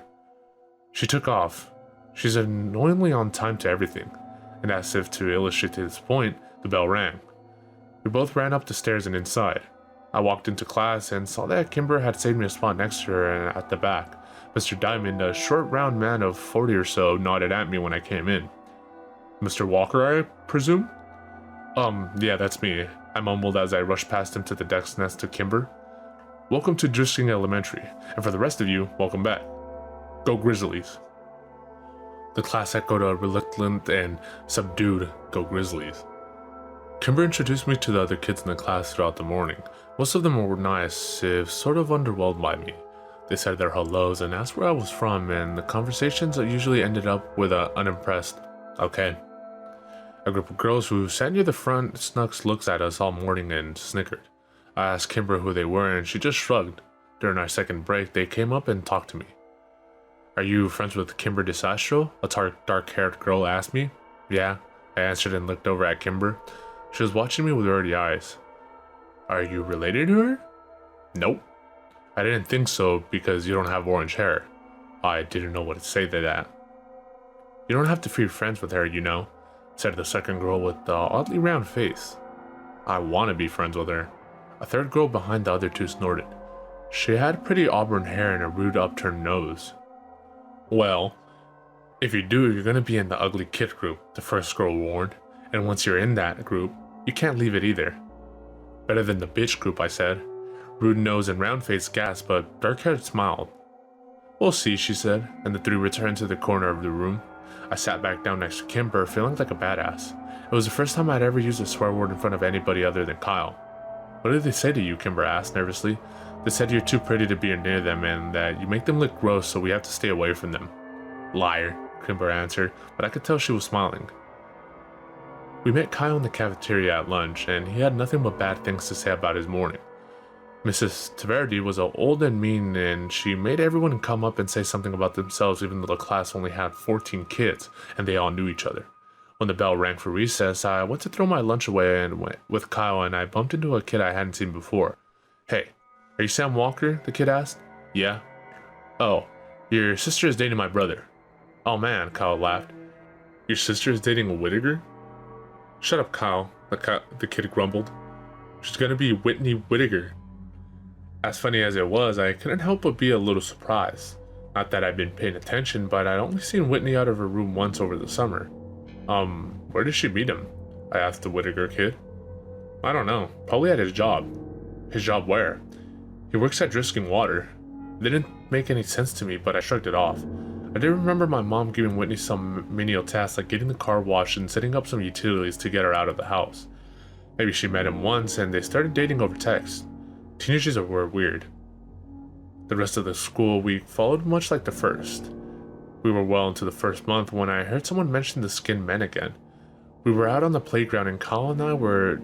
"She took off. She's annoyingly on time to everything." And as if to illustrate his point, the bell rang. We both ran up the stairs and inside. I walked into class and saw that Kimber had saved me a spot next to her and at the back. Mr. Diamond, a short round man of 40 or so, nodded at me when I came in. "Mr. Walker, I presume?" Yeah, that's me," I mumbled as I rushed past him to the desk next to Kimber. "Welcome to Drisking Elementary, and for the rest of you, welcome back. Go Grizzlies." The class echoed a reluctant and subdued "Go Grizzlies." Kimber introduced me to the other kids in the class throughout the morning. Most of them were nice, if sort of underwhelmed by me. They said their hellos and asked where I was from, and the conversations usually ended up with a unimpressed, "Okay." A group of girls who sat near the front snuck looks at us all morning and snickered. I asked Kimber who they were, and she just shrugged. During our second break, they came up and talked to me. "Are you friends with Kimber DeSastro?" a dark-haired girl asked me. "Yeah," I answered and looked over at Kimber. She was watching me with ruddy eyes. "Are you related to her?" "Nope." "I didn't think so because you don't have orange hair." I didn't know what to say to that. "You don't have to be friends with her, you know," said the second girl with the oddly round face. "I want to be friends with her." A third girl behind the other two snorted. She had pretty auburn hair and a rude upturned nose. "Well, if you do, you're gonna be in the ugly kid group," the first girl warned. "And once you're in that group, you can't leave it either." "Better than the bitch group," I said. Rude nose and round face gasped, but dark-haired smiled. "We'll see," she said, and the three returned to the corner of the room. I sat back down next to Kimber, feeling like a badass. It was the first time I'd ever used a swear word in front of anybody other than Kyle. "What did they say to you?" Kimber asked nervously. "They said you're too pretty to be near them and that you make them look gross, so we have to stay away from them." "Liar," Kimber answered, but I could tell she was smiling. We met Kyle in the cafeteria at lunch, and he had nothing but bad things to say about his morning. Mrs. Taverdi was old and mean, and she made everyone come up and say something about themselves even though the class only had 14 kids, and they all knew each other. When the bell rang for recess, I went to throw my lunch away and went with Kyle, and I bumped into a kid I hadn't seen before. "Hey, are you Sam Walker?" the kid asked. "Yeah." "Oh, your sister is dating my brother." "Oh man," Kyle laughed. "Your sister is dating a Whittaker?" "Shut up, Kyle," the kid grumbled. "She's gonna be Whitney Whittaker." As funny as it was, I couldn't help but be a little surprised. Not that I'd been paying attention, but I'd only seen Whitney out of her room once over the summer. Where did she meet him?" I asked the Whittaker kid. "I don't know. Probably at his job." "His job where?" "He works at Drisking Water." It didn't make any sense to me, but I shrugged it off. I did remember my mom giving Whitney some menial tasks like getting the car washed and setting up some utilities to get her out of the house. Maybe she met him once and they started dating over text. Teenagers were weird. The rest of the school week followed much like the first. We were well into the first month when I heard someone mention the skinned men again. We were out on the playground and Kyle and I were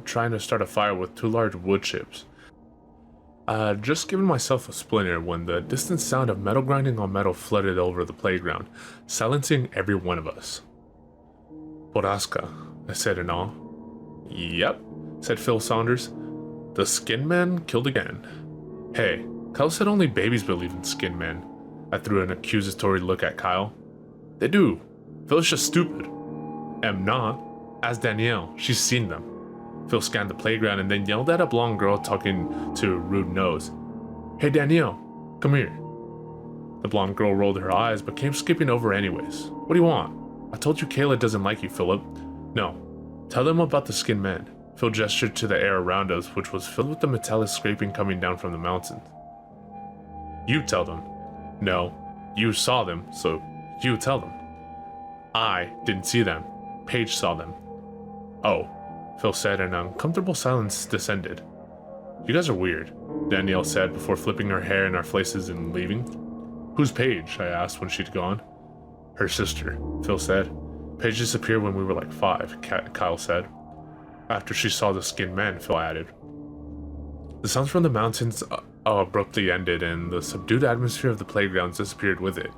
trying to start a fire with 2 large wood chips. I had just given myself a splinter when the distant sound of metal grinding on metal flooded over the playground, silencing every one of us. "Boraska," I said in awe. "Yep," said Phil Saunders. "The Skin Man killed again." "Hey, Kyle said only babies believe in Skin Men." I threw an accusatory look at Kyle. "They do. Phil's just stupid." "Am not. Ask Danielle. She's seen them." Phil scanned the playground and then yelled at a blonde girl talking to Rude Nose. "Hey Danielle, come here." The blonde girl rolled her eyes but came skipping over anyways. "What do you want?" "I told you Kayla doesn't like you, Philip." "No. Tell them about the Skin Men." Phil gestured to the air around us, which was filled with the metallic scraping coming down from the mountains. "You tell them." "No. You saw them, so you tell them." "I didn't see them. Paige saw them." "Oh," Phil said, and an uncomfortable silence descended. "You guys are weird," Danielle said before flipping her hair in our faces and leaving. "Who's Paige?" I asked when she'd gone. "Her sister," Phil said. "Paige disappeared when we were like 5, Kyle said. "After she saw the Skin Men," Phil added. The sounds from the mountains abruptly ended, and the subdued atmosphere of the playgrounds disappeared with it.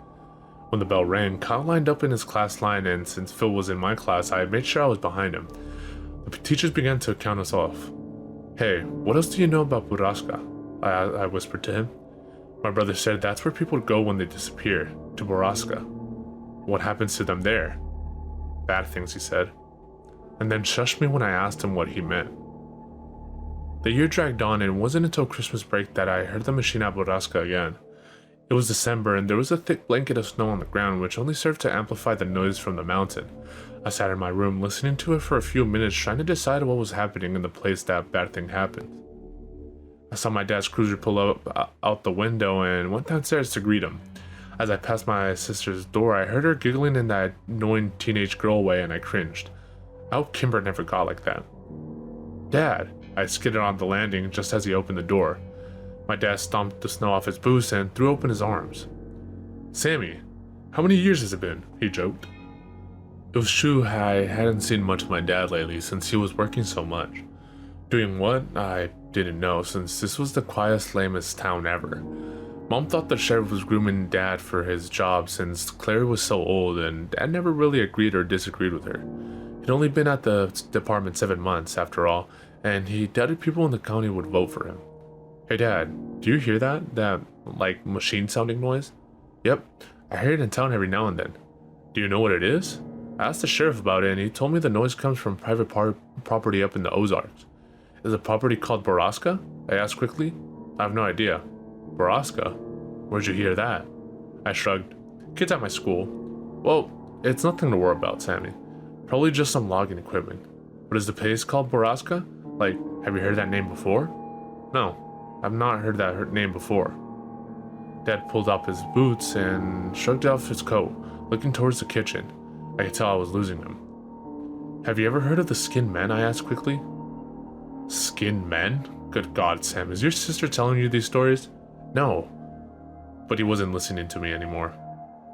When the bell rang, Kyle lined up in his class line, and since Phil was in my class, I made sure I was behind him. The teachers began to count us off. "Hey, what else do you know about Boraska?" I whispered to him. My brother said that's where people go when they disappear, to Boraska. "What happens to them there?" "Bad things," he said, and then shushed me when I asked him what he meant. The year dragged on, and it wasn't until Christmas break that I heard the machine at Boraska again. It was December, and there was a thick blanket of snow on the ground, which only served to amplify the noise from the mountain. I sat in my room listening to it for a few minutes, trying to decide what was happening in the place that bad thing happened. I saw my dad's cruiser pull up out the window and went downstairs to greet him. As I passed my sister's door, I heard her giggling in that annoying teenage girl way, and I cringed. I hope Kimber never got like that. "Dad!" I skidded on the landing just as he opened the door. My dad stomped the snow off his boots and threw open his arms. "Sammy, how many years has it been?" he joked. It was true, I hadn't seen much of my dad lately since he was working so much. Doing what? I didn't know, since this was the quietest, lamest town ever. Mom thought the sheriff was grooming Dad for his job since Clary was so old, and Dad never really agreed or disagreed with her. He'd only been at the department 7 months, after all, and he doubted people in the county would vote for him. "Hey Dad, do you hear that? That, machine sounding noise?" "Yep, I hear it in town every now and then." "Do you know what it is?" I asked the sheriff about it, and he told me the noise comes from private property up in the Ozarks. "Is the property called Boraska?" I asked quickly. "I have no idea." "Boraska? Where'd you hear that?" I shrugged. "Kids at my school." "Well, it's nothing to worry about, Sammy. Probably just some logging equipment. But is the place called Boraska? Have you heard that name before?" "No, I've not heard that name before." Dad pulled up his boots and shrugged off his coat, looking towards the kitchen. I could tell I was losing him. "Have you ever heard of the Skin Men?" I asked quickly. "Skin Men? Good God, Sam, is your sister telling you these stories?" "No." But he wasn't listening to me anymore.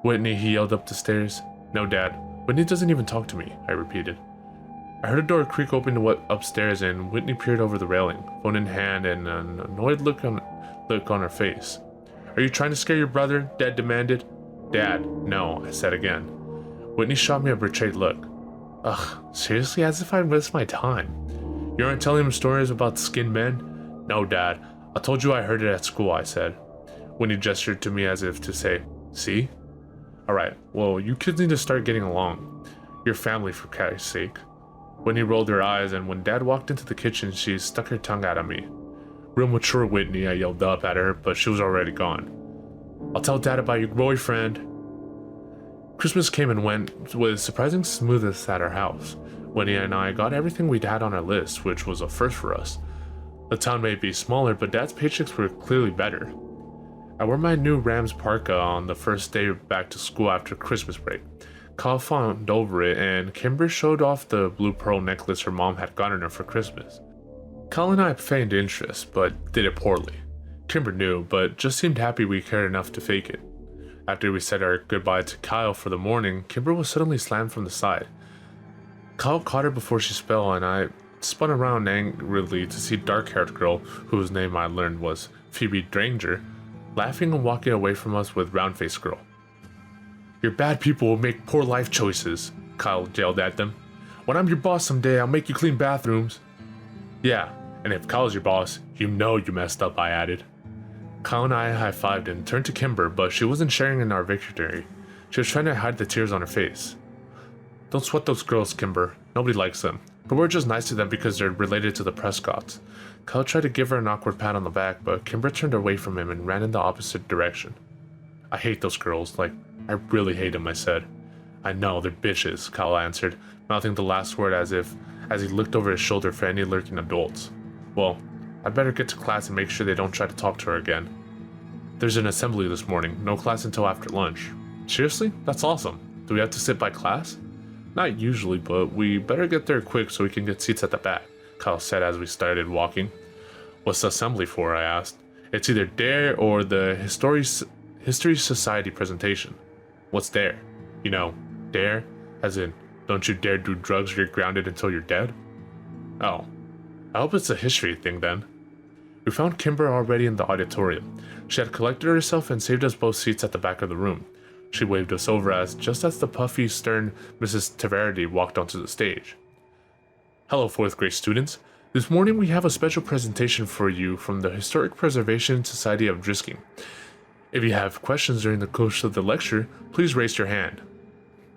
"Whitney," he yelled up the stairs. "No, Dad. Whitney doesn't even talk to me," I repeated. I heard a door creak open upstairs, and Whitney peered over the railing, phone in hand, and an annoyed look on her face. "Are you trying to scare your brother?" Dad demanded. "Dad, no," I said again. Whitney shot me a betrayed look. "Ugh, seriously, as if I missed my time. You aren't telling him stories about Skin Men?" "No, Dad. I told you I heard it at school," I said. Whitney gestured to me as if to say, "See? Alright, well, you kids need to start getting along. You're family, for Christ's sake." Whitney rolled her eyes, and when Dad walked into the kitchen, she stuck her tongue out at me. "Real mature, Whitney," I yelled up at her, but she was already gone. "I'll tell Dad about your boyfriend." Christmas came and went with surprising smoothness at our house. Whitney and I got everything we'd had on our list, which was a first for us. The town may be smaller, but Dad's paychecks were clearly better. I wore my new Rams parka on the first day back to school after Christmas break. Kyle fawned over it, and Kimber showed off the blue pearl necklace her mom had gotten her for Christmas. Kyle and I feigned interest, but did it poorly. Kimber knew, but just seemed happy we cared enough to fake it. After we said our goodbye to Kyle for the morning, Kimber was suddenly slammed from the side. Kyle caught her before she fell, and I spun around angrily to see dark-haired girl, whose name I learned was Phoebe Dranger, laughing and walking away from us with round-faced girl. "Your bad people will make poor life choices," Kyle yelled at them. "When I'm your boss someday, I'll make you clean bathrooms." "Yeah, and if Kyle's your boss, you know you messed up," I added. Kyle and I high-fived and turned to Kimber, but she wasn't sharing in our victory. She was trying to hide the tears on her face. "Don't sweat those girls, Kimber. Nobody likes them. But we're just nice to them because they're related to the Prescotts." Kyle tried to give her an awkward pat on the back, but Kimber turned away from him and ran in the opposite direction. "I hate those girls. Like, I really hate them," I said. "I know, they're bitches," Kyle answered, mouthing the last word as he looked over his shoulder for any lurking adults. "Well, I'd better get to class and make sure they don't try to talk to her again. There's an assembly this morning, no class until after lunch." "Seriously? That's awesome. Do we have to sit by class?" "Not usually, but we better get there quick so we can get seats at the back," Kyle said as we started walking. "What's the assembly for?" I asked. "It's either DARE or the History Society presentation." "What's DARE?" "You know, DARE, as in, don't you dare do drugs or you're grounded until you're dead?" "Oh, I hope it's a history thing then." We found Kimber already in the auditorium. She had collected herself and saved us both seats at the back of the room. She waved us over just as the puffy, stern Mrs. Teverity walked onto the stage. "Hello, 4th grade students. This morning we have a special presentation for you from the Historic Preservation Society of Drisking. If you have questions during the course of the lecture, please raise your hand."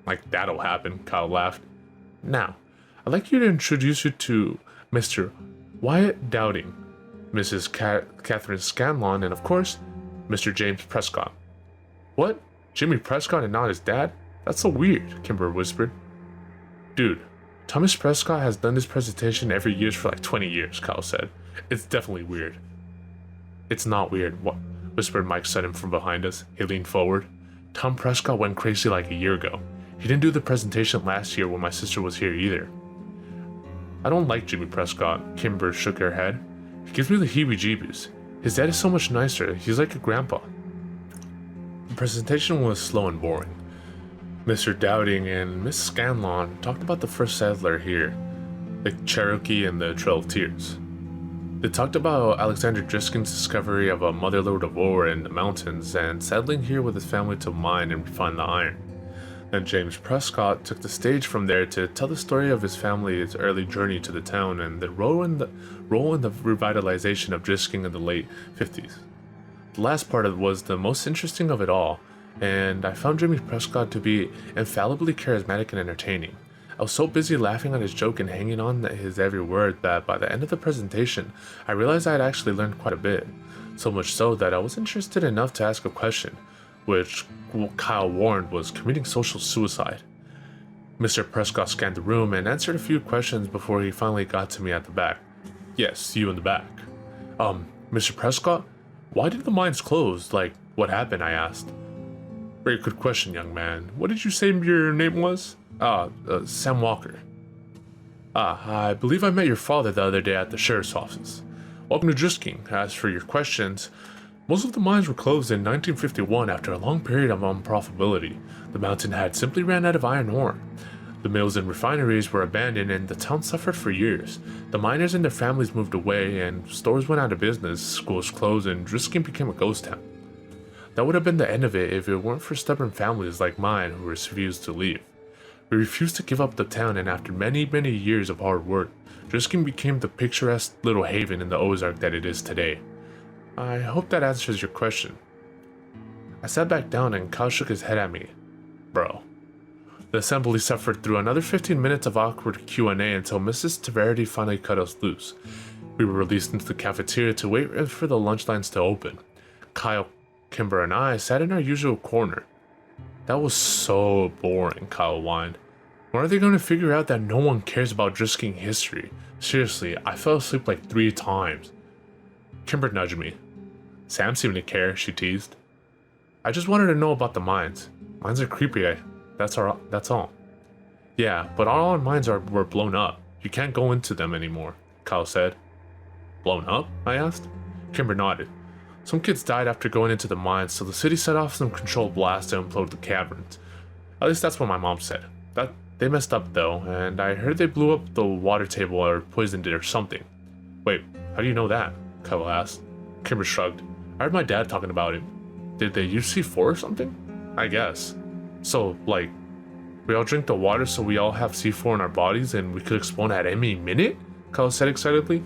"Like that'll happen," Kyle laughed. "Now, I'd like you to introduce you to Mr. Wyatt Dowding, Mrs. Catherine Scanlon, and of course, Mr. James Prescott." "What? Jimmy Prescott and not his dad? That's so weird," Kimber whispered. "Dude, Thomas Prescott has done this presentation every year for like 20 years, Kyle said. "It's definitely weird." "It's not weird," whispered Mike Sutton from behind us. He leaned forward. "Tom Prescott went crazy like a year ago. He didn't do the presentation last year when my sister was here either." "I don't like Jimmy Prescott," Kimber shook her head. "He gives me the heebie-jeebies. His dad is so much nicer. He's like a grandpa." The presentation was slow and boring. Mr. Dowding and Miss Scanlon talked about the first settler here, the Cherokee and the Trail of Tears. They talked about Alexander Driscoll's discovery of a motherlode of ore in the mountains and settling here with his family to mine and refine the iron. Then James Prescott took the stage from there to tell the story of his family's early journey to the town and the role in the revitalization of Driscoll in the late 50s. The last part was the most interesting of it all, and I found Jimmy Prescott to be infallibly charismatic and entertaining. I was so busy laughing at his joke and hanging on to his every word that by the end of the presentation, I realized I had actually learned quite a bit. So much so that I was interested enough to ask a question, which Kyle warned was committing social suicide. Mr. Prescott scanned the room and answered a few questions before he finally got to me at the back. "Yes, you in the back. Mr. Prescott, why did the mines close? Like, what happened?" I asked. "Very good question, young man. What did you say your name was?" Sam Walker." "I believe I met your father the other day at the sheriff's office. Welcome to Drisking. As for your questions, most of the mines were closed in 1951 after a long period of unprofitability. The mountain had simply ran out of iron ore. The mills and refineries were abandoned and the town suffered for years. The miners and their families moved away and stores went out of business, schools closed, and Drisking became a ghost town. That would have been the end of it if it weren't for stubborn families like mine who refused to leave. We refused to give up the town, and after many, many years of hard work, Drisking became the picturesque little haven in the Ozark that it is today. I hope that answers your question." I sat back down and Kyle shook his head at me. "Bro." The assembly suffered through another 15 minutes of awkward Q&A until Mrs. Teverity finally cut us loose. We were released into the cafeteria to wait for the lunch lines to open. Kyle, Kimber, and I sat in our usual corner. "That was so boring," Kyle whined. "When are they going to figure out that no one cares about Drisking history? Seriously, I fell asleep like 3 times. Kimber nudged me. "Sam seemed to care," she teased. "I just wanted to know about the mines. Mines are creepy, that's all." "Yeah, but all our mines were blown up. You can't go into them anymore," Kyle said. "Blown up?" I asked. Kimber nodded. "Some kids died after going into the mines, so the city set off some controlled blasts to implode the caverns. At least that's what my mom said. They messed up though, and I heard they blew up the water table or poisoned it or something. Wait, how do you know that? Kyle asked. Kimber shrugged. I heard my dad talking about it. Did they use C4 or something? I guess. So, like, we all drink the water so we all have C4 in our bodies and we could explode at any minute? Kyle said excitedly.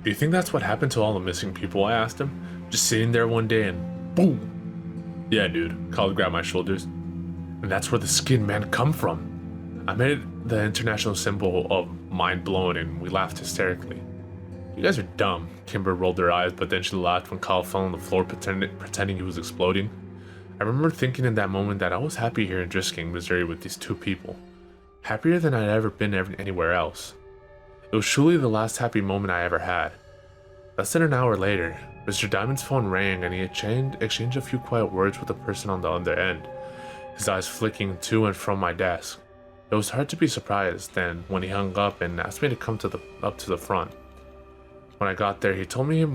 Do you think that's what happened to all the missing people? I asked him. Just sitting there one day and boom. Yeah, dude. Kyle grabbed my shoulders. And that's where the skin man come from. I made it the international symbol of mind blown and we laughed hysterically. You guys are dumb. Kimber rolled her eyes, but then she laughed when Kyle fell on the floor pretending he was exploding. I remember thinking in that moment that I was happy here in Drisking, Missouri with these two people. Happier than I'd ever been anywhere else. It was truly the last happy moment I ever had. Less than an hour later, Mr. Diamond's phone rang and he exchanged a few quiet words with the person on the other end, his eyes flicking to and from my desk. It was hard to be surprised then when he hung up and asked me to come up to the front. When I got there, he told me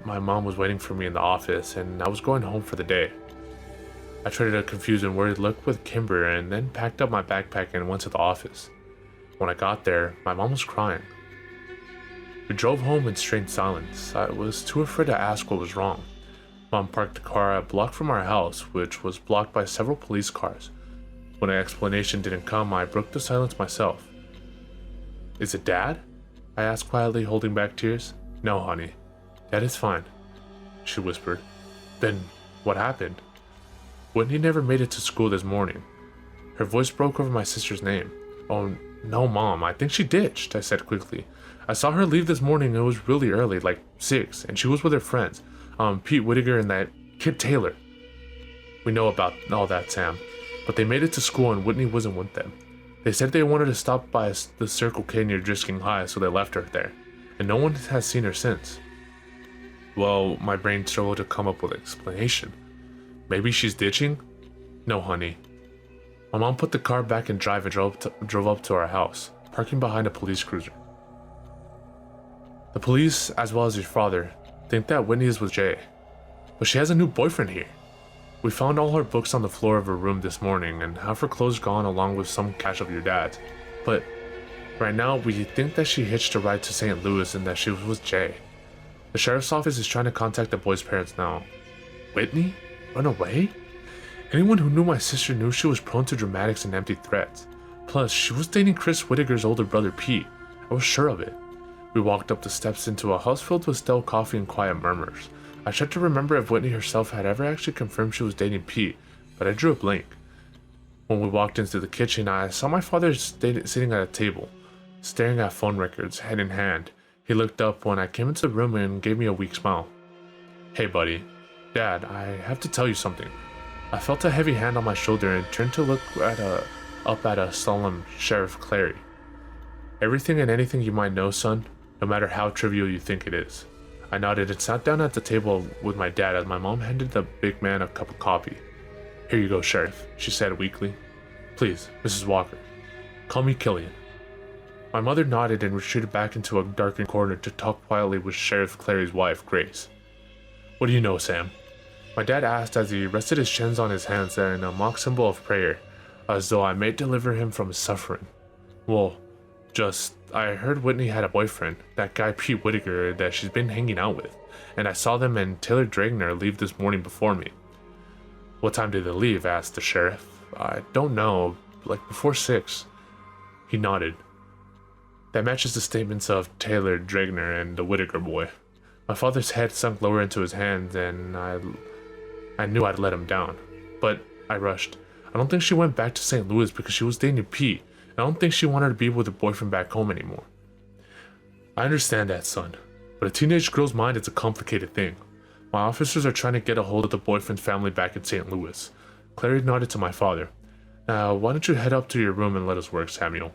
my mom was waiting for me in the office and I was going home for the day. I traded a confused and worried look with Kimber and then packed up my backpack and went to the office. When I got there, my mom was crying. We drove home in strange silence. I was too afraid to ask what was wrong. Mom parked the car a block from our house, which was blocked by several police cars. When an explanation didn't come, I broke the silence myself. Is it Dad? I asked quietly, holding back tears. No, honey. Dad is fine, she whispered. Then, what happened? Whitney never made it to school this morning. Her voice broke over my sister's name. Oh, no, Mom, I think she ditched, I said quickly. I saw her leave this morning. It was really early, like 6, and she was with her friends, Pete Whittaker and that kid Taylor. We know about all that, Sam, but they made it to school and Whitney wasn't with them. They said they wanted to stop by the Circle K near Drisking High, so they left her there, and no one has seen her since. Well, my brain struggled to come up with an explanation. Maybe she's ditching? No, honey. My mom put the car back in drive and drove up to our house, parking behind a police cruiser. The police, as well as your father, think that Whitney is with Jay, but she has a new boyfriend here. We found all her books on the floor of her room this morning and have her clothes gone along with some cash of your dad's, but right now we think that she hitched a ride to St. Louis and that she was with Jay. The sheriff's office is trying to contact the boy's parents now. Whitney? Run away? Anyone who knew my sister knew she was prone to dramatics and empty threats. Plus, she was dating Chris Whittaker's older brother Pete. I was sure of it. We walked up the steps into a house filled with stale coffee and quiet murmurs. I tried to remember if Whitney herself had ever actually confirmed she was dating Pete, but I drew a blank. When we walked into the kitchen, I saw my father sitting at a table, staring at phone records, head in hand. He looked up when I came into the room and gave me a weak smile. Hey buddy. Dad, I have to tell you something. I felt a heavy hand on my shoulder and turned to look up at a solemn Sheriff Clary. Everything and anything you might know, son, no matter how trivial you think it is. I nodded and sat down at the table with my dad as my mom handed the big man a cup of coffee. Here you go, Sheriff, she said weakly. Please, Mrs. Walker, call me Killian. My mother nodded and retreated back into a darkened corner to talk quietly with Sheriff Clary's wife, Grace. What do you know, Sam? My dad asked as he rested his chins on his hands in a mock symbol of prayer, as though I may deliver him from his suffering. Well, I heard Whitney had a boyfriend, that guy Pete Whittaker that she's been hanging out with, and I saw them and Taylor Dragner leave this morning before me. What time did they leave? Asked the sheriff. I don't know, like before 6. He nodded. That matches the statements of Taylor Dragner and the Whittaker boy. My father's head sunk lower into his hands and I knew I'd let him down, but I rushed. I don't think she went back to St. Louis because she was dating Pete. I don't think she wanted to be with her boyfriend back home anymore. I understand that, son, but a teenage girl's mind is a complicated thing. My officers are trying to get a hold of the boyfriend's family back in St. Louis. Clary nodded to my father. Now, why don't you head up to your room and let us work, Samuel?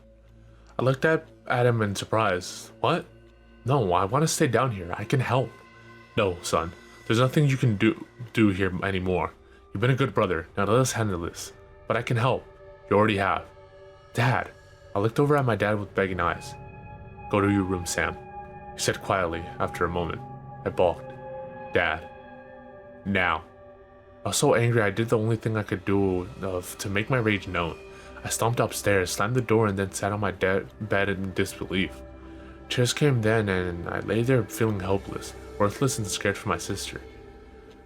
I looked at him in surprise. What? No, I want to stay down here. I can help. No, son, there's nothing you can do here anymore. You've been a good brother. Now let us handle this. But I can help. You already have. Dad. I looked over at my dad with begging eyes. Go to your room, Sam, he said quietly after a moment. I balked. Dad. Now. I was so angry I did the only thing I could do to make my rage known. I stomped upstairs, slammed the door, and then sat on my bed in disbelief. Tears came then, and I lay there feeling helpless, worthless, and scared for my sister.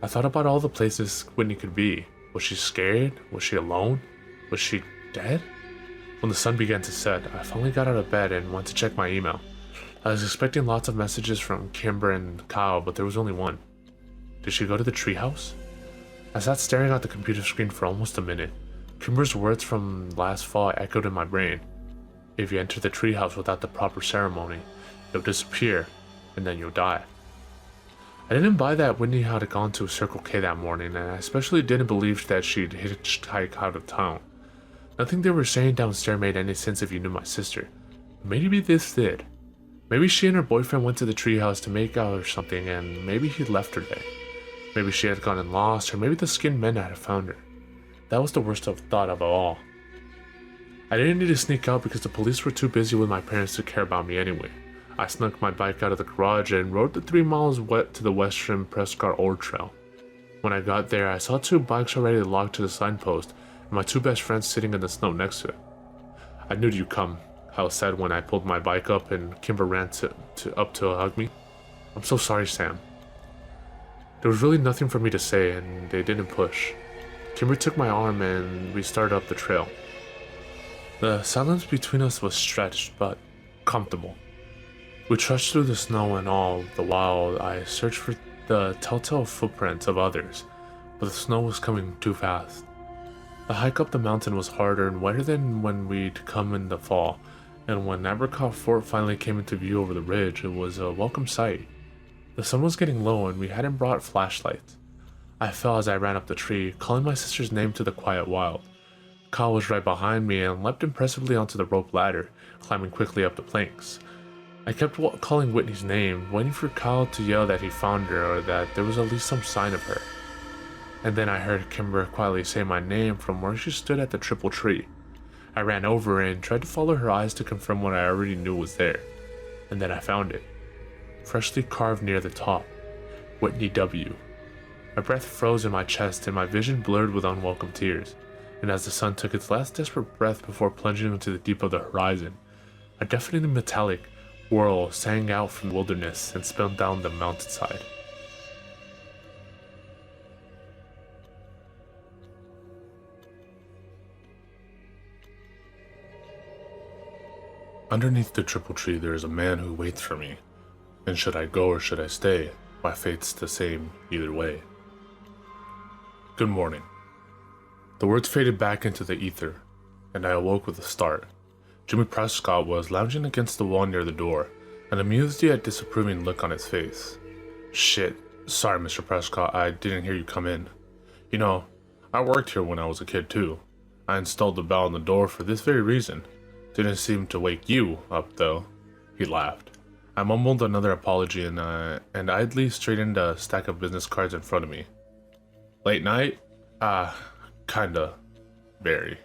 I thought about all the places Whitney could be. Was she scared? Was she alone? Was she dead? When the sun began to set, I finally got out of bed and went to check my email. I was expecting lots of messages from Kimber and Kyle, but there was only one. Did she go to the treehouse? I sat staring at the computer screen for almost a minute. Kimber's words from last fall echoed in my brain. If you enter the treehouse without the proper ceremony, you'll disappear, and then you'll die. I didn't buy that Whitney had gone to Circle K that morning, and I especially didn't believe that she'd hitchhiked out of town. Nothing they were saying downstairs made any sense if you knew my sister. Maybe this did. Maybe she and her boyfriend went to the treehouse to make out or something, and maybe he left her there. Maybe she had gotten lost, or maybe the skinned men had found her. That was the worst thought of all. I didn't need to sneak out because the police were too busy with my parents to care about me anyway. I snuck my bike out of the garage and rode the 3 miles wet to the Western Prescott Ore Trail. When I got there, I saw 2 bikes already locked to the signpost, and my 2 best friends sitting in the snow next to it. I knew you'd come, Hal said when I pulled my bike up and Kimber ran up to hug me. I'm so sorry, Sam. There was really nothing for me to say, and they didn't push. Kimber took my arm and we started up the trail. The silence between us was stretched, but comfortable. We trudged through the snow, and all the while I searched for the telltale footprints of others, but the snow was coming too fast. The hike up the mountain was harder and wetter than when we'd come in the fall, and when Abercrombie Fort finally came into view over the ridge, it was a welcome sight. The sun was getting low and we hadn't brought flashlights. I fell as I ran up the tree, calling my sister's name to the quiet wild. Kyle was right behind me and leapt impressively onto the rope ladder, climbing quickly up the planks. I kept calling Whitney's name, waiting for Kyle to yell that he found her or that there was at least some sign of her. And then I heard Kimber quietly say my name from where she stood at the triple tree. I ran over and tried to follow her eyes to confirm what I already knew was there. And then I found it. Freshly carved near the top. Whitney W. My breath froze in my chest and my vision blurred with unwelcome tears. And as the sun took its last desperate breath before plunging into the deep of the horizon, a deafening metallic whirl sang out from the wilderness and spun down the mountainside. Underneath the triple tree there is a man who waits for me, and should I go or should I stay, my fate's the same either way. Good morning. The words faded back into the ether, and I awoke with a start. Jimmy Prescott was lounging against the wall near the door, an amused yet disapproving look on his face. Shit, sorry Mr. Prescott, I didn't hear you come in. You know, I worked here when I was a kid too. I installed the bell on the door for this very reason. Didn't seem to wake you up though. He laughed. I mumbled another apology and idly straightened a stack of business cards in front of me. Late night? Kinda. Very.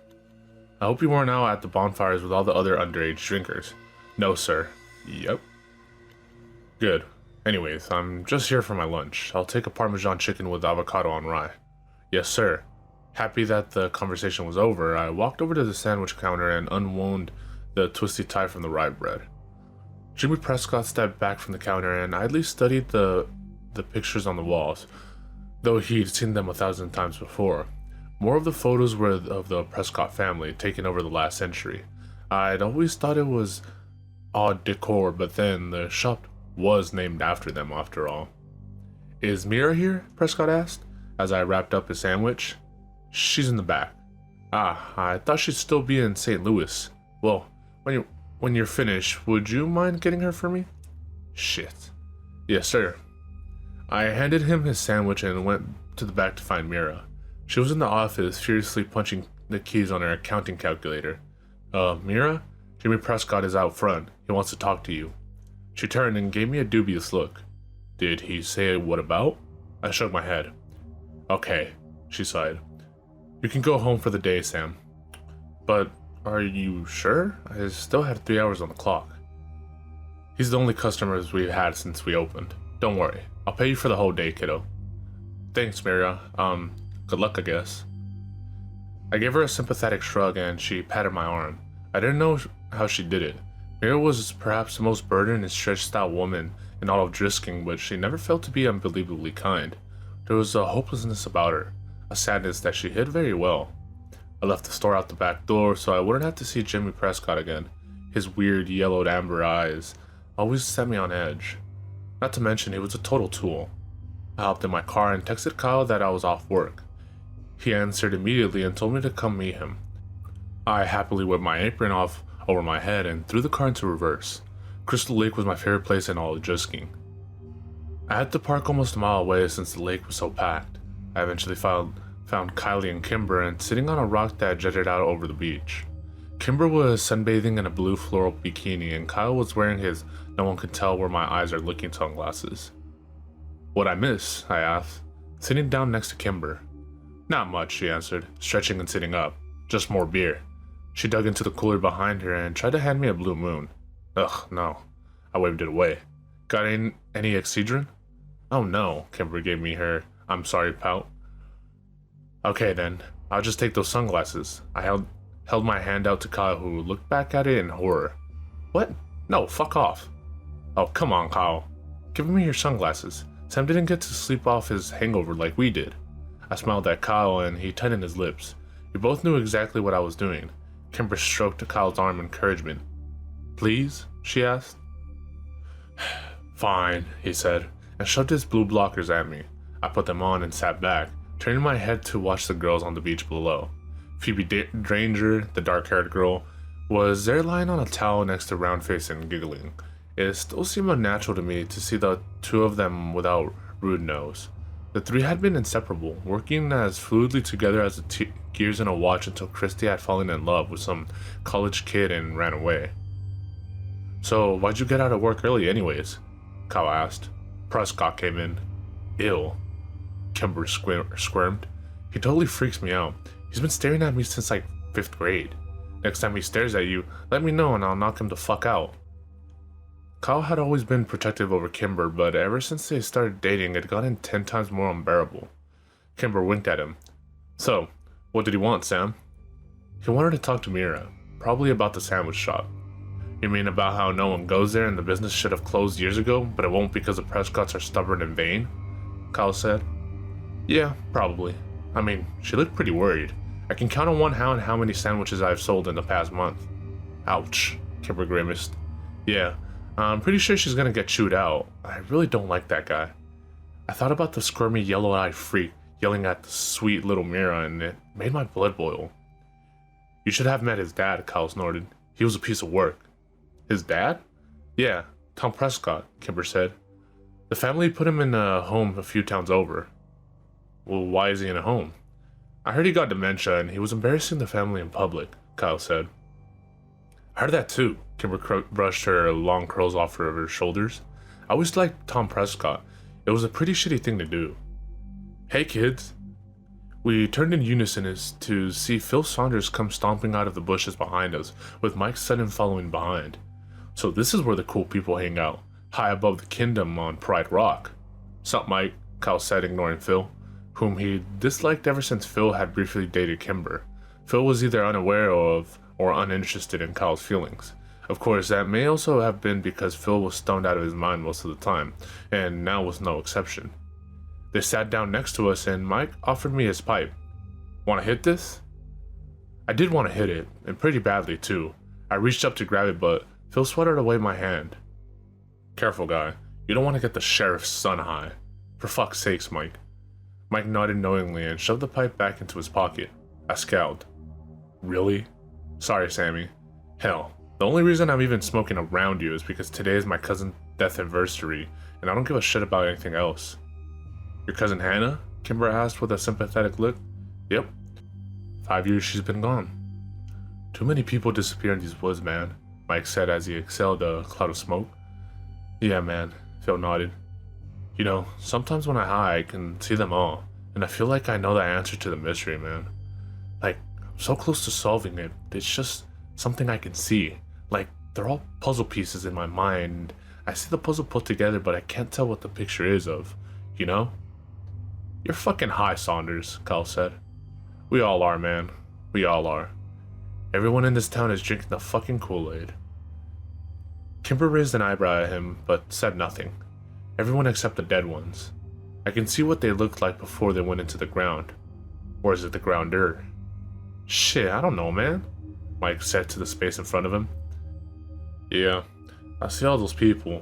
I hope you weren't out at the bonfires with all the other underage drinkers. No, sir. Yep. Good. Anyways, I'm just here for my lunch. I'll take a Parmesan chicken with avocado on rye. Yes, sir. Happy that the conversation was over, I walked over to the sandwich counter and unwound the twisty tie from the rye bread. Jimmy Prescott stepped back from the counter and idly studied the pictures on the walls, though he'd seen them 1,000 times before. More of the photos were of the Prescott family, taken over the last century. I'd always thought it was odd decor, but then the shop was named after them after all. Is Mira here? Prescott asked, as I wrapped up his sandwich. She's in the back. I thought she'd still be in St. Louis. Well, when you're finished, would you mind getting her for me? Shit. Yes, sir. I handed him his sandwich and went to the back to find Mira. She was in the office, furiously punching the keys on her accounting calculator. Mira? Jimmy Prescott is out front. He wants to talk to you. She turned and gave me a dubious look. Did he say what about? I shook my head. Okay, she sighed. You can go home for the day, Sam. But are you sure? I still had 3 hours on the clock. He's the only customers we've had since we opened. Don't worry. I'll pay you for the whole day, kiddo. Thanks, Mira. Good luck, I guess. I gave her a sympathetic shrug and she patted my arm. I didn't know how she did it. Mira was perhaps the most burdened and stretched out woman in all of Drisking, but she never failed to be unbelievably kind. There was a hopelessness about her, a sadness that she hid very well. I left the store out the back door so I wouldn't have to see Jimmy Prescott again. His weird yellowed amber eyes always set me on edge. Not to mention he was a total tool. I hopped in my car and texted Kyle that I was off work. He answered immediately and told me to come meet him. I happily whipped my apron off over my head and threw the car into reverse. Crystal Lake was my favorite place in all of Drisking. I had to park almost a mile away since the lake was so packed. I eventually found Kylie and Kimber and sitting on a rock that jutted out over the beach. Kimber was sunbathing in a blue floral bikini and Kyle was wearing his "no one could tell where my eyes are looking" sunglasses. "What'd I miss?" I asked, sitting down next to Kimber. "Not much," she answered, stretching and sitting up. "Just more beer." She dug into the cooler behind her and tried to hand me a Blue Moon. Ugh, no. I waved it away. "Got any Excedrin?" "Oh no," Kimber gave me her "I'm sorry" pout. "Okay then, I'll just take those sunglasses." I held my hand out to Kyle, who looked back at it in horror. "What? No, fuck off." "Oh, come on, Kyle. Give me your sunglasses. Sam didn't get to sleep off his hangover like we did." I smiled at Kyle and he tightened his lips. We both knew exactly what I was doing. Kimber stroked Kyle's arm in encouragement. "Please?" she asked. "Fine," he said, and shoved his blue blockers at me. I put them on and sat back, turning my head to watch the girls on the beach below. Phoebe Granger, the dark-haired girl, was there lying on a towel next to Roundface and giggling. It still seemed unnatural to me to see the two of them without Rude Nose. The three had been inseparable, working as fluidly together as the gears in a watch until Christy had fallen in love with some college kid and ran away. "So, why'd you get out of work early anyways?" Kyle asked. Prescott came in. "Ill." Kimber squirmed. "He totally freaks me out. He's been staring at me since like 5th grade. Next time he stares at you, let me know and I'll knock him the fuck out." Kyle had always been protective over Kimber, but ever since they started dating, it gotten 10 times more unbearable. Kimber winked at him. "So, what did he want, Sam?" "He wanted to talk to Mira, probably about the sandwich shop." "You mean about how no one goes there and the business should have closed years ago, but it won't because the Prescotts are stubborn and vain?" Kyle said. "Yeah, probably. I mean, she looked pretty worried. I can count on one hand how many sandwiches I've sold in the past month." "Ouch," Kimber grimaced. "Yeah, I'm pretty sure she's gonna get chewed out. I really don't like that guy." I thought about the squirmy yellow-eyed freak yelling at the sweet little Mira and it made my blood boil. "You should have met his dad," Kyle snorted. "He was a piece of work." "His dad?" "Yeah, Tom Prescott," Kimber said. "The family put him in a home a few towns over." "Well, why is he in a home?" "I heard he got dementia and he was embarrassing the family in public," Kyle said. "I heard that too." Kimber brushed her long curls off of her shoulders. "I always liked Tom Prescott. It was a pretty shitty thing to do." "Hey kids." We turned in unison as to see Phil Saunders come stomping out of the bushes behind us, with Mike Sutton following behind. "So this is where the cool people hang out, high above the kingdom on Pride Rock." "Sup, Mike," Kyle said, ignoring Phil, whom he disliked ever since Phil had briefly dated Kimber. Phil was either unaware of or uninterested in Kyle's feelings. Of course, that may also have been because Phil was stoned out of his mind most of the time, and now was no exception. They sat down next to us and Mike offered me his pipe. "Want to hit this?" I did want to hit it, and pretty badly too. I reached up to grab it, but Phil swatted away my hand. "Careful, guy. You don't want to get the sheriff's son high." "For fuck's sakes, Mike." Mike nodded knowingly and shoved the pipe back into his pocket. I scowled. "Really?" "Sorry, Sammy. Hell, the only reason I'm even smoking around you is because today is my cousin's death anniversary, and I don't give a shit about anything else." "Your cousin Hannah?" Kimber asked with a sympathetic look. "Yep. 5 years she's been gone." "Too many people disappear in these woods, man," Mike said as he exhaled a cloud of smoke. "Yeah, man," Phil nodded. "You know, sometimes when I high, I can see them all, and I feel like I know the answer to the mystery, man. Like, I'm so close to solving it, it's just something I can see. Like, they're all puzzle pieces in my mind. I see the puzzle put together, but I can't tell what the picture is of, you know?" "You're fucking high, Saunders," Kyle said. "We all are, man. We all are. Everyone in this town is drinking the fucking Kool-Aid. Kimber raised an eyebrow at him, but said nothing. Everyone except the dead ones. I can see what they looked like before they went into the ground. Or is it the grounder? Shit, I don't know, man, Mike said to the space in front of him. Yeah, I see all those people.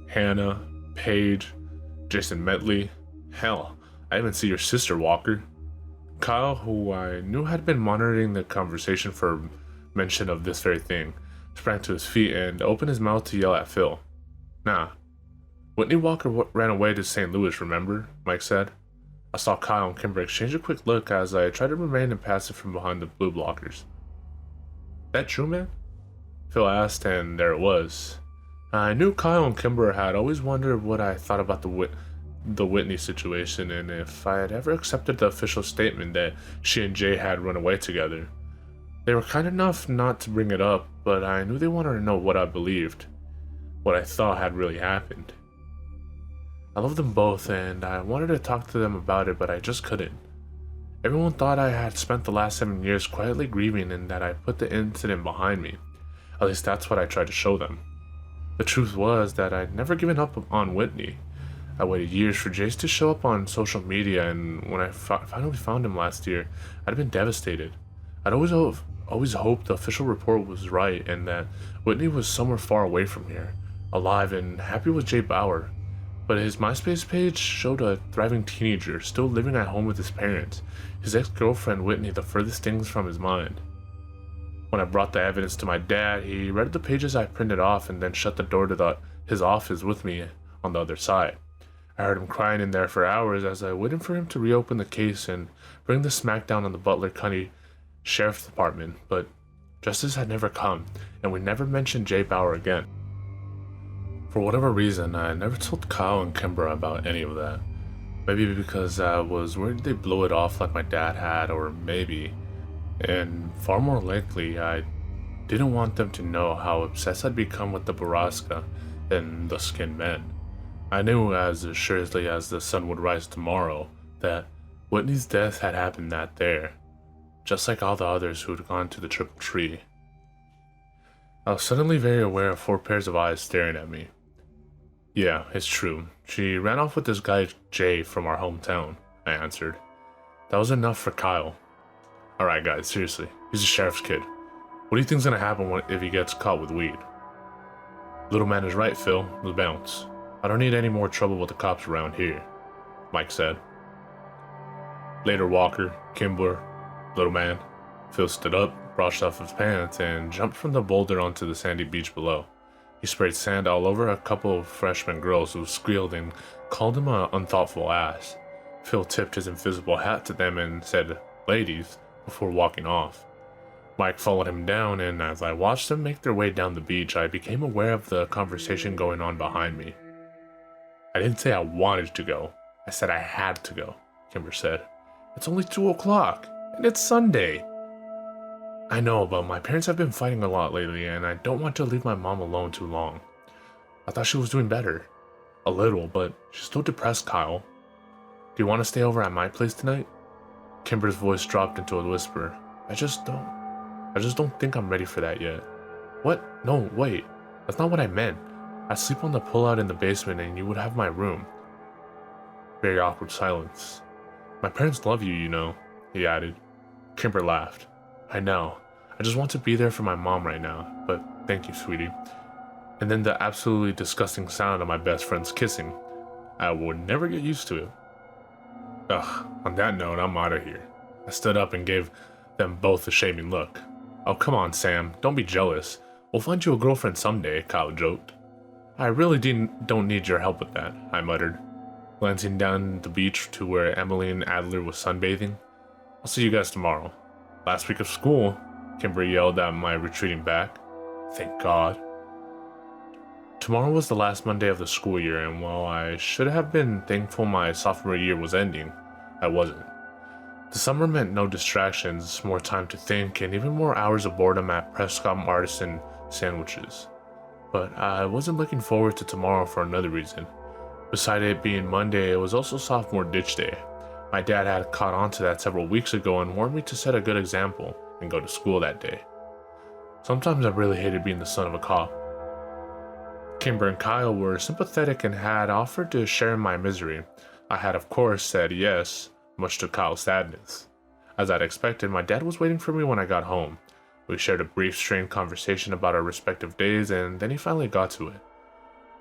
Hannah, Paige, Jason Medley. Hell, I even see your sister, Walker. Kyle, who I knew had been monitoring the conversation for mention of this very thing, sprang to his feet and opened his mouth to yell at Phil. Nah. Whitney Walker ran away to St. Louis, remember? Mike said. I saw Kyle and Kimber exchange a quick look as I tried to remain impassive from behind the blue blockers. That true, man? Phil asked, and there it was. I knew Kyle and Kimber had always wondered what I thought about the Whitney situation and if I had ever accepted the official statement that she and Jay had run away together. They were kind enough not to bring it up, but I knew they wanted to know what I believed, what I thought had really happened. I loved them both and I wanted to talk to them about it, but I just couldn't. Everyone thought I had spent the last 7 years quietly grieving and that I put the incident behind me. At least that's what I tried to show them. The truth was that I'd never given up on Whitney. I waited years for Jace to show up on social media, and when I finally found him last year, I'd been devastated. I'd always hoped the official report was right and that Whitney was somewhere far away from here, alive and happy with Jay Bauer. But his MySpace page showed a thriving teenager still living at home with his parents, his ex-girlfriend Whitney the furthest things from his mind. When I brought the evidence to my dad, he read the pages I printed off and then shut the door to his office with me on the other side. I heard him crying in there for hours as I waited for him to reopen the case and bring the smackdown on the Butler County Sheriff's Department, but justice had never come, and we never mentioned Jay Bauer again. For whatever reason, I never told Kyle and Kimber about any of that. Maybe because I was worried they'd blow it off like my dad had, or maybe, and far more likely, I didn't want them to know how obsessed I'd become with the Borrasca and the Skin Men. I knew as assuredly as the sun would rise tomorrow that Whitney's death had happened that there, just like all the others who'd gone to the Triple Tree. I was suddenly very aware of 4 pairs of eyes staring at me. Yeah, it's true. She ran off with this guy Jay from our hometown, I answered. That was enough for Kyle. Alright guys, seriously, he's a sheriff's kid. What do you think's gonna happen if he gets caught with weed? Little man is right, Phil. Let's bounce. I don't need any more trouble with the cops around here, Mike said. Later, Walker, Kimber, little man. Phil stood up, brushed off his pants, and jumped from the boulder onto the sandy beach below. He sprayed sand all over a couple of freshman girls who squealed and called him an unthoughtful ass. Phil tipped his invisible hat to them and said, "Ladies," before walking off. Mike followed him down, and as I watched them make their way down the beach, I became aware of the conversation going on behind me. I didn't say I wanted to go. I said I had to go, Kimber said. It's only 2 o'clock, and it's Sunday. I know, but my parents have been fighting a lot lately, and I don't want to leave my mom alone too long. I thought she was doing better. A little, but she's still depressed, Kyle. Do you want to stay over at my place tonight? Kimber's voice dropped into a whisper. I just don't think I'm ready for that yet. What? No, wait. That's not what I meant. I'd sleep on the pullout in the basement and you would have my room. Very awkward silence. My parents love you, you know, he added. Kimber laughed. I know. I just want to be there for my mom right now, but thank you, sweetie. And then the absolutely disgusting sound of my best friends kissing. I would never get used to it. Ugh, on that note, I'm out of here. I stood up and gave them both a shaming look. Oh, come on, Sam. Don't be jealous. We'll find you a girlfriend someday, Kyle joked. I really don't need your help with that, I muttered, glancing down the beach to where Emmeline Adler was sunbathing. I'll see you guys tomorrow. Last week of school, Kimber yelled at my retreating back. Thank God. Tomorrow was the last Monday of the school year, and while I should have been thankful my sophomore year was ending, I wasn't. The summer meant no distractions, more time to think, and even more hours of boredom at Prescott Artisan Sandwiches. But I wasn't looking forward to tomorrow for another reason. Beside it being Monday, it was also sophomore ditch day. My dad had caught on to that several weeks ago and warned me to set a good example, and go to school that day. Sometimes I really hated being the son of a cop. Kimber and Kyle were sympathetic and had offered to share in my misery. I had, of course, said yes, much to Kyle's sadness. As I'd expected, my dad was waiting for me when I got home. We shared a brief, strained conversation about our respective days, and then he finally got to it.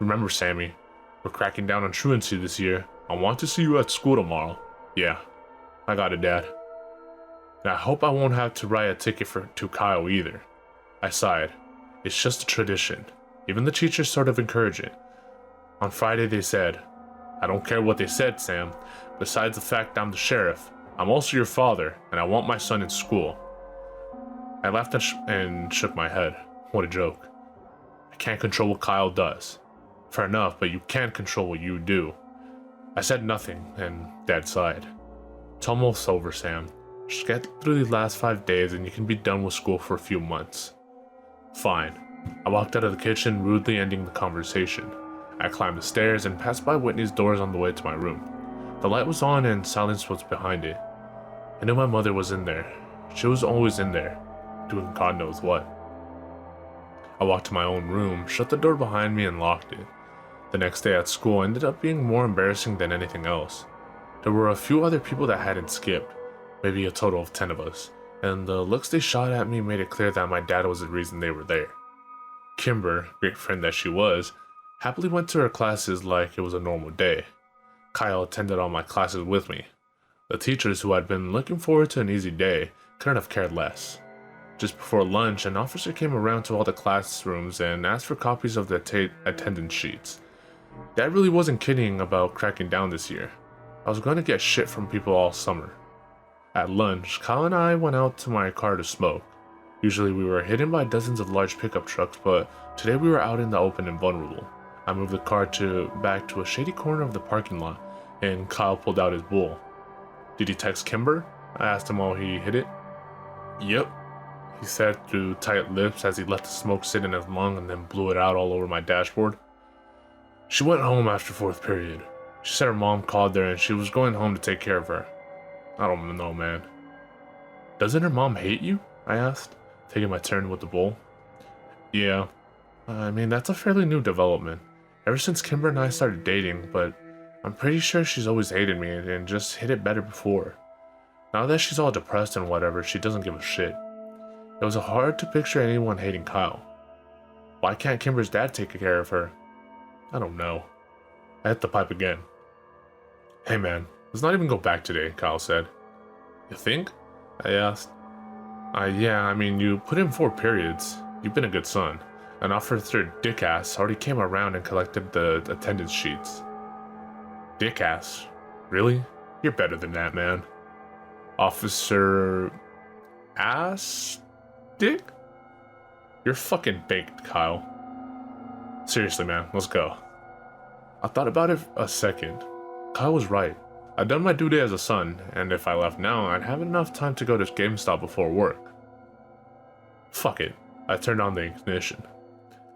"Remember, Sammy, we're cracking down on truancy this year. I want to see you at school tomorrow." "Yeah, I got it, Dad. And I hope I won't have to write a ticket to Kyle either." I sighed. "It's just a tradition. Even the teachers sort of encourage it. On Friday they said, 'I don't care what they said, Sam. Besides the fact I'm the sheriff, I'm also your father, and I want my son in school.'" I laughed and shook my head. What a joke. I can't control what Kyle does. Fair enough, but you can't control what you do. I said nothing, and Dad sighed. "It's almost over, Sam. Just get through these last 5 days and you can be done with school for a few months." "Fine." I walked out of the kitchen, rudely ending the conversation. I climbed the stairs and passed by Whitney's doors on the way to my room. The light was on and silence was behind it. I knew my mother was in there. She was always in there, doing God knows what. I walked to my own room, shut the door behind me, and locked it. The next day at school ended up being more embarrassing than anything else. There were a few other people that hadn't skipped, maybe a total of 10 of us, and the looks they shot at me made it clear that my dad was the reason they were there. Kimber, great friend that she was, happily went to her classes like it was a normal day. Kyle attended all my classes with me. The teachers, who had been looking forward to an easy day, couldn't have cared less. Just before lunch, an officer came around to all the classrooms and asked for copies of the attendance sheets. Dad really wasn't kidding about cracking down this year. I was going to get shit from people all summer. At lunch, Kyle and I went out to my car to smoke. Usually we were hidden by dozens of large pickup trucks, but today we were out in the open and vulnerable. I moved the car back to a shady corner of the parking lot, and Kyle pulled out his bowl. "Did you text Kimber?" I asked him while he hit it. "Yep," he said through tight lips as he let the smoke sit in his lung and then blew it out all over my dashboard. "She went home after 4th period. She said her mom called there and she was going home to take care of her." "I don't know, man." "Doesn't her mom hate you?" I asked, taking my turn with the bowl. "Yeah. I mean, that's a fairly new development. Ever since Kimber and I started dating, but I'm pretty sure she's always hated me and just hit it better before. Now that she's all depressed and whatever, she doesn't give a shit. It was hard to picture anyone hating Kyle. Why can't Kimber's dad take care of her? I don't know." I hit the pipe again. "Hey man, let's not even go back today," Kyle said. "You think?" I asked. Yeah, I mean, you put in 4 periods. You've been a good son. An officer dick ass already came around and collected the attendance sheets." "Dick ass? Really? You're better than that, man." "Officer... ass... dick? You're fucking baked, Kyle. Seriously, man, let's go." I thought about it a second. Kyle was right. I'd done my duty as a son, and if I left now, I'd have enough time to go to GameStop before work. Fuck it. I turned on the ignition.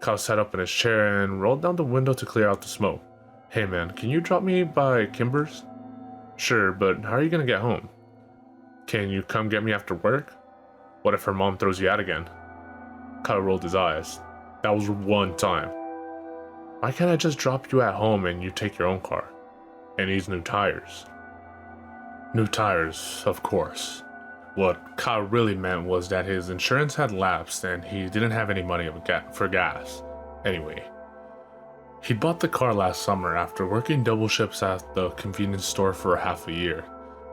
Kyle sat up in his chair and rolled down the window to clear out the smoke. "Hey man, can you drop me by Kimber's?" "Sure, but how are you gonna get home?" "Can you come get me after work?" "What if her mom throws you out again?" Kyle rolled his eyes. "That was one time. Why can't I just drop you at home and you take your own car? It needs new tires." New tires, of course. What Kyle really meant was that his insurance had lapsed and he didn't have any money for gas. Anyway, he'd bought the car last summer after working double shifts at the convenience store for half a year.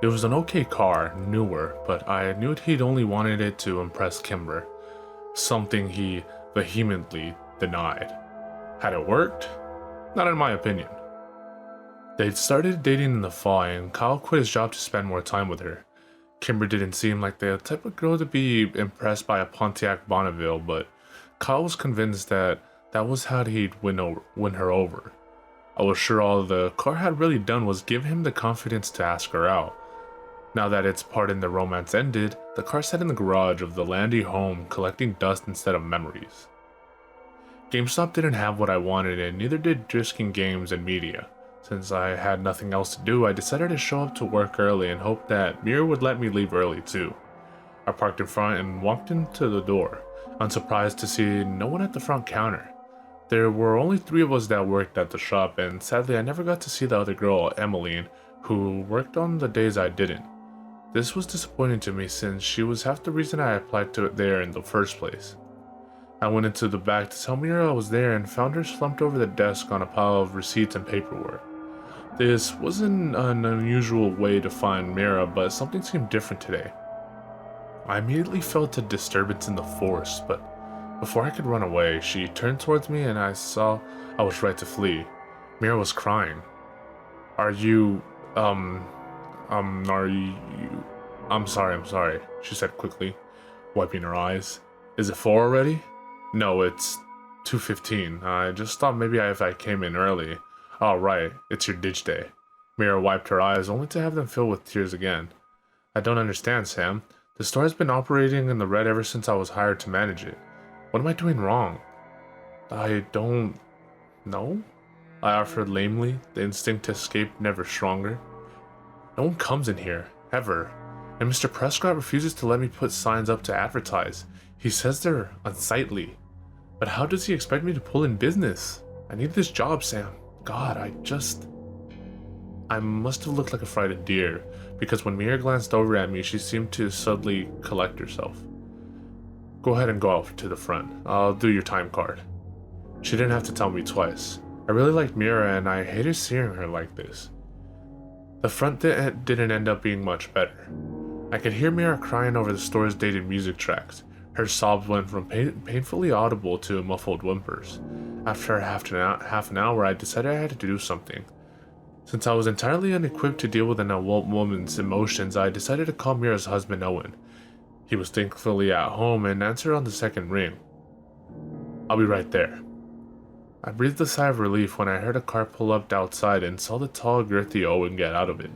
It was an okay car, newer, but I knew he'd only wanted it to impress Kimber, something he vehemently denied. Had it worked? Not in my opinion. They'd started dating in the fall and Kyle quit his job to spend more time with her. Kimber didn't seem like the type of girl to be impressed by a Pontiac Bonneville, but Kyle was convinced that was how he'd win her over. I was sure all the car had really done was give him the confidence to ask her out. Now that its part in the romance ended, the car sat in the garage of the Landy home collecting dust instead of memories. GameStop didn't have what I wanted and neither did Driskin Games and Media. Since I had nothing else to do, I decided to show up to work early and hoped that Mir would let me leave early too. I parked in front and walked into the door, unsurprised to see no one at the front counter. There were only 3 of us that worked at the shop, and sadly I never got to see the other girl, Emmeline, who worked on the days I didn't. This was disappointing to me since she was half the reason I applied to it there in the first place. I went into the back to tell Mira I was there and found her slumped over the desk on a pile of receipts and paperwork. This wasn't an unusual way to find Mira, but something seemed different today. I immediately felt a disturbance in the force, but before I could run away, she turned towards me and I saw I was right to flee. Mira was crying. Are you, are you... I'm sorry, she said quickly, wiping her eyes. Is it 4 already? No, it's 2:15. I just thought maybe if I came in early. Oh, right, it's your ditch day. Mira wiped her eyes, only to have them fill with tears again. I don't understand, Sam. The store has been operating in the red ever since I was hired to manage it. What am I doing wrong? I don't know, I offered lamely, the instinct to escape never stronger. No one comes in here, ever. And Mr. Prescott refuses to let me put signs up to advertise. He says they're unsightly. But how does he expect me to pull in business? I need this job, Sam. God, I must have looked like a frightened deer, because when Mira glanced over at me, she seemed to suddenly collect herself. Go ahead and go out to the front. I'll do your time card. She didn't have to tell me twice. I really liked Mira, and I hated seeing her like this. The front didn't end up being much better. I could hear Mira crying over the store's dated music tracks. Her sobs went from painfully audible to muffled whimpers. After half an hour, I decided I had to do something. Since I was entirely unequipped to deal with an adult woman's emotions, I decided to call Mira's husband, Owen. He was thankfully at home and answered on the second ring. I'll be right there. I breathed a sigh of relief when I heard a car pull up outside and saw the tall, girthy Owen get out of it.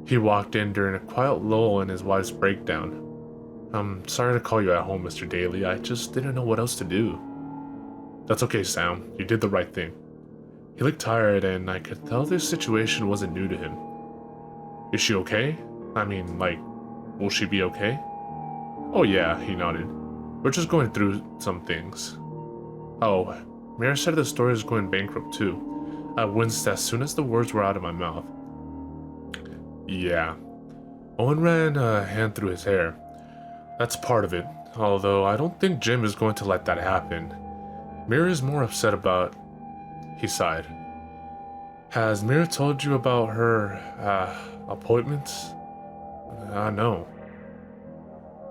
He walked in during a quiet lull in his wife's breakdown. I'm sorry to call you at home, Mr. Daly. I just didn't know what else to do. That's okay, Sam. You did the right thing. He looked tired, and I could tell this situation wasn't new to him. Is she okay? I mean, will she be okay? Oh yeah, he nodded. We're just going through some things. Oh, Mira said the store is going bankrupt too. I winced as soon as the words were out of my mouth. Yeah. Owen ran a hand through his hair. That's part of it, although I don't think Jim is going to let that happen. Mira is more upset about... He sighed. Has Mira told you about her, appointments? No.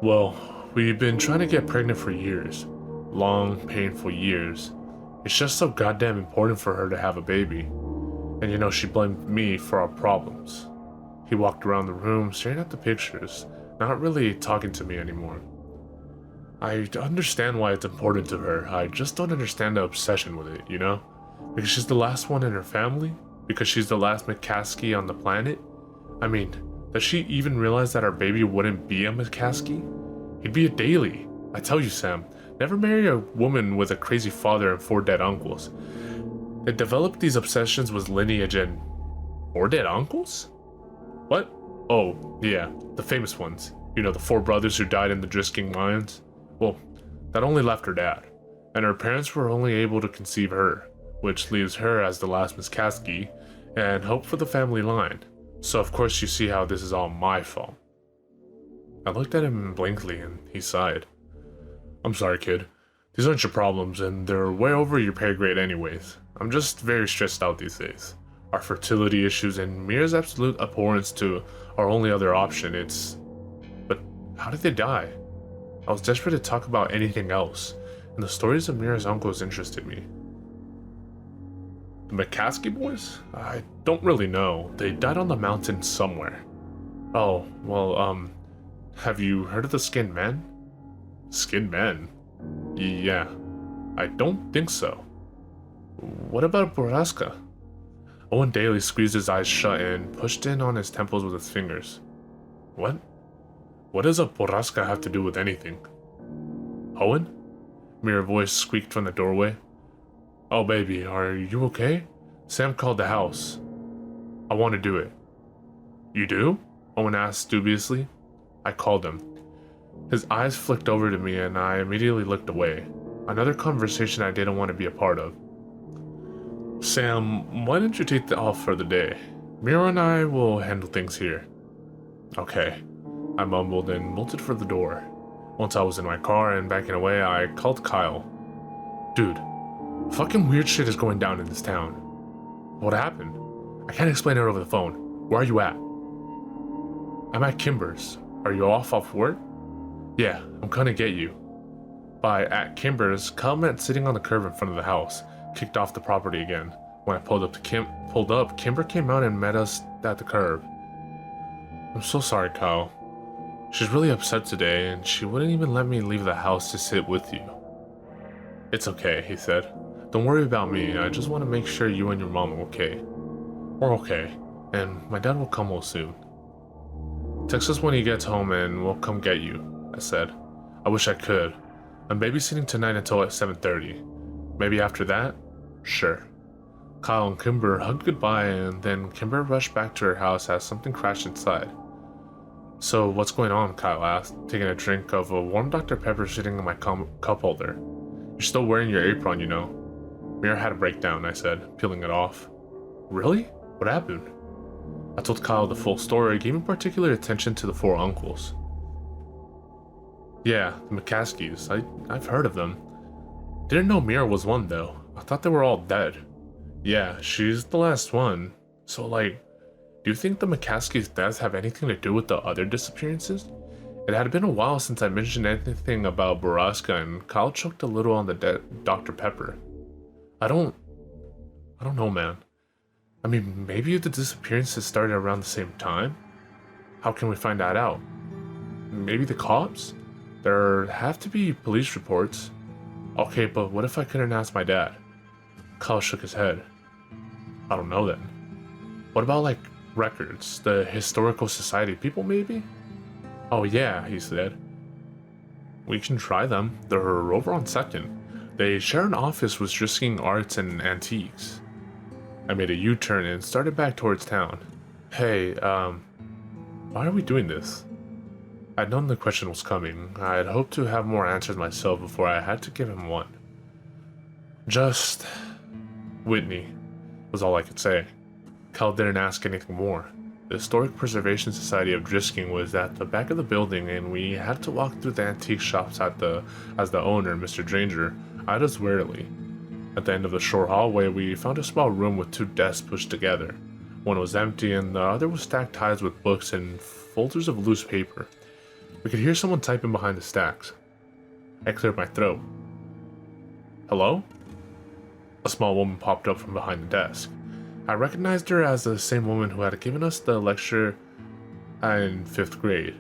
Well, we've been trying to get pregnant for years. Long, painful years. It's just so goddamn important for her to have a baby. And she blamed me for our problems. He walked around the room, staring at the pictures, not really talking to me anymore. I understand why it's important to her. I just don't understand the obsession with it, Because she's the last one in her family? Because she's the last McCaskey on the planet? I mean, does she even realize that our baby wouldn't be a McCaskey? He'd be a Daly. I tell you, Sam, never marry a woman with a crazy father and 4 dead uncles. They developed these obsessions with lineage and... 4 dead uncles? What? Oh, yeah, the famous ones. The 4 brothers who died in the Drisking mines? Well, that only left her dad, and her parents were only able to conceive her, which leaves her as the last McCaskey, and hope for the family line. So of course you see how this is all my fault. I looked at him blankly, and he sighed. I'm sorry, kid. These aren't your problems, and they're way over your pay grade anyways. I'm just very stressed out these days. Our fertility issues and Mira's absolute abhorrence to our only other option, But how did they die? I was desperate to talk about anything else, and the stories of Mira's uncles interested me. The McCaskey boys? I don't really know. They died on the mountain somewhere. Oh, well, have you heard of the Skinned Men? Skinned Men? Yeah, I don't think so. What about Borrasca? Owen Daly squeezed his eyes shut and pushed in on his temples with his fingers. What? What does a Borrasca have to do with anything? Owen? Mira's voice squeaked from the doorway. Oh baby, are you okay? Sam called the house. I want to do it. You do? Owen asked dubiously. I called him. His eyes flicked over to me and I immediately looked away. Another conversation I didn't want to be a part of. Sam, why didn't you take off for the day? Mira and I will handle things here. Okay, I mumbled and bolted for the door. Once I was in my car and backing away, I called Kyle. Dude, fucking weird shit is going down in this town. What happened? I can't explain it over the phone. Where are you at? I'm at Kimber's. Are you off work? Yeah, I'm gonna get you. By at Kimber's, Kyle meant sitting on the curb in front of the house, kicked off the property again. When I pulled up, Kimber came out and met us at the curb. I'm so sorry, Kyle. She's really upset today, and she wouldn't even let me leave the house to sit with you. It's okay, he said. Don't worry about me, I just want to make sure you and your mom are okay. We're okay, and my dad will come home soon. Text us when he gets home and we'll come get you, I said. I wish I could. I'm babysitting tonight until 7:30. Maybe after that? Sure. Kyle and Kimber hugged goodbye, and then Kimber rushed back to her house as something crashed inside. So what's going on? Kyle asked, taking a drink of a warm Dr. Pepper sitting in my cup holder. You're still wearing your apron, you know. Mira had a breakdown, I said, peeling it off. Really? What happened? I told Kyle the full story, giving particular attention to the 4 uncles. Yeah, the McCaskies. I've heard of them. Didn't know Mira was one, though. I thought they were all dead. Yeah, she's the last one. So, do you think the McCaskies' deaths have anything to do with the other disappearances? It had been a while since I mentioned anything about Baraska, and Kyle choked a little on the Dr. Pepper. I don't know, man. I mean, maybe the disappearances started around the same time? How can we find that out? Maybe the cops? There have to be police reports. Okay, but what if I couldn't ask my dad? Kyle shook his head. I don't know then. What about, records? The Historical Society people, maybe? Oh yeah, he said. We can try them. They're over on 2nd. They share an office with Drisking Arts and Antiques. I made a U-turn and started back towards town. Hey, why are we doing this? I'd known the question was coming. I'd hoped to have more answers myself before I had to give him one. Just... Whitney, was all I could say. Kyle didn't ask anything more. The Historic Preservation Society of Drisking was at the back of the building, and we had to walk through the antique shops as the owner, Mr. Dranger, eyed us warily. At the end of the short hallway, we found a small room with 2 desks pushed together. One was empty, and the other was stacked high with books and folders of loose paper. We could hear someone typing behind the stacks. I cleared my throat. Hello? A small woman popped up from behind the desk. I recognized her as the same woman who had given us the lecture in 5th grade.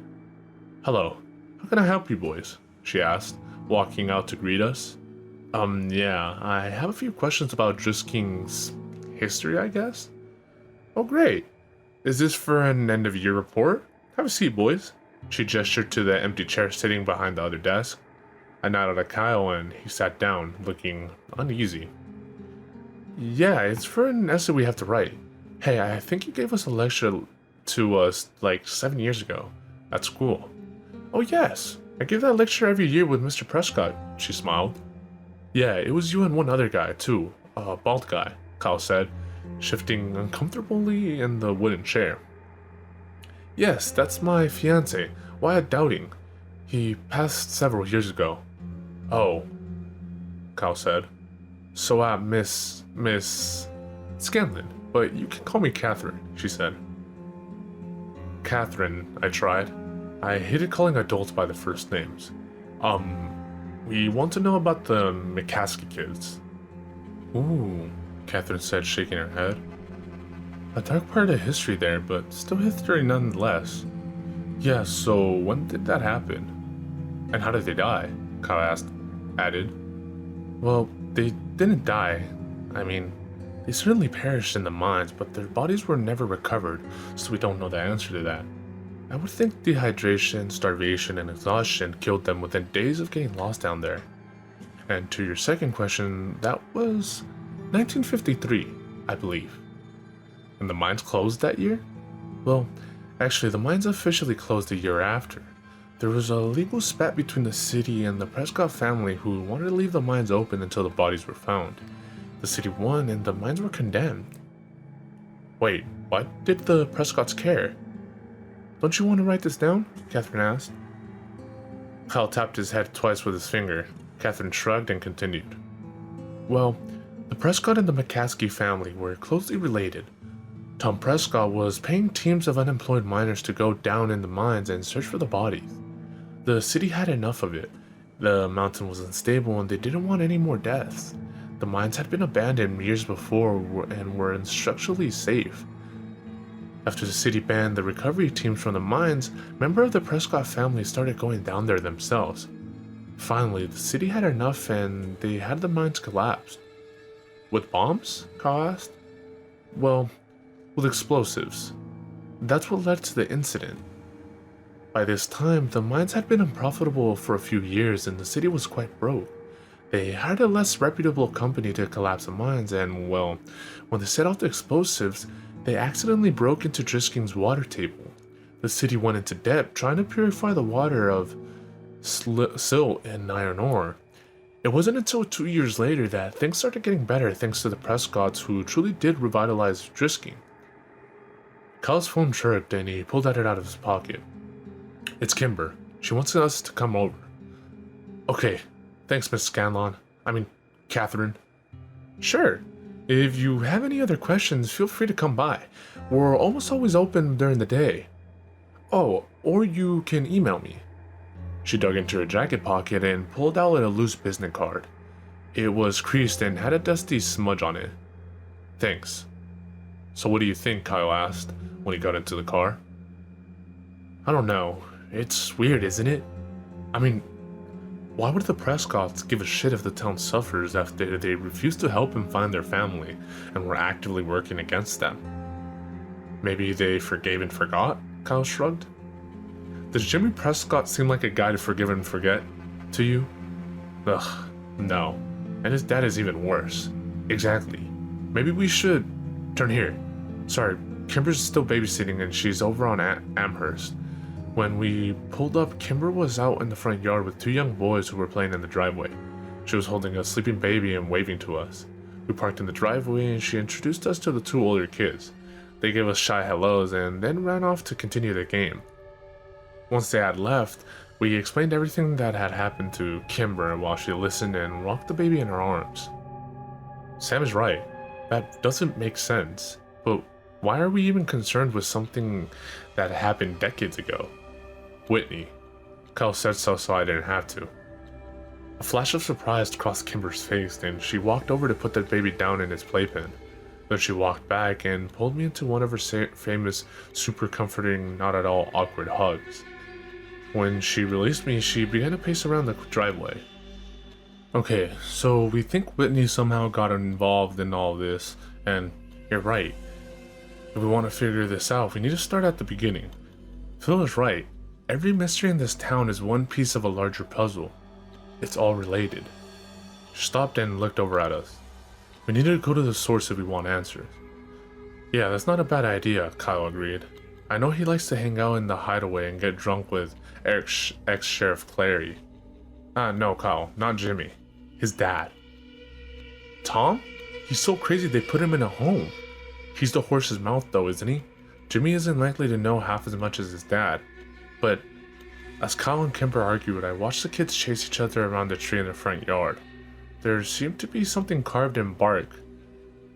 Hello, how can I help you boys? She asked, walking out to greet us. Yeah, I have a few questions about Drisking's history, I guess? Oh, great. Is this for an end-of-year report? Have a seat, boys. She gestured to the empty chair sitting behind the other desk. I nodded at Kyle and he sat down, looking uneasy. Yeah, it's for an essay we have to write. Hey, I think you gave us a lecture to us 7 years ago at school. Oh yes, I give that lecture every year with Mr. Prescott, she smiled. Yeah, it was you and one other guy too, a bald guy, Kyle said, shifting uncomfortably in the wooden chair. Yes, that's my fiancé, Wyatt Dowding. He passed several years ago. Oh, Kyle said. So Miss Scanlon, but you can call me Catherine, she said. Catherine, I tried. I hated calling adults by their first names. We want to know about the McCaskey kids. Ooh, Catherine said, shaking her head. A dark part of history there, but still history nonetheless. Yeah, so when did that happen? And how did they die? Kyle added. Well, they didn't die. I mean, they certainly perished in the mines, but their bodies were never recovered, so we don't know the answer to that. I would think dehydration, starvation, and exhaustion killed them within days of getting lost down there. And to your second question, that was 1953, I believe. And the mines closed that year? Well, actually, the mines officially closed a year after. There was a legal spat between the city and the Prescott family who wanted to leave the mines open until the bodies were found. The city won and the mines were condemned. Wait, why did the Prescotts care? Don't you want to write this down? Catherine asked. Kyle tapped his head twice with his finger. Catherine shrugged and continued. Well, the Prescott and the McCaskey family were closely related. Tom Prescott was paying teams of unemployed miners to go down in the mines and search for the bodies. The city had enough of it. The mountain was unstable and they didn't want any more deaths. The mines had been abandoned years before and were structurally safe. After the city banned the recovery teams from the mines, members of the Prescott family started going down there themselves. Finally, the city had enough and they had the mines collapsed. With bombs? Kyle asked. Well, with explosives. That's what led to the incident. By this time, the mines had been unprofitable for a few years and the city was quite broke. They hired a less reputable company to collapse the mines and, well, when they set off the explosives, they accidentally broke into Drisking's water table. The city went into debt trying to purify the water of silt and iron ore. It wasn't until 2 years later that things started getting better thanks to the Prescotts who truly did revitalize Drisking. Kyle's phone chirped and he pulled it out of his pocket. It's Kimber. She wants us to come over. Okay. Thanks, Miss Catherine. Sure. If you have any other questions, feel free to come by. We're almost always open during the day. Oh, or you can email me. She dug into her jacket pocket and pulled out a loose business card. It was creased and had a dusty smudge on it. Thanks. So what do you think? Kyle asked when he got into the car. I don't know. It's weird, isn't it? I mean, why would the Prescotts give a shit if the town suffers after they refused to help and find their family and were actively working against them? Maybe they forgave and forgot? Kyle shrugged. Does Jimmy Prescott seem like a guy to forgive and forget to you? Ugh, no. And his dad is even worse. Exactly. Maybe we should turn here. Sorry, Kimber's still babysitting and she's over on Amherst. When we pulled up, Kimber was out in the front yard with 2 young boys who were playing in the driveway. She was holding a sleeping baby and waving to us. We parked in the driveway and she introduced us to the 2 older kids. They gave us shy hellos and then ran off to continue the game. Once they had left, we explained everything that had happened to Kimber while she listened and rocked the baby in her arms. Sam is right. That doesn't make sense. But why are we even concerned with something that happened decades ago? Whitney. Kyle said so I didn't have to. A flash of surprise crossed Kimber's face and she walked over to put the baby down in its playpen. Then she walked back and pulled me into one of her famous, super comforting, not at all awkward hugs. When she released me, she began to pace around the driveway. Okay, so we think Whitney somehow got involved in all this, and you're right. If we want to figure this out, we need to start at the beginning. Phil is right. Every mystery in this town is one piece of a larger puzzle. It's all related. She stopped and looked over at us. We need to go to the source if we want answers. Yeah, that's not a bad idea, Kyle agreed. I know he likes to hang out in the hideaway and get drunk with Eric's ex-sheriff Clary. No, Kyle, not Jimmy. His dad. Tom? He's so crazy they put him in a home. He's the horse's mouth though, isn't he? Jimmy isn't likely to know half as much as his dad. But as Kyle and Kimber argued, I watched the kids chase each other around the tree in the front yard. There seemed to be something carved in bark.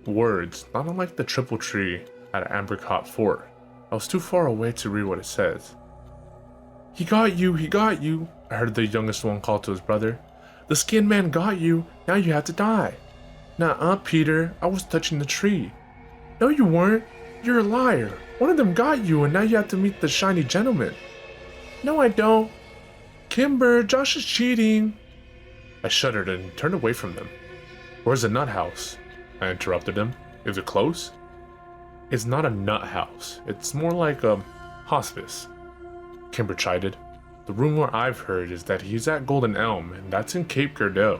Words, not unlike the triple tree at Ambercott Fort. I was too far away to read what it says. He got you, I heard the youngest one call to his brother. The skin man got you, now you have to die. Nuh-uh, Peter, I was touching the tree. No you weren't, you're a liar. One of them got you and now you have to meet the shiny gentleman. No I don't. Kimber, Josh is cheating. I shuddered and turned away from them. Where's the nut house? I interrupted him. Is it close? It's not a nut house. It's more like a hospice. Kimber chided. The rumor I've heard is that he's at Golden Elm, and that's in Cape Girardeau.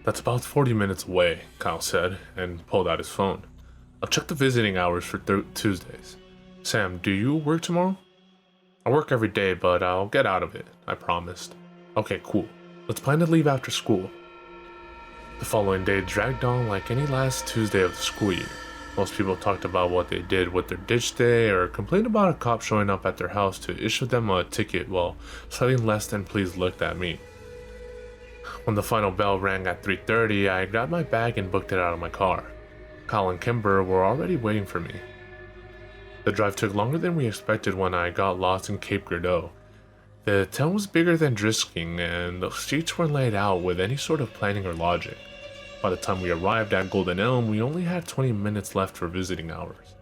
That's about 40 minutes away, Kyle said, and pulled out his phone. I'll check the visiting hours for Tuesdays. Sam, do you work tomorrow? I work every day, but I'll get out of it, I promised. Okay, cool. Let's plan to leave after school. The following day dragged on like any last Tuesday of the school year. Most people talked about what they did with their ditch day or complained about a cop showing up at their house to issue them a ticket while slightly less than pleased looked at me. When the final bell rang at 3:30, I grabbed my bag and booked it out of my car. Kyle and Kimber were already waiting for me. The drive took longer than we expected when I got lost in Cape Girardeau. The town was bigger than Drisking, and the streets weren't laid out with any sort of planning or logic. By the time we arrived at Golden Elm, we only had 20 minutes left for visiting hours.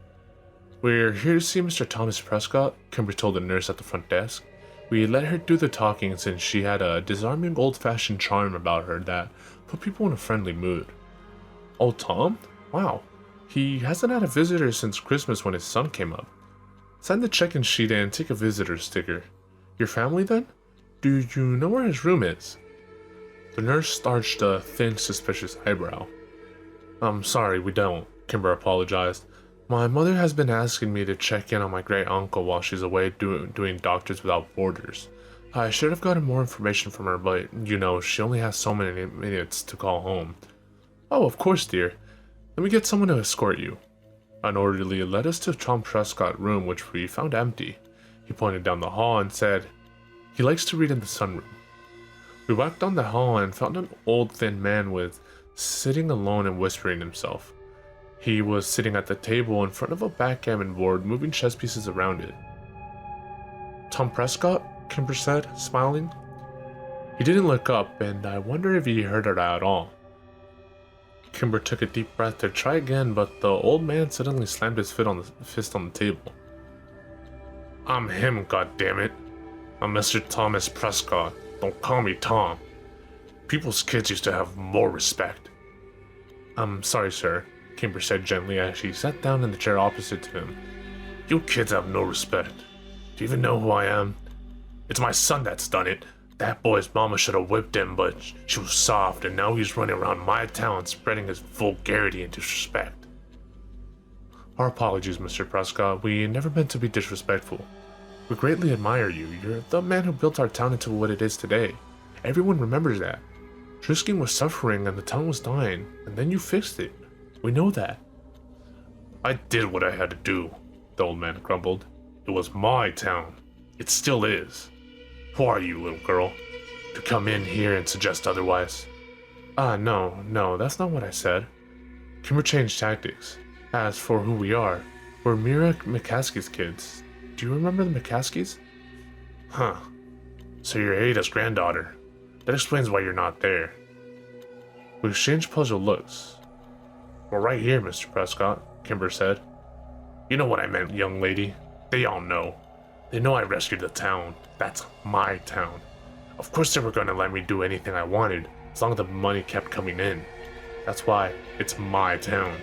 "We're here to see Mr. Thomas Prescott," Kimber told the nurse at the front desk. We let her do the talking since she had a disarming old-fashioned charm about her that put people in a friendly mood. "Old Tom? Wow. He hasn't had a visitor since Christmas when his son came up. Sign the check-in sheet and take a visitor sticker. Your family then? Do you know where his room is?" The nurse arched a thin, suspicious eyebrow. "I'm sorry, we don't," Kimber apologized. "My mother has been asking me to check in on my great-uncle while she's away doing Doctors Without Borders. I should have gotten more information from her, but, she only has so many minutes to call home." "Oh, of course, dear. Let me get someone to escort you." An orderly led us to Tom Prescott's room, which we found empty. He pointed down the hall and said, "He likes to read in the sunroom." We walked down the hall and found an old thin man sitting alone and whispering himself. He was sitting at the table in front of a backgammon board, moving chess pieces around it. "Tom Prescott?" Kimber said, smiling. He didn't look up, and I wondered if he heard her at all. Kimber took a deep breath to try again, but the old man suddenly slammed his fist on the table. "I'm him, goddammit. I'm Mr. Thomas Prescott. Don't call me Tom. People's kids used to have more respect." "I'm sorry, sir," Kimber said gently as she sat down in the chair opposite to him. "You kids have no respect. Do you even know who I am? It's my son that's done it. That boy's mama should have whipped him, but she was soft, and now he's running around my town spreading his vulgarity and disrespect." "Our apologies, Mr. Prescott. We never meant to be disrespectful. We greatly admire you. You're the man who built our town into what it is today. Everyone remembers that. Drisking was suffering and the town was dying, and then you fixed it. We know that." "I did what I had to do," the old man grumbled. "It was my town. It still is. Who are you, little girl, to come in here and suggest otherwise?" No, that's not what I said." Kimber changed tactics. "As for who we are, we're Mira McCaskey's kids. Do you remember the McCaskeys?" "Huh. So you're Ada's granddaughter. That explains why you're not there." We exchanged puzzled looks. "We're right here, Mr. Prescott," Kimber said. "You know what I meant, young lady. They all know. They know I rescued the town. That's my town. Of course they were going to let me do anything I wanted, as long as the money kept coming in. That's why it's my town."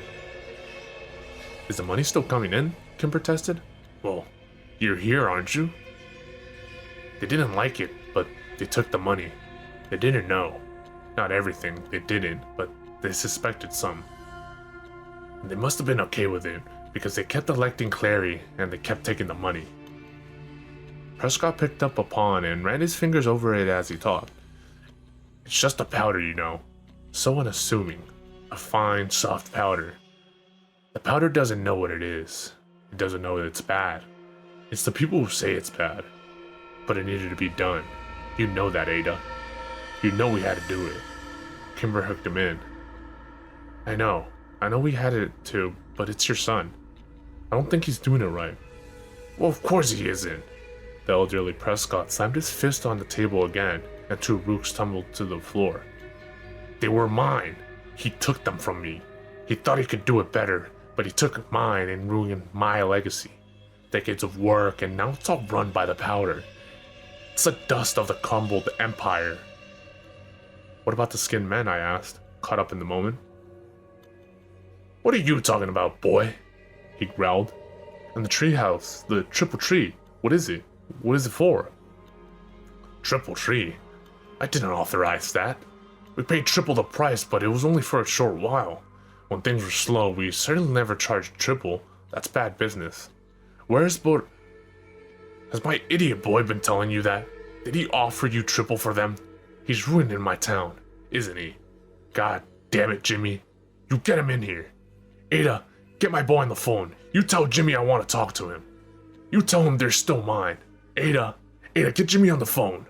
"Is the money still coming in?" Kim protested. "Well, you're here, aren't you?" "They didn't like it, but they took the money. They didn't know. Not everything, they didn't, but they suspected some. And they must have been okay with it, because they kept electing Clary, and they kept taking the money." Prescott picked up a pawn and ran his fingers over it as he talked. "It's just a powder, So unassuming. A fine, soft powder. The powder doesn't know what it is. It doesn't know that it's bad. It's the people who say it's bad. But it needed to be done. You know that, Ada. You know we had to do it." Kimber hooked him in. I know we had it too, but it's your son. I don't think he's doing it right." "Well, of course he isn't." The elderly Prescott slammed his fist on the table again, and two rooks tumbled to the floor. "They were mine. He took them from me. He thought he could do it better, but he took mine and ruined my legacy. Decades of work, and now it's all run by the powder. It's the dust of the crumbled empire." "What about the skinned men?" I asked, caught up in the moment. "What are you talking about, boy?" he growled. "And the treehouse, the triple tree, what is it? What is it for?" "Triple tree? I didn't authorize that. We paid triple the price, but it was only for a short while. When things were slow, we certainly never charged triple. That's bad business. Where's Has my idiot boy been telling you that? Did he offer you triple for them? He's ruining my town, isn't he? God damn it, Jimmy. You get him in here. Ada, get my boy on the phone. You tell Jimmy I want to talk to him. You tell him they're still mine. Ada, get Jimmy on the phone.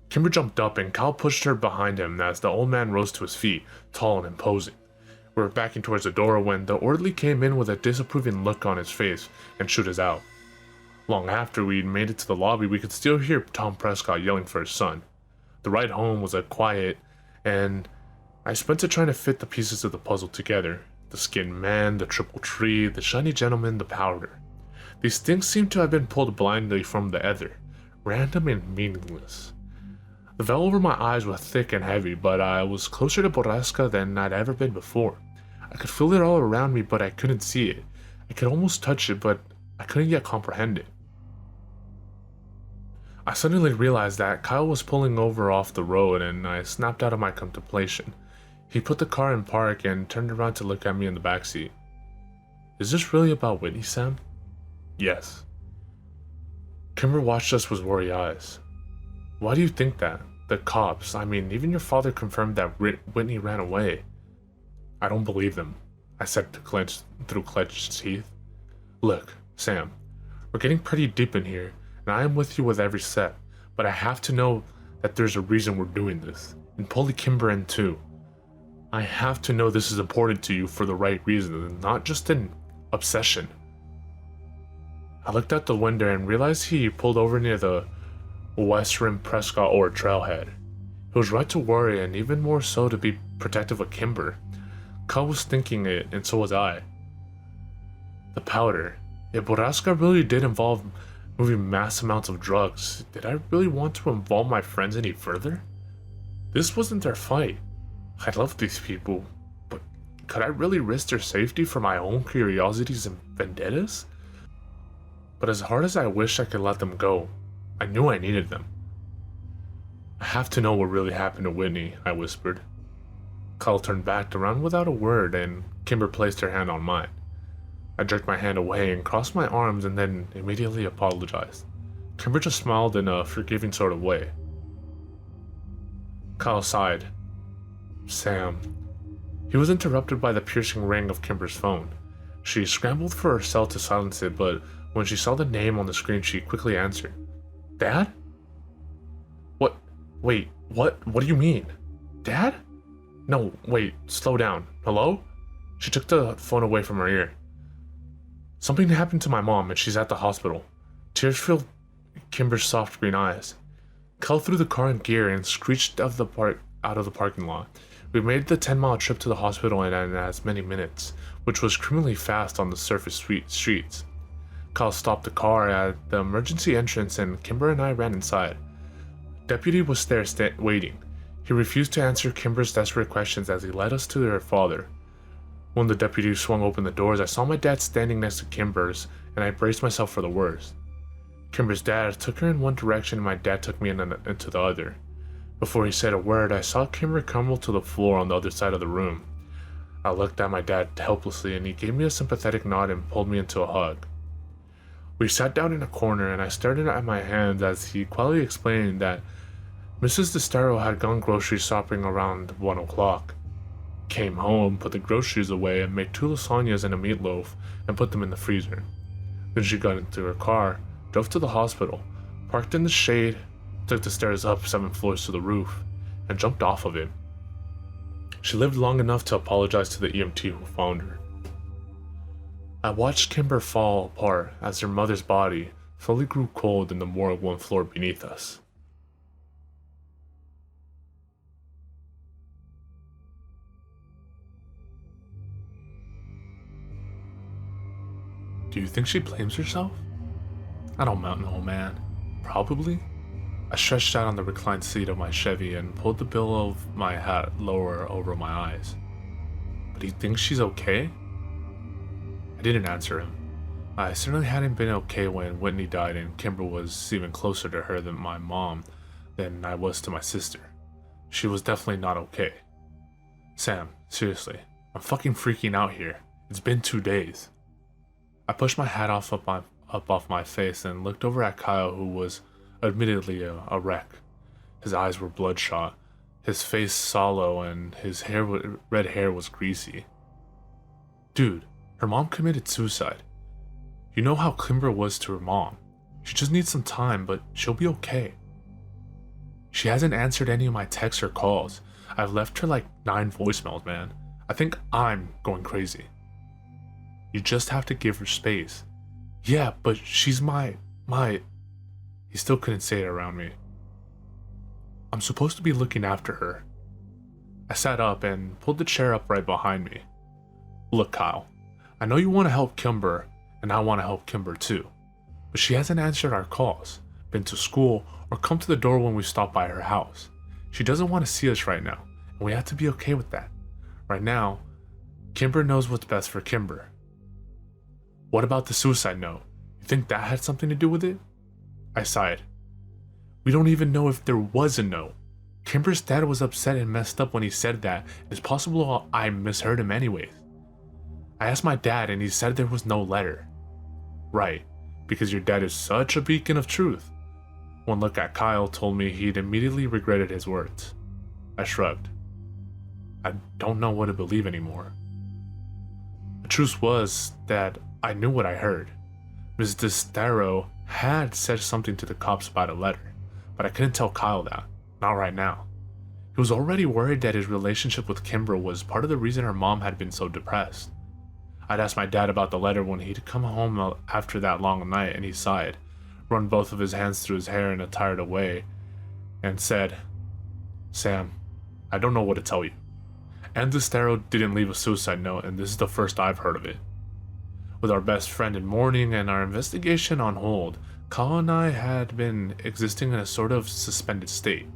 Kimber jumped up and Kyle pushed her behind him as the old man rose to his feet, tall and imposing. We were backing towards the door when the orderly came in with a disapproving look on his face and shooed us out. Long after we'd made it to the lobby, we could still hear Tom Prescott yelling for his son. The ride home was quiet, and I spent it trying to fit the pieces of the puzzle together. The skinned man, the triple tree, the shiny gentleman, the powder. These things seemed to have been pulled blindly from the ether, random and meaningless. The veil over my eyes was thick and heavy, but I was closer to Borrasca than I'd ever been before. I could feel it all around me, but I couldn't see it. I could almost touch it, but I couldn't yet comprehend it. I suddenly realized that Kyle was pulling over off the road, and I snapped out of my contemplation. He put the car in park and turned around to look at me in the backseat. Is this really about Whitney, Sam? Yes. Kimber watched us with worried eyes. Why do you think that? The cops, I mean, even your father confirmed that Whitney ran away. I don't believe them, I said through clenched teeth. Look, Sam, we're getting pretty deep in here, and I am with you with every step, but I have to know that there's a reason we're doing this, and pull Kimber in too. I have to know this is important to you for the right reason, and not just an obsession. I looked out the window and realized he pulled over near the West Rim Prescott Ore trailhead. He was right to worry, and even more so to be protective of Kimber. Kyle was thinking it, and so was I. The powder. If Borrasca really did involve moving mass amounts of drugs, did I really want to involve my friends any further? This wasn't their fight. I love these people, but could I really risk their safety for my own curiosities and vendettas? But as hard as I wished I could let them go, I knew I needed them. I have to know what really happened to Whitney, I whispered. Kyle turned back around without a word, and Kimber placed her hand on mine. I jerked my hand away and crossed my arms and then immediately apologized. Kimber just smiled in a forgiving sort of way. Kyle sighed. Sam. He was interrupted by the piercing ring of Kimber's phone. She scrambled for her cell to silence it, but when she saw the name on the screen, she quickly answered. Dad? What? Wait, what do you mean? Dad? No, wait, slow down. Hello? She took the phone away from her ear. Something happened to my mom and she's at the hospital. Tears filled Kimber's soft green eyes. Kyle threw the car in gear and screeched out of the parking lot. We made the 10-mile trip to the hospital in as many minutes, which was criminally fast on the surface streets. Kyle stopped the car at the emergency entrance and Kimber and I ran inside. Deputy was there waiting. He refused to answer Kimber's desperate questions as he led us to her father. When the deputy swung open the doors, I saw my dad standing next to Kimber's, and I braced myself for the worst. Kimber's dad took her in one direction and my dad took me into the other. Before he said a word, I saw Kimber crumble to the floor on the other side of the room. I looked at my dad helplessly and he gave me a sympathetic nod and pulled me into a hug. We sat down in a corner and I stared at my hands as he quietly explained that Mrs. DeStaro had gone grocery shopping around 1 o'clock. Came home, put the groceries away, and made 2 lasagnas and a meatloaf and put them in the freezer. Then she got into her car, drove to the hospital, parked in the shade, took the stairs up 7 floors to the roof, and jumped off of it. She lived long enough to apologize to the EMT who found her. I watched Kimber fall apart as her mother's body slowly grew cold in the morgue 1 floor beneath us. Do you think she blames herself? I don't know, man. Probably. I stretched out on the reclined seat of my Chevy and pulled the bill of my hat lower over my eyes. But he thinks she's okay? I didn't answer him. I certainly hadn't been okay when Whitney died, and Kimber was even closer to her than my mom than I was to my sister. She was definitely not okay. Sam, seriously, I'm fucking freaking out here. It's been 2 days. I pushed my hat off up off my face and looked over at Kyle, who was admittedly a wreck. His eyes were bloodshot, his face sallow, and his red hair was greasy. Dude, her mom committed suicide. You know how Kimber was to her mom. She just needs some time, but she'll be okay. She hasn't answered any of my texts or calls. I've left her like 9 voicemails, man. I think I'm going crazy. You just have to give her space. Yeah, but she's my... He still couldn't say it around me. I'm supposed to be looking after her. I sat up and pulled the chair up right behind me. Look, Kyle, I know you want to help Kimber, and I want to help Kimber too. But she hasn't answered our calls, been to school, or come to the door when we stop by her house. She doesn't want to see us right now, and we have to be okay with that. Right now, Kimber knows what's best for Kimber. What about the suicide note? You think that had something to do with it? I sighed. We don't even know if there was a note. Kimber's dad was upset and messed up when he said that. It's possible I misheard him anyways. I asked my dad and he said there was no letter. Right, because your dad is such a beacon of truth. One look at Kyle told me he'd immediately regretted his words. I shrugged. I don't know what to believe anymore. The truth was that I knew what I heard. Ms. Destaro had said something to the cops about a letter, but I couldn't tell Kyle that, not right now. He was already worried that his relationship with Kimber was part of the reason her mom had been so depressed. I'd asked my dad about the letter when he'd come home after that long night, and he sighed, run both of his hands through his hair in a tired way, and said, Sam, I don't know what to tell you. Ann Destaro didn't leave a suicide note, and this is the first I've heard of it. With our best friend in mourning and our investigation on hold, Kyle and I had been existing in a sort of suspended state.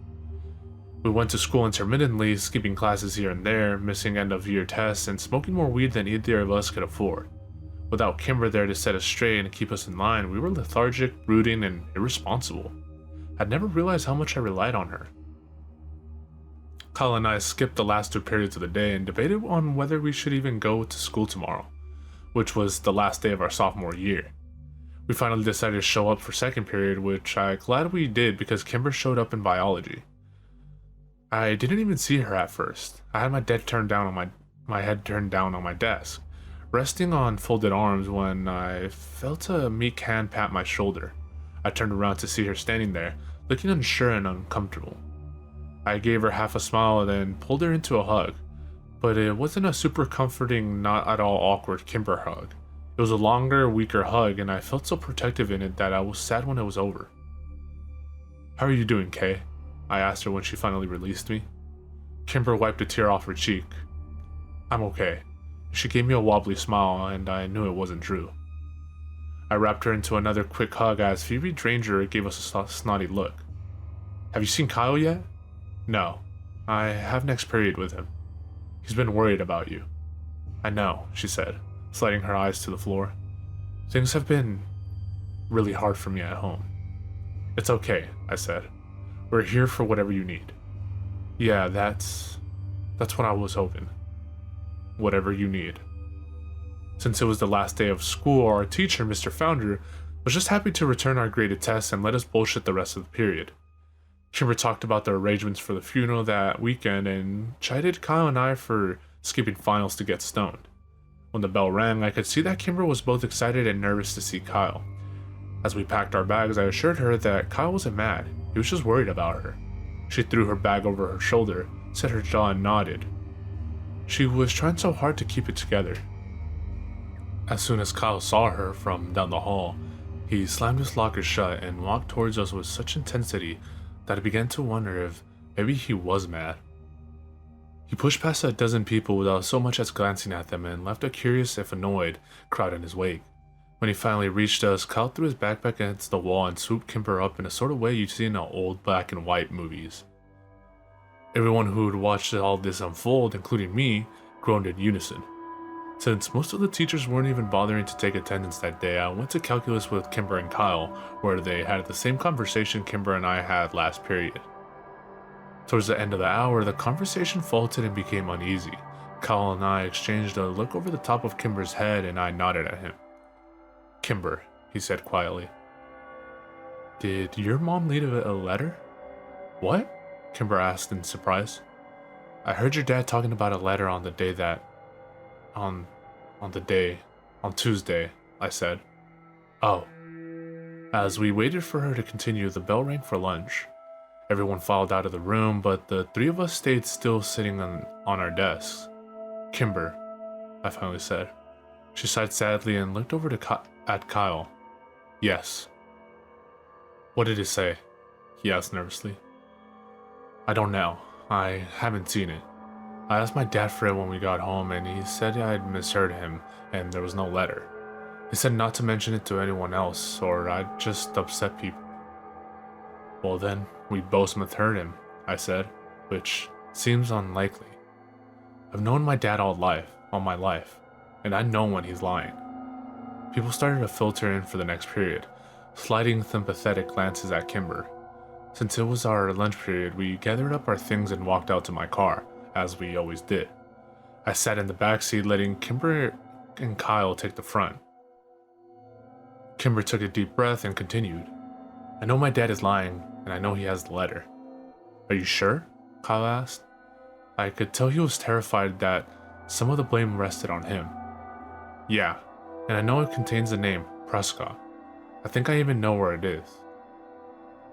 We went to school intermittently, skipping classes here and there, missing end-of-year tests, and smoking more weed than either of us could afford. Without Kimber there to set us straight and keep us in line, we were lethargic, brooding, and irresponsible. I'd never realized how much I relied on her. Kyle and I skipped the last 2 periods of the day and debated on whether we should even go to school tomorrow, which was the last day of our sophomore year. We finally decided to show up for 2nd period, which I'm glad we did because Kimber showed up in biology. I didn't even see her at first. I had my head turned down on my desk, resting on folded arms when I felt a meek hand pat my shoulder. I turned around to see her standing there, looking unsure and uncomfortable. I gave her half a smile and then pulled her into a hug, but it wasn't a super comforting, not at all awkward Kimber hug. It was a longer, weaker hug, and I felt so protective in it that I was sad when it was over. How are you doing, Kay? I asked her when she finally released me. Kimber wiped a tear off her cheek. I'm okay. She gave me a wobbly smile, and I knew it wasn't true. I wrapped her into another quick hug as Phoebe Dranger gave us a snotty look. Have you seen Kyle yet? No. I have next period with him. He's been worried about you. I know, she said, sliding her eyes to the floor. Things have been really hard for me at home. It's okay, I said. We're here for whatever you need. Yeah, that's what I was hoping. Whatever you need. Since it was the last day of school, our teacher, Mr. Founder, was just happy to return our graded tests and let us bullshit the rest of the period. Kimber talked about the arrangements for the funeral that weekend and chided Kyle and I for skipping finals to get stoned. When the bell rang, I could see that Kimber was both excited and nervous to see Kyle. As we packed our bags, I assured her that Kyle wasn't mad, he was just worried about her. She threw her bag over her shoulder, set her jaw and nodded. She was trying so hard to keep it together. As soon as Kyle saw her from down the hall, he slammed his locker shut and walked towards us with such intensity that I began to wonder if maybe he was mad. He pushed past a dozen people without so much as glancing at them and left a curious, if annoyed, crowd in his wake. When he finally reached us, Kyle threw his backpack against the wall and swooped Kimber up in a sort of way you'd see in the old black and white movies. Everyone who'd watched all this unfold, including me, groaned in unison. Since most of the teachers weren't even bothering to take attendance that day, I went to calculus with Kimber and Kyle, where they had the same conversation Kimber and I had last period. Towards the end of the hour, the conversation faltered and became uneasy. Kyle and I exchanged a look over the top of Kimber's head and I nodded at him. Kimber, he said quietly. Did your mom leave a letter? What? Kimber asked in surprise. I heard your dad talking about a letter on the day that... On Tuesday, I said. Oh. As we waited for her to continue, the bell rang for lunch. Everyone filed out of the room, but the three of us stayed still sitting on our desks. Kimber, I finally said. She sighed sadly and looked over at Kyle. Yes. What did it say? He asked nervously. I don't know. I haven't seen it. I asked my dad for it when we got home, and he said I'd misheard him and there was no letter. He said not to mention it to anyone else or I'd just upset people. Well then, we both misheard him, I said, which seems unlikely. I've known my dad all my life, and I know when he's lying. People started to filter in for the next period, sliding sympathetic glances at Kimber. Since it was our lunch period, we gathered up our things and walked out to my car, as we always did. I sat in the back seat, letting Kimber and Kyle take the front. Kimber took a deep breath and continued. I know my dad is lying, and I know he has the letter. Are you sure? Kyle asked. I could tell he was terrified that some of the blame rested on him. Yeah, and I know it contains the name Prescott. I think I even know where it is.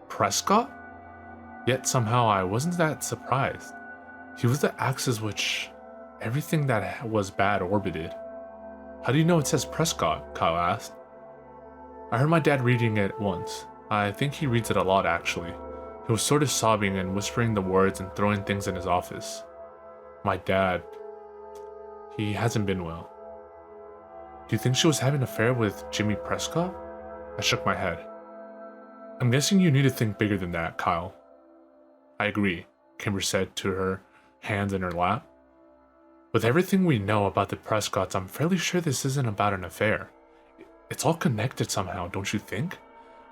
Prescott? Yet somehow I wasn't that surprised. He was the axis which everything that was bad orbited. How do you know it says Prescott? Kyle asked. I heard my dad reading it once. I think he reads it a lot actually. He was sort of sobbing and whispering the words and throwing things in his office. My dad, he hasn't been well. Do you think she was having an affair with Jimmy Prescott? I shook my head. I'm guessing you need to think bigger than that, Kyle. I agree, Kimber said to her hands in her lap. With everything we know about the Prescotts, I'm fairly sure this isn't about an affair. It's all connected somehow, don't you think?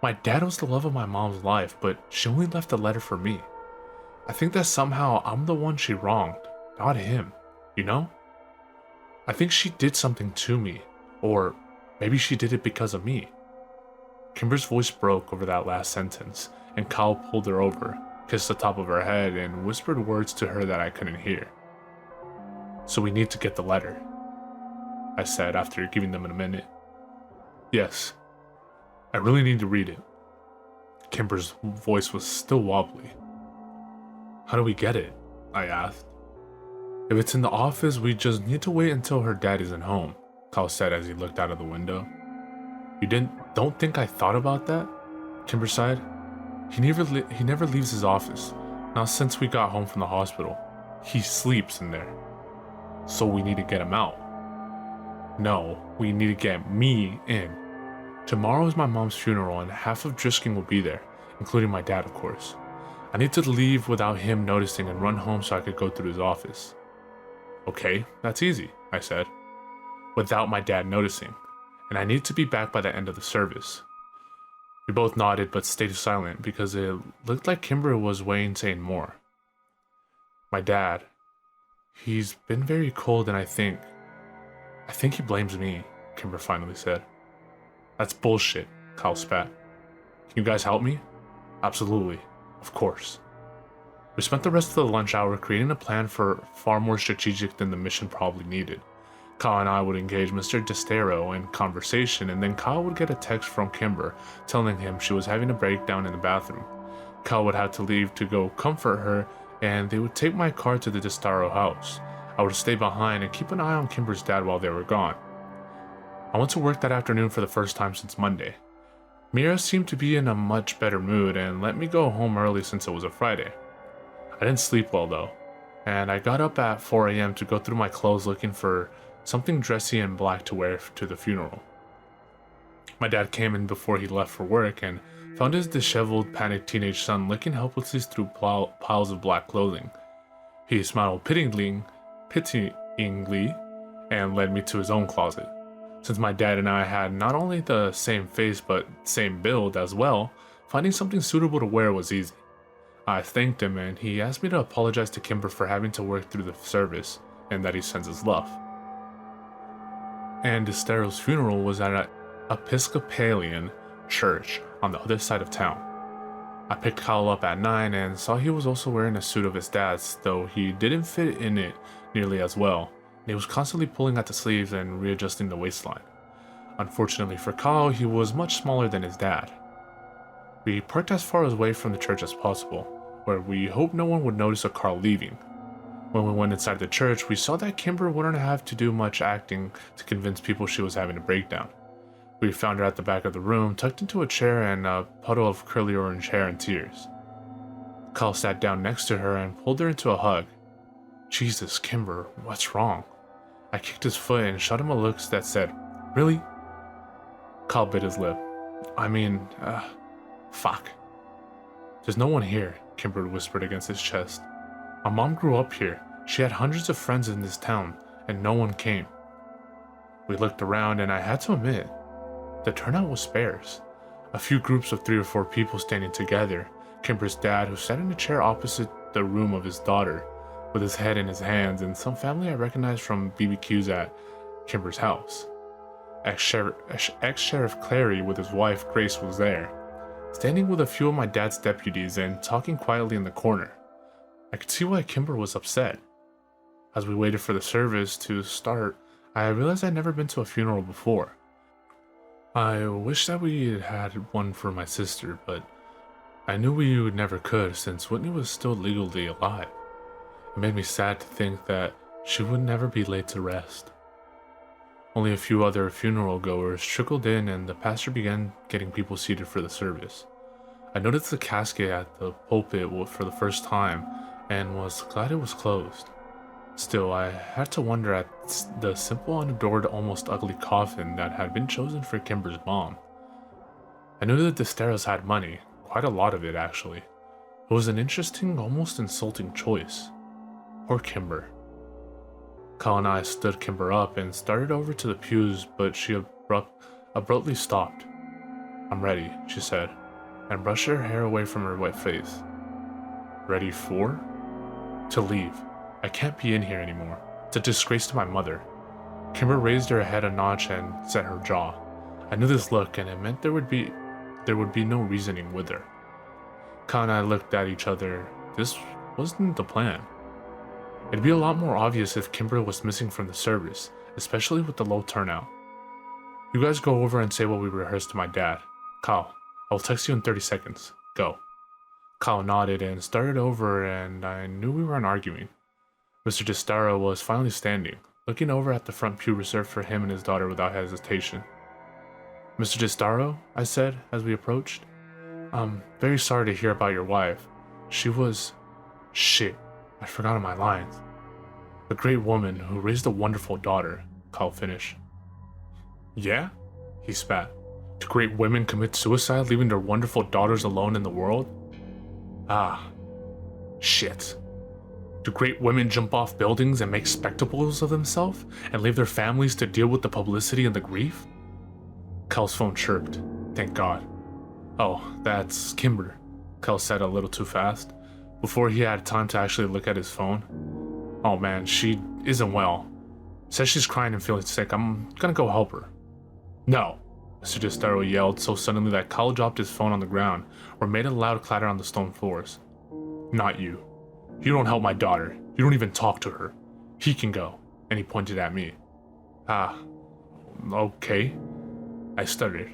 My dad was the love of my mom's life, but she only left a letter for me. I think that somehow I'm the one she wronged, not him, you know? I think she did something to me, or maybe she did it because of me. Kimber's voice broke over that last sentence, and Kyle pulled her over, kissed the top of her head, and whispered words to her that I couldn't hear. So we need to get the letter, I said after giving them a minute. Yes, I really need to read it. Kimber's voice was still wobbly. How do we get it? I asked. If it's in the office, we just need to wait until her dad isn't home, Kyle said as he looked out of the window. You don't think I thought about that? Kimber sighed. He never leaves his office, not since we got home from the hospital. He sleeps in there. So we need to get him out. No, we need to get me in. Tomorrow is my mom's funeral and half of Drisking will be there, including my dad, of course. I need to leave without him noticing and run home so I could go through his office. Okay, that's easy, I said, without my dad noticing, and I need to be back by the end of the service. We both nodded but stayed silent because it looked like Kimber was weighing saying more. My dad, he's been very cold and I think he blames me, Kimber finally said. That's bullshit, Kyle spat. Can you guys help me? Absolutely, of course. We spent the rest of the lunch hour creating a plan far more strategic than the mission probably needed. Kyle and I would engage Mr. Destero in conversation, and then Kyle would get a text from Kimber telling him she was having a breakdown in the bathroom. Kyle would have to leave to go comfort her, and they would take my car to the Destero house. I would stay behind and keep an eye on Kimber's dad while they were gone. I went to work that afternoon for the first time since Monday. Mira seemed to be in a much better mood and let me go home early since it was a Friday. I didn't sleep well though, and I got up at 4 a.m. to go through my clothes looking for something dressy and black to wear to the funeral. My dad came in before he left for work and found his disheveled, panicked teenage son licking helplessly through piles of black clothing. He smiled pityingly and led me to his own closet. Since my dad and I had not only the same face but same build as well, finding something suitable to wear was easy. I thanked him and he asked me to apologize to Kimber for having to work through the service and that he sends his love. And Destero's funeral was at Episcopalian church on the other side of town. I picked Kyle up at 9 and saw he was also wearing a suit of his dad's, though he didn't fit in it nearly as well, and he was constantly pulling at the sleeves and readjusting the waistline. Unfortunately for Kyle, he was much smaller than his dad. We parked as far away from the church as possible, where we hoped no one would notice a car leaving. When we went inside the church, we saw that Kimber wouldn't have to do much acting to convince people she was having a breakdown. We found her at the back of the room, tucked into a chair and a puddle of curly orange hair and tears. Kyle sat down next to her and pulled her into a hug. Jesus, Kimber, what's wrong? I kicked his foot and shot him a look that said, "Really?" Kyle bit his lip. Fuck. There's no one here, Kimber whispered against his chest. My mom grew up here. She had hundreds of friends in this town, and no one came. We looked around, and I had to admit, the turnout was sparse. A few groups of 3 or 4 people standing together, Kimber's dad, who sat in a chair opposite the room of his daughter, with his head in his hands, and some family I recognized from BBQs at Kimber's house. Ex-Sheriff Clary with his wife Grace was there, standing with a few of my dad's deputies and talking quietly in the corner. I could see why Kimber was upset. As we waited for the service to start, I realized I'd never been to a funeral before. I wish that we had one for my sister, but I knew we never could since Whitney was still legally alive. It made me sad to think that she would never be laid to rest. Only a few other funeral goers trickled in and the pastor began getting people seated for the service. I noticed the casket at the pulpit for the first time and was glad it was closed. Still, I had to wonder at the simple, unadored, almost ugly coffin that had been chosen for Kimber's mom. I knew that the Desteros had money, quite a lot of it actually. It was an interesting, almost insulting choice. Poor Kimber. Kyle and I stood Kimber up and started over to the pews, but she abruptly stopped. "I'm ready," she said, and brushed her hair away from her wet face. "Ready for?" "To leave. I can't be in here anymore. It's a disgrace to my mother." Kimber raised her head a notch and set her jaw. I knew this look, and it meant there would be no reasoning with her. Kyle and I looked at each other. This wasn't the plan. It'd be a lot more obvious if Kimber was missing from the service, especially with the low turnout. "You guys go over and say what we rehearsed to my dad. Kyle, I'll text you in 30 seconds. Go." Kyle nodded and started over, and I knew we weren't arguing. Mr. Destaro was finally standing, looking over at the front pew reserved for him and his daughter without hesitation. "Mr. Destaro," I said as we approached. "I'm very sorry to hear about your wife. She was... Shit, I'd forgotten my lines. A great woman who raised a wonderful daughter," Kyle finished. "Yeah?" he spat. "Do great women commit suicide, leaving their wonderful daughters alone in the world? Ah, shit. Do great women jump off buildings and make spectacles of themselves and leave their families to deal with the publicity and the grief?" Kyle's phone chirped. Thank God. "Oh, that's Kimber," Kyle said a little too fast, before he had time to actually look at his phone. "Oh man, she isn't well. Says she's crying and feeling sick. I'm gonna go help her." "No," Mr. Destaro yelled so suddenly that Kyle dropped his phone on the ground or made a loud clatter on the stone floors. "Not you. You don't help my daughter. You don't even talk to her. He can go," and he pointed at me. "Ah, okay," I stuttered.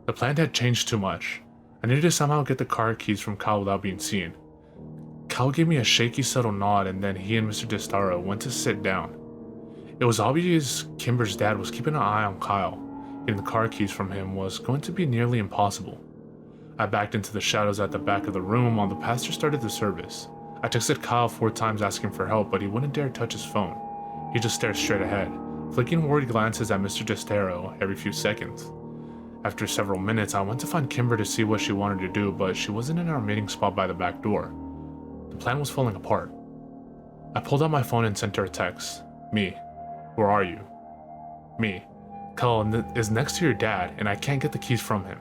The plan had changed too much. I needed to somehow get the car keys from Kyle without being seen. Kyle gave me a shaky, subtle nod, and then he and Mr. Destaro went to sit down. It was obvious Kimber's dad was keeping an eye on Kyle. Getting the car keys from him was going to be nearly impossible. I backed into the shadows at the back of the room while the pastor started the service. I texted Kyle 4 times asking for help, but he wouldn't dare touch his phone. He just stared straight ahead, flicking worried glances at Mr. Destaro every few seconds. After several minutes, I went to find Kimber to see what she wanted to do, but she wasn't in our meeting spot by the back door. The plan was falling apart. I pulled out my phone and sent her a text. "Me. Where are you?" "Me. Kyle is next to your dad, and I can't get the keys from him."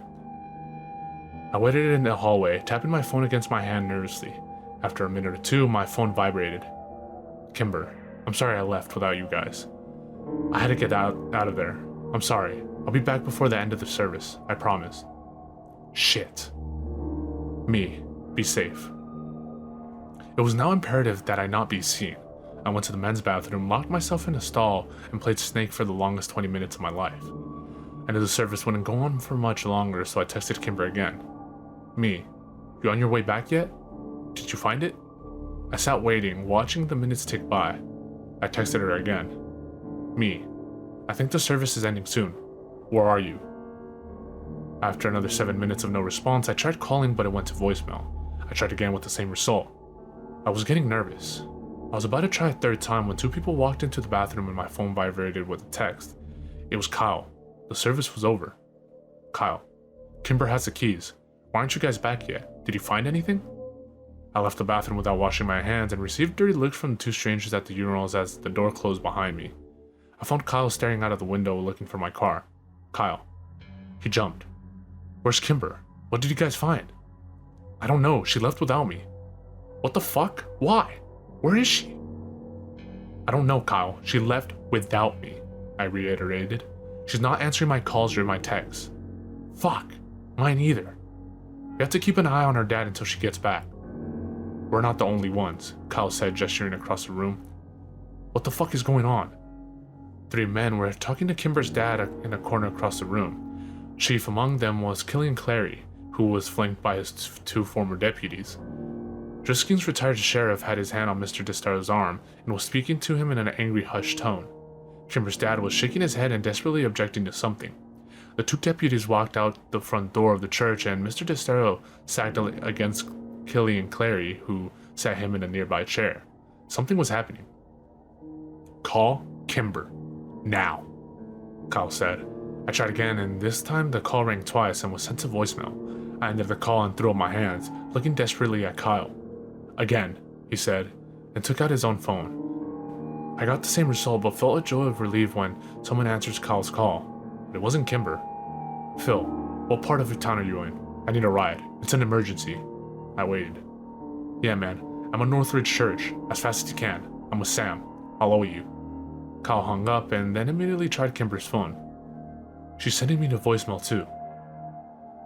I waited in the hallway, tapping my phone against my hand nervously. After a minute or two, my phone vibrated. "Kimber, I'm sorry I left without you guys. I had to get out of there. I'm sorry. I'll be back before the end of the service. I promise. Shit. Me. Be safe. It was now imperative that I not be seen. I went to the men's bathroom, locked myself in a stall, and played Snake for the longest 20 minutes of my life. I knew the service wouldn't go on for much longer, so I texted Kimber again. Me. You on your way back yet? Did you find it? I sat waiting, watching the minutes tick by. I texted her again. Me. I think the service is ending soon. Where are you? After another 7 minutes of no response, I tried calling, but it went to voicemail. I tried again with the same result. I was getting nervous. I was about to try a third time when 2 people walked into the bathroom and my phone vibrated with a text. It was Kyle. The service was over. Kyle. Kimber has the keys. Why aren't you guys back yet? Did you find anything? I left the bathroom without washing my hands and received dirty looks from the 2 strangers at the urinals as the door closed behind me. I found Kyle staring out of the window looking for my car. Kyle. He jumped. Where's Kimber? What did you guys find? I don't know. She left without me. What the fuck? Why? Where is she? I don't know, Kyle. She left without me, I reiterated. She's not answering my calls or my texts. Fuck. Mine either. We have to keep an eye on her dad until she gets back. We're not the only ones, Kyle said, gesturing across the room. What the fuck is going on? 3 men were talking to Kimber's dad in a corner across the room. Chief among them was Killian Clary, who was flanked by his 2 former deputies. Driskin's retired sheriff had his hand on Mr. DeStaro's arm and was speaking to him in an angry, hushed tone. Kimber's dad was shaking his head and desperately objecting to something. The 2 deputies walked out the front door of the church, and Mr. DeStaro sagged against Killian Clary, who sat him in a nearby chair. Something was happening. Call Kimber. Now, Kyle said. I tried again, and this time the call rang twice and was sent to voicemail. I ended the call and threw up my hands, looking desperately at Kyle. Again, he said, and took out his own phone. I got the same result, but felt a joy of relief when someone answers Kyle's call. But it wasn't Kimber. Phil, what part of the town are you in? I need a ride. It's an emergency. I waited. Yeah, man. I'm on Northridge Church. As fast as you can. I'm with Sam. I'll owe you. Kyle hung up and then immediately tried Kimber's phone. She's sending me to voicemail too.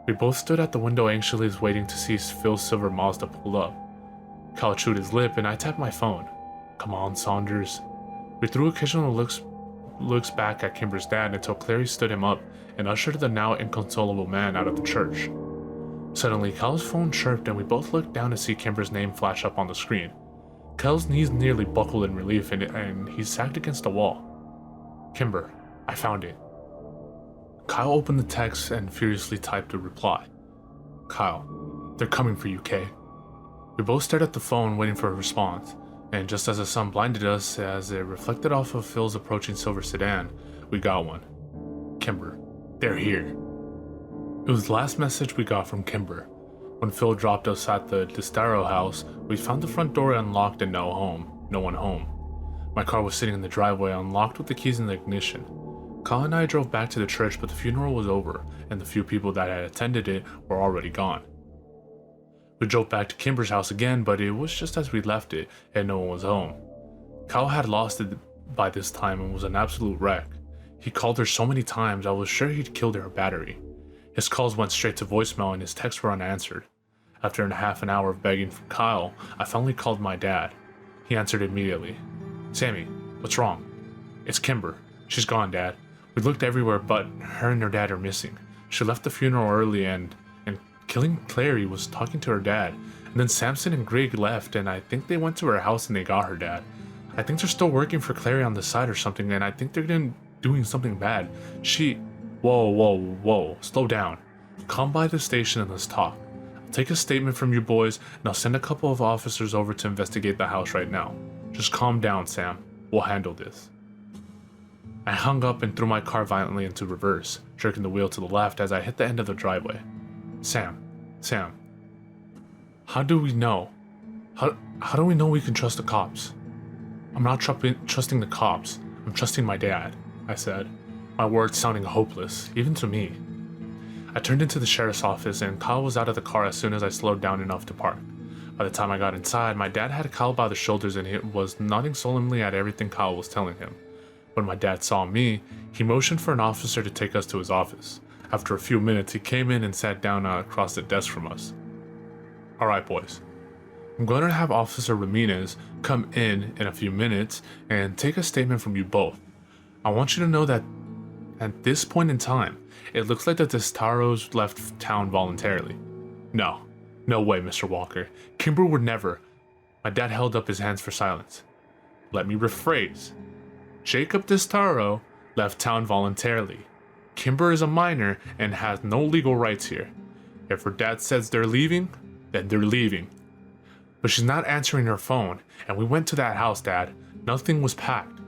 We both stood at the window anxiously waiting to see Phil's silver Mazda pull up. Kyle chewed his lip and I tapped my phone. Come on, Saunders. We threw occasional looks back at Kimber's dad until Clary stood him up and ushered the now inconsolable man out of the church. Suddenly, Kyle's phone chirped and we both looked down to see Kimber's name flash up on the screen. Kyle's knees nearly buckled in relief and he sagged against the wall. Kimber, I found it. Kyle opened the text and furiously typed a reply. Kyle, they're coming for you, Kay. We both stared at the phone waiting for a response, and just as the sun blinded us as it reflected off of Phil's approaching silver sedan, we got one. Kimber, they're here. It was the last message we got from Kimber. When Phil dropped us at the DeStaro house, we found the front door unlocked and no one home. My car was sitting in the driveway unlocked with the keys in the ignition. Kyle and I drove back to the church, but the funeral was over, and the few people that had attended it were already gone. We drove back to Kimber's house again, but it was just as we left it, and no one was home. Kyle had lost it by this time and was an absolute wreck. He called her so many times I was sure he'd killed her battery. His calls went straight to voicemail and his texts were unanswered. After half an hour of begging from Kyle, I finally called my dad. He answered immediately. Sammy, what's wrong? It's Kimber. She's gone, Dad. We looked everywhere, but her and her dad are missing. She left the funeral early and Killing Clary was talking to her dad. And then Samson and Greg left and I think they went to her house and they got her dad. I think they're still working for Clary on the side or something, and I think they're doing something bad. Whoa, slow down. Come by the station and let's talk. I'll take a statement from you boys and I'll send a couple of officers over to investigate the house right now. Just calm down, Sam. We'll handle this. I hung up and threw my car violently into reverse, jerking the wheel to the left as I hit the end of the driveway. Sam. How do we know? How do we know we can trust the cops? I'm not trusting the cops. I'm trusting my dad, I said, my words sounding hopeless, even to me. I turned into the sheriff's office and Kyle was out of the car as soon as I slowed down enough to park. By the time I got inside, my dad had Kyle by the shoulders and he was nodding solemnly at everything Kyle was telling him. When my dad saw me, he motioned for an officer to take us to his office. After a few minutes, he came in and sat down across the desk from us. Alright boys, I'm going to have Officer Ramirez come in a few minutes and take a statement from you both. I want you to know that at this point in time, it looks like the Testaros left town voluntarily. No way, Mr. Walker. Kimber would never. My dad held up his hands for silence. Let me rephrase. Jacob Testaro left town voluntarily. Kimber is a minor and has no legal rights here. If her dad says they're leaving, then they're leaving. But she's not answering her phone, and we went to that house, Dad. Nothing was packed.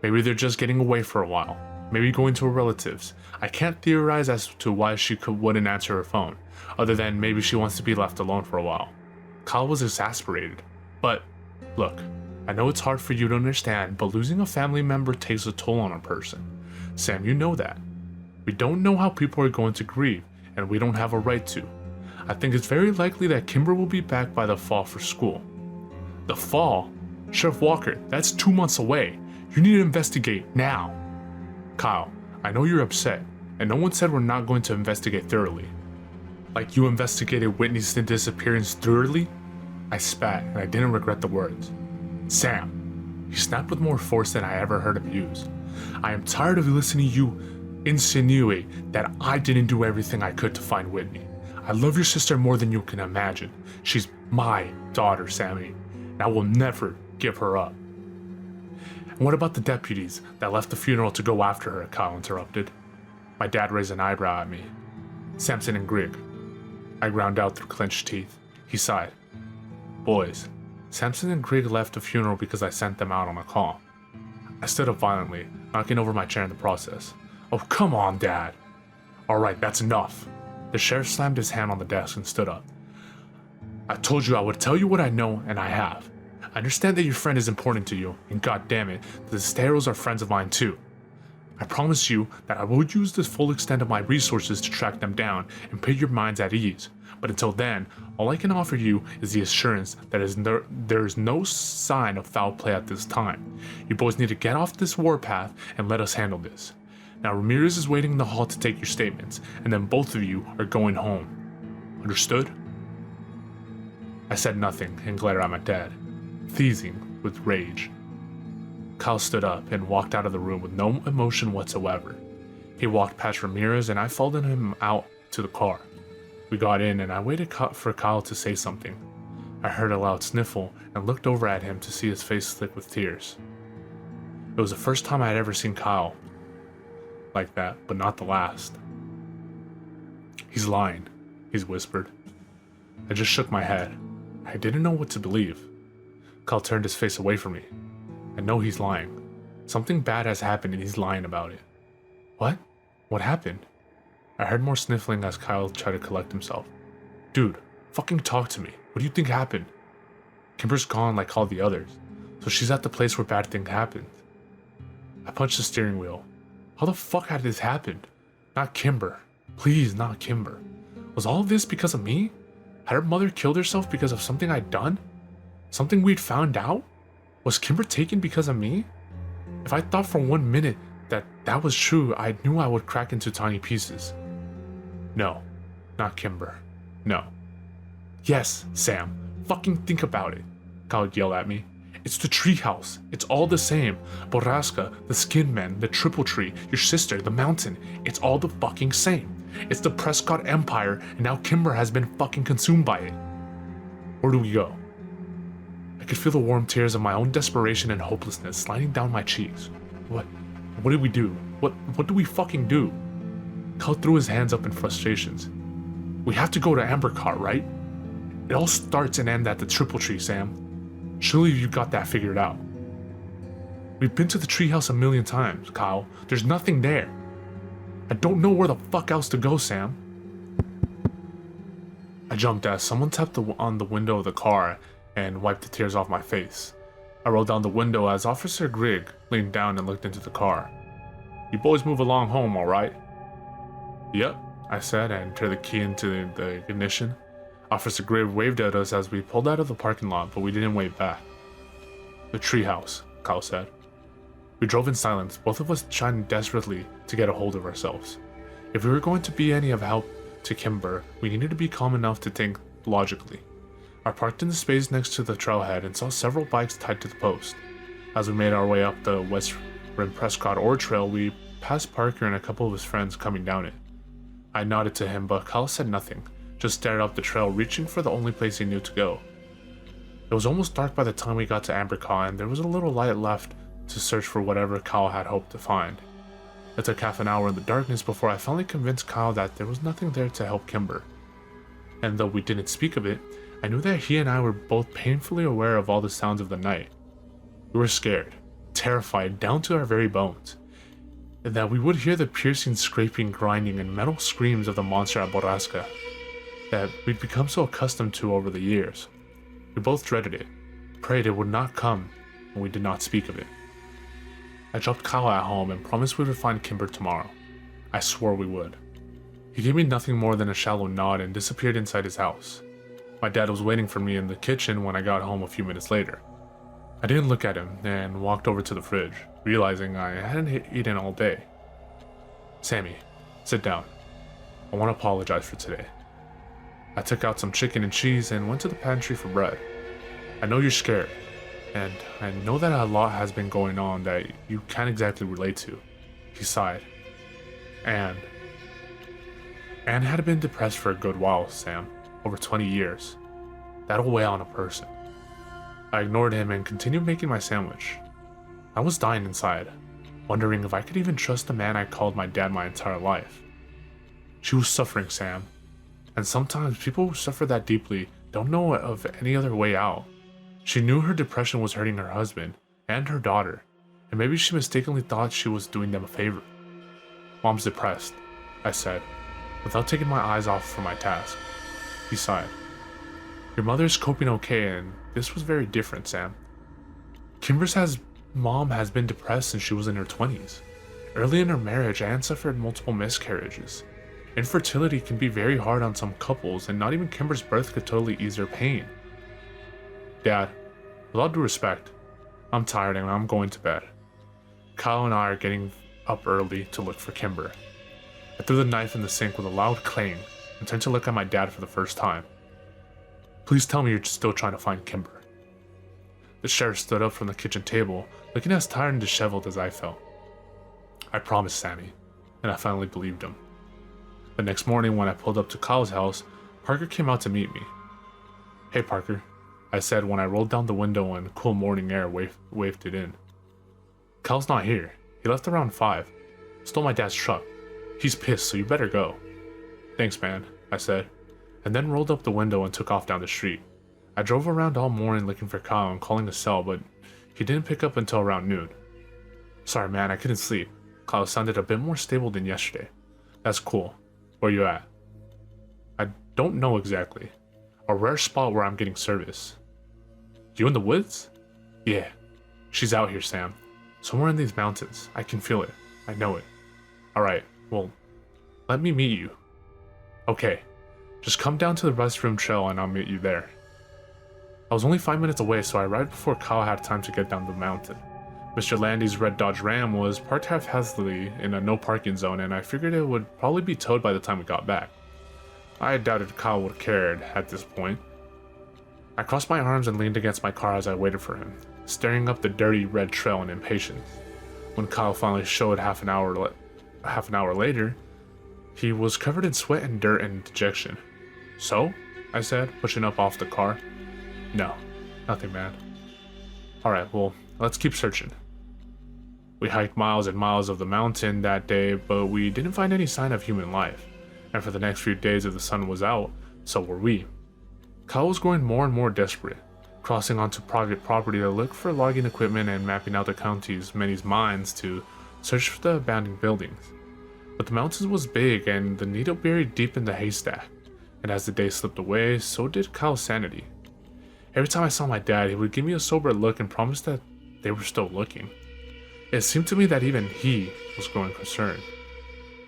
Maybe they're just getting away for a while. Maybe going to her relatives. I can't theorize as to why she wouldn't answer her phone, other than maybe she wants to be left alone for a while. Kyle was exasperated. But, look, I know it's hard for you to understand, but losing a family member takes a toll on a person. Sam, you know that. We don't know how people are going to grieve, and we don't have a right to. I think it's very likely that Kimber will be back by the fall for school. The fall? Sheriff Walker, that's 2 months away. You need to investigate now. Kyle, I know you're upset, and no one said we're not going to investigate thoroughly. Like you investigated Whitney's disappearance thoroughly? I spat, and I didn't regret the words. Sam, he snapped with more force than I ever heard him use. I am tired of listening to you insinuate that I didn't do everything I could to find Whitney. I love your sister more than you can imagine. She's my daughter, Sammy, and I will never give her up. And what about the deputies that left the funeral to go after her? Kyle interrupted. My dad raised an eyebrow at me. Samson and Grigg. I ground out through clenched teeth. He sighed. Boys, Samson and Grigg left the funeral because I sent them out on a call. I stood up violently, knocking over my chair in the process. Oh, come on, Dad. Alright, that's enough. The sheriff slammed his hand on the desk and stood up. I told you I would tell you what I know, and I have. I understand that your friend is important to you, and goddammit, the Testaros are friends of mine too. I promise you that I will use the full extent of my resources to track them down and put your minds at ease. But until then, all I can offer you is the assurance that there is no sign of foul play at this time. You boys need to get off this warpath and let us handle this. Now Ramirez is waiting in the hall to take your statements, and then both of you are going home. Understood? I said nothing and glared at my dad, seething with rage. Kyle stood up and walked out of the room with no emotion whatsoever. He walked past Ramirez and I followed him out to the car. We got in and I waited for Kyle to say something. I heard a loud sniffle and looked over at him to see his face slick with tears. It was the first time I had ever seen Kyle like that, but not the last. He's lying, he whispered. I just shook my head. I didn't know what to believe. Kyle turned his face away from me. I know he's lying. Something bad has happened and he's lying about it. What? What happened? I heard more sniffling as Kyle tried to collect himself. Dude, fucking talk to me. What do you think happened? Kimber's gone like all the others, so she's at the place where bad things happened. I punched the steering wheel. How the fuck had this happened? Not Kimber. Please, not Kimber. Was all of this because of me? Had her mother killed herself because of something I'd done? Something we'd found out? Was Kimber taken because of me? If I thought for 1 minute that was true, I knew I would crack into tiny pieces. No, not Kimber. No. Yes, Sam. Fucking think about it. Kyle yelled at me. It's the treehouse. It's all the same. Borrasca, the Skin Men, the Triple Tree, your sister, the mountain. It's all the fucking same. It's the Prescott Empire, and now Kimber has been fucking consumed by it. Where do we go? I could feel the warm tears of my own desperation and hopelessness sliding down my cheeks. What did we do? What do we fucking do? Kyle threw his hands up in frustrations. We have to go to Ambercart, right? It all starts and ends at the Triple Tree, Sam. Surely you got that figured out. We've been to the treehouse 1,000,000 times, Kyle. There's nothing there. I don't know where the fuck else to go, Sam. I jumped as someone tapped on the window of the car and wiped the tears off my face. I rolled down the window as Officer Grigg leaned down and looked into the car. You boys move along home, alright? Yep, I said and turned the key into the ignition. Officer Grigg waved at us as we pulled out of the parking lot, but we didn't wave back. The treehouse, Kyle said. We drove in silence, both of us trying desperately to get a hold of ourselves. If we were going to be any of help to Kimber, we needed to be calm enough to think logically. I parked in the space next to the trailhead and saw several bikes tied to the post. As we made our way up the West Rim Prescott Ore Trail, we passed Parker and a couple of his friends coming down it. I nodded to him, but Kyle said nothing, just stared up the trail, reaching for the only place he knew to go. It was almost dark by the time we got to Ambercaw, and there was a little light left to search for whatever Kyle had hoped to find. It took half an hour in the darkness before I finally convinced Kyle that there was nothing there to help Kimber. And though we didn't speak of it, I knew that he and I were both painfully aware of all the sounds of the night. We were scared, terrified down to our very bones, and that we would hear the piercing, scraping, grinding, and metal screams of the monster at Borrasca that we'd become so accustomed to over the years. We both dreaded it, prayed it would not come, and we did not speak of it. I dropped Kyle at home and promised we would find Kimber tomorrow. I swore we would. He gave me nothing more than a shallow nod and disappeared inside his house. My dad was waiting for me in the kitchen when I got home a few minutes later. I didn't look at him and walked over to the fridge, realizing I hadn't eaten all day. "Sammy, sit down. I want to apologize for today." I took out some chicken and cheese and went to the pantry for bread. "I know you're scared, and I know that a lot has been going on that you can't exactly relate to." He sighed. Anne had been depressed for a good while, Sam. Over 20 years. That'll weigh on a person. I ignored him and continued making my sandwich. I was dying inside, wondering if I could even trust the man I called my dad my entire life. She was suffering, Sam. And sometimes people who suffer that deeply don't know of any other way out. She knew her depression was hurting her husband and her daughter, and maybe she mistakenly thought she was doing them a favor. "Mom's depressed," I said, without taking my eyes off from my task. He sighed. "Your mother's coping okay, and this was very different, Sam. Kimber's mom has been depressed since she was in her 20s. Early in her marriage, Anne suffered multiple miscarriages. Infertility can be very hard on some couples, and not even Kimber's birth could totally ease her pain. Dad, with all due respect, I'm tired and I'm going to bed. Kyle and I are getting up early to look for Kimber." I threw the knife in the sink with a loud clang and turned to look at my dad for the first time. "Please tell me you're still trying to find Kimber." The sheriff stood up from the kitchen table, looking as tired and disheveled as I felt. "I promised, Sammy," and I finally believed him. The next morning when I pulled up to Kyle's house, Parker came out to meet me. "Hey Parker," I said when I rolled down the window and cool morning air waved it in. "Kyle's not here. He left around 5. Stole my dad's truck. He's pissed, so you better go." "Thanks, man," I said, and then rolled up the window and took off down the street. I drove around all morning looking for Kyle and calling his cell, but he didn't pick up until around noon. "Sorry, man, I couldn't sleep." Kyle sounded a bit more stable than yesterday. "That's cool. Where you at?" "I don't know exactly. A rare spot where I'm getting service." "You in the woods?" "Yeah. She's out here, Sam. Somewhere in these mountains. I can feel it. I know it." "Alright, well, let me meet you." "Okay. Just come down to the restroom trail and I'll meet you there." I was only 5 minutes away, so I arrived before Kyle had time to get down the mountain. Mr. Landy's red Dodge Ram was parked haphazardly in a no parking zone, and I figured it would probably be towed by the time we got back. I doubted Kyle would have cared at this point. I crossed my arms and leaned against my car as I waited for him, staring up the dirty red trail in impatience. When Kyle finally showed half an hour later, he was covered in sweat and dirt and dejection. "So?" I said, pushing up off the car. "No, nothing, man." "Alright, well, let's keep searching." We hiked miles and miles of the mountain that day, but we didn't find any sign of human life. And for the next few days if the sun was out, so were we. Kyle was growing more and more desperate, crossing onto private property to look for logging equipment and mapping out the county's many mines to search for the abandoned buildings. But the mountain was big and the needle buried deep in the haystack, and as the days slipped away, so did Kyle's sanity. Every time I saw my dad, he would give me a sober look and promise that they were still looking. It seemed to me that even he was growing concerned.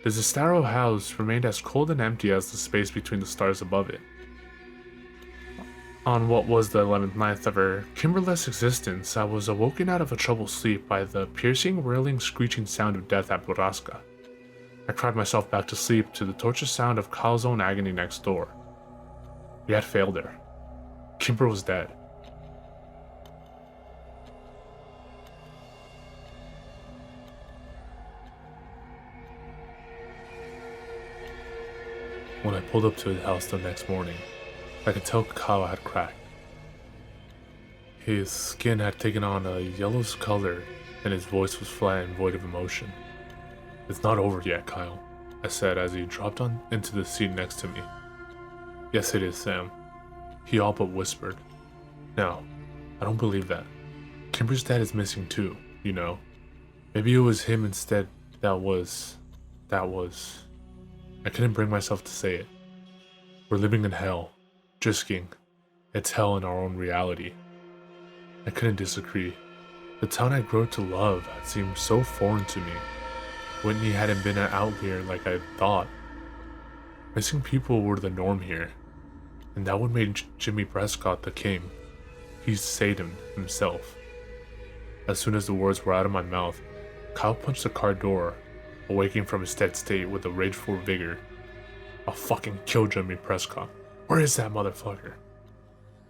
The Zestaro house remained as cold and empty as the space between the stars above it. On what was the 11th night of her Kimberless existence, I was awoken out of a troubled sleep by the piercing, wailing, screeching sound of death at Boraska. I cried myself back to sleep to the torturous sound of Kyle's own agony next door. We had failed her. Kimber was dead. When I pulled up to his house the next morning, I could tell Kyle had cracked. His skin had taken on a yellowish color, and his voice was flat and void of emotion. "It's not over yet, Kyle," I said as he dropped into the seat next to me. "Yes, it is, Sam," he all but whispered. "No, I don't believe that. Kimber's dad is missing too, you know. Maybe it was him instead that was... I couldn't bring myself to say it. We're living in hell. Drisking. It's hell in our own reality." I couldn't disagree. The town I grew to love had seemed so foreign to me. Whitney hadn't been an outlier like I thought. Missing people were the norm here, and that would make Jimmy Prescott the king. He's Satan himself. As soon as the words were out of my mouth, Kyle punched the car door, awaking from his dead state with a rageful vigor. "I'll fucking kill Jimmy Prescott. Where is that motherfucker?"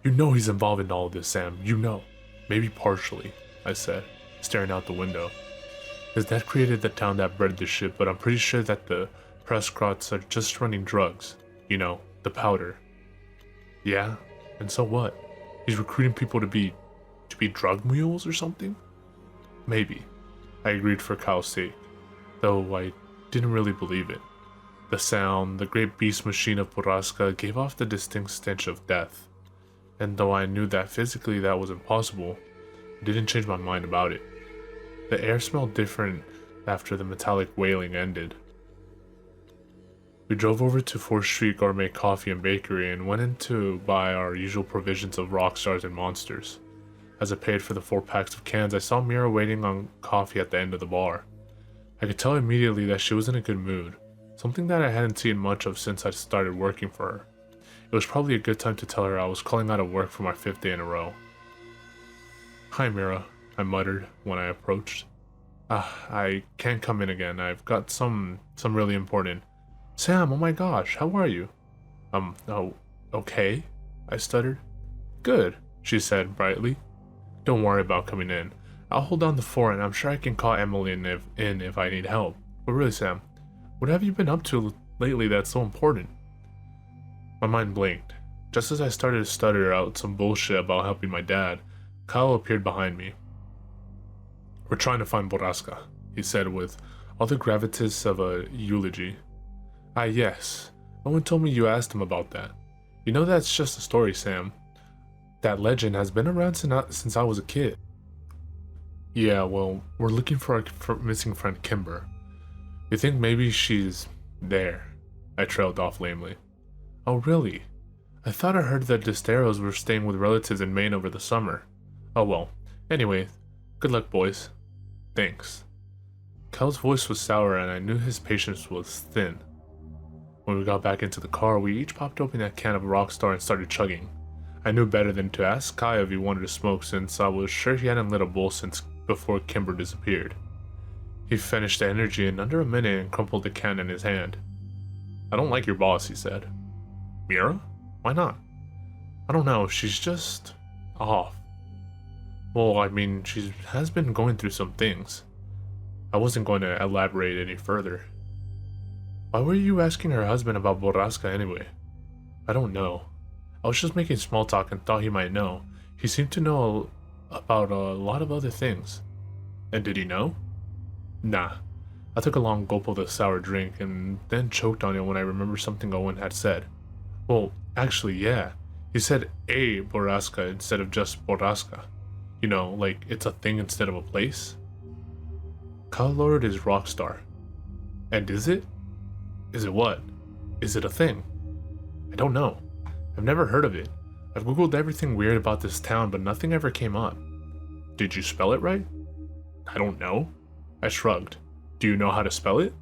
"You know he's involved in all of this, Sam. You know." "Maybe partially," I said, staring out the window. His dad created the town that bred the shit, but I'm pretty sure that the Prescotts are just running drugs. You know, the powder. "Yeah? And so what? He's recruiting people to be drug mules or something?" "Maybe," I agreed for Kyle's sake, though I didn't really believe it. The sound, the great beast machine of Boraska, gave off the distinct stench of death, and though I knew that physically that was impossible, I didn't change my mind about it. The air smelled different after the metallic wailing ended. We drove over to 4th Street Gourmet Coffee and Bakery and went in to buy our usual provisions of rock stars and monsters. As I paid for the 4 packs of cans, I saw Mira waiting on coffee at the end of the bar. I could tell immediately that she was in a good mood, something that I hadn't seen much of since I started working for her. It was probably a good time to tell her I was calling out of work for my 5th day in a row. "Hi, Mira," I muttered when I approached. I can't come in again. I've got some really important..." "Sam, oh my gosh, how are you?" Oh, okay," I stuttered. "Good," she said brightly. "Don't worry about coming in. I'll hold down the fort and I'm sure I can call Emily in if I need help. But really, Sam, what have you been up to lately that's so important?" My mind blinked. Just as I started to stutter out some bullshit about helping my dad, Kyle appeared behind me. "We're trying to find Boraska," he said with all the gravitas of a eulogy. "Ah, yes. No one told me you asked him about that. You know that's just a story, Sam. That legend has been around since I was a kid." "Yeah, well, we're looking for our missing friend Kimber. You think maybe she's there?" I trailed off lamely. "Oh, really? I thought I heard that Desteros were staying with relatives in Maine over the summer. Oh well. Anyway, good luck, boys." "Thanks." Kyle's voice was sour and I knew his patience was thin. When we got back into the car, we each popped open a can of Rockstar and started chugging. I knew better than to ask Kyle if he wanted to smoke since I was sure he hadn't lit a bowl since before Kimber disappeared. He finished the energy in under a minute and crumpled the can in his hand. "I don't like your boss," he said. "Mira? Why not?" "I don't know, she's just... off." "Well, I mean, she has been going through some things." I wasn't going to elaborate any further. "Why were you asking her husband about Boraska anyway?" "I don't know. I was just making small talk and thought he might know. He seemed to know about a lot of other things." "And did he know?" "Nah." I took a long gulp of the sour drink and then choked on it when I remembered something Owen had said. "Well, actually, yeah. He said a Boraska instead of just Boraska. You know, like it's a thing instead of a place." Kyle lowered his rock star. "And is it?" "Is it what? Is it a thing?" "I don't know. I've never heard of it. I've googled everything weird about this town, but nothing ever came up." "Did you spell it right?" "I don't know." I shrugged. "Do you know how to spell it?"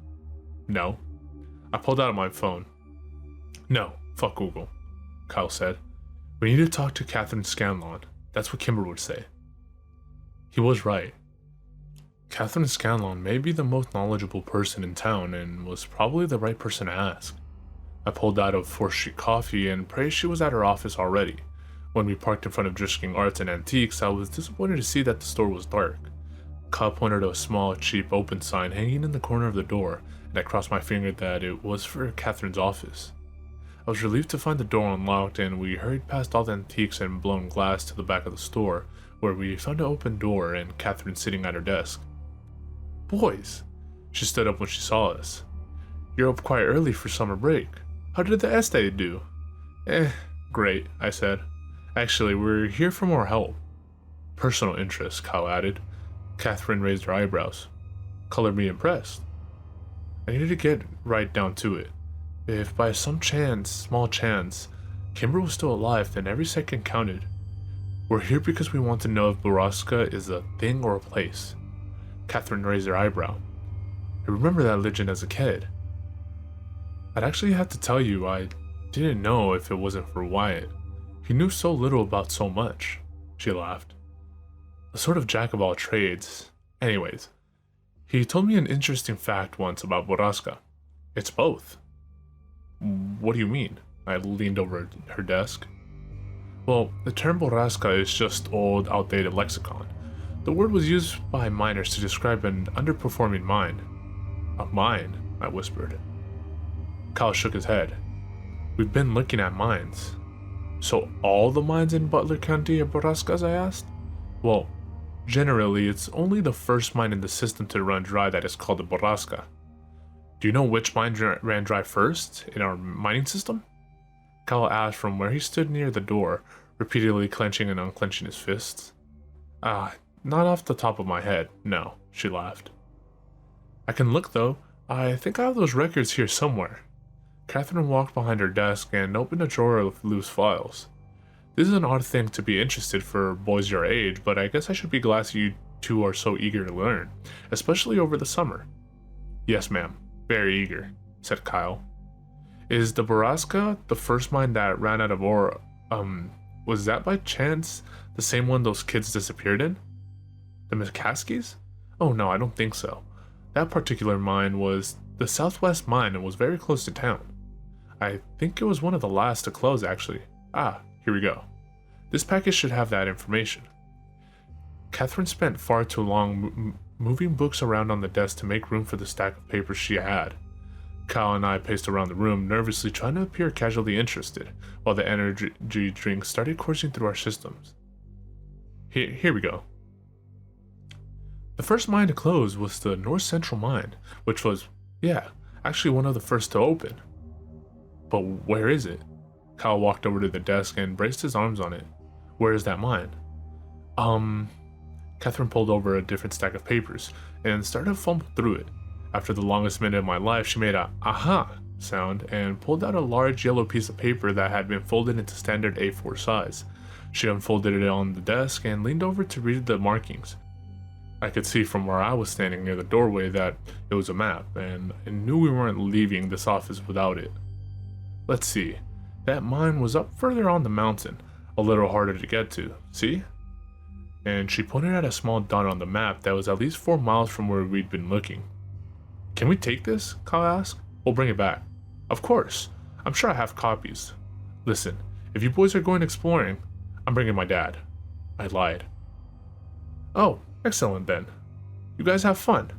"No." I pulled out my phone. "No, fuck Google," Kyle said. We need to talk to Catherine Scanlon. That's what Kimber would say. He was right. Catherine Scanlon may be the most knowledgeable person in town and was probably the right person to ask. I pulled out of 4th Street Coffee and prayed she was at her office already. When we parked in front of Drisking Arts and Antiques, I was disappointed to see that the store was dark. Kyle pointed to a small, cheap open sign hanging in the corner of the door, and I crossed my finger that it was for Catherine's office. I was relieved to find the door unlocked, and we hurried past all the antiques and blown glass to the back of the store, where we found an open door and Catherine sitting at her desk. "Boys!" She stood up when she saw us. "You're up quite early for summer break. How did the essay do?" Great," I said. "Actually, we're here for more help." "Personal interest," Kyle added. Catherine raised her eyebrows. "Color me impressed." I needed to get right down to it. If by some chance, small chance, Kimber was still alive, then every second counted. "We're here because we want to know if Borrasca is a thing or a place." Catherine raised her eyebrow. "I remember that legend as a kid." "I'd actually have to tell you, I didn't know if it wasn't for Wyatt. He knew so little about so much." She laughed. "A sort of jack of all trades. Anyways, he told me an interesting fact once about Borrasca. It's both." "What do you mean?" I leaned over her desk. "Well, the term Borrasca is just old, outdated lexicon. The word was used by miners to describe an underperforming mine." "A mine?" I whispered. Kyle shook his head. "We've been looking at mines." "So all the mines in Butler County are Borrascas?" I asked. "Well, generally it's only the first mine in the system to run dry that is called a Borrasca." "Do you know which mine ran dry first in our mining system?" Kyle asked from where he stood near the door, repeatedly clenching and unclenching his fists. Not off the top of my head, no," she laughed. "I can look though. I think I have those records here somewhere." Catherine walked behind her desk and opened a drawer of loose files. "This is an odd thing to be interested for boys your age, but I guess I should be glad you two are so eager to learn, especially over the summer." "Yes, ma'am. Very eager," said Kyle. "Is the Borrasca the first mine that ran out of ore? Was that by chance the same one those kids disappeared in? The McCaskies? Oh no, I don't think so. That particular mine was the Southwest Mine and was very close to town. I think it was one of the last to close, actually. Here we go. This package should have that information." Catherine spent far too long moving books around on the desk to make room for the stack of papers she had. Kyle and I paced around the room, nervously trying to appear casually interested, while the energy drinks started coursing through our systems. Here we go. "The first mine to close was the North Central Mine, which was, actually one of the first to open." "But where is it?" Kyle walked over to the desk and braced his arms on it. "Where is that mine?" Catherine pulled over a different stack of papers and started to fumble through it. After the longest minute of my life, she made a "aha" sound and pulled out a large yellow piece of paper that had been folded into standard A4 size. She unfolded it on the desk and leaned over to read the markings. I could see from where I was standing near the doorway that it was a map, and I knew we weren't leaving this office without it. "Let's see. That mine was up further on the mountain, a little harder to get to. See?" And she pointed at a small dot on the map that was at least 4 miles from where we'd been looking. "Can we take this?" Kyle asked. "We'll bring it back." "Of course. I'm sure I have copies. Listen, if you boys are going exploring, I'm bringing my dad." I lied. "Oh, excellent then. You guys have fun."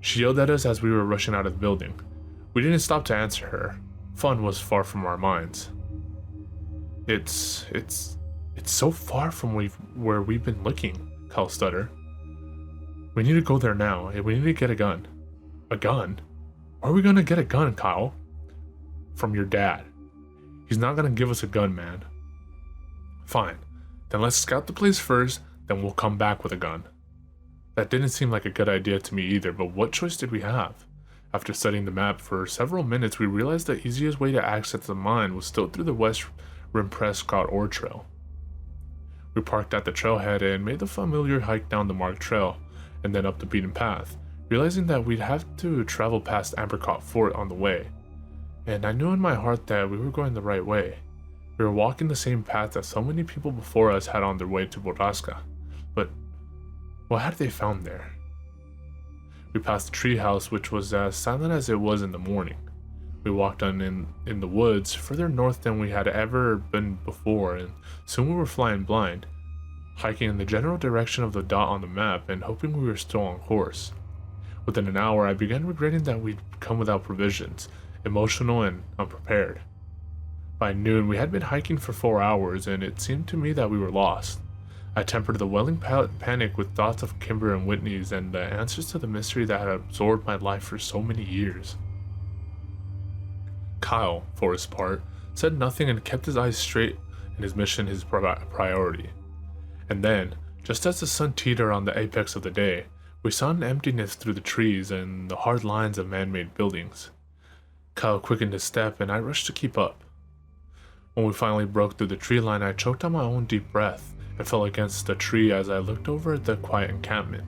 She yelled at us as we were rushing out of the building. We didn't stop to answer her. Fun was far from our minds. It's so far from where we've been looking," Kyle stuttered. "We need to go there now, and we need to get a gun." "A gun? Where are we gonna get a gun, Kyle?" "From your dad. He's not gonna give us a gun, man." "Fine. Then let's scout the place first, then we'll come back with a gun." That didn't seem like a good idea to me either, but what choice did we have? After studying the map for several minutes, we realized the easiest way to access the mine was still through the West Rim Prescott Ore Trail. We parked at the trailhead and made the familiar hike down the marked trail, and then up the beaten path, realizing that we'd have to travel past Ambercott Fort on the way. And I knew in my heart that we were going the right way. We were walking the same path that so many people before us had on their way to Borrasca, but what had they found there? We passed the treehouse, which was as silent as it was in the morning. We walked on in the woods, further north than we had ever been before, and soon we were flying blind, hiking in the general direction of the dot on the map and hoping we were still on course. Within an hour, I began regretting that we'd come without provisions, emotional and unprepared. By noon, we had been hiking for 4 hours, and it seemed to me that we were lost. I tempered the welling panic with thoughts of Kimber and Whitney's and the answers to the mystery that had absorbed my life for so many years. Kyle, for his part, said nothing and kept his eyes straight and his mission his priority. And then, just as the sun teetered on the apex of the day, we saw an emptiness through the trees and the hard lines of man-made buildings. Kyle quickened his step and I rushed to keep up. When we finally broke through the tree line, I choked on my own deep breath and fell against a tree as I looked over at the quiet encampment.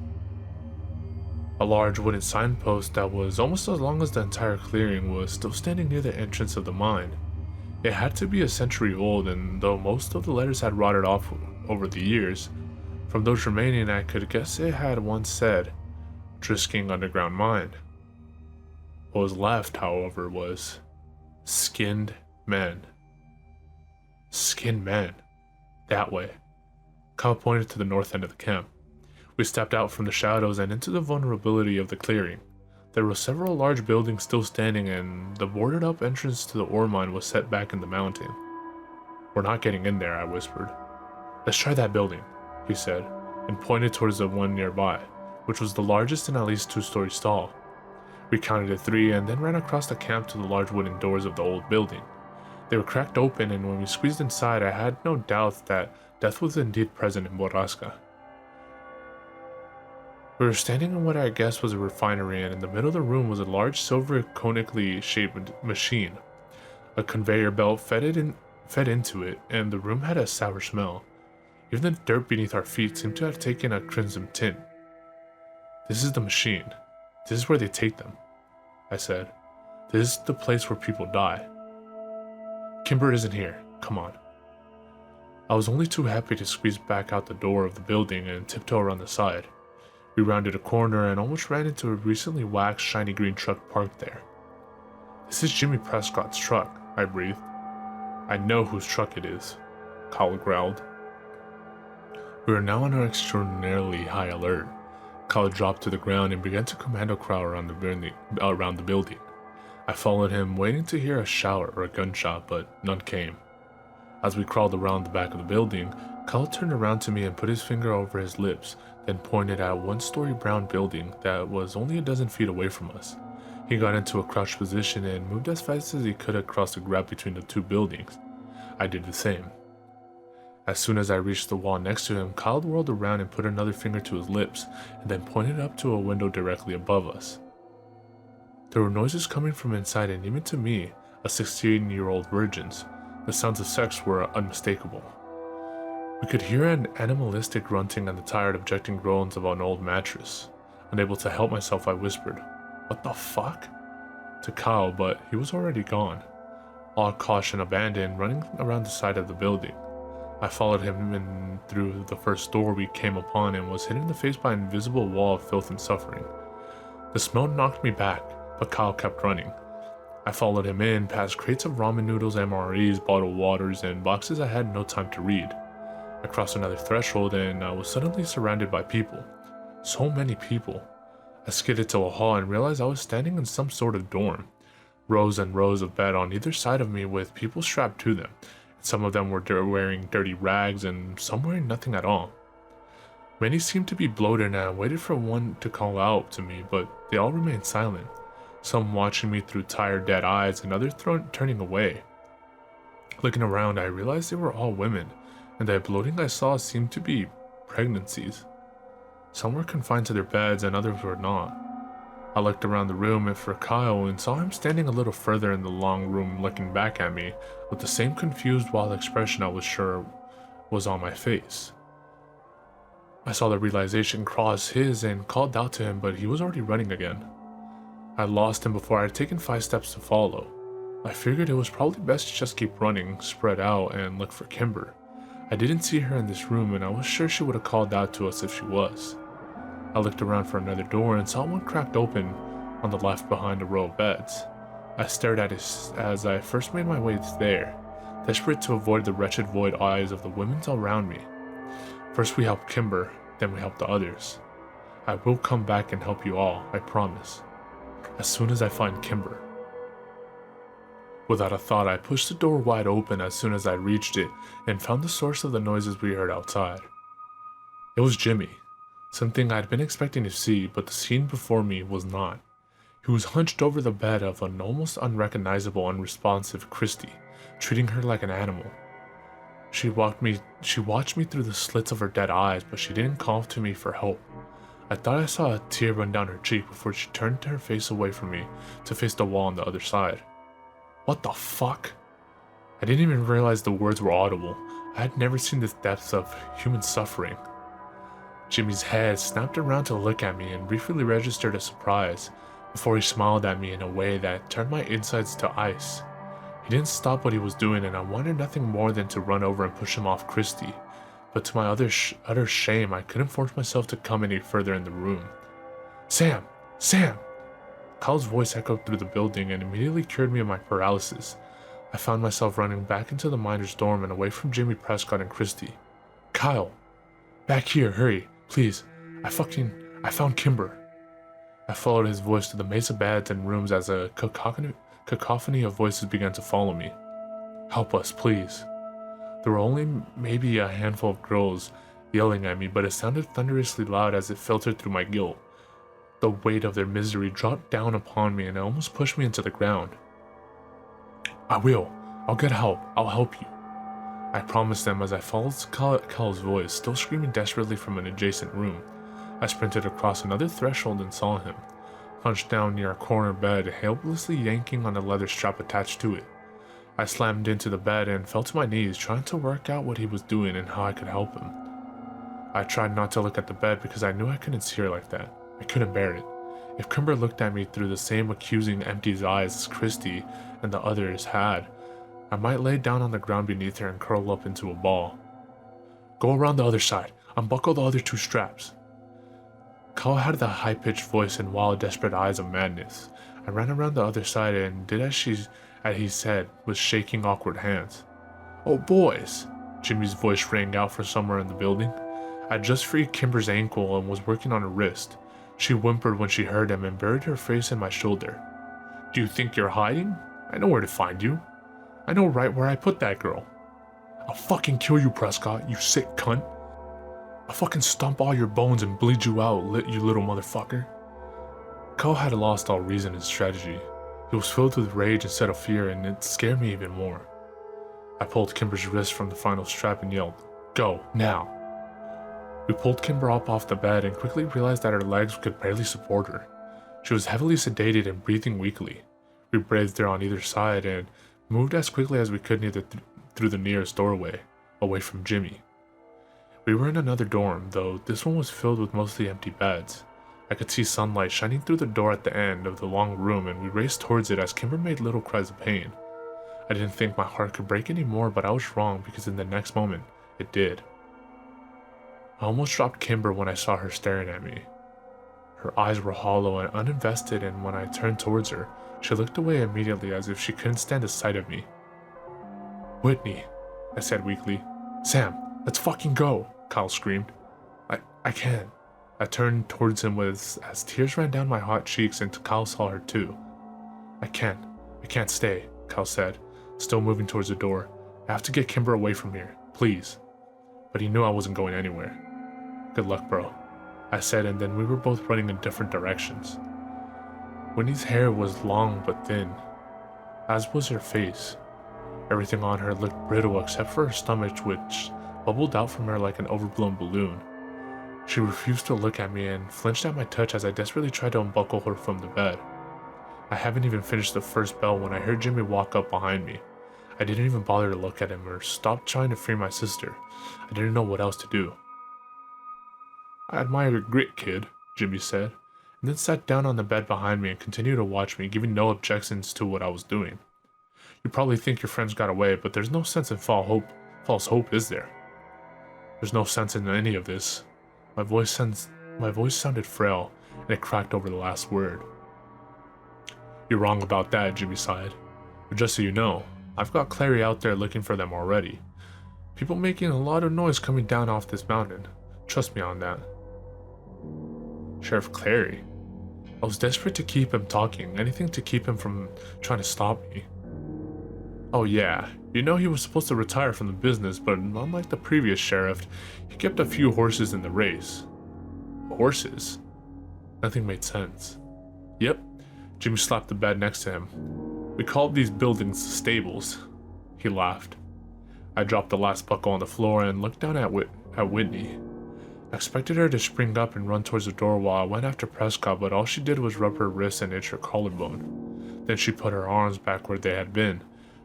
A large wooden signpost that was almost as long as the entire clearing was still standing near the entrance of the mine. It had to be a century old, and though most of the letters had rotted off over the years, from those remaining I could guess it had once said, Drisking Underground Mine. What was left, however, was skinned men. Skinned men. That way. Kyle pointed to the north end of the camp. We stepped out from the shadows and into the vulnerability of the clearing. There were several large buildings still standing, and the boarded up entrance to the ore mine was set back in the mountain. We're not getting in there, I whispered. Let's try that building, he said, and pointed towards the one nearby, which was the largest and at least 2-story tall. We counted to 3 and then ran across the camp to the large wooden doors of the old building. They were cracked open, and when we squeezed inside, I had no doubt that death was indeed present in Borrasca. We were standing in what I guessed was a refinery, and in the middle of the room was a large silver conically shaped machine. A conveyor belt fed into it, and the room had a sour smell. Even the dirt beneath our feet seemed to have taken a crimson tint. This is the machine. This is where they take them, I said. This is the place where people die. Kimber isn't here. Come on. I was only too happy to squeeze back out the door of the building and tiptoe around the side. We rounded a corner and almost ran into a recently waxed shiny green truck parked there. This is Jimmy Prescott's truck, I breathed. I know whose truck it is, Kyle growled. We were now on our extraordinarily high alert. Kyle dropped to the ground and began to commando crawl around the building. I followed him, waiting to hear a shout or a gunshot, but none came. As we crawled around the back of the building, Kyle turned around to me and put his finger over his lips, then pointed at a 1-story brown building that was only a dozen feet away from us. He got into a crouched position and moved as fast as he could across the gap between the 2 buildings. I did the same. As soon as I reached the wall next to him, Kyle whirled around and put another finger to his lips, and then pointed up to a window directly above us. There were noises coming from inside, and even to me, a 16-year-old virgin's, the sounds of sex were unmistakable. We could hear an animalistic grunting and the tired, objecting groans of an old mattress. Unable to help myself, I whispered, "What the fuck?" to Kyle, but he was already gone. All caution abandoned, running around the side of the building. I followed him in through the first door we came upon and was hit in the face by an invisible wall of filth and suffering. The smell knocked me back, but Kyle kept running. I followed him in, past crates of ramen noodles, MREs, bottled waters, and boxes I had no time to read. I crossed another threshold and I was suddenly surrounded by people. So many people. I skidded to a hall and realized I was standing in some sort of dorm. Rows and rows of beds on either side of me with people strapped to them. Some of them were wearing dirty rags and some wearing nothing at all. Many seemed to be bloated and I waited for one to call out to me, but they all remained silent. Some watching me through tired, dead eyes and others turning away. Looking around, I realized they were all women, and the bloating I saw seemed to be pregnancies. Some were confined to their beds and others were not. I looked around the room for Kyle and saw him standing a little further in the long room looking back at me with the same confused, wild expression I was sure was on my face. I saw the realization cross his and called out to him, but he was already running again. I lost him before I had taken 5 steps to follow. I figured it was probably best to just keep running, spread out, and look for Kimber. I didn't see her in this room, and I was sure she would have called out to us if she was. I looked around for another door and saw one cracked open on the left behind a row of beds. I stared at it as I first made my way there, desperate to avoid the wretched void eyes of the women all around me. First we helped Kimber, then we helped the others. I will come back and help you all, I promise. As soon as I find Kimber. Without a thought, I pushed the door wide open as soon as I reached it and found the source of the noises we heard outside. It was Jimmy, something I'd been expecting to see, but the scene before me was not. He was hunched over the bed of an almost unrecognizable, unresponsive Christy, treating her like an animal. She watched me through the slits of her dead eyes, but she didn't call to me for help. I thought I saw a tear run down her cheek before she turned her face away from me to face the wall on the other side. What the fuck? I didn't even realize the words were audible. I had never seen this depth of human suffering. Jimmy's head snapped around to look at me and briefly registered a surprise before he smiled at me in a way that turned my insides to ice. He didn't stop what he was doing, and I wanted nothing more than to run over and push him off Christy, but to my utter shame, I couldn't force myself to come any further in the room. Sam! Sam! Kyle's voice echoed through the building and immediately cured me of my paralysis. I found myself running back into the miner's dorm and away from Jimmy Prescott and Christy. Kyle! Back here, hurry, please. I found Kimber. I followed his voice to the maze of beds and rooms as a cacophony of voices began to follow me. Help us, please. There were only maybe a handful of girls yelling at me, but it sounded thunderously loud as it filtered through my guilt. The weight of their misery dropped down upon me and it almost pushed me into the ground. I'll get help. I'll help you. I promised them as I followed Kyle's voice, still screaming desperately from an adjacent room. I sprinted across another threshold and saw him, hunched down near a corner bed, helplessly yanking on the leather strap attached to it. I slammed into the bed and fell to my knees, trying to work out what he was doing and how I could help him. I tried not to look at the bed because I knew I couldn't see her like that. I couldn't bear it. If Kimber looked at me through the same accusing, empty eyes as Christy and the others had, I might lay down on the ground beneath her and curl up into a ball. Go around the other side. Unbuckle the other two straps. Kyle had the high-pitched voice and wild, desperate eyes of madness. I ran around the other side and did as he said, with shaking, awkward hands. Oh, boys! Jimmy's voice rang out from somewhere in the building. I just freed Kimber's ankle and was working on her wrist. She whimpered when she heard him and buried her face in my shoulder. Do you think you're hiding? I know where to find you. I know right where I put that girl. I'll fucking kill you, Prescott, you sick cunt. I'll fucking stomp all your bones and bleed you out, you little motherfucker. Kyle had lost all reason and strategy. He was filled with rage instead of fear, and it scared me even more. I pulled Kimber's wrist from the final strap and yelled, Go, now. We pulled Kimber up off the bed and quickly realized that her legs could barely support her. She was heavily sedated and breathing weakly. We braved her on either side and moved as quickly as we could through the nearest doorway, away from Jimmy. We were in another dorm, though this one was filled with mostly empty beds. I could see sunlight shining through the door at the end of the long room, and we raced towards it as Kimber made little cries of pain. I didn't think my heart could break anymore, but I was wrong because in the next moment, it did. I almost dropped Kimber when I saw her staring at me. Her eyes were hollow and uninvested, and when I turned towards her, she looked away immediately as if she couldn't stand the sight of me. Whitney, I said weakly. Sam, let's fucking go, Kyle screamed. I can't. I turned towards him as tears ran down my hot cheeks, and Kyle saw her too. I can't stay, Kyle said, still moving towards the door. I have to get Kimber away from here, please. But he knew I wasn't going anywhere. Good luck, bro, I said, and then we were both running in different directions. Whitney's hair was long but thin, as was her face. Everything on her looked brittle except for her stomach, which bubbled out from her like an overblown balloon. She refused to look at me and flinched at my touch as I desperately tried to unbuckle her from the bed. I haven't even finished the first bell when I heard Jimmy walk up behind me. I didn't even bother to look at him or stop trying to free my sister. I didn't know what else to do. I admire your grit, kid, Jimmy said, and then sat down on the bed behind me and continued to watch me, giving no objections to what I was doing. You probably think your friends got away, but there's no sense in false hope, is there? There's no sense in any of this. My voice sounded frail, and it cracked over the last word. You're wrong about that, Jimmy sighed. But just so you know, I've got Clary out there looking for them already. People making a lot of noise coming down off this mountain. Trust me on that. Sheriff Clary. I was desperate to keep him talking, anything to keep him from trying to stop me. Oh yeah, you know he was supposed to retire from the business, but unlike the previous sheriff, he kept a few horses in the race. Horses? Nothing made sense. Yep, Jimmy slapped the bed next to him. We called these buildings stables. He laughed. I dropped the last buckle on the floor and looked down at Whitney. I expected her to spring up and run towards the door while I went after Prescott, but all she did was rub her wrist and itch her collarbone. Then she put her arms back where they had been,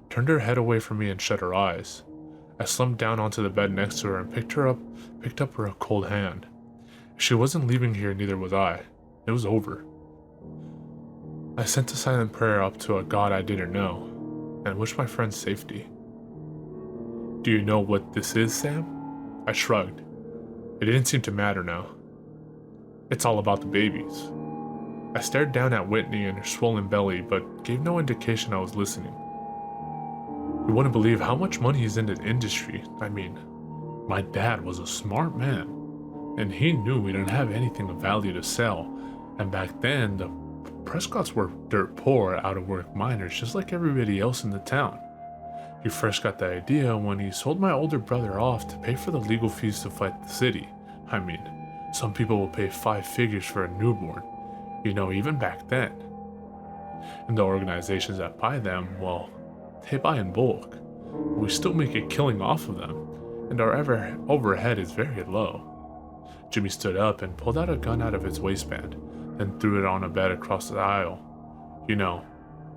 turned her head away from me and shut her eyes. I slumped down onto the bed next to her and picked up her cold hand. If she wasn't leaving here, neither was I. It was over. I sent a silent prayer up to a God I didn't know, and wished my friend safety. Do you know what this is, Sam? I shrugged. It didn't seem to matter now. It's all about the babies. I stared down at Whitney and her swollen belly, but gave no indication I was listening. You wouldn't believe how much money is in the industry. I mean, my dad was a smart man, and he knew we didn't have anything of value to sell, and back then, the Prescotts were dirt poor, out-of-work miners just like everybody else in the town. He first got the idea when he sold my older brother off to pay for the legal fees to fight the city. I mean, some people will pay 5 figures for a newborn, even back then. And the organizations that buy them, well, they buy in bulk. We still make a killing off of them, and our overhead is very low. Jimmy stood up and pulled out a gun out of his waistband, then threw it on a bed across the aisle.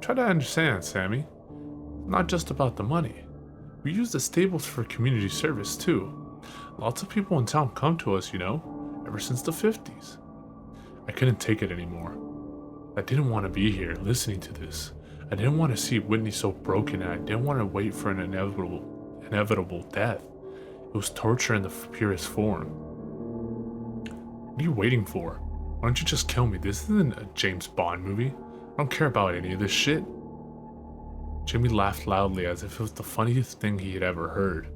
Try to understand, Sammy. Not just about the money. We use the stables for community service too. Lots of people in town come to us, ever since the 50s. I couldn't take it anymore. I didn't want to be here listening to this. I didn't want to see Whitney so broken, and I didn't want to wait for an inevitable death. It was torture in the purest form. What are you waiting for? Why don't you just kill me? This isn't a James Bond movie. I don't care about any of this shit. Jimmy laughed loudly as if it was the funniest thing he had ever heard.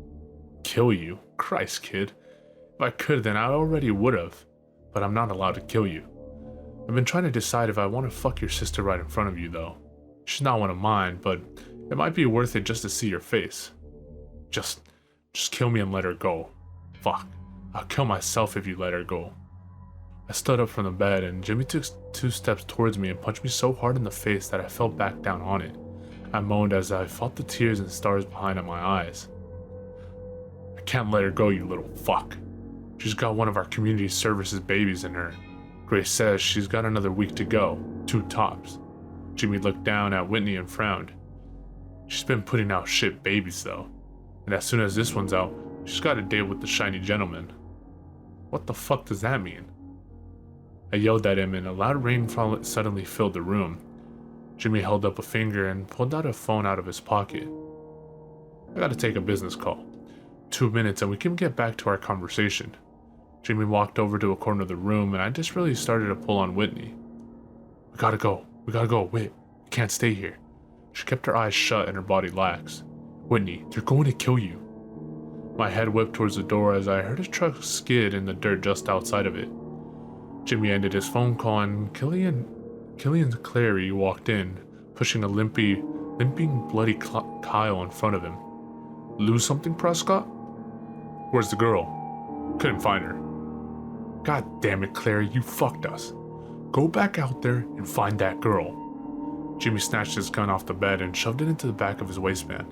Kill you? Christ, kid. If I could, then I already would have. But I'm not allowed to kill you. I've been trying to decide if I want to fuck your sister right in front of you, though. She's not one of mine, but it might be worth it just to see your face. Just kill me and let her go. Fuck. I'll kill myself if you let her go. I stood up from the bed, and Jimmy took 2 steps towards me and punched me so hard in the face that I fell back down on it. I moaned as I fought the tears and stars behind my eyes. I can't let her go, you little fuck. She's got one of our community services babies in her. Grace says she's got another week to go, 2 tops. Jimmy looked down at Whitney and frowned. She's been putting out shit babies though, and as soon as this one's out, she's got a date with the shiny gentleman. What the fuck does that mean? I yelled at him and a loud rain suddenly filled the room. Jimmy held up a finger and pulled out a phone out of his pocket. I gotta take a business call. 2 minutes and we can get back to our conversation. Jimmy walked over to a corner of the room and I just really started to pull on Whitney. We gotta go, Whit. We can't stay here. She kept her eyes shut and her body lax. Whitney, they're going to kill you. My head whipped towards the door as I heard a truck skid in the dirt just outside of it. Jimmy ended his phone call and Killian Clary walked in, pushing a limping bloody Kyle in front of him. Lose something, Prescott? Where's the girl? Couldn't find her. God damn it, Clary, you fucked us. Go back out there and find that girl. Jimmy snatched his gun off the bed and shoved it into the back of his waistband.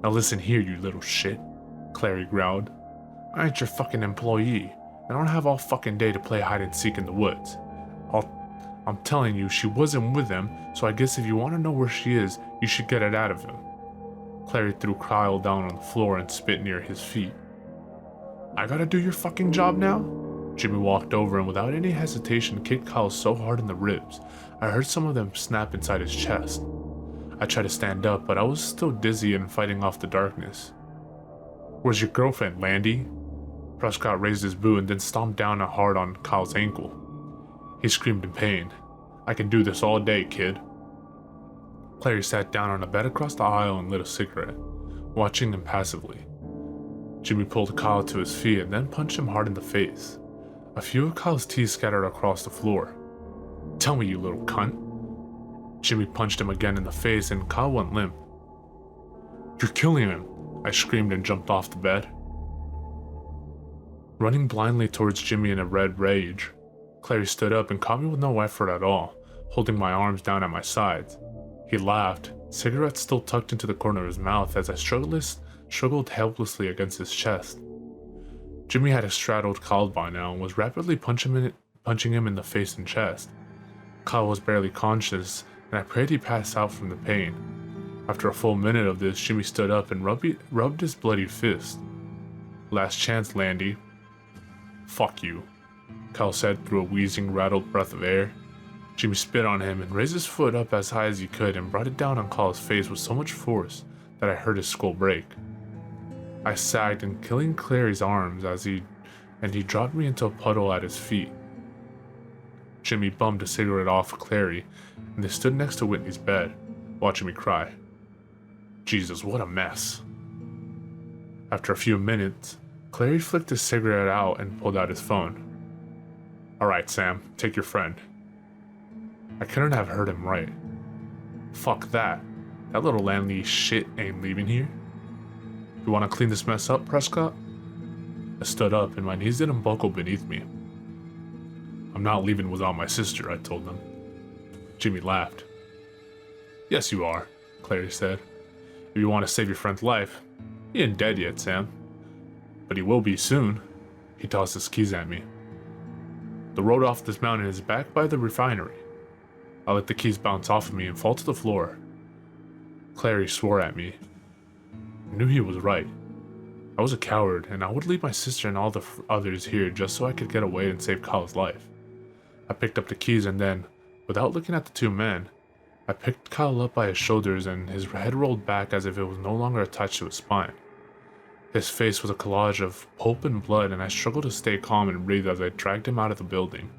Now listen here, you little shit, Clary growled. I ain't your fucking employee. I don't have all fucking day to play hide and seek in the woods. I'm telling you, she wasn't with them, so I guess if you want to know where she is, you should get it out of him. Clary threw Kyle down on the floor and spit near his feet. I gotta do your fucking job now? Jimmy walked over and without any hesitation kicked Kyle so hard in the ribs, I heard some of them snap inside his chest. I tried to stand up, but I was still dizzy and fighting off the darkness. "Where's your girlfriend, Landy?" Prescott raised his boot and then stomped down hard on Kyle's ankle. He screamed in pain. "I can do this all day, kid." Clary sat down on a bed across the aisle and lit a cigarette, watching him passively. Jimmy pulled Kyle to his feet and then punched him hard in the face. A few of Kyle's teeth scattered across the floor. "Tell me, you little cunt." Jimmy punched him again in the face and Kyle went limp. "You're killing him," I screamed and jumped off the bed. Running blindly towards Jimmy in a red rage, Clary stood up and caught me with no effort at all, holding my arms down at my sides. He laughed, cigarette still tucked into the corner of his mouth as I struggled helplessly against his chest. Jimmy had straddled Kyle by now and was rapidly punching him in the face and chest. Kyle was barely conscious, and I prayed he passed out from the pain. After a full minute of this, Jimmy stood up and rubbed his bloody fist. "Last chance, Landy." "Fuck you," Kyle said through a wheezing, rattled breath of air. Jimmy spit on him and raised his foot up as high as he could and brought it down on Kyle's face with so much force that I heard his skull break. I sagged and killing Clary's arms as he dropped me into a puddle at his feet. Jimmy bummed a cigarette off Clary, and they stood next to Whitney's bed, watching me cry. Jesus, what a mess. After a few minutes, Clary flicked his cigarette out and pulled out his phone. "Alright, Sam, take your friend." I couldn't have heard him right. "Fuck that. That little Landy shit ain't leaving here. You want to clean this mess up, Prescott?" I stood up and my knees didn't buckle beneath me. "I'm not leaving without my sister," I told them. Jimmy laughed. "Yes, you are," Clary said. "If you want to save your friend's life, he ain't dead yet, Sam. But he will be soon." He tossed his keys at me. "The road off this mountain is back by the refinery." I let the keys bounce off of me and fall to the floor. Clary swore at me. I knew he was right. I was a coward, and I would leave my sister and all the others here just so I could get away and save Kyle's life. I picked up the keys and then, without looking at the two men, I picked Kyle up by his shoulders and his head rolled back as if it was no longer attached to his spine. His face was a collage of pulp and blood, and I struggled to stay calm and breathe as I dragged him out of the building.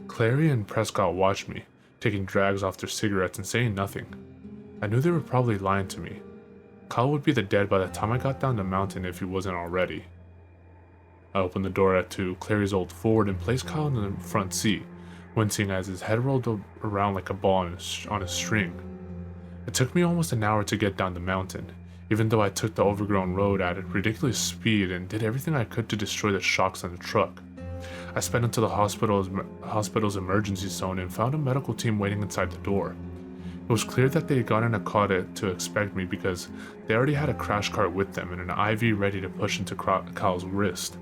Clary and Prescott watched me, taking drags off their cigarettes and saying nothing. I knew they were probably lying to me. Kyle would be the dead by the time I got down the mountain if he wasn't already. I opened the door to Clary's old Ford and placed Kyle in the front seat, wincing as his head rolled around like a ball on a string. It took me almost an hour to get down the mountain, even though I took the overgrown road at a ridiculous speed and did everything I could to destroy the shocks on the truck. I sped into the hospital's emergency zone and found a medical team waiting inside the door. It was clear that they had gotten a car to expect me because they already had a crash cart with them and an IV ready to push into Kyle's wrist.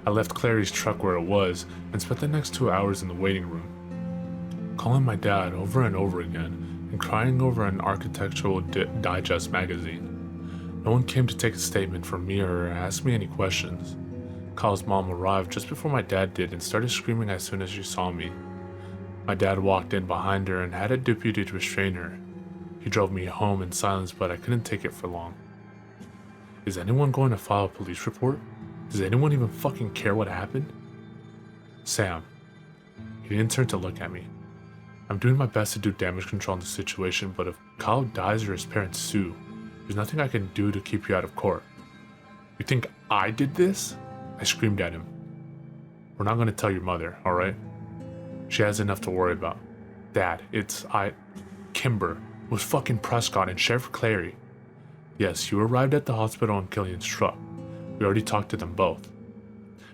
I left Clary's truck where it was and spent the next 2 hours in the waiting room, calling my dad over and over again and crying over an Architectural Digest magazine. No one came to take a statement from me or ask me any questions. Kyle's mom arrived just before my dad did and started screaming as soon as she saw me. My dad walked in behind her and had a deputy to restrain her. He drove me home in silence, but I couldn't take it for long. Is anyone going to file a police report? Does anyone even fucking care what happened? Sam. He didn't turn to look at me. I'm doing my best to do damage control on the situation, but if Kyle dies or his parents sue, there's nothing I can do to keep you out of court. You think I did this? I screamed at him. We're not going to tell your mother, alright? She has enough to worry about. Dad, Kimber, it was fucking Prescott and Sheriff Clary. Yes, you arrived at the hospital in Killian's truck. We already talked to them both.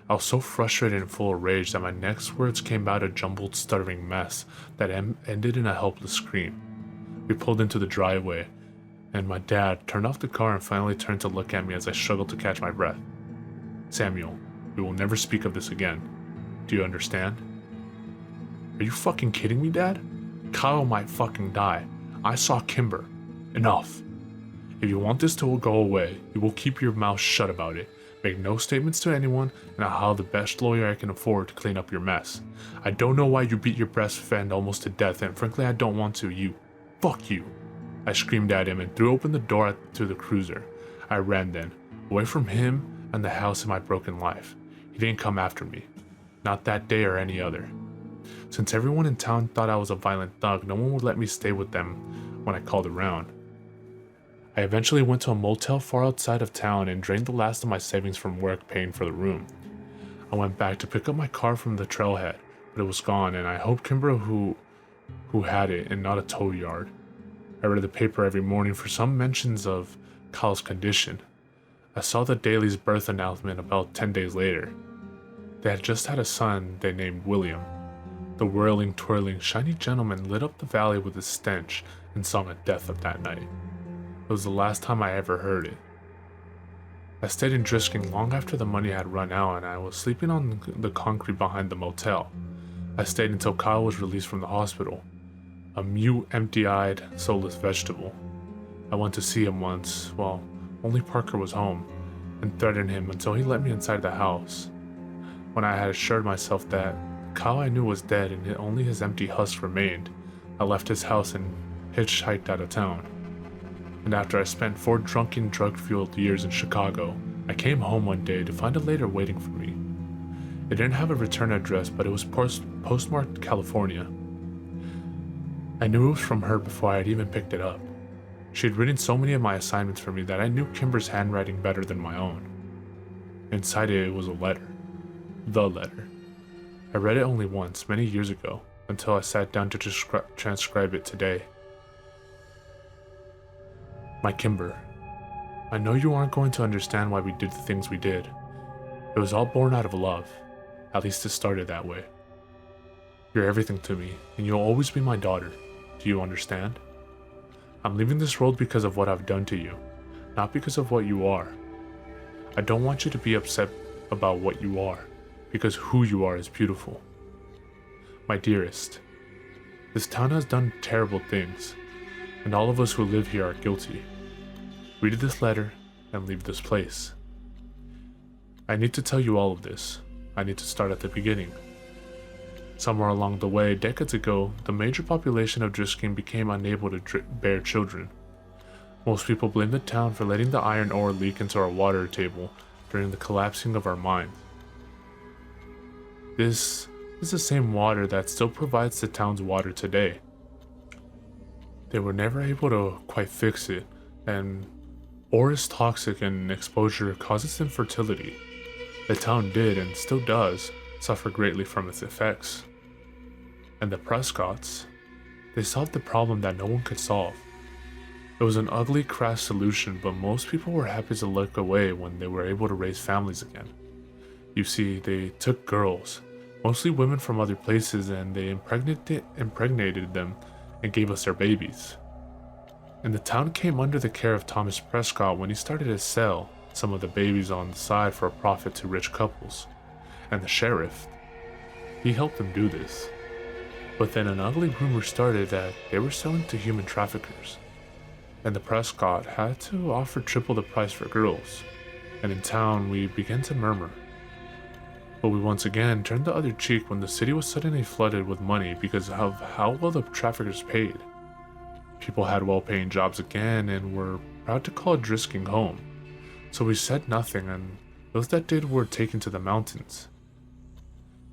I was so frustrated and full of rage that my next words came out a jumbled, stuttering mess that ended in a helpless scream. We pulled into the driveway, and my dad turned off the car and finally turned to look at me as I struggled to catch my breath. Samuel, we will never speak of this again. Do you understand? Are you fucking kidding me, Dad? Kyle might fucking die. I saw Kimber. Enough. If you want this to go away, you will keep your mouth shut about it. Make no statements to anyone, and I'll hire the best lawyer I can afford to clean up your mess. I don't know why you beat your best friend almost to death, and frankly I don't want to, Fuck you! I screamed at him and threw open the door to the cruiser. I ran then, away from him and the house and my broken life. He didn't come after me. Not that day or any other. Since everyone in town thought I was a violent thug, no one would let me stay with them when I called around. I eventually went to a motel far outside of town and drained the last of my savings from work paying for the room. I went back to pick up my car from the trailhead, but it was gone, and I hoped Kimber who had it and not a tow yard. I read the paper every morning for some mentions of Kyle's condition. I saw the Daily's birth announcement about 10 days later. They had just had a son they named William. The whirling, twirling, shiny gentleman lit up the valley with his stench and song of death of that night. It was the last time I ever heard it. I stayed in Drisking long after the money had run out and I was sleeping on the concrete behind the motel. I stayed until Kyle was released from the hospital. A mute, empty-eyed, soulless vegetable. I went to see him once, while only Parker was home, and threatened him until he let me inside the house. When I had assured myself that Kyle I knew was dead and only his empty husk remained, I left his house and hitchhiked out of town. And after I spent 4 drunken, drug-fueled years in Chicago, I came home one day to find a letter waiting for me. It didn't have a return address, but it was postmarked California. I knew it was from her before I had even picked it up. She had written so many of my assignments for me that I knew Kimber's handwriting better than my own. Inside it was a letter. The letter. I read it only once, many years ago, until I sat down to transcribe it today. My Kimber, I know you aren't going to understand why we did the things we did. It was all born out of love. At least it started that way. You're everything to me, and you'll always be my daughter. Do you understand? I'm leaving this world because of what I've done to you, not because of what you are. I don't want you to be upset about what you are, because who you are is beautiful. My dearest, this town has done terrible things, and all of us who live here are guilty. Read this letter and leave this place. I need to tell you all of this. I need to start at the beginning. Somewhere along the way, decades ago, the major population of Driskin became unable to bear children. Most people blame the town for letting the iron ore leak into our water table during the collapsing of our mines. This is the same water that still provides the town's water today. They were never able to quite fix it, and ore is toxic and exposure causes infertility. The town did, and still does, suffer greatly from its effects. And the Prescotts, they solved the problem that no one could solve. It was an ugly, crass solution, but most people were happy to look away when they were able to raise families again. You see, they took girls, mostly women from other places, and they impregnated them and gave us their babies. And the town came under the care of Thomas Prescott when he started to sell some of the babies on the side for a profit to rich couples. And the sheriff, he helped them do this. But then an ugly rumor started that they were selling to human traffickers. And the Prescott had to offer triple the price for girls. And in town we began to murmur. But we once again turned the other cheek when the city was suddenly flooded with money because of how well the traffickers paid. People had well-paying jobs again and were proud to call Drisking home. So we said nothing, and those that did were taken to the mountains.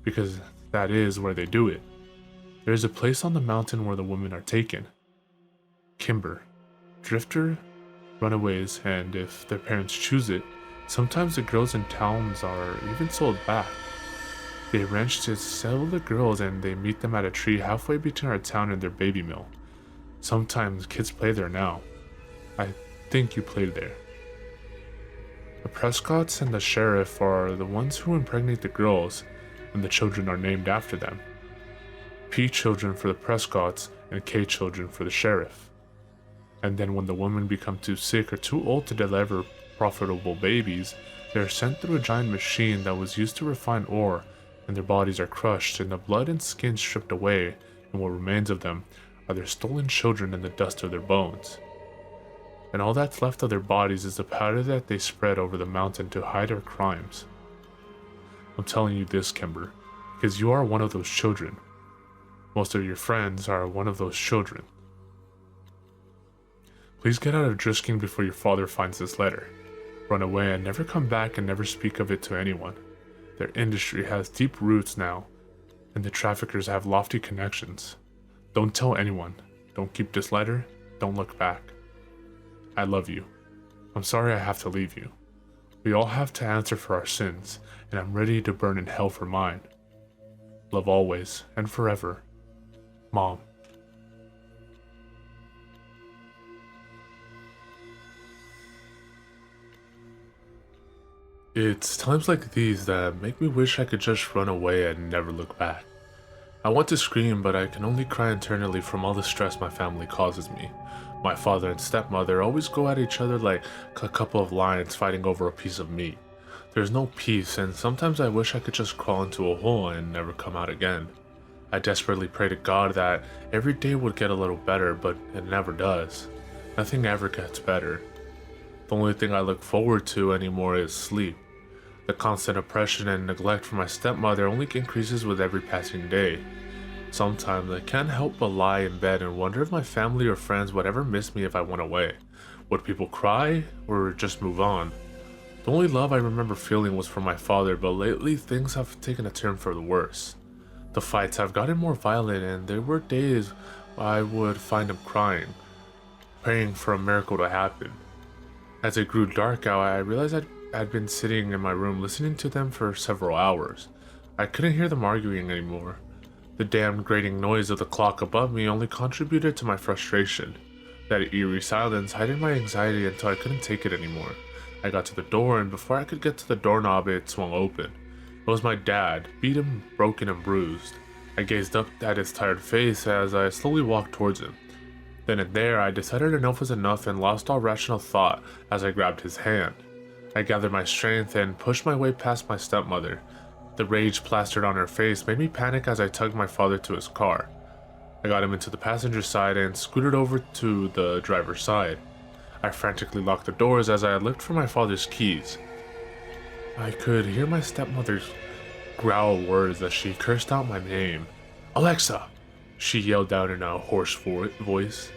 Because that is where they do it. There is a place on the mountain where the women are taken. Kimber, drifter, runaways, and if their parents choose it, sometimes the girls in towns are even sold back. They arrange to sell the girls and they meet them at a tree halfway between our town and their baby mill. Sometimes kids play there now. I think you played there. The Prescotts and the sheriff are the ones who impregnate the girls, and the children are named after them. P children for the Prescotts and K children for the sheriff. And then when the women become too sick or too old to deliver profitable babies, they are sent through a giant machine that was used to refine ore, and their bodies are crushed and the blood and skin stripped away, and what remains of them are their stolen children and the dust of their bones. And all that's left of their bodies is the powder that they spread over the mountain to hide their crimes. I'm telling you this, Kimber, because you are one of those children. Most of your friends are one of those children. Please get out of Drisking before your father finds this letter. Run away and never come back and never speak of it to anyone. Their industry has deep roots now, and the traffickers have lofty connections. Don't tell anyone. Don't keep this letter. Don't look back. I love you. I'm sorry I have to leave you. We all have to answer for our sins, and I'm ready to burn in hell for mine. Love always and forever. Mom. It's times like these that make me wish I could just run away and never look back. I want to scream, but I can only cry internally from all the stress my family causes me. My father and stepmother always go at each other like a couple of lions fighting over a piece of meat. There's no peace, and sometimes I wish I could just crawl into a hole and never come out again. I desperately pray to God that every day would get a little better, but it never does. Nothing ever gets better. The only thing I look forward to anymore is sleep. The constant oppression and neglect from my stepmother only increases with every passing day. Sometimes I can't help but lie in bed and wonder if my family or friends would ever miss me if I went away. Would people cry or just move on? The only love I remember feeling was for my father, but lately things have taken a turn for the worse. The fights have gotten more violent, and there were days I would find him crying, praying for a miracle to happen. As it grew dark out, I realized I'd been sitting in my room listening to them for several hours. I couldn't hear them arguing anymore. The damn grating noise of the clock above me only contributed to my frustration. That eerie silence heightened my anxiety until I couldn't take it anymore. I got to the door, and before I could get to the doorknob, it swung open. It was my dad, beaten, broken, and bruised. I gazed up at his tired face as I slowly walked towards him. Then and there, I decided enough was enough and lost all rational thought as I grabbed his hand. I gathered my strength and pushed my way past my stepmother. The rage plastered on her face made me panic as I tugged my father to his car. I got him into the passenger side and scooted over to the driver's side. I frantically locked the doors as I looked for my father's keys. I could hear my stepmother growl words as she cursed out my name. "Alexa!" she yelled out in a hoarse voice.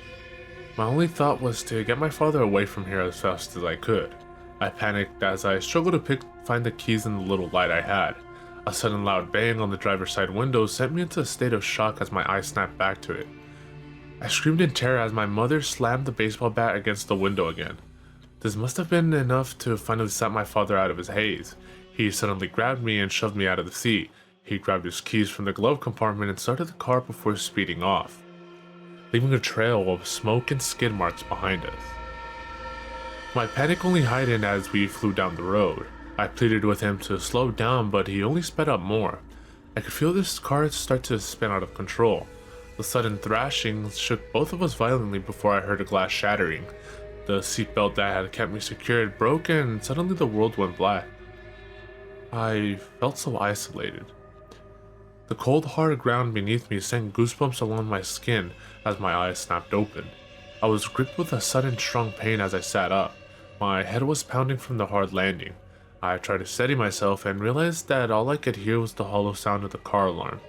My only thought was to get my father away from here as fast as I could. I panicked as I struggled to find the keys in the little light I had. A sudden loud bang on the driver's side window sent me into a state of shock as my eyes snapped back to it. I screamed in terror as my mother slammed the baseball bat against the window again. This must have been enough to finally set my father out of his haze. He suddenly grabbed me and shoved me out of the seat. He grabbed his keys from the glove compartment and started the car before speeding off, leaving a trail of smoke and skid marks behind us. My panic only heightened as we flew down the road. I pleaded with him to slow down, but he only sped up more. I could feel this car start to spin out of control. The sudden thrashing shook both of us violently before I heard a glass shattering. The seatbelt that had kept me secured broke, and suddenly the world went black. I felt so isolated. The cold, hard ground beneath me sent goosebumps along my skin as my eyes snapped open. I was gripped with a sudden strong pain as I sat up. My head was pounding from the hard landing. I tried to steady myself and realized that all I could hear was the hollow sound of the car alarm.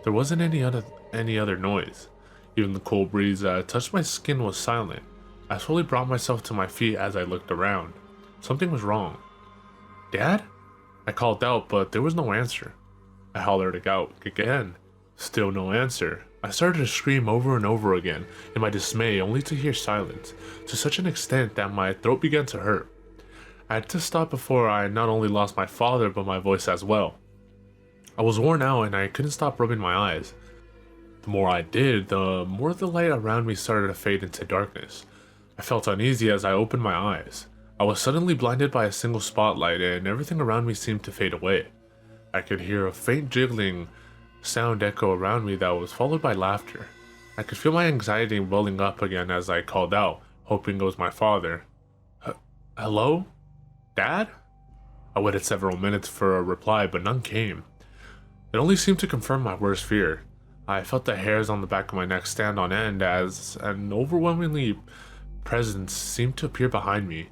There wasn't any other noise. Even the cold breeze that touched my skin was silent. I slowly brought myself to my feet as I looked around. Something was wrong. "Dad?" I called out, but there was no answer. I hollered out again. Still no answer. I started to scream over and over again in my dismay, only to hear silence, to such an extent that my throat began to hurt. I had to stop before I not only lost my father, but my voice as well. I was worn out and I couldn't stop rubbing my eyes. The more I did, the more the light around me started to fade into darkness. I felt uneasy as I opened my eyes. I was suddenly blinded by a single spotlight and everything around me seemed to fade away. I could hear a faint jiggling sound echo around me that was followed by laughter. I could feel my anxiety welling up again as I called out, hoping it was my father. "Hello? Dad?" I waited several minutes for a reply, but none came. It only seemed to confirm my worst fear. I felt the hairs on the back of my neck stand on end as an overwhelmingly presence seemed to appear behind me.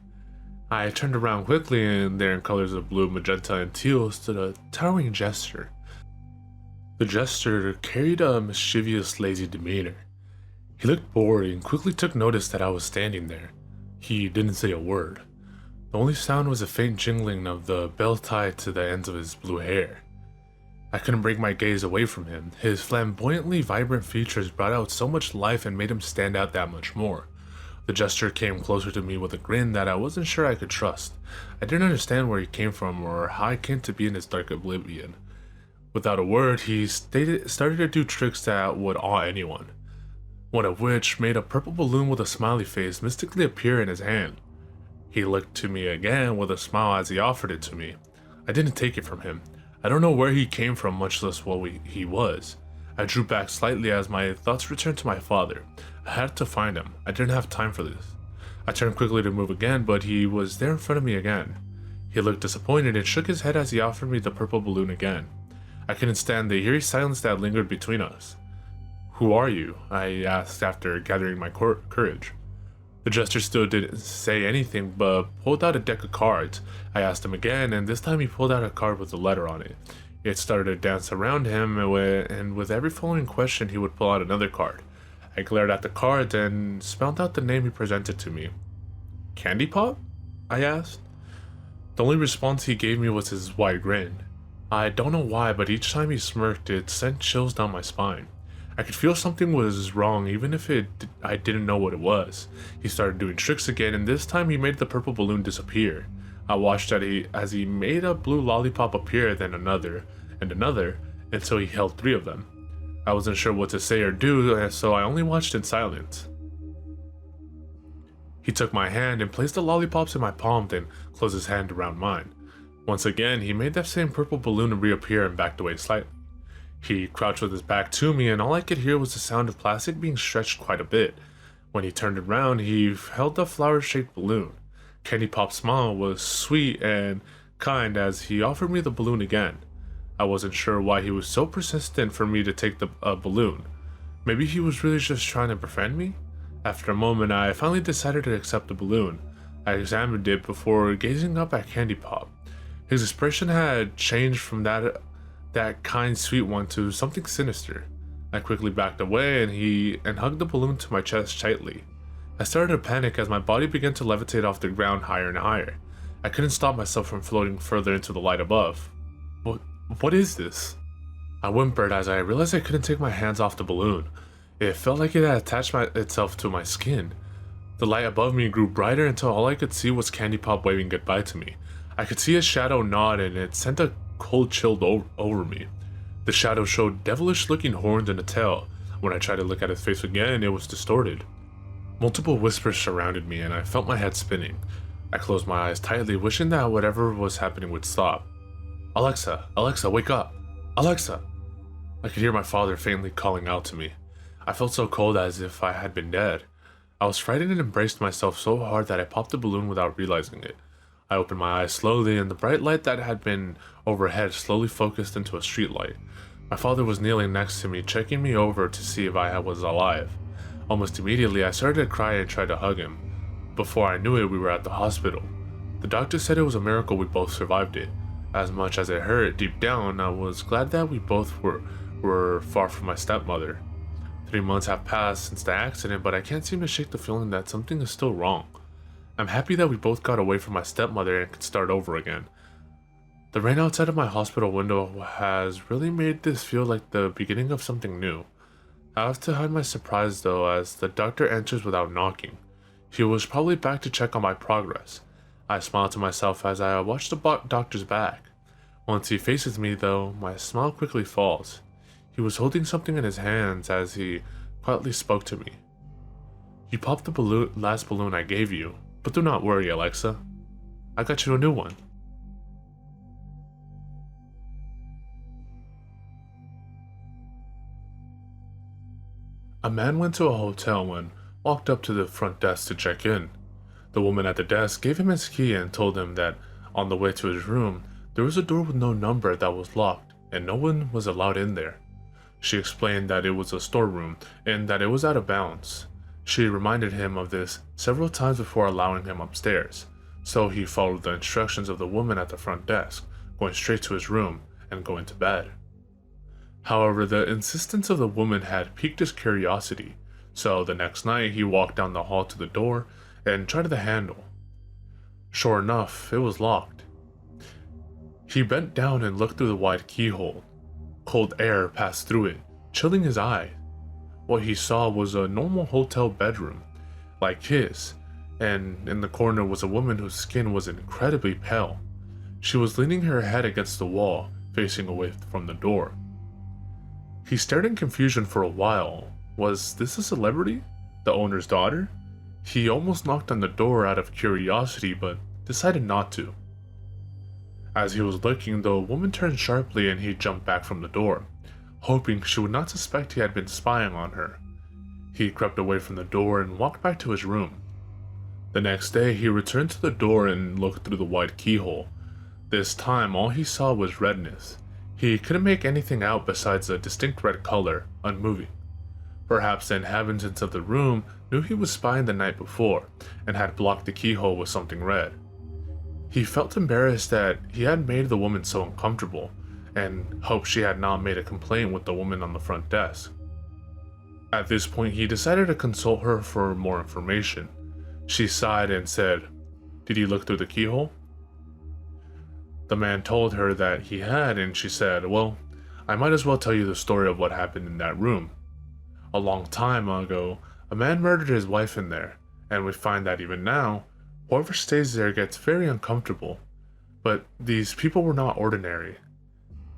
I turned around quickly, and there in colors of blue, magenta, and teal stood a towering jester. The jester carried a mischievous, lazy demeanor. He looked bored and quickly took notice that I was standing there. He didn't say a word. The only sound was a faint jingling of the bell tied to the ends of his blue hair. I couldn't break my gaze away from him. His flamboyantly vibrant features brought out so much life and made him stand out that much more. The gesture came closer to me with a grin that I wasn't sure I could trust. I didn't understand where he came from or how I came to be in his dark oblivion. Without a word, he started to do tricks that would awe anyone. One of which made a purple balloon with a smiley face mystically appear in his hand. He looked to me again with a smile as he offered it to me. I didn't take it from him. I don't know where he came from, much less what he was. I drew back slightly as my thoughts returned to my father. I had to find him. I didn't have time for this. I turned quickly to move again, but he was there in front of me again. He looked disappointed and shook his head as he offered me the purple balloon again. I couldn't stand the eerie silence that lingered between us. "Who are you?" I asked after gathering my courage. The jester still didn't say anything, but pulled out a deck of cards. I asked him again, and this time he pulled out a card with a letter on it. It started to dance around him, and with every following question he would pull out another card. I glared at the cards and spelled out the name he presented to me. "Candy Pop?" I asked. The only response he gave me was his wide grin. I don't know why, but each time he smirked, it sent chills down my spine. I could feel something was wrong even if I didn't know what it was. He started doing tricks again, and this time he made the purple balloon disappear. I watched as he made a blue lollipop appear, then another, and another, until he held 3 of them. I wasn't sure what to say or do, so I only watched in silence. He took my hand and placed the lollipops in my palm, then closed his hand around mine. Once again, he made that same purple balloon reappear and backed away slightly. He crouched with his back to me, and all I could hear was the sound of plastic being stretched quite a bit. When he turned around, he held the flower-shaped balloon. Candy Pop's smile was sweet and kind as he offered me the balloon again. I wasn't sure why he was so persistent for me to take the balloon. Maybe he was really just trying to befriend me? After a moment, I finally decided to accept the balloon. I examined it before gazing up at Candy Pop. His expression had changed from that kind, sweet one to something sinister. I quickly backed away and hugged the balloon to my chest tightly. I started to panic as my body began to levitate off the ground higher and higher. I couldn't stop myself from floating further into the light above. What is this? I whimpered as I realized I couldn't take my hands off the balloon. It felt like it had attached itself to my skin. The light above me grew brighter until all I could see was Candy Pop waving goodbye to me. I could see his shadow nod, and it sent a cold chill over me. The shadow showed devilish-looking horns and a tail. When I tried to look at his face again, it was distorted. Multiple whispers surrounded me, and I felt my head spinning. I closed my eyes tightly, wishing that whatever was happening would stop. Alexa, wake up! Alexa! I could hear my father faintly calling out to me. I felt so cold as if I had been dead. I was frightened and embraced myself so hard that I popped the balloon without realizing it. I opened my eyes slowly, and the bright light that had been overhead slowly focused into a street light. My father was kneeling next to me, checking me over to see if I was alive. Almost immediately, I started to cry and tried to hug him. Before I knew it, we were at the hospital. The doctor said it was a miracle we both survived it. As much as it hurt deep down, I was glad that we both were far from my stepmother. 3 months have passed since the accident, but I can't seem to shake the feeling that something is still wrong. I'm happy that we both got away from my stepmother and could start over again. The rain outside of my hospital window has really made this feel like the beginning of something new. I have to hide my surprise though, as the doctor enters without knocking. He was probably back to check on my progress. I smile to myself as I watch the doctor's back. Once he faces me though, my smile quickly falls. He was holding something in his hands as he quietly spoke to me. "You popped the last balloon I gave you, but do not worry, Alexa. I got you a new one." A man went to a hotel and walked up to the front desk to check in. The woman at the desk gave him his key and told him that on the way to his room, there was a door with no number that was locked and no one was allowed in there. She explained that it was a storeroom and that it was out of bounds. She reminded him of this several times before allowing him upstairs, so he followed the instructions of the woman at the front desk, going straight to his room and going to bed. However, the insistence of the woman had piqued his curiosity, So the next night, he walked down the hall to the door and tried the handle. Sure enough, it was locked. He bent down and looked through the wide keyhole. Cold air passed through it, chilling his eye. What he saw was a normal hotel bedroom, like his, and in the corner was a woman whose skin was incredibly pale. She was leaning her head against the wall, facing away from the door. He stared in confusion for a while. Was this a celebrity? The owner's daughter? He almost knocked on the door out of curiosity, but decided not to. As he was looking, the woman turned sharply and he jumped back from the door, hoping she would not suspect he had been spying on her. He crept away from the door and walked back to his room. The next day, he returned to the door and looked through the wide keyhole. This time, all he saw was redness. He couldn't make anything out besides a distinct red color, unmoving. Perhaps the inhabitants of the room knew he was spying the night before and had blocked the keyhole with something red. He felt embarrassed that he had made the woman so uncomfortable, and hoped she had not made a complaint with the woman on the front desk. At this point, he decided to consult her for more information. She sighed and said, "Did you look through the keyhole?" The man told her that he had, and she said, "Well, I might as well tell you the story of what happened in that room. A long time ago, a man murdered his wife in there, and we find that even now, whoever stays there gets very uncomfortable. But these people were not ordinary.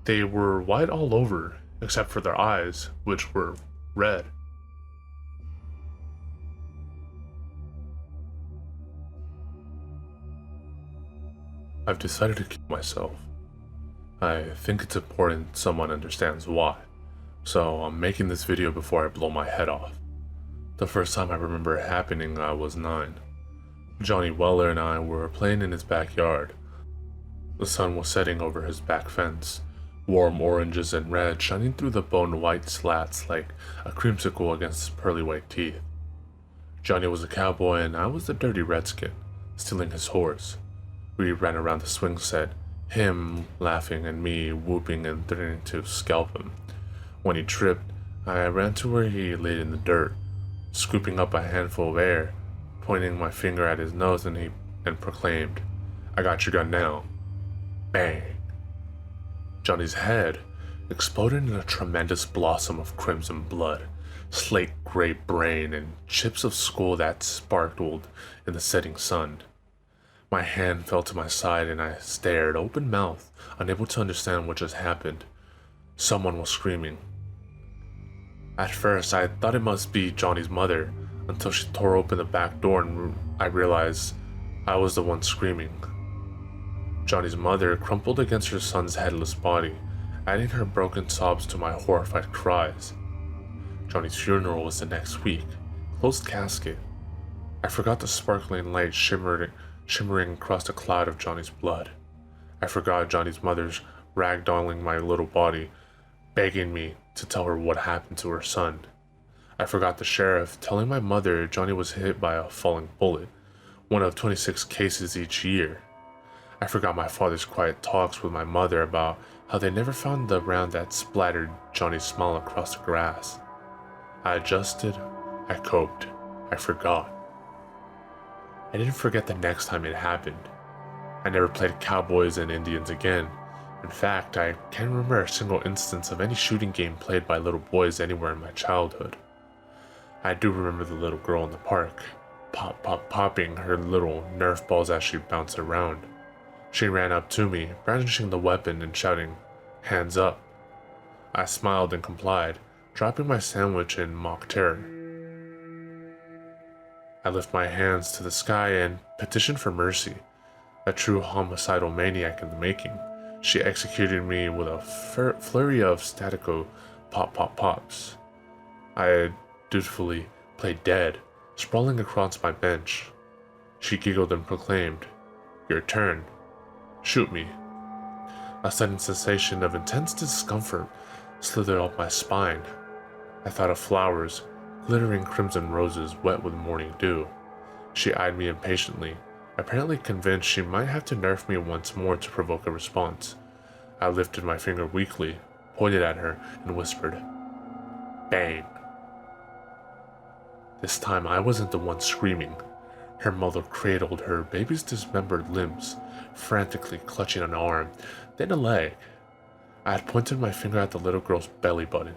They were white all over, except for their eyes, which were red." I've decided to keep myself. I think it's important someone understands why, so I'm making this video before I blow my head off. The first time I remember it happening, I was 9. Johnny Weller and I were playing in his backyard. The sun was setting over his back fence, warm oranges and red shining through the bone white slats like a creamsicle against his pearly white teeth. Johnny was a cowboy and I was the dirty redskin, stealing his horse. We ran around the swing set, him laughing and me whooping and threatening to scalp him. When he tripped, I ran to where he laid in the dirt, scooping up a handful of air, pointing my finger at his nose and proclaimed, "I got your gun now." Bang! Johnny's head exploded in a tremendous blossom of crimson blood, slate gray brain, and chips of skull that sparkled in the setting sun. My hand fell to my side and I stared open-mouthed, unable to understand what just happened. Someone was screaming. At first, I thought it must be Johnny's mother, until she tore open the back door and I realized I was the one screaming. Johnny's mother crumpled against her son's headless body, adding her broken sobs to my horrified cries. Johnny's funeral was the next week, closed casket. I forgot the sparkling light shimmering across the cloud of Johnny's blood. I forgot Johnny's mother's ragdolling my little body, begging me to tell her what happened to her son. I forgot the sheriff telling my mother Johnny was hit by a falling bullet, one of 26 cases each year. I forgot my father's quiet talks with my mother about how they never found the round that splattered Johnny's smile across the grass. I adjusted, I coped, I forgot. I didn't forget the next time it happened. I never played cowboys and Indians again. In fact, I can't remember a single instance of any shooting game played by little boys anywhere in my childhood. I do remember the little girl in the park, popping her little Nerf balls as she bounced around. She ran up to me, brandishing the weapon and shouting, "Hands up." I smiled and complied, dropping my sandwich in mock terror. I lift my hands to the sky and petitioned for mercy, a true homicidal maniac in the making. She executed me with a flurry of staccato pops. I dutifully played dead, sprawling across my bench. She giggled and proclaimed, "Your turn. Shoot me." A sudden sensation of intense discomfort slithered up my spine. I thought of flowers, glittering crimson roses wet with morning dew. She eyed me impatiently, apparently convinced she might have to nerf me once more to provoke a response. I lifted my finger weakly, pointed at her, and whispered, "Bang." This time I wasn't the one screaming. Her mother cradled her baby's dismembered limbs, frantically clutching an arm, then a leg. I had pointed my finger at the little girl's belly button.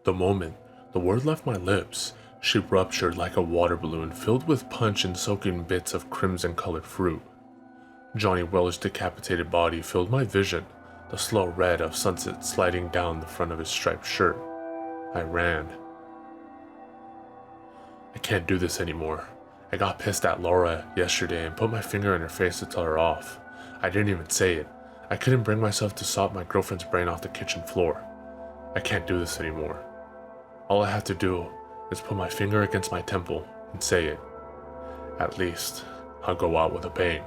The moment the word left my lips, she ruptured like a water balloon filled with punch and soaking bits of crimson-colored fruit. Johnny Weller's decapitated body filled my vision, the slow red of sunset sliding down the front of his striped shirt. I ran. I can't do this anymore. I got pissed at Laura yesterday and put my finger in her face to tell her off. I didn't even say it. I couldn't bring myself to sop my girlfriend's brain off the kitchen floor. I can't do this anymore. All I have to do is put my finger against my temple and say it. At least, I'll go out with a bang.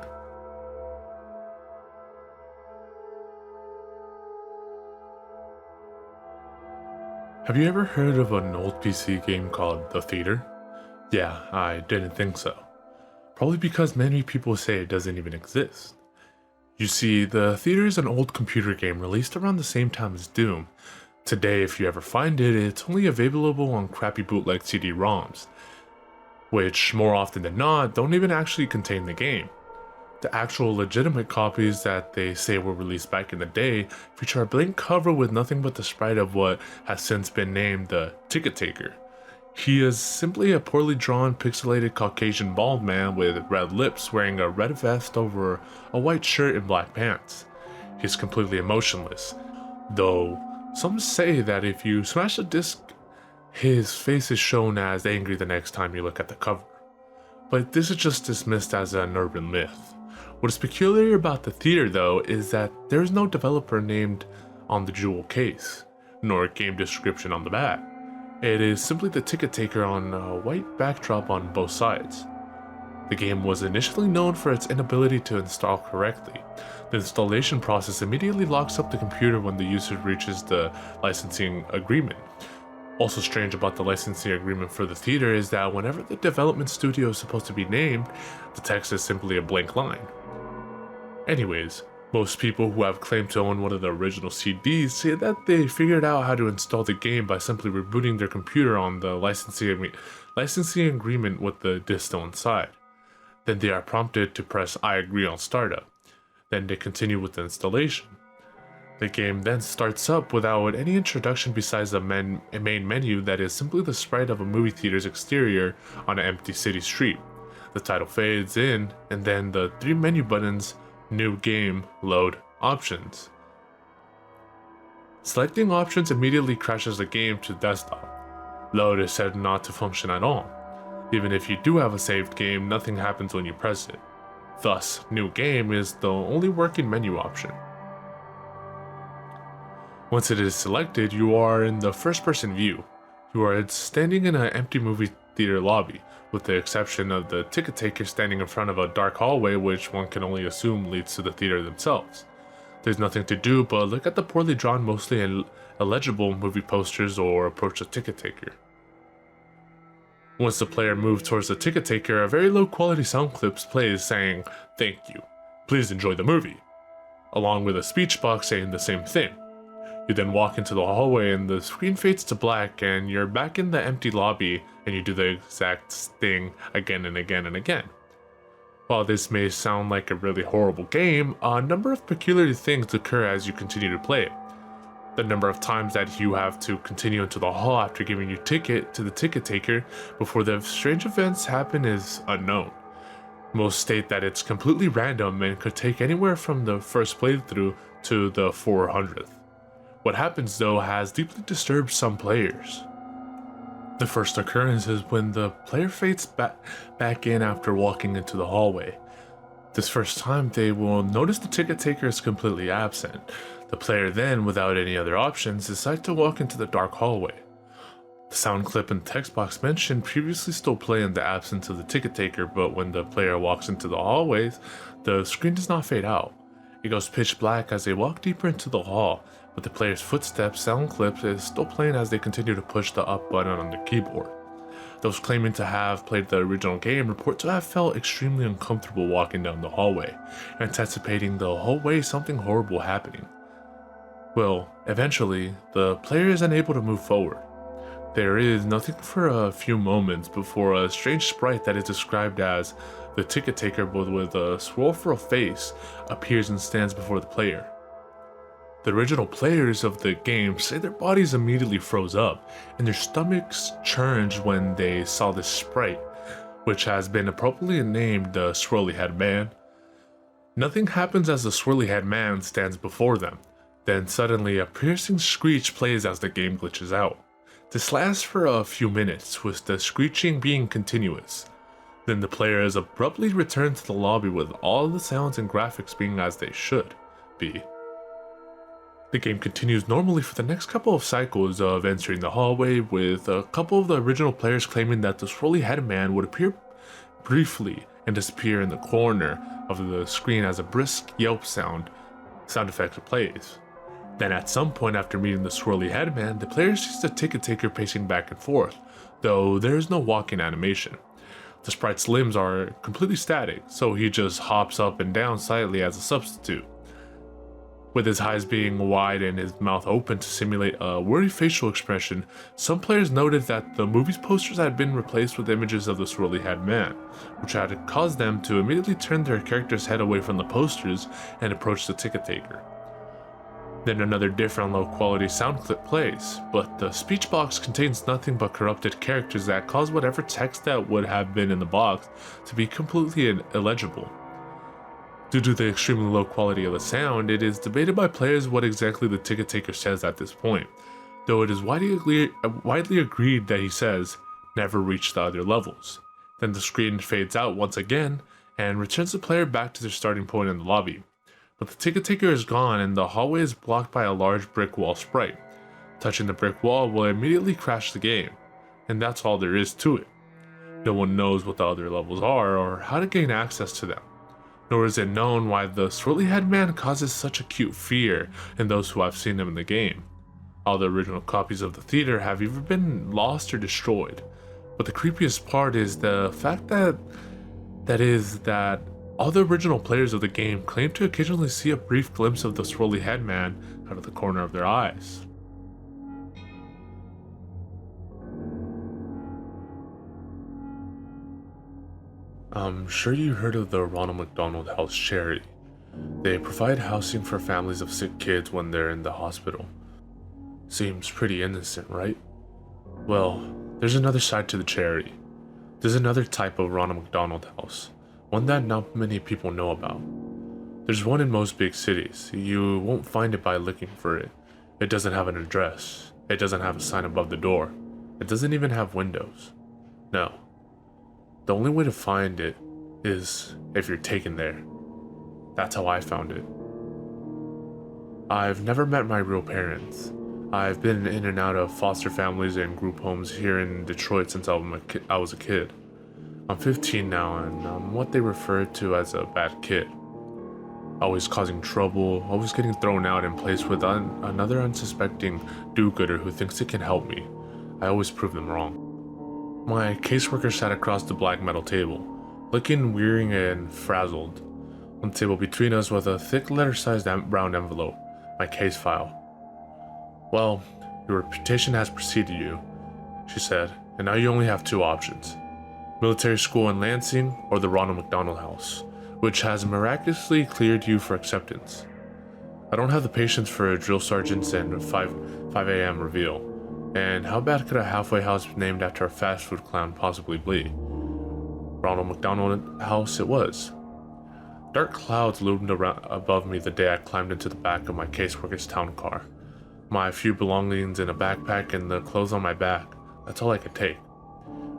Have you ever heard of an old PC game called The Theater? Yeah, I didn't think so. Probably because many people say it doesn't even exist. You see, The Theater is an old computer game released around the same time as Doom. Today, if you ever find it, it's only available on crappy bootleg CD-ROMs, which more often than not don't even actually contain the game. The actual legitimate copies that they say were released back in the day feature a blank cover with nothing but the sprite of what has since been named the Ticket Taker. He is simply a poorly drawn, pixelated Caucasian bald man with red lips wearing a red vest over a white shirt and black pants. He's completely emotionless, though some say that if you smash the disc, his face is shown as angry the next time you look at the cover. But this is just dismissed as an urban myth. What is peculiar about The Theater, though, is that there is no developer named on the jewel case, nor a game description on the back. It is simply the Ticket Taker on a white backdrop on both sides. The game was initially known for its inability to install correctly. The installation process immediately locks up the computer when the user reaches the licensing agreement. Also strange about the licensing agreement for The Theater is that whenever the development studio is supposed to be named, the text is simply a blank line. Anyways, most people who have claimed to own one of the original CDs say that they figured out how to install the game by simply rebooting their computer on the licensing agreement with the disc still inside. Then they are prompted to press I agree on startup. Then they continue with the installation. The game then starts up without any introduction besides the main menu that is simply the sprite of a movie theater's exterior on an empty city street. The title fades in, and then the three menu buttons: New Game, Load, Options. Selecting options immediately crashes the game to desktop. Load is said not to function at all. Even if you do have a saved game, nothing happens when you press it. Thus, New Game is the only working menu option. Once it is selected, you are in the first-person view. You are standing in an empty movie theater lobby, with the exception of the ticket taker standing in front of a dark hallway which one can only assume leads to the theater themselves. There's nothing to do but look at the poorly drawn, mostly illegible movie posters or approach the ticket taker. Once the player moves towards the ticket taker, a very low quality sound clip plays saying, "Thank you, please enjoy the movie," along with a speech box saying the same thing. You then walk into the hallway and the screen fades to black and you're back in the empty lobby and you do the exact thing again and again and again. While this may sound like a really horrible game, a number of peculiar things occur as you continue to play it. The number of times that you have to continue into the hall after giving your ticket to the ticket taker before the strange events happen is unknown. Most state that it's completely random and could take anywhere from the first playthrough to the 400th. What happens though has deeply disturbed some players. The first occurrence is when the player fades back in after walking into the hallway. This first time they will notice the ticket taker is completely absent. The player then, without any other options, decides to walk into the dark hallway. The sound clip and text box mentioned previously still play in the absence of the ticket taker, but when the player walks into the hallways, the screen does not fade out. It goes pitch black as they walk deeper into the hall, but the player's footsteps sound clip is still playing as they continue to push the up button on the keyboard. Those claiming to have played the original game report to have felt extremely uncomfortable walking down the hallway, anticipating the whole way something horrible happening. Well, eventually, the player is unable to move forward. There is nothing for a few moments before a strange sprite that is described as the ticket taker but with a swirl for a face appears and stands before the player. The original players of the game say their bodies immediately froze up and their stomachs churned when they saw this sprite, which has been appropriately named the Swirly Head Man. Nothing happens as the Swirly Head Man stands before them. Then suddenly a piercing screech plays as the game glitches out. This lasts for a few minutes, with the screeching being continuous. Then the players abruptly return to the lobby with all the sounds and graphics being as they should be. The game continues normally for the next couple of cycles of entering the hallway, with a couple of the original players claiming that the Swirly Head Man would appear briefly and disappear in the corner of the screen as a brisk yelp sound effect plays. Then at some point after meeting the Swirly Head Man, the player sees the ticket taker pacing back and forth, though there is no walking animation. The sprite's limbs are completely static, so he just hops up and down slightly as a substitute, with his eyes being wide and his mouth open to simulate a worried facial expression. Some players noted that the movie's posters had been replaced with images of the Swirly Head Man, which had caused them to immediately turn their character's head away from the posters and approach the ticket taker. Then another different low-quality sound clip plays, but the speech box contains nothing but corrupted characters that cause whatever text that would have been in the box to be completely illegible. Due to the extremely low quality of the sound, it is debated by players what exactly the ticket taker says at this point, though it is widely agreed that he says, "Never reach the other levels." Then the screen fades out once again and returns the player back to their starting point in the lobby. But the ticket taker is gone and the hallway is blocked by a large brick wall sprite. Touching the brick wall will immediately crash the game, and that's all there is to it. No one knows what the other levels are or how to gain access to them, nor is it known why the Swirly Head Man causes such acute fear in those who have seen him in the game. All the original copies of the theater have either been lost or destroyed, but the creepiest part is the fact that all the original players of the game claim to occasionally see a brief glimpse of the Swirly Head Man out of the corner of their eyes. I'm sure you heard of the Ronald McDonald House charity. They provide housing for families of sick kids when they're in the hospital. Seems pretty innocent, right? Well, there's another side to the charity. There's another type of Ronald McDonald House, one that not many people know about. There's one in most big cities. You won't find it by looking for it. It doesn't have an address. It doesn't have a sign above the door. It doesn't even have windows. No. The only way to find it is if you're taken there. That's how I found it. I've never met my real parents. I've been in and out of foster families and group homes here in Detroit since I was a kid. I'm 15 now and I'm what they refer to as a bad kid. Always causing trouble, always getting thrown out and placed with another unsuspecting do-gooder who thinks it can help me. I always prove them wrong. My caseworker sat across the black metal table, looking weary and frazzled. On the table between us was a thick letter-sized brown envelope, my case file. "Well, your reputation has preceded you," she said, "and now you only have two options. Military school in Lansing or the Ronald McDonald House, which has miraculously cleared you for acceptance. I don't have the patience for a drill sergeant's and 5 a.m. reveal, and how bad could a halfway house named after a fast food clown possibly be? Ronald McDonald House it was. Dark clouds loomed above me the day I climbed into the back of my caseworker's town car. My few belongings in a backpack and the clothes on my back, that's all I could take.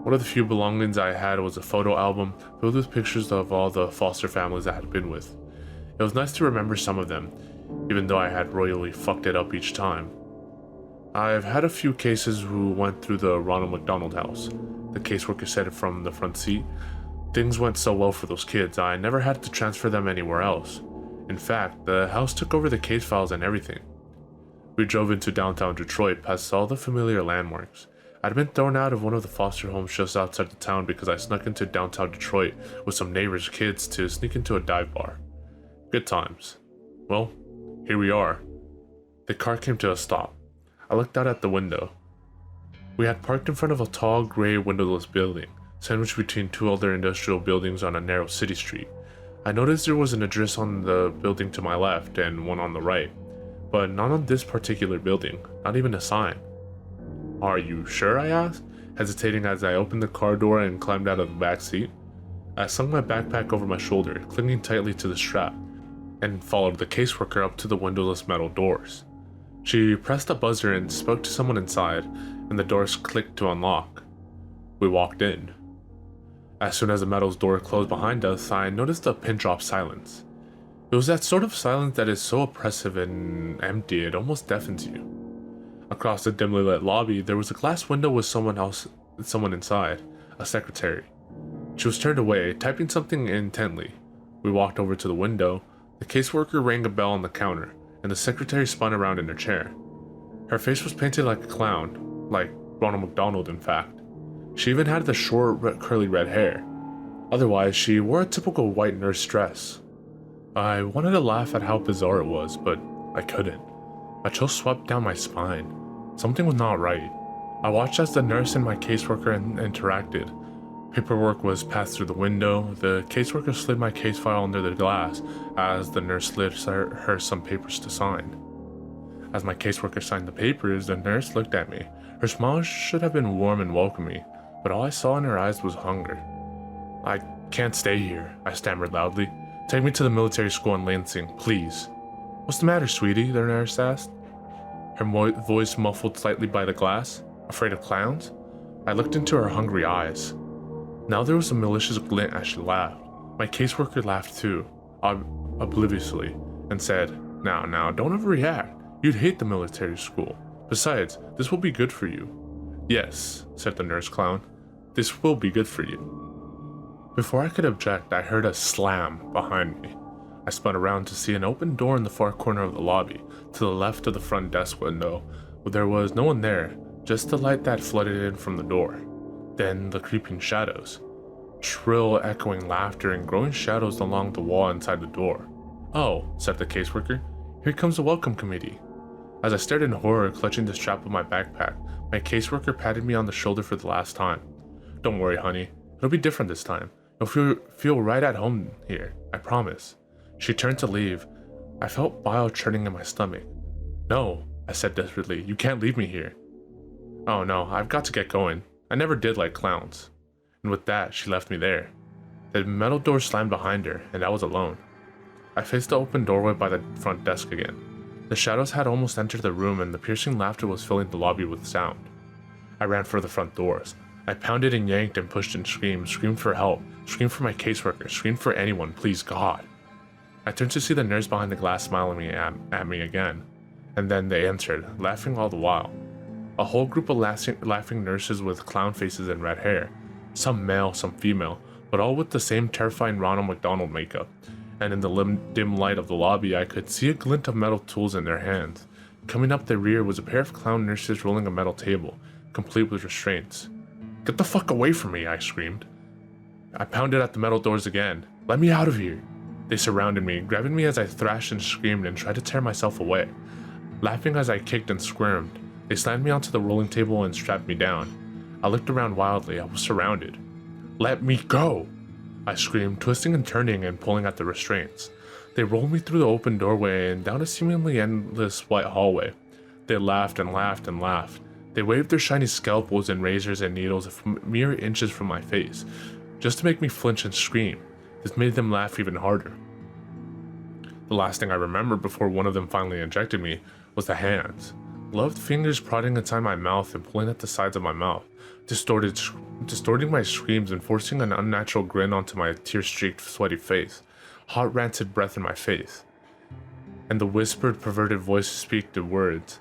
One of the few belongings I had was a photo album filled with pictures of all the foster families I had been with. It was nice to remember some of them, even though I had royally fucked it up each time. I've had a few cases who went through the Ronald McDonald House. The caseworker said it from the front seat. Things went so well for those kids, I never had to transfer them anywhere else. In fact, the house took over the case files and everything. We drove into downtown Detroit past all the familiar landmarks. I'd been thrown out of one of the foster homes just outside the town because I snuck into downtown Detroit with some neighbors' kids to sneak into a dive bar. Good times. Well, here we are. The car came to a stop. I looked out at the window. We had parked in front of a tall, gray, windowless building, sandwiched between two other industrial buildings on a narrow city street. I noticed there was an address on the building to my left and one on the right, but not on this particular building, not even a sign. "Are you sure?" I asked, hesitating as I opened the car door and climbed out of the back seat. I slung my backpack over my shoulder, clinging tightly to the strap, and followed the caseworker up to the windowless metal doors. She pressed a buzzer and spoke to someone inside, and the doors clicked to unlock. We walked in. As soon as the metal door closed behind us, I noticed a pin-drop silence. It was that sort of silence that is so oppressive and empty it almost deafens you. Across the dimly lit lobby, there was a glass window with someone inside, a secretary. She was turned away, typing something intently. We walked over to the window. The caseworker rang a bell on the counter, and the secretary spun around in her chair. Her face was painted like a clown, like Ronald McDonald in fact. She even had the short, curly red hair. Otherwise, she wore a typical white nurse dress. I wanted to laugh at how bizarre it was, but I couldn't. A chill swept down my spine. Something was not right. I watched as the nurse and my caseworker interacted. Paperwork was passed through the window. The caseworker slid my case file under the glass as the nurse slid her some papers to sign. As my caseworker signed the papers, the nurse looked at me. Her smile should have been warm and welcoming, but all I saw in her eyes was hunger. "I can't stay here," I stammered loudly. "Take me to the military school in Lansing, please." "What's the matter, sweetie?" the nurse asked. Her voice muffled slightly by the glass. "Afraid of clowns?" I looked into her hungry eyes. Now there was a malicious glint as she laughed. My caseworker laughed too, obliviously, and said, Now, don't overreact. You'd hate the military school. Besides, this will be good for you." "Yes," said the nurse clown. "This will be good for you." Before I could object, I heard a slam behind me. I spun around to see an open door in the far corner of the lobby, to the left of the front desk window. There was no one there, just the light that flooded in from the door. Then the creeping shadows. Shrill, echoing laughter and growing shadows along the wall inside the door. "Oh," said the caseworker, "here comes the welcome committee." As I stared in horror, clutching the strap of my backpack, my caseworker patted me on the shoulder for the last time. "Don't worry, honey. It'll be different this time. You'll feel right at home here, I promise." She turned to leave. I felt bile churning in my stomach. "No," I said desperately. "You can't leave me here." "Oh no, I've got to get going. I never did like clowns." And with that, she left me there. The metal door slammed behind her, and I was alone. I faced the open doorway by the front desk again. The shadows had almost entered the room, and the piercing laughter was filling the lobby with sound. I ran for the front doors. I pounded and yanked and pushed and screamed for help, screamed for my caseworker, screamed for anyone, please God. I turned to see the nurse behind the glass smiling at me again, and then they answered, laughing all the while. A whole group of laughing nurses with clown faces and red hair, some male, some female, but all with the same terrifying Ronald McDonald makeup. And in the dim light of the lobby, I could see a glint of metal tools in their hands. Coming up the rear was a pair of clown nurses rolling a metal table, complete with restraints. "Get the fuck away from me," I screamed. I pounded at the metal doors again. "Let me out of here." They surrounded me, grabbing me as I thrashed and screamed and tried to tear myself away. Laughing as I kicked and squirmed, they slammed me onto the rolling table and strapped me down. I looked around wildly. I was surrounded. "Let me go!" I screamed, twisting and turning and pulling at the restraints. They rolled me through the open doorway and down a seemingly endless white hallway. They laughed and laughed and laughed. They waved their shiny scalpels and razors and needles mere inches from my face, just to make me flinch and scream. This made them laugh even harder. The last thing I remembered before one of them finally ejected me was the hands. Gloved fingers prodding inside my mouth and pulling at the sides of my mouth, distorting my screams and forcing an unnatural grin onto my tear-streaked, sweaty face, hot rancid breath in my face, and the whispered, perverted voice speak the words,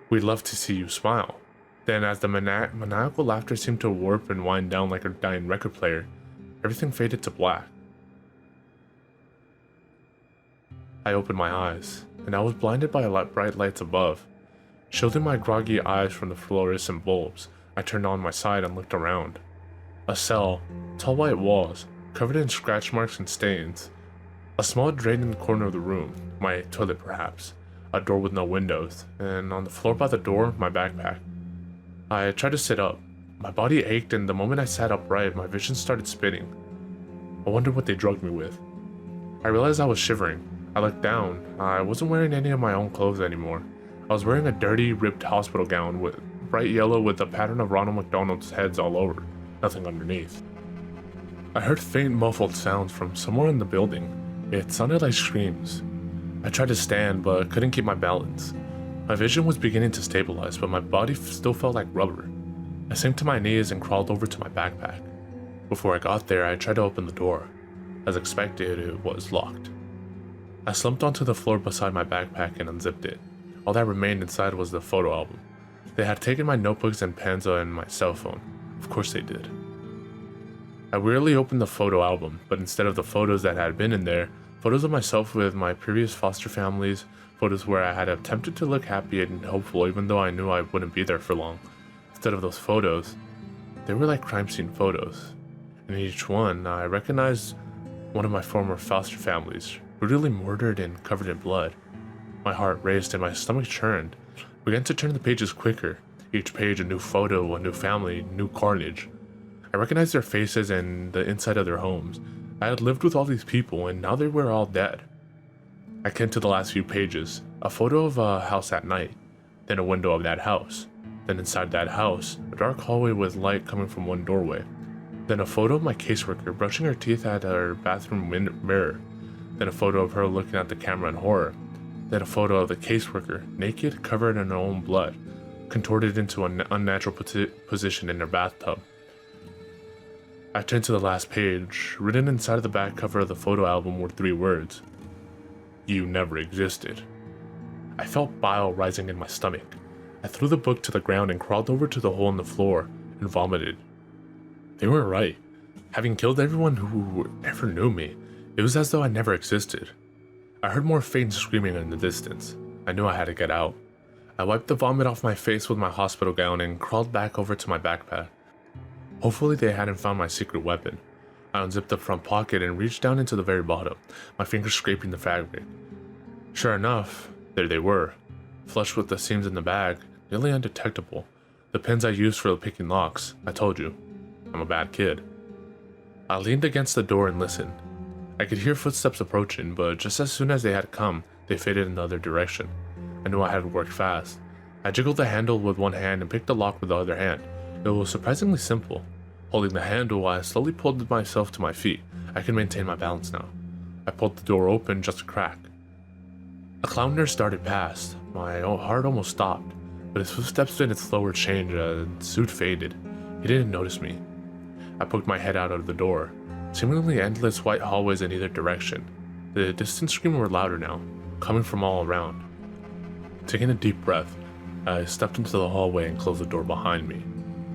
"We'd love to see you smile." Then, as the maniacal laughter seemed to warp and wind down like a dying record player, everything faded to black. I opened my eyes, and I was blinded by bright lights above. Shielding my groggy eyes from the fluorescent bulbs, I turned on my side and looked around. A cell, tall white walls, covered in scratch marks and stains. A small drain in the corner of the room, my toilet perhaps. A door with no windows, and on the floor by the door, my backpack. I tried to sit up. My body ached, and the moment I sat upright, my vision started spinning. I wondered what they drugged me with. I realized I was shivering. I looked down. I wasn't wearing any of my own clothes anymore. I was wearing a dirty, ripped hospital gown with bright yellow with a pattern of Ronald McDonald's heads all over, nothing underneath. I heard faint, muffled sounds from somewhere in the building. It sounded like screams. I tried to stand, but couldn't keep my balance. My vision was beginning to stabilize, but my body still felt like rubber. I sank to my knees and crawled over to my backpack. Before I got there, I tried to open the door. As expected, it was locked. I slumped onto the floor beside my backpack and unzipped it. All that remained inside was the photo album. They had taken my notebooks and pens and my cell phone. Of course they did. I wearily opened the photo album, but instead of the photos that had been in there, photos of myself with my previous foster families, photos where I had attempted to look happy and hopeful even though I knew I wouldn't be there for long. Instead of those photos, they were like crime scene photos. In each one, I recognized one of my former foster families, brutally murdered and covered in blood. My heart raced and my stomach churned. I began to turn the pages quicker. Each page a new photo, a new family, new carnage. I recognized their faces and the inside of their homes. I had lived with all these people and now they were all dead. I came to the last few pages. A photo of a house at night, then a window of that house. Then inside that house, a dark hallway with light coming from one doorway. Then a photo of my caseworker brushing her teeth at her bathroom mirror. Then a photo of her looking at the camera in horror. Then a photo of the caseworker, naked, covered in her own blood, contorted into an unnatural position in her bathtub. I turned to the last page. Written inside of the back cover of the photo album were 3 words. You never existed. I felt bile rising in my stomach. I threw the book to the ground and crawled over to the hole in the floor and vomited. They were right. Having killed everyone who ever knew me, it was as though I never existed. I heard more faint screaming in the distance. I knew I had to get out. I wiped the vomit off my face with my hospital gown and crawled back over to my backpack. Hopefully they hadn't found my secret weapon. I unzipped the front pocket and reached down into the very bottom, my fingers scraping the fabric. Sure enough, there they were, flush with the seams in the bag, nearly undetectable. The pins I used for picking locks. I told you, I'm a bad kid. I leaned against the door and listened. I could hear footsteps approaching, but just as soon as they had come, they faded in the other direction. I knew I had worked fast. I jiggled the handle with one hand and picked the lock with the other hand. It was surprisingly simple. Holding the handle, I slowly pulled myself to my feet. I could maintain my balance now. I pulled the door open just a crack. A clown nurse darted past. My heart almost stopped, but his footsteps didn't slow or change and suit faded. He didn't notice me. I poked my head out of the door. Seemingly endless white hallways in either direction. The distant screams were louder now, coming from all around. Taking a deep breath, I stepped into the hallway and closed the door behind me.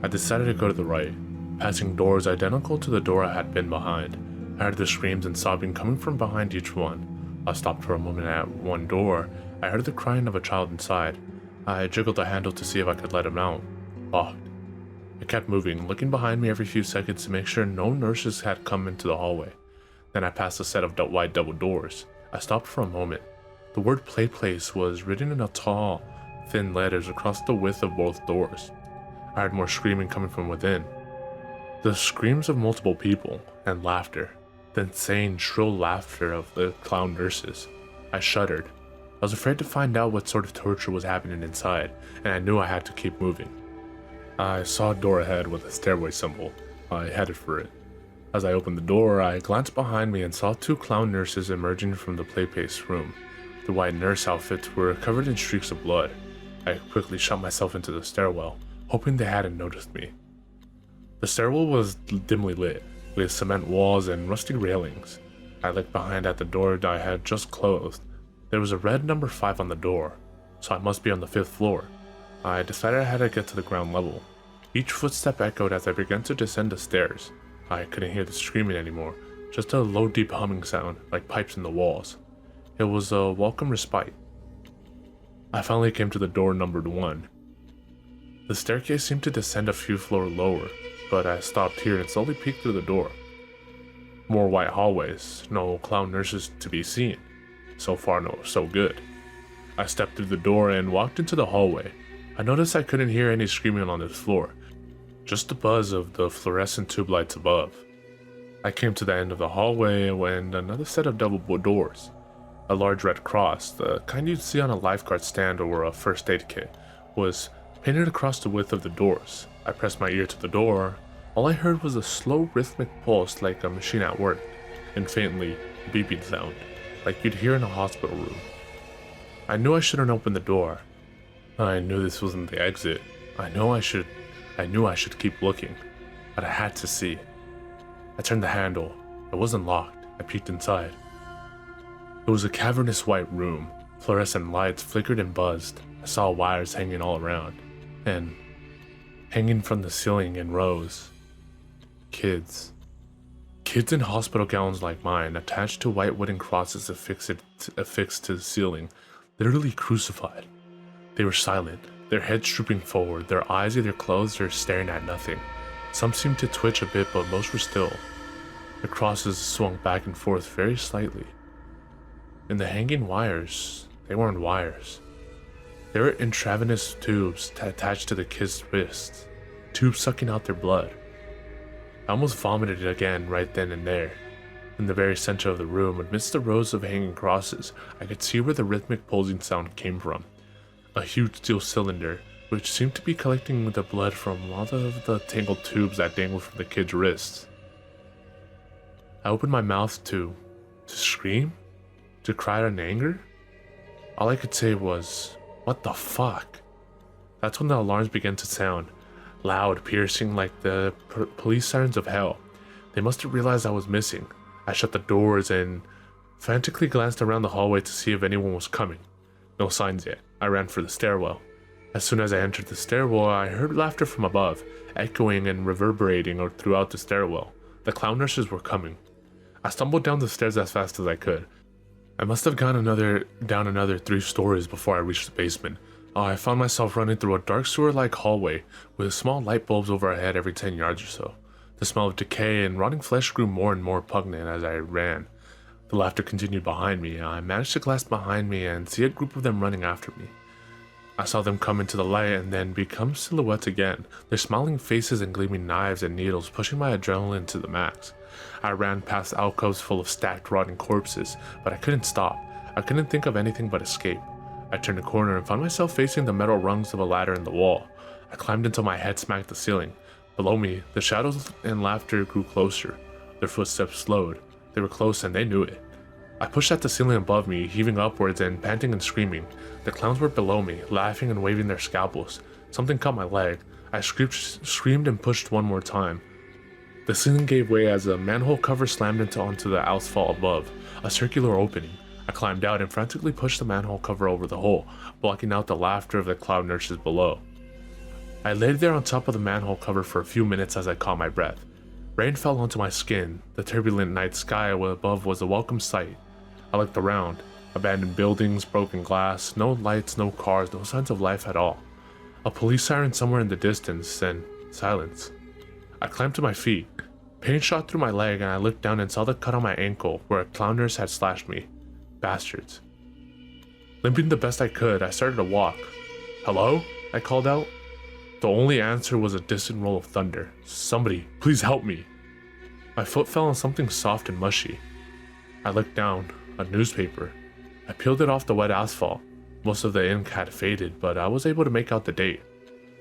I decided to go to the right, passing doors identical to the door I had been behind. I heard the screams and sobbing coming from behind each one. I stopped for a moment at one door. I heard the crying of a child inside. I jiggled the handle to see if I could let him out. Locked. I kept moving, looking behind me every few seconds to make sure no nurses had come into the hallway. Then I passed a set of wide double doors. I stopped for a moment. The word "Play Place" was written in tall, thin letters across the width of both doors. I heard more screaming coming from within. The screams of multiple people, and laughter. The insane, shrill laughter of the clown nurses. I shuddered. I was afraid to find out what sort of torture was happening inside, and I knew I had to keep moving. I saw a door ahead with a stairway symbol. I headed for it. As I opened the door, I glanced behind me and saw 2 clown nurses emerging from the play-place room. The white nurse outfits were covered in streaks of blood. I quickly shot myself into the stairwell, hoping they hadn't noticed me. The stairwell was dimly lit, with cement walls and rusty railings. I looked behind at the door I had just closed. There was a red number 5 on the door, so I must be on the 5th floor. I decided I had to get to the ground level. Each footstep echoed as I began to descend the stairs. I couldn't hear the screaming anymore, just a low, deep humming sound, like pipes in the walls. It was a welcome respite. I finally came to the door numbered 1. The staircase seemed to descend a few floors lower, but I stopped here and slowly peeked through the door. More white hallways, no clown nurses to be seen. So far, so good. I stepped through the door and walked into the hallway. I noticed I couldn't hear any screaming on the floor, just the buzz of the fluorescent tube lights above. I came to the end of the hallway when another set of double doors. A large red cross, the kind you'd see on a lifeguard stand or a first aid kit, was painted across the width of the doors. I pressed my ear to the door. All I heard was a slow rhythmic pulse like a machine at work, and faintly a beeping sound, like you'd hear in a hospital room. I knew I shouldn't open the door. I knew this wasn't the exit. I knew I should keep looking, but I had to see. I turned the handle. It wasn't locked. I peeked inside. It was a cavernous white room. Fluorescent lights flickered and buzzed. I saw wires hanging all around, and hanging from the ceiling in rows. Kids. Kids in hospital gowns like mine, attached to white wooden crosses affixed to the ceiling, literally crucified. They were silent, their heads drooping forward, their eyes either closed or staring at nothing. Some seemed to twitch a bit, but most were still. The crosses swung back and forth very slightly. And the hanging wires, they weren't wires. They were intravenous tubes attached to the kids' wrists, tubes sucking out their blood. I almost vomited again right then and there. In the very center of the room, amidst the rows of hanging crosses, I could see where the rhythmic pulsing sound came from. A huge steel cylinder, which seemed to be collecting the blood from all of the tangled tubes that dangled from the kids' wrists. I opened my mouth to scream? To cry in anger? All I could say was, "What the fuck?" That's when the alarms began to sound, loud, piercing like the police sirens of hell. They must have realized I was missing. I shut the doors and frantically glanced around the hallway to see if anyone was coming. No signs yet. I ran for the stairwell. As soon as I entered the stairwell, I heard laughter from above, echoing and reverberating throughout the stairwell. The clown nurses were coming. I stumbled down the stairs as fast as I could. I must have gone down another 3 stories before I reached the basement. I found myself running through a dark sewer-like hallway with small light bulbs overhead every 10 yards or so. The smell of decay and rotting flesh grew more and more pungent as I ran. The laughter continued behind me. I managed to glance behind me and see a group of them running after me. I saw them come into the light and then become silhouettes again, their smiling faces and gleaming knives and needles pushing my adrenaline to the max. I ran past alcoves full of stacked rotting corpses, but I couldn't stop. I couldn't think of anything but escape. I turned a corner and found myself facing the metal rungs of a ladder in the wall. I climbed until my head smacked the ceiling. Below me, the shadows and laughter grew closer. Their footsteps slowed. They were close and they knew it. I pushed at the ceiling above me, heaving upwards and panting and screaming. The clowns were below me, laughing and waving their scalpels. Something caught my leg. I screamed and pushed one more time. The ceiling gave way as a manhole cover slammed onto the asphalt above, a circular opening. I climbed out and frantically pushed the manhole cover over the hole, blocking out the laughter of the clown nurses below. I laid there on top of the manhole cover for a few minutes as I caught my breath. Rain fell onto my skin. The turbulent night sky above was a welcome sight. I looked around. Abandoned buildings, broken glass, no lights, no cars, no signs of life at all. A police siren somewhere in the distance, and silence. I climbed to my feet. Pain shot through my leg and I looked down and saw the cut on my ankle where a clown nurse had slashed me. Bastards. Limping the best I could, I started to walk. "Hello?" I called out. The only answer was a distant roll of thunder. "Somebody, please help me." My foot fell on something soft and mushy. I looked down. A newspaper. I peeled it off the wet asphalt. Most of the ink had faded, but I was able to make out the date.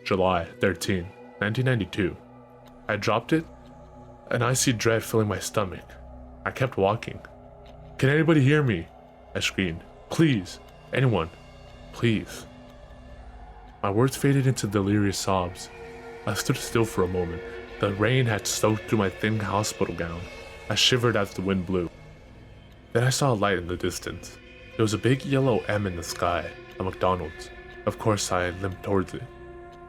July 13, 1992. I dropped it, an icy dread filling my stomach. I kept walking. "Can anybody hear me?" I screamed. "Please, anyone, please." My words faded into delirious sobs. I stood still for a moment. The rain had soaked through my thin hospital gown. I shivered as the wind blew. Then I saw a light in the distance. There was a big yellow M in the sky, a McDonald's. Of course, I limped towards it.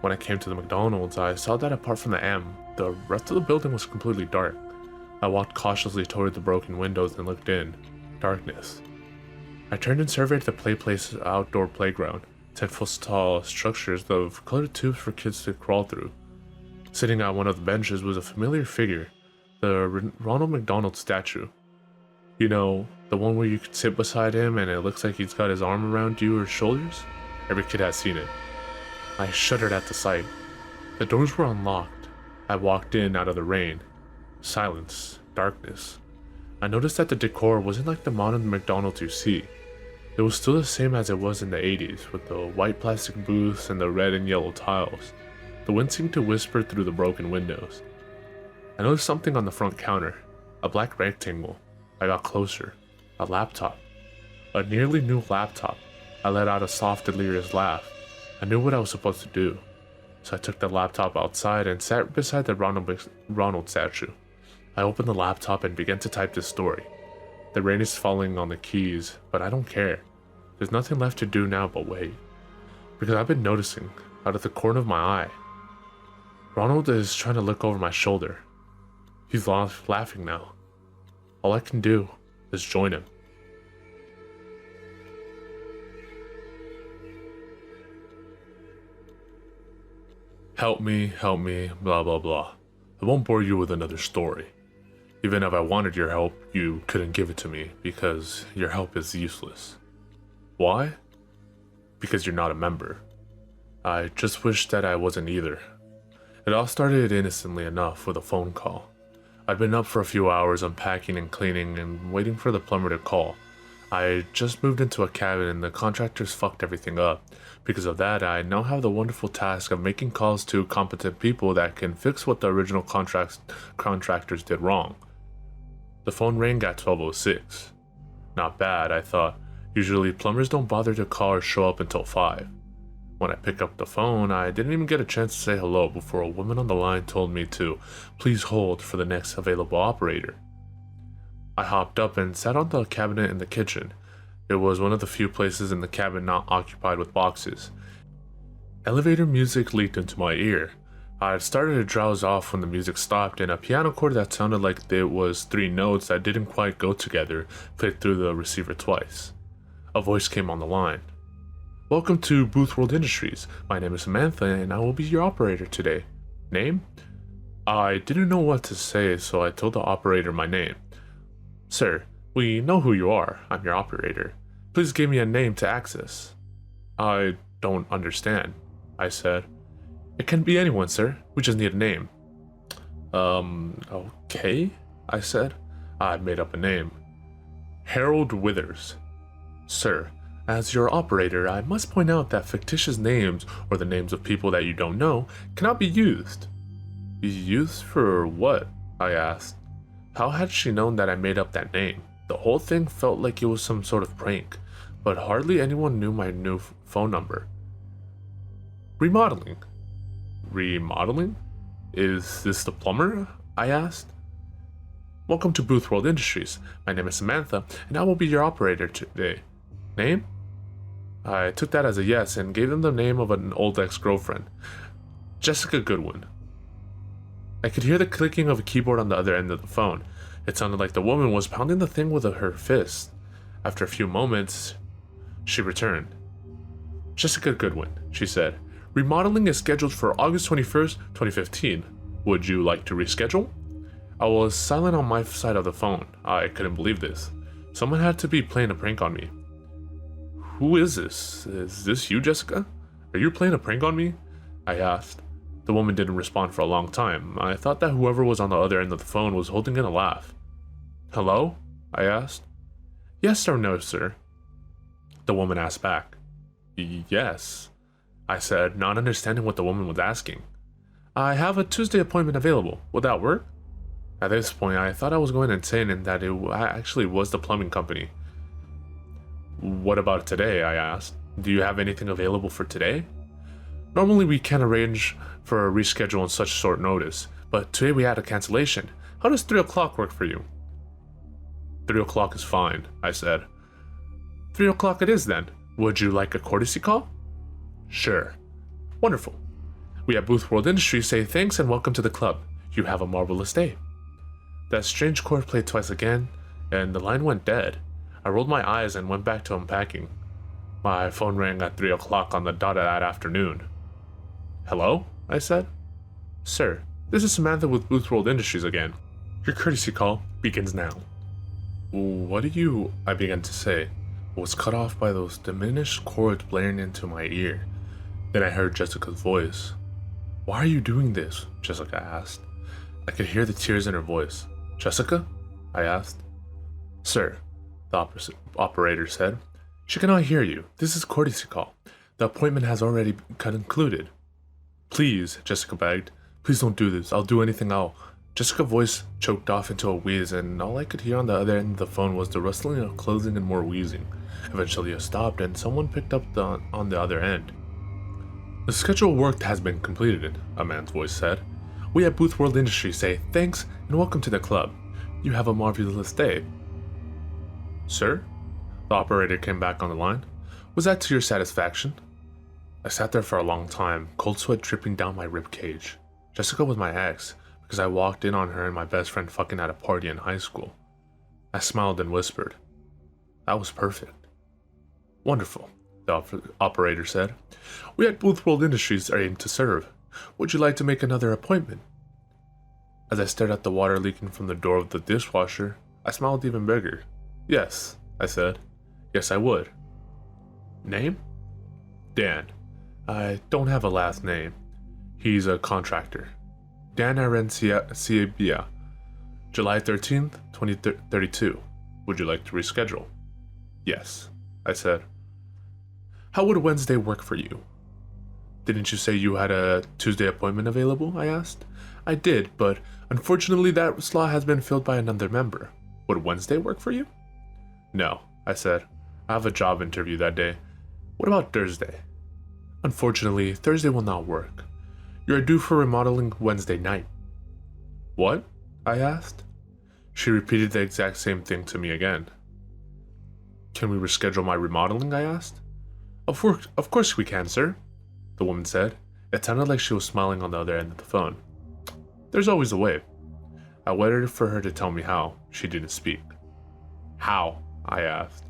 When I came to the McDonald's, I saw that apart from the M, the rest of the building was completely dark. I walked cautiously toward the broken windows and looked in. Darkness. I turned and surveyed the Place outdoor playground, 10-foot tall structures of colored tubes for kids to crawl through. Sitting on one of the benches was a familiar figure, the Ronald McDonald statue. You know, the one where you could sit beside him and it looks like he's got his arm around you or shoulders? Every kid has seen it. I shuddered at the sight. The doors were unlocked. I walked in out of the rain. Silence, darkness. I noticed that the decor wasn't like the modern McDonald's you see. It was still the same as it was in the 80s, with the white plastic booths and the red and yellow tiles. The wind seemed to whisper through the broken windows. I noticed something on the front counter, a black rectangle. I got closer. A laptop. A nearly new laptop. I let out a soft, delirious laugh. I knew what I was supposed to do. So I took the laptop outside and sat beside the Ronald statue. I opened the laptop and began to type this story. The rain is falling on the keys, but I don't care. There's nothing left to do now but wait. Because I've been noticing, out of the corner of my eye, Ronald is trying to look over my shoulder. He's laughing now. All I can do is join him. Help me, blah blah blah. I won't bore you with another story. Even if I wanted your help, you couldn't give it to me because your help is useless. Why? Because you're not a member. I just wish that I wasn't either. It all started innocently enough with a phone call. I'd been up for a few hours unpacking and cleaning and waiting for the plumber to call. I just moved into a cabin and the contractors fucked everything up. Because of that, I now have the wonderful task of making calls to competent people that can fix what the original contractors did wrong. The phone rang at 12:06. Not bad, I thought. Usually plumbers don't bother to call or show up until 5. When I picked up the phone, I didn't even get a chance to say hello before a woman on the line told me to please hold for the next available operator. I hopped up and sat on the cabinet in the kitchen. It was one of the few places in the cabin not occupied with boxes. Elevator music leaked into my ear. I started to drowse off when the music stopped and a piano chord that sounded like it was 3 notes that didn't quite go together played through the receiver twice. A voice came on the line. Welcome to Booth World Industries. My name is Samantha and I will be your operator today. Name? I didn't know what to say, so I told the operator my name. Sir, we know who you are. I'm your operator. Please give me a name to access. I don't understand, I said. It can be anyone, sir. We just need a name. Okay, I said. I made up a name. Harold Withers. Sir, as your operator, I must point out that fictitious names, or the names of people that you don't know, cannot be used. Used for what? I asked. How had she known that I made up that name? The whole thing felt like it was some sort of prank, but hardly anyone knew my new phone number. Remodeling. Remodeling? Is this the plumber? I asked. Welcome to Booth World Industries. My name is Samantha, and I will be your operator today. Name? I took that as a yes and gave them the name of an old ex-girlfriend. Jessica Goodwin. I could hear the clicking of a keyboard on the other end of the phone. It sounded like the woman was pounding the thing with her fist. After a few moments, she returned. Jessica Goodwin, she said. Remodeling is scheduled for August 21st, 2015. Would you like to reschedule? I was silent on my side of the phone. I couldn't believe this. Someone had to be playing a prank on me. Who is this? Is this you, Jessica? Are you playing a prank on me? I asked. The woman didn't respond for a long time. I thought that whoever was on the other end of the phone was holding in a laugh. Hello? I asked. Yes or no, sir? The woman asked back. Yes, I said, not understanding what the woman was asking. I have a Tuesday appointment available. Would that work? At this point, I thought I was going insane and that it actually was the plumbing company. What about today? I asked. Do you have anything available for today? Normally we can arrange for a reschedule on such short notice, but today we had a cancellation. How does 3 o'clock work for you? 3 o'clock is fine, I said. 3 o'clock it is then. Would you like a courtesy call? Sure. Wonderful. We at Booth World Industries say thanks and welcome to the club. You have a marvelous day. That strange chord played twice again, and the line went dead. I rolled my eyes and went back to unpacking. My phone rang at 3 o'clock on the dot of that afternoon. Hello? I said. Sir, this is Samantha with Booth World Industries again. Your courtesy call begins now. What do you... I began to say, was cut off by those diminished chords blaring into my ear. Then I heard Jessica's voice. "Why are you doing this?" Jessica asked. I could hear the tears in her voice. "Jessica?" I asked. "Sir," the operator said, "she cannot hear you. This is courtesy call. The appointment has already concluded." "Please," Jessica begged. "Please don't do this. I'll do anything. Jessica's voice choked off into a wheeze, and all I could hear on the other end of the phone was the rustling of clothing and more wheezing. Eventually it stopped, and someone picked up on the other end. "The scheduled work has been completed," a man's voice said. "We at Booth World Industries say thanks and welcome to the club. You have a marvelous day." "Sir?" The operator came back on the line. "Was that to your satisfaction?" I sat there for a long time, cold sweat dripping down my rib cage. Jessica was my ex, because I walked in on her and my best friend fucking at a party in high school. I smiled and whispered, "That was perfect." "Wonderful," the operator said. "We at Booth World Industries are aimed to serve. Would you like to make another appointment?" As I stared at the water leaking from the door of the dishwasher, I smiled even bigger. "Yes," I said. "Yes, I would." "Name?" "Dan. I don't have a last name. He's a contractor. Dan Arencia, July 13th, 2032. Would you like to reschedule?" "Yes," I said. "How would Wednesday work for you?" "Didn't you say you had a Tuesday appointment available?" I asked. "I did, but unfortunately that slot has been filled by another member. Would Wednesday work for you?" "No," I said. "I have a job interview that day. What about Thursday?" "Unfortunately, Thursday will not work. You're due for remodeling Wednesday night." "What?" I asked. She repeated the exact same thing to me again. "Can we reschedule my remodeling?" I asked. Of course we can, sir," the woman said. It sounded like she was smiling on the other end of the phone. "There's always a way." I waited for her to tell me how. She didn't speak. "How?" I asked.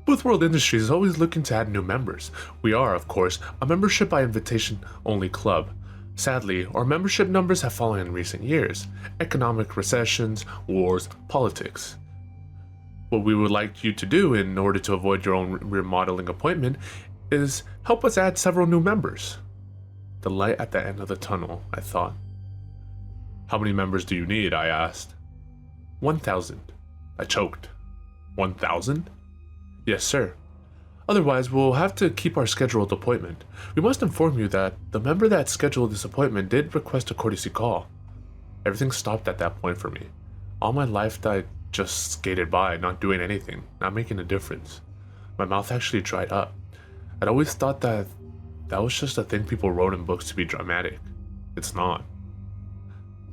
"Booth World Industries is always looking to add new members. We are, of course, a membership by invitation only club. Sadly, our membership numbers have fallen in recent years. Economic recessions, wars, politics. What we would like you to do in order to avoid your own remodeling appointment is help us add several new members." The light at the end of the tunnel, I thought. "How many members do you need?" I asked. 1,000. I choked. 1,000? "Yes, sir. Otherwise, we'll have to keep our scheduled appointment. We must inform you that the member that scheduled this appointment did request a courtesy call." Everything stopped at that point for me. All my life that I just skated by, not doing anything, not making a difference. My mouth actually dried up. I'd always thought that was just a thing people wrote in books to be dramatic. It's not.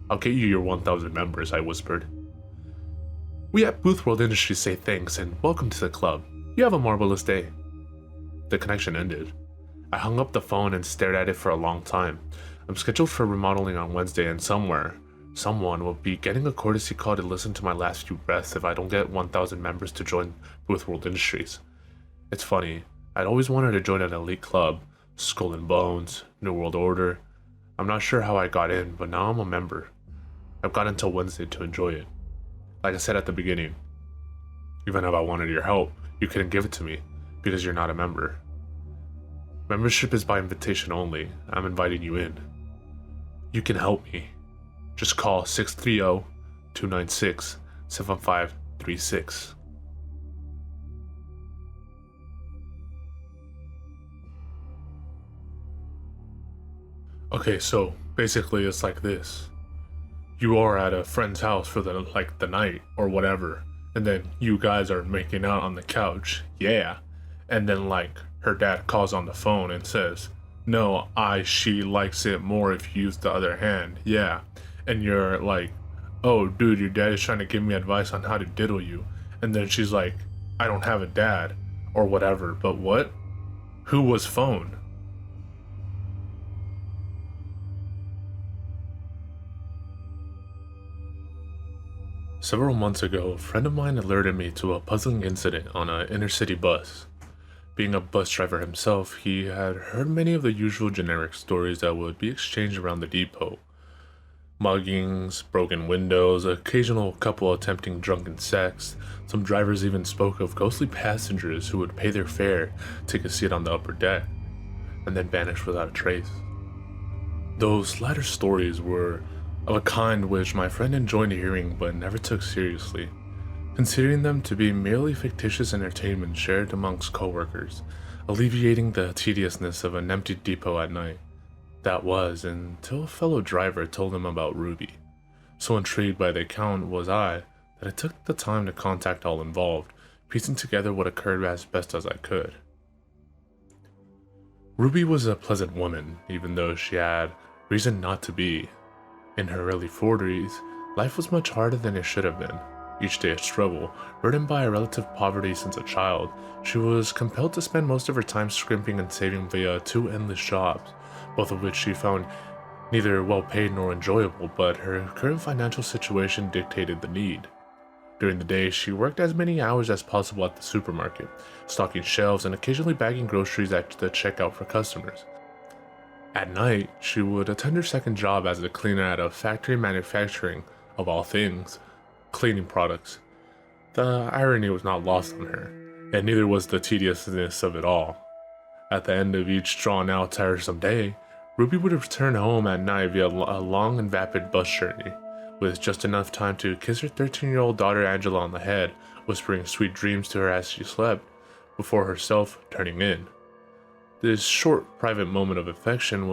"I'll get you your 1,000 members," I whispered. "We at Booth World Industries say thanks and welcome to the club. You have a marvelous day." The connection ended. I hung up the phone and stared at it for a long time. I'm scheduled for remodeling on Wednesday, and someone will be getting a courtesy call to listen to my last few breaths if I don't get 1,000 members to join Booth World Industries. It's funny, I'd always wanted to join an elite club, Skull and Bones, New World Order. I'm not sure how I got in, but now I'm a member. I've got until Wednesday to enjoy it. Like I said at the beginning, even if I wanted your help, you couldn't give it to me because you're not a member. Membership is by invitation only. I'm inviting you in. You can help me. Just call 630-296-7536. Okay, so basically it's like this. You are at a friend's house for the night or whatever, and then you guys are making out on the couch, yeah. And then her dad calls on the phone and says, "No, she likes it more if you use the other hand, yeah." And you're like, "Oh dude, your dad is trying to give me advice on how to diddle you." And then she's like, "I don't have a dad," or whatever, but what? Who was phone? Several months ago, a friend of mine alerted me to a puzzling incident on an inner city bus. Being a bus driver himself, he had heard many of the usual generic stories that would be exchanged around the depot. Muggings, broken windows, occasional couple attempting drunken sex. Some drivers even spoke of ghostly passengers who would pay their fare to take a seat on the upper deck. and then vanished without a trace. Those latter stories were of a kind which my friend enjoyed hearing but never took seriously, considering them to be merely fictitious entertainment shared amongst coworkers, alleviating the tediousness of an empty depot at night. That was until a fellow driver told him about Ruby. So intrigued by the account was I that I took the time to contact all involved, piecing together what occurred as best as I could. Ruby was a pleasant woman, even though she had reason not to be. In her early 40s, life was much harder than it should have been. Each day a struggle, burdened by a relative poverty since a child, she was compelled to spend most of her time scrimping and saving via 2 endless jobs, both of which she found neither well paid nor enjoyable, but her current financial situation dictated the need. During the day, she worked as many hours as possible at the supermarket, stocking shelves and occasionally bagging groceries at the checkout for customers. At night, she would attend her second job as a cleaner at a factory manufacturing, of all things, cleaning products. The irony was not lost on her, and neither was the tediousness of it all. At the end of each drawn-out, tiresome day, Ruby would return home at night via a long and vapid bus journey, with just enough time to kiss her 13-year-old daughter Angela on the head, whispering sweet dreams to her as she slept, before herself turning in. This short, private moment of affection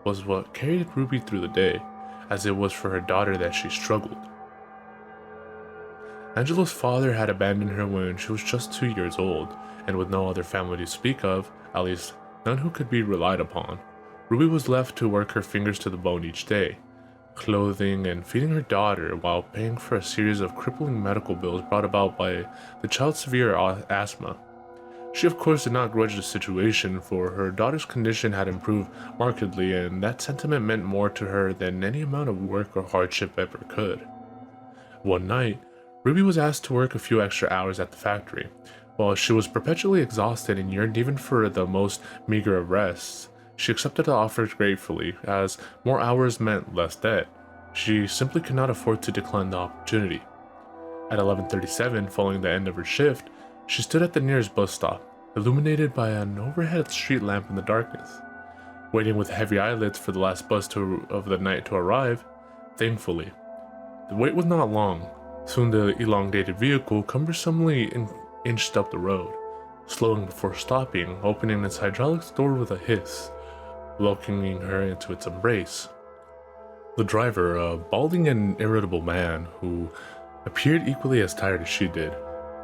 was what carried Ruby through the day, as it was for her daughter that she struggled. Angela's father had abandoned her when she was just 2 years old, and with no other family to speak of, at least none who could be relied upon, Ruby was left to work her fingers to the bone each day, clothing and feeding her daughter while paying for a series of crippling medical bills brought about by the child's severe asthma. She of course did not grudge the situation, for her daughter's condition had improved markedly, and that sentiment meant more to her than any amount of work or hardship ever could. One night, Ruby was asked to work a few extra hours at the factory. While she was perpetually exhausted and yearned even for the most meager of rests, she accepted the offer gratefully, as more hours meant less debt. She simply could not afford to decline the opportunity. At 11:37, following the end of her shift, she stood at the nearest bus stop, illuminated by an overhead street lamp in the darkness, waiting with heavy eyelids for the last bus of the night to arrive. Thankfully, the wait was not long. Soon the elongated vehicle cumbersomely inched up the road, slowing before stopping, opening its hydraulics door with a hiss, welcoming her into its embrace. The driver, a balding and irritable man who appeared equally as tired as she did,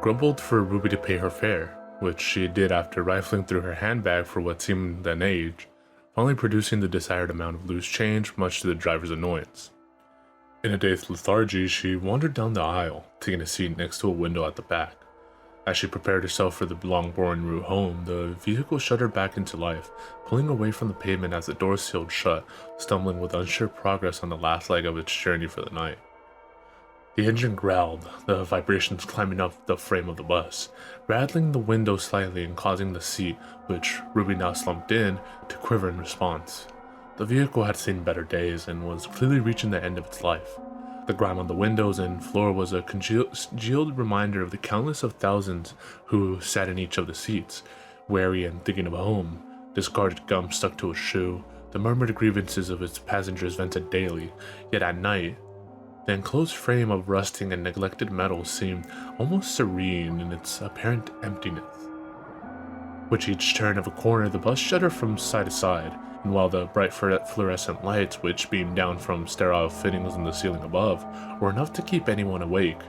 grumbled for Ruby to pay her fare, which she did after rifling through her handbag for what seemed an age, finally producing the desired amount of loose change, much to the driver's annoyance. In a dazed lethargy, she wandered down the aisle, taking a seat next to a window at the back. As she prepared herself for the long, boring route home, the vehicle shuddered back into life, pulling away from the pavement as the door sealed shut, stumbling with unsure progress on the last leg of its journey for the night. The engine growled, the vibrations climbing up the frame of the bus, rattling the window slightly and causing the seat, which Ruby now slumped in, to quiver in response. The vehicle had seen better days and was clearly reaching the end of its life. The grime on the windows and floor was a congealed reminder of the countless of thousands who sat in each of the seats, weary and thinking of home, discarded gum stuck to a shoe, the murmured grievances of its passengers vented daily, yet at night, the enclosed frame of rusting and neglected metal seemed almost serene in its apparent emptiness. With each turn of a corner, the bus shuddered from side to side, and while the bright fluorescent lights which beamed down from sterile fittings in the ceiling above were enough to keep anyone awake,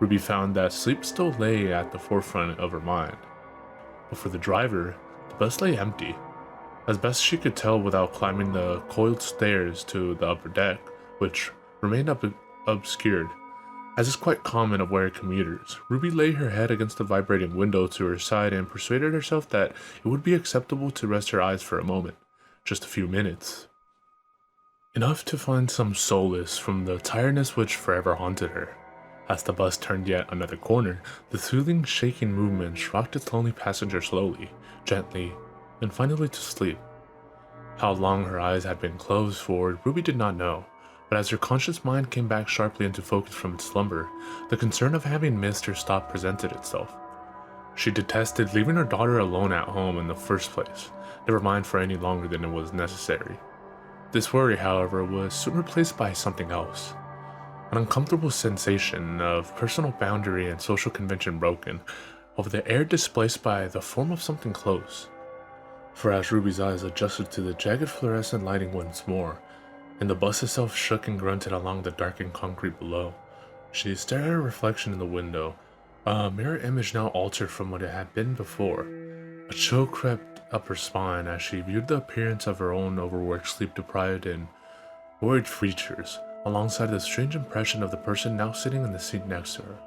Ruby found that sleep still lay at the forefront of her mind. But for the driver, the bus lay empty. As best she could tell without climbing the coiled stairs to the upper deck, which remained obscured. As is quite common of wary commuters, Ruby lay her head against the vibrating window to her side and persuaded herself that it would be acceptable to rest her eyes for a moment. Just a few minutes. Enough to find some solace from the tiredness which forever haunted her. As the bus turned yet another corner, the soothing, shaking movements rocked its lonely passenger slowly, gently, and finally to sleep. How long her eyes had been closed for, Ruby did not know, but as her conscious mind came back sharply into focus from its slumber, the concern of having missed her stop presented itself. She detested leaving her daughter alone at home in the first place, never mind for any longer than it was necessary. This worry, however, was soon replaced by something else. An uncomfortable sensation of personal boundary and social convention broken, over the air displaced by the form of something close. For as Ruby's eyes adjusted to the jagged fluorescent lighting once more, and the bus itself shook and grunted along the darkened concrete below, she stared at her reflection in the window, a mirror image now altered from what it had been before. A chill crept up her spine as she viewed the appearance of her own overworked, sleep-deprived, and worried features, alongside the strange impression of the person now sitting in the seat next to her.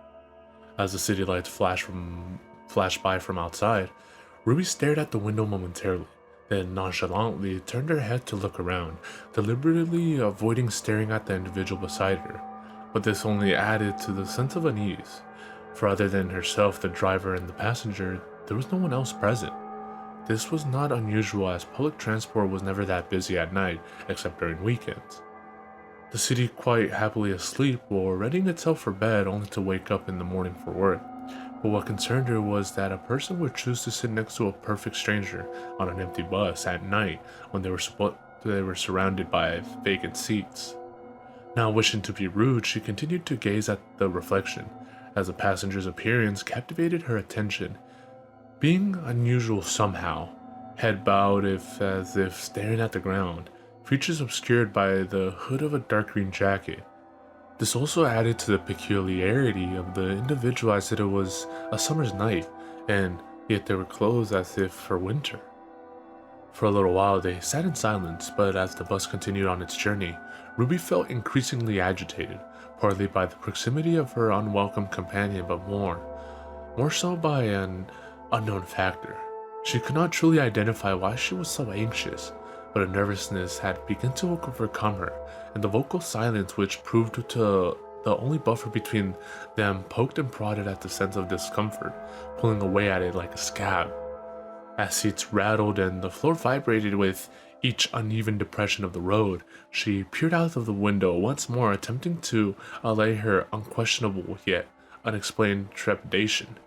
As the city lights flashed by from outside, Ruby stared at the window momentarily, then nonchalantly turned her head to look around, deliberately avoiding staring at the individual beside her. But this only added to the sense of unease, for other than herself, the driver, and the passenger, there was no one else present. This was not unusual, as public transport was never that busy at night, except during weekends. The city quite happily asleep or readying itself for bed only to wake up in the morning for work. But what concerned her was that a person would choose to sit next to a perfect stranger on an empty bus at night when they were surrounded by vacant seats. Not wishing to be rude, she continued to gaze at the reflection, as the passenger's appearance captivated her attention. Being unusual somehow, head bowed as if staring at the ground, features obscured by the hood of a dark green jacket. This also added to the peculiarity of the individual, as it was a summer's night, and yet they were clothed as if for winter. For a little while they sat in silence, but as the bus continued on its journey, Ruby felt increasingly agitated, partly by the proximity of her unwelcome companion, but more so by an unknown factor. She could not truly identify why she was so anxious, but a nervousness had begun to overcome her, and the vocal silence, which proved to the only buffer between them, poked and prodded at the sense of discomfort, pulling away at it like a scab. As seats rattled and the floor vibrated with each uneven depression of the road, she peered out of the window once more, attempting to allay her unquestionable yet unexplained trepidation.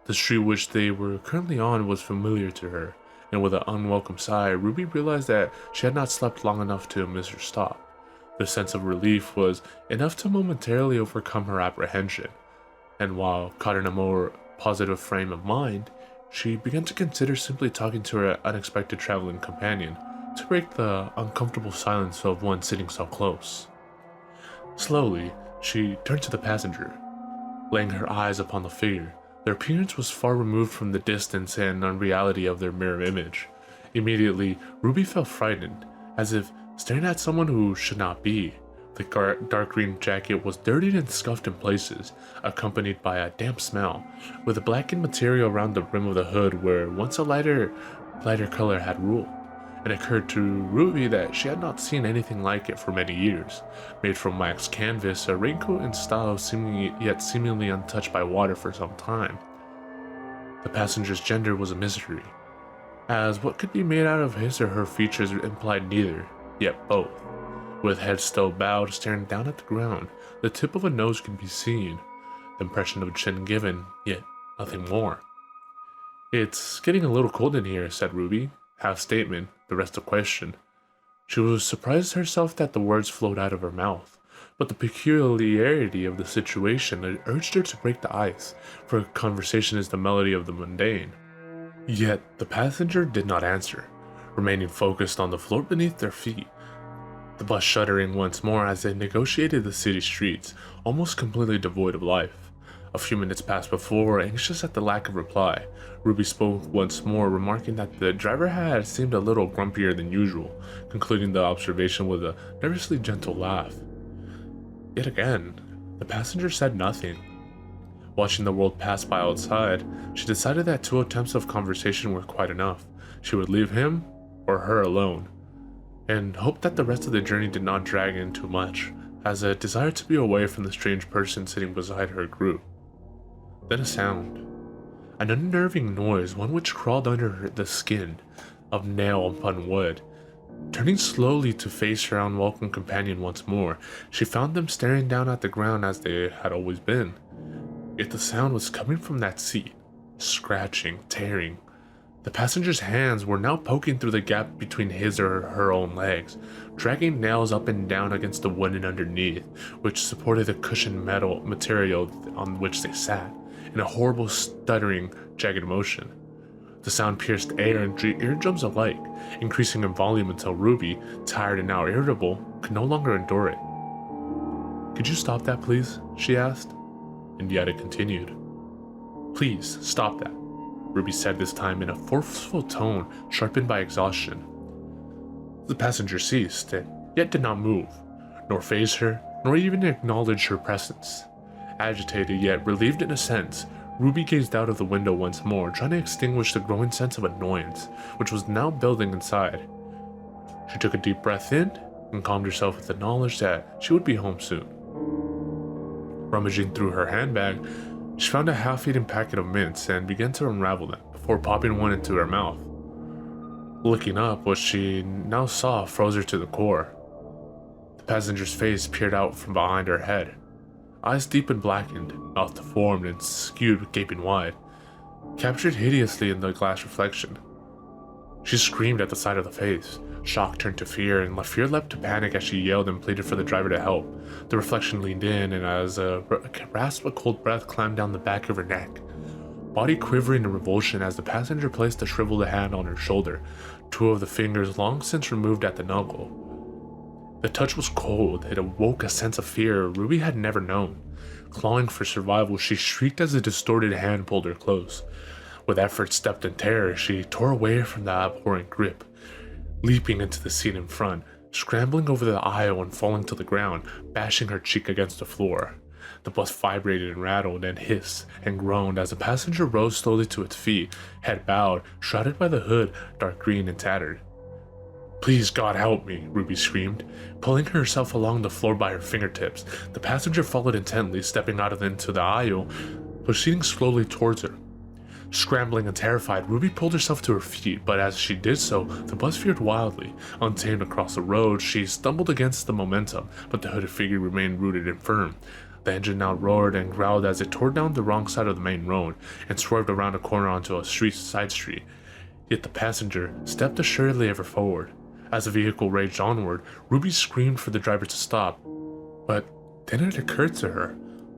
The street which they were currently on was familiar to her, and with an unwelcome sigh, Ruby realized that she had not slept long enough to miss her stop. The sense of relief was enough to momentarily overcome her apprehension, and while caught in a more positive frame of mind, she began to consider simply talking to her unexpected traveling companion to break the uncomfortable silence of one sitting so close. Slowly, she turned to the passenger, laying her eyes upon the figure. Their appearance was far removed from the distance and unreality of their mirror image. Immediately, Ruby felt frightened, as if staring at someone who should not be. The dark green jacket was dirtied and scuffed in places, accompanied by a damp smell, with a blackened material around the rim of the hood where once a lighter color had ruled. It occurred to Ruby that she had not seen anything like it for many years. Made from waxed canvas, a raincoat in style seemingly untouched by water for some time. The passenger's gender was a mystery, as what could be made out of his or her features implied neither, yet both. With head still bowed, staring down at the ground, the tip of a nose could be seen, the impression of a chin given, yet nothing more. "It's getting a little cold in here," said Ruby, half statement, the rest a question. She was surprised herself that the words flowed out of her mouth, but the peculiarity of the situation urged her to break the ice, for conversation is the melody of the mundane. Yet the passenger did not answer, remaining focused on the floor beneath their feet. The bus shuddering once more as they negotiated the city streets, almost completely devoid of life. A few minutes passed before, anxious at the lack of reply, Ruby spoke once more, remarking that the driver had seemed a little grumpier than usual, concluding the observation with a nervously gentle laugh. Yet again, the passenger said nothing. Watching the world pass by outside, she decided that 2 attempts of conversation were quite enough. She would leave him or her alone, and hoped that the rest of the journey did not drag in too much, as a desire to be away from the strange person sitting beside her grew. Then a sound. An unnerving noise, one which crawled under the skin of nail upon wood. Turning slowly to face her unwelcome companion once more, she found them staring down at the ground as they had always been. Yet the sound was coming from that seat, scratching, tearing, The passenger's hands were now poking through the gap between his or her own legs, dragging nails up and down against the wooden underneath, which supported the cushioned metal material on which they sat, in a horrible, stuttering, jagged motion. The sound pierced air and drew eardrums alike, increasing in volume until Ruby, tired and now irritable, could no longer endure it. "Could you stop that, please?" she asked, and yet it continued. "Please, stop that," Ruby said, this time in a forceful tone sharpened by exhaustion. The passenger ceased, and yet did not move, nor faze her, nor even acknowledge her presence. Agitated yet relieved in a sense, Ruby gazed out of the window once more, trying to extinguish the growing sense of annoyance, which was now building inside. She took a deep breath in, and calmed herself with the knowledge that she would be home soon. Rummaging through her handbag, she found a half-eaten packet of mints and began to unravel them, before popping one into her mouth. Looking up, what she now saw froze her to the core. The passenger's face peered out from behind her head. Eyes deep and blackened, mouth deformed and skewed gaping wide, captured hideously in the glass reflection. She screamed at the sight of the face. Shock turned to fear, and fear leapt to panic as she yelled and pleaded for the driver to help. The reflection leaned in, and as a rasp of cold breath climbed down the back of her neck, body quivering in revulsion as the passenger placed a shriveled hand on her shoulder, two of the fingers long since removed at the knuckle. The touch was cold. It awoke a sense of fear Ruby had never known. Clawing for survival, she shrieked as the distorted hand pulled her close. With effort stepped in terror, she tore away from the abhorrent grip, leaping into the seat in front, scrambling over the aisle and falling to the ground, bashing her cheek against the floor. The bus vibrated and rattled and hissed and groaned as the passenger rose slowly to its feet, head bowed, shrouded by the hood, dark green and tattered. "Please, God, help me," Ruby screamed, pulling herself along the floor by her fingertips. The passenger followed intently, stepping out into the aisle, proceeding slowly towards her. Scrambling and terrified, Ruby pulled herself to her feet, but as she did so, the bus veered wildly. Untamed across the road, she stumbled against the momentum, but the hooded figure remained rooted and firm. The engine now roared and growled as it tore down the wrong side of the main road and swerved around a corner onto a side street. Yet the passenger stepped assuredly ever forward. As the vehicle raged onward, Ruby screamed for the driver to stop. But then it occurred to her.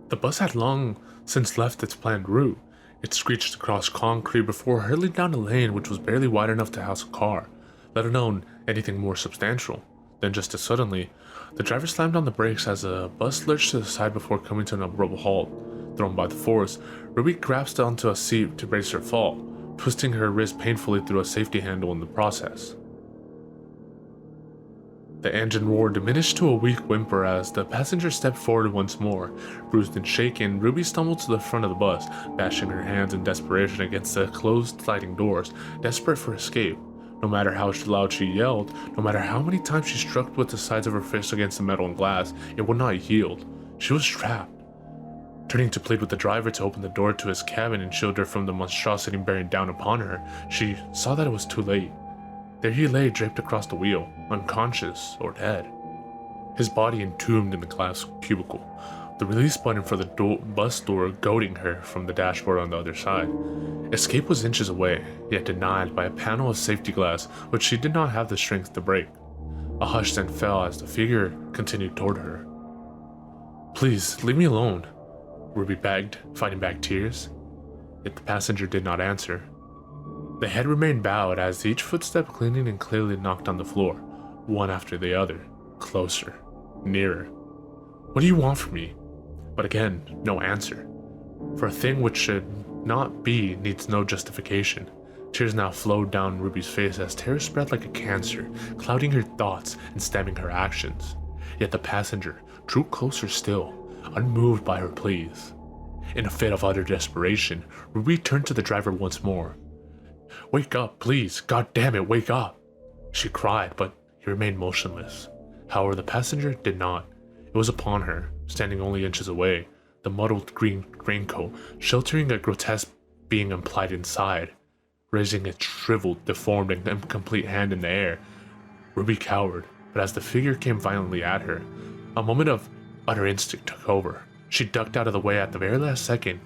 The bus had long since left its planned route. It screeched across concrete before hurtling down a lane which was barely wide enough to house a car, let alone anything more substantial. Then just as suddenly, the driver slammed on the brakes as the bus lurched to the side before coming to an abrupt halt. Thrown by the force, Ruby grasped onto a seat to brace her fall, twisting her wrist painfully through a safety handle in the process. The engine roar diminished to a weak whimper as the passenger stepped forward once more. Bruised and shaken, Ruby stumbled to the front of the bus, bashing her hands in desperation against the closed sliding doors, desperate for escape. No matter how loud she yelled, no matter how many times she struck with the sides of her fists against the metal and glass, it would not yield. She was trapped. Turning to plead with the driver to open the door to his cabin and shield her from the monstrosity bearing down upon her, she saw that it was too late. There he lay draped across the wheel, unconscious or dead, his body entombed in the glass cubicle, the release button for the bus door goading her from the dashboard on the other side. Escape was inches away, yet denied by a panel of safety glass which she did not have the strength to break. A hush then fell as the figure continued toward her. "Please, leave me alone," Ruby begged, fighting back tears. Yet the passenger did not answer. The head remained bowed as each footstep cleanly and clearly knocked on the floor, one after the other, closer, nearer. "What do you want from me?" But again, no answer. For a thing which should not be needs no justification. Tears now flowed down Ruby's face as terror spread like a cancer, clouding her thoughts and stemming her actions. Yet the passenger drew closer still, unmoved by her pleas. In a fit of utter desperation, Ruby turned to the driver once more. "Wake up, please! God damn it, wake up!" she cried, but he remained motionless. However, the passenger did not. It was upon her, standing only inches away, the muddled green raincoat sheltering a grotesque being implied inside. Raising its shriveled, deformed, and incomplete hand in the air, Ruby cowered, but as the figure came violently at her, a moment of utter instinct took over. She ducked out of the way at the very last second,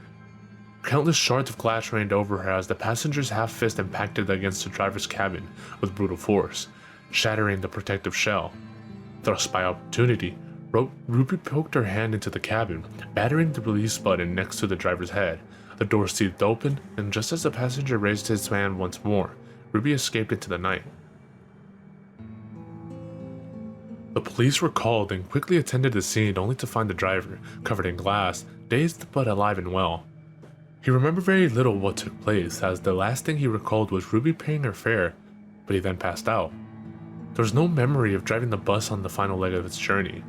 Countless shards of glass rained over her as the passenger's half fist impacted against the driver's cabin with brutal force, shattering the protective shell. Thrust by opportunity, Ruby poked her hand into the cabin, battering the release button next to the driver's head. The door seethed open, and just as the passenger raised his hand once more, Ruby escaped into the night. The police were called and quickly attended the scene only to find the driver, covered in glass, dazed but alive and well. He remembered very little what took place, as the last thing he recalled was Ruby paying her fare, but he then passed out. There was no memory of driving the bus on the final leg of its journey,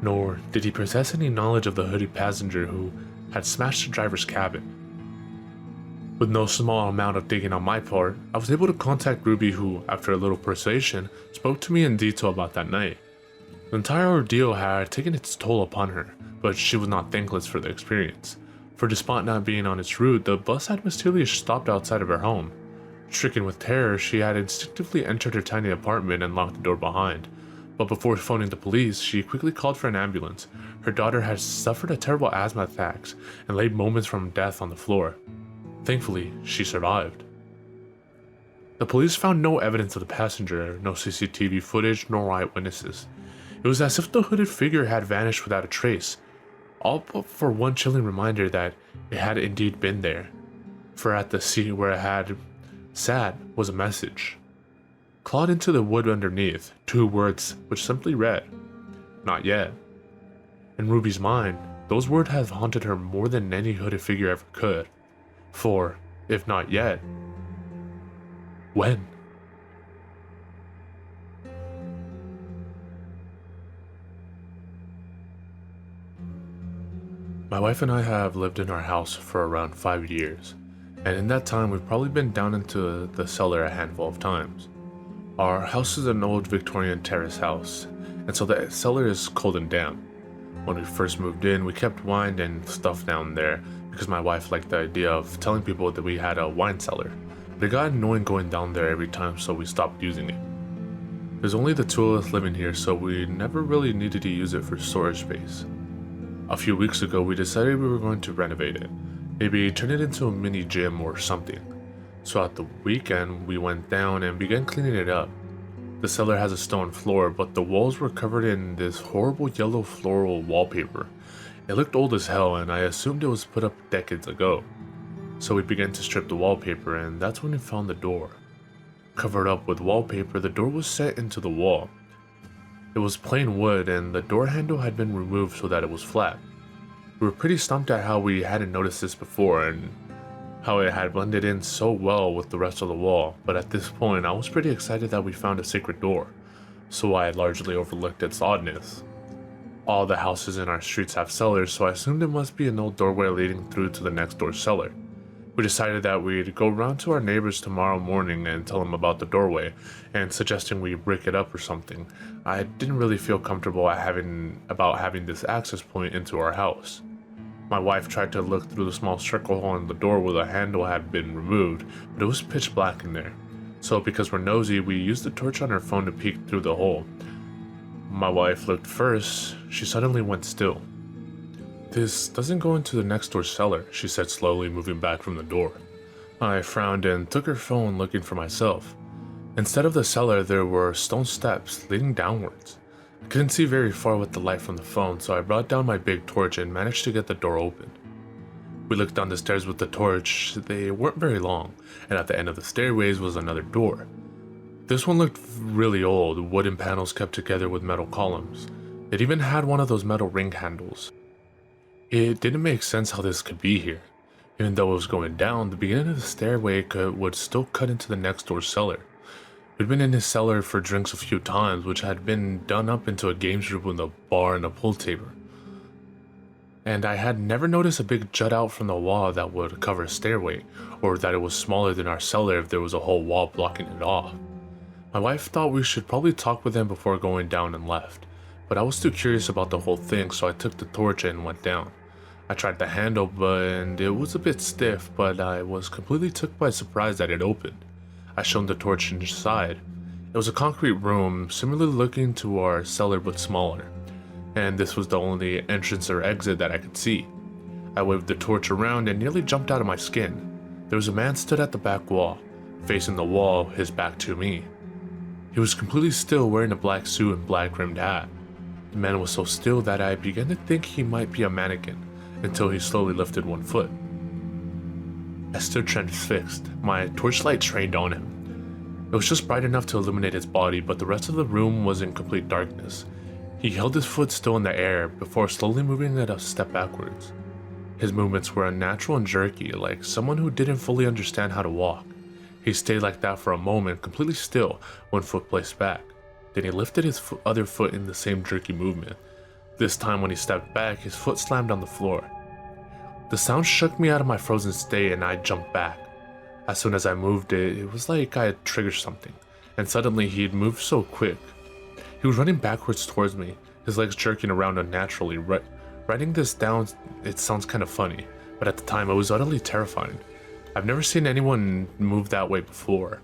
nor did he possess any knowledge of the hooded passenger who had smashed the driver's cabin. With no small amount of digging on my part, I was able to contact Ruby, who, after a little persuasion, spoke to me in detail about that night. The entire ordeal had taken its toll upon her, but she was not thankless for the experience. For despite not being on its route, the bus had mysteriously stopped outside of her home. Stricken with terror, she had instinctively entered her tiny apartment and locked the door behind. But before phoning the police, she quickly called for an ambulance. Her daughter had suffered a terrible asthma attack and lay moments from death on the floor. Thankfully, she survived. The police found no evidence of the passenger, no CCTV footage, nor eyewitnesses. It was as if the hooded figure had vanished without a trace, all but for one chilling reminder that it had indeed been there. For at the seat where it had sat was a message. Clawed into the wood underneath, 2 words which simply read, "Not yet." In Ruby's mind, those words have haunted her more than any hooded figure ever could. For, if not yet, when? My wife and I have lived in our house for around 5 years, and in that time we've probably been down into the cellar a handful of times. Our house is an old Victorian terrace house, and so the cellar is cold and damp. When we first moved in, we kept wine and stuff down there because my wife liked the idea of telling people that we had a wine cellar, but it got annoying going down there every time, so we stopped using it. There's only the 2 of us living here, so we never really needed to use it for storage space. A few weeks ago, we decided we were going to renovate it, maybe turn it into a mini gym or something. So at the weekend, we went down and began cleaning it up. The cellar has a stone floor, but the walls were covered in this horrible yellow floral wallpaper. It looked old as hell, and I assumed it was put up decades ago. So we began to strip the wallpaper, and that's when we found the door. Covered up with wallpaper, the door was set into the wall. It was plain wood, and the door handle had been removed so that it was flat. We were pretty stumped at how we hadn't noticed this before, and how it had blended in so well with the rest of the wall, but at this point I was pretty excited that we found a secret door, so I had largely overlooked its oddness. All the houses in our streets have cellars, so I assumed it must be an old doorway leading through to the next door cellar. We decided that we'd go round to our neighbors tomorrow morning and tell them about the doorway, and suggesting we brick it up or something. I didn't really feel comfortable about having this access point into our house. My wife tried to look through the small circle hole in the door where the handle had been removed, but it was pitch black in there. So because we're nosy, we used the torch on her phone to peek through the hole. My wife looked first. She suddenly went still. "This doesn't go into the next door cellar," she said, slowly moving back from the door. I frowned and took her phone, looking for myself. Instead of the cellar, there were stone steps leading downwards. I couldn't see very far with the light from the phone, so I brought down my big torch and managed to get the door open. We looked down the stairs with the torch. They weren't very long, and at the end of the stairways was another door. This one looked really old, wooden panels kept together with metal columns. It even had one of those metal ring handles. It didn't make sense how this could be here. Even though it was going down, the beginning of the stairway would still cut into the next door cellar. We'd been in his cellar for drinks a few times, which had been done up into a games room with a bar and a pool table. And I had never noticed a big jut out from the wall that would cover a stairway, or that it was smaller than our cellar if there was a whole wall blocking it off. My wife thought we should probably talk with him before going down and left, but I was too curious about the whole thing, so I took the torch and went down. I tried the handle, and it was a bit stiff, but I was completely took by surprise that it opened. I shone the torch inside. It was a concrete room, similar looking to our cellar but smaller, and this was the only entrance or exit that I could see. I waved the torch around and nearly jumped out of my skin. There was a man stood at the back wall, facing the wall, his back to me. He was completely still, wearing a black suit and black rimmed hat. The man was so still that I began to think he might be a mannequin, until he slowly lifted one foot. I stood transfixed, my torchlight trained on him. It was just bright enough to illuminate his body, but the rest of the room was in complete darkness. He held his foot still in the air before slowly moving it a step backwards. His movements were unnatural and jerky, like someone who didn't fully understand how to walk. He stayed like that for a moment, completely still, one foot placed back. Then he lifted his other foot in the same jerky movement. This time when he stepped back, his foot slammed on the floor. The sound shook me out of my frozen state and I jumped back. As soon as I moved it was like I had triggered something, and suddenly he'd moved so quick. He was running backwards towards me, his legs jerking around unnaturally. Writing this down, it sounds kind of funny, but at the time it was utterly terrifying. I've never seen anyone move that way before.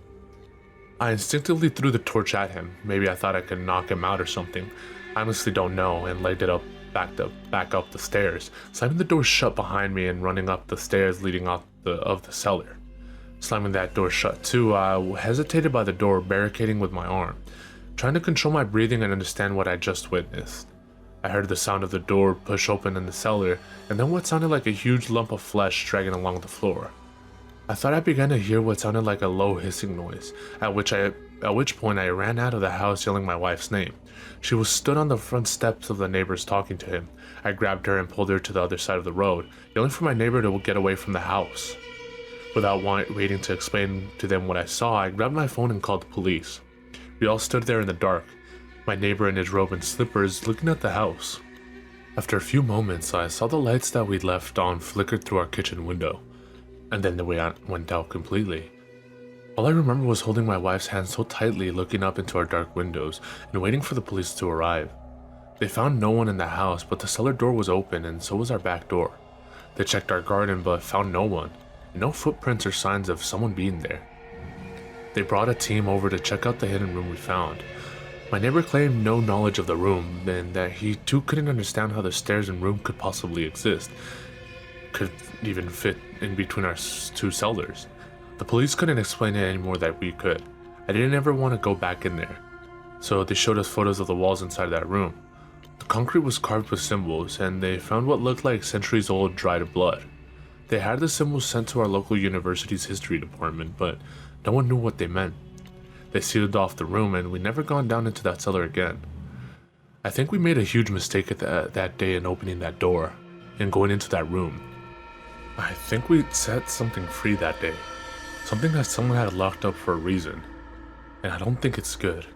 I instinctively threw the torch at him. Maybe I thought I could knock him out or something. I honestly don't know, and legged it up, back up the stairs, slamming the door shut behind me and running up the stairs leading out of the cellar. Slamming that door shut too, I hesitated by the door, barricading with my arm, trying to control my breathing and understand what I just witnessed. I heard the sound of the door push open in the cellar, and then what sounded like a huge lump of flesh dragging along the floor. I thought I began to hear what sounded like a low hissing noise, at which point I ran out of the house yelling my wife's name. She was stood on the front steps of the neighbors talking to him. I grabbed her and pulled her to the other side of the road, yelling for my neighbor to get away from the house. Without waiting to explain to them what I saw, I grabbed my phone and called the police. We all stood there in the dark, my neighbor in his robe and slippers looking at the house. After a few moments, I saw the lights that we'd left on flickered through our kitchen window, and then the way went out completely. All I remember was holding my wife's hand so tightly, looking up into our dark windows and waiting for the police to arrive. They found no one in the house, but the cellar door was open and so was our back door. They checked our garden but found no one, and no footprints or signs of someone being there. They brought a team over to check out the hidden room we found. My neighbor claimed no knowledge of the room, and that he too couldn't understand how the stairs and room could possibly exist, could even fit in between our two cellars. The police couldn't explain it any more than we could. I didn't ever want to go back in there, so they showed us photos of the walls inside that room. The concrete was carved with symbols, and they found what looked like centuries-old dried blood. They had the symbols sent to our local university's history department, but no one knew what they meant. They sealed off the room, and we'd never gone down into that cellar again. I think we made a huge mistake that day in opening that door and going into that room. I think we set something free that day. Something that someone had locked up for a reason, and I don't think it's good.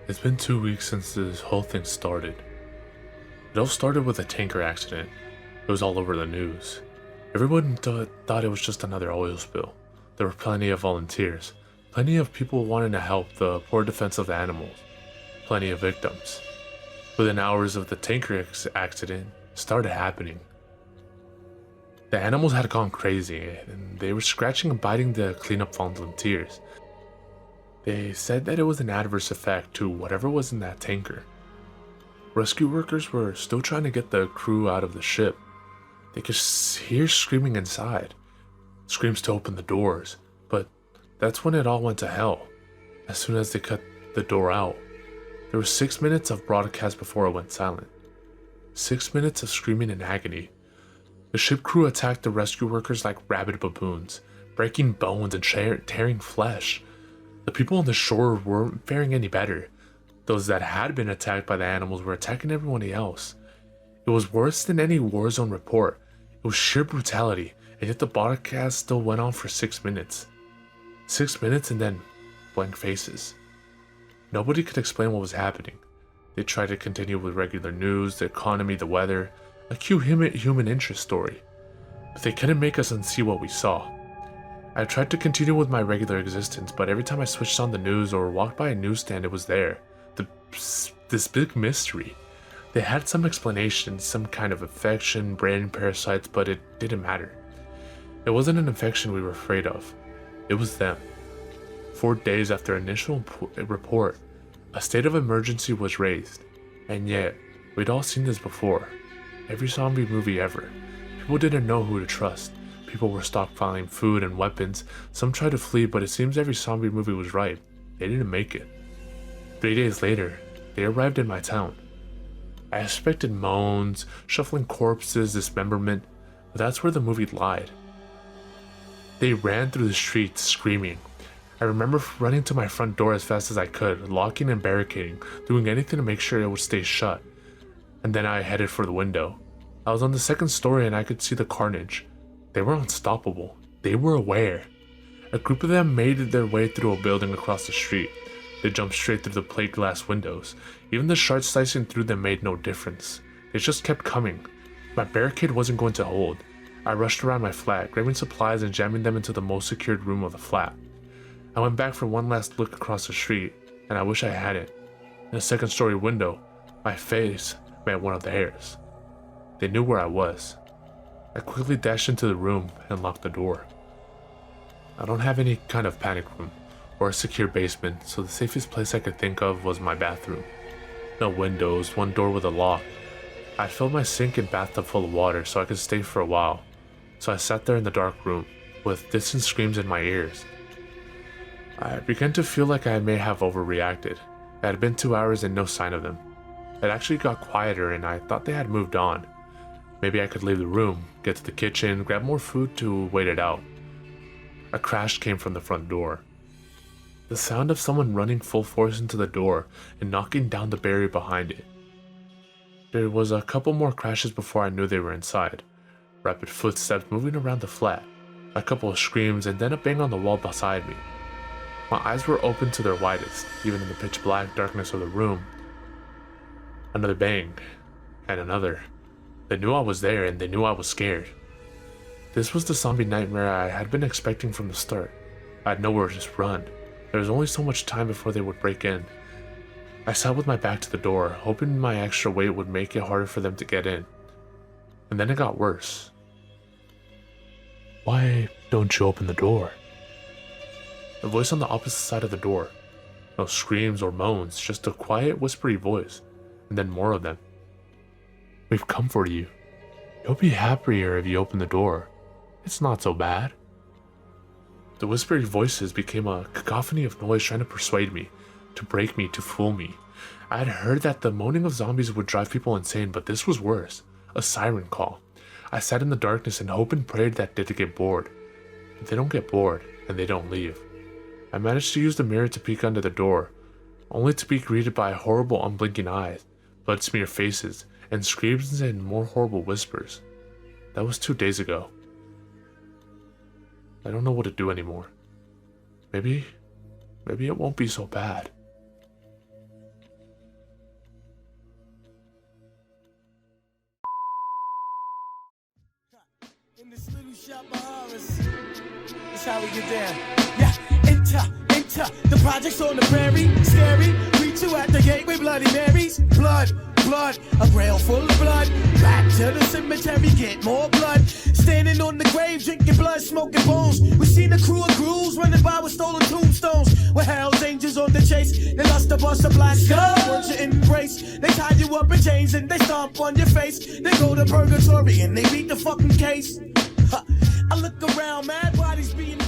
It's been 2 weeks since this whole thing started. It all started with a tanker accident. It was all over the news. Everyone thought it was just another oil spill. There were plenty of volunteers, plenty of people wanting to help the poor defense of the animals, plenty of victims. Within hours of the tanker accident, it started happening. The animals had gone crazy, and they were scratching and biting the cleanup volunteers. They said that it was an adverse effect to whatever was in that tanker. Rescue workers were still trying to get the crew out of the ship. They could hear screaming inside, screams to open the doors, but that's when it all went to hell. As soon as they cut the door out, there was 6 minutes of broadcast before it went silent. 6 minutes of screaming in agony. The ship crew attacked the rescue workers like rabid baboons, breaking bones and tearing flesh. The people on the shore weren't faring any better. Those that had been attacked by the animals were attacking everyone else. It was worse than any war zone report. It was sheer brutality, and yet the broadcast still went on for 6 minutes. 6 minutes and then blank faces. Nobody could explain what was happening. They tried to continue with regular news, the economy, the weather, a cute human interest story. But they couldn't make us unsee what we saw. I tried to continue with my regular existence, but every time I switched on the news or walked by a newsstand, it was there. This big mystery. They had some explanation, some kind of infection, brain parasites, but it didn't matter. It wasn't an infection we were afraid of. It was them. 4 days after initial report, A state of emergency was raised, and yet, we'd all seen this before. Every zombie movie ever. People didn't know who to trust. People were stockpiling food and weapons. Some tried to flee, but it seems every zombie movie was right. They didn't make it. 3 days later, they arrived in my town. I expected moans, shuffling corpses, dismemberment, but that's where the movie lied. They ran through the streets screaming. I remember running to my front door as fast as I could, locking and barricading, doing anything to make sure it would stay shut. And then I headed for the window. I was on the second story and I could see the carnage. They were unstoppable. They were aware. A group of them made their way through a building across the street. They jumped straight through the plate glass windows. Even the shards slicing through them made no difference. They just kept coming. My barricade wasn't going to hold. I rushed around my flat, grabbing supplies and jamming them into the most secured room of the flat. I went back for one last look across the street, and I wish I hadn't. In a second story window, my face met one of theirs. They knew where I was. I quickly dashed into the room and locked the door. I don't have any kind of panic room or a secure basement, so the safest place I could think of was my bathroom. No windows, one door with a lock. I filled my sink and bathtub full of water so I could stay for a while. So I sat there in the dark room, with distant screams in my ears. I began to feel like I may have overreacted. It had been 2 hours and no sign of them. It actually got quieter and I thought they had moved on. Maybe I could leave the room, get to the kitchen, grab more food to wait it out. A crash came from the front door. The sound of someone running full force into the door and knocking down the barrier behind it. There was a couple more crashes before I knew they were inside. Rapid footsteps moving around the flat, a couple of screams, and then a bang on the wall beside me. My eyes were open to their widest, even in the pitch black darkness of the room. Another bang, and another. They knew I was there and they knew I was scared. This was the zombie nightmare I had been expecting from the start. I had nowhere to just run. There was only so much time before they would break in. I sat with my back to the door, hoping my extra weight would make it harder for them to get in. And then it got worse. "Why don't you open the door?" The voice on the opposite side of the door. No screams or moans, just a quiet, whispery voice, and then more of them. "We've come for you. You'll be happier if you open the door. It's not so bad." The whispery voices became a cacophony of noise trying to persuade me, to break me, to fool me. I had heard that the moaning of zombies would drive people insane, but this was worse. A siren call. I sat in the darkness and hoped and prayed that they'd get bored. But they don't get bored, and they don't leave. I managed to use the mirror to peek under the door, only to be greeted by horrible unblinking eyes, blood-smeared faces, and screams and more horrible whispers. That was 2 days ago. I don't know what to do anymore. Maybe it won't be so bad. In this little shop of horrors, that's how we get down. Yeah, enter, the project's on the prairie, scary. Greet you at the gate with Bloody Marys. Blood, a grail full of blood. Back to the cemetery, get more blood. Standing on the grave, drinking blood, smoking bones. We seen a crew of ghouls running by with stolen tombstones. With Hell's Angels on the chase, they lust to bust a black skull. Want your embrace, they tie you up in chains and they stomp on your face. They go to purgatory and they beat the fucking case. I look around, mad bodies being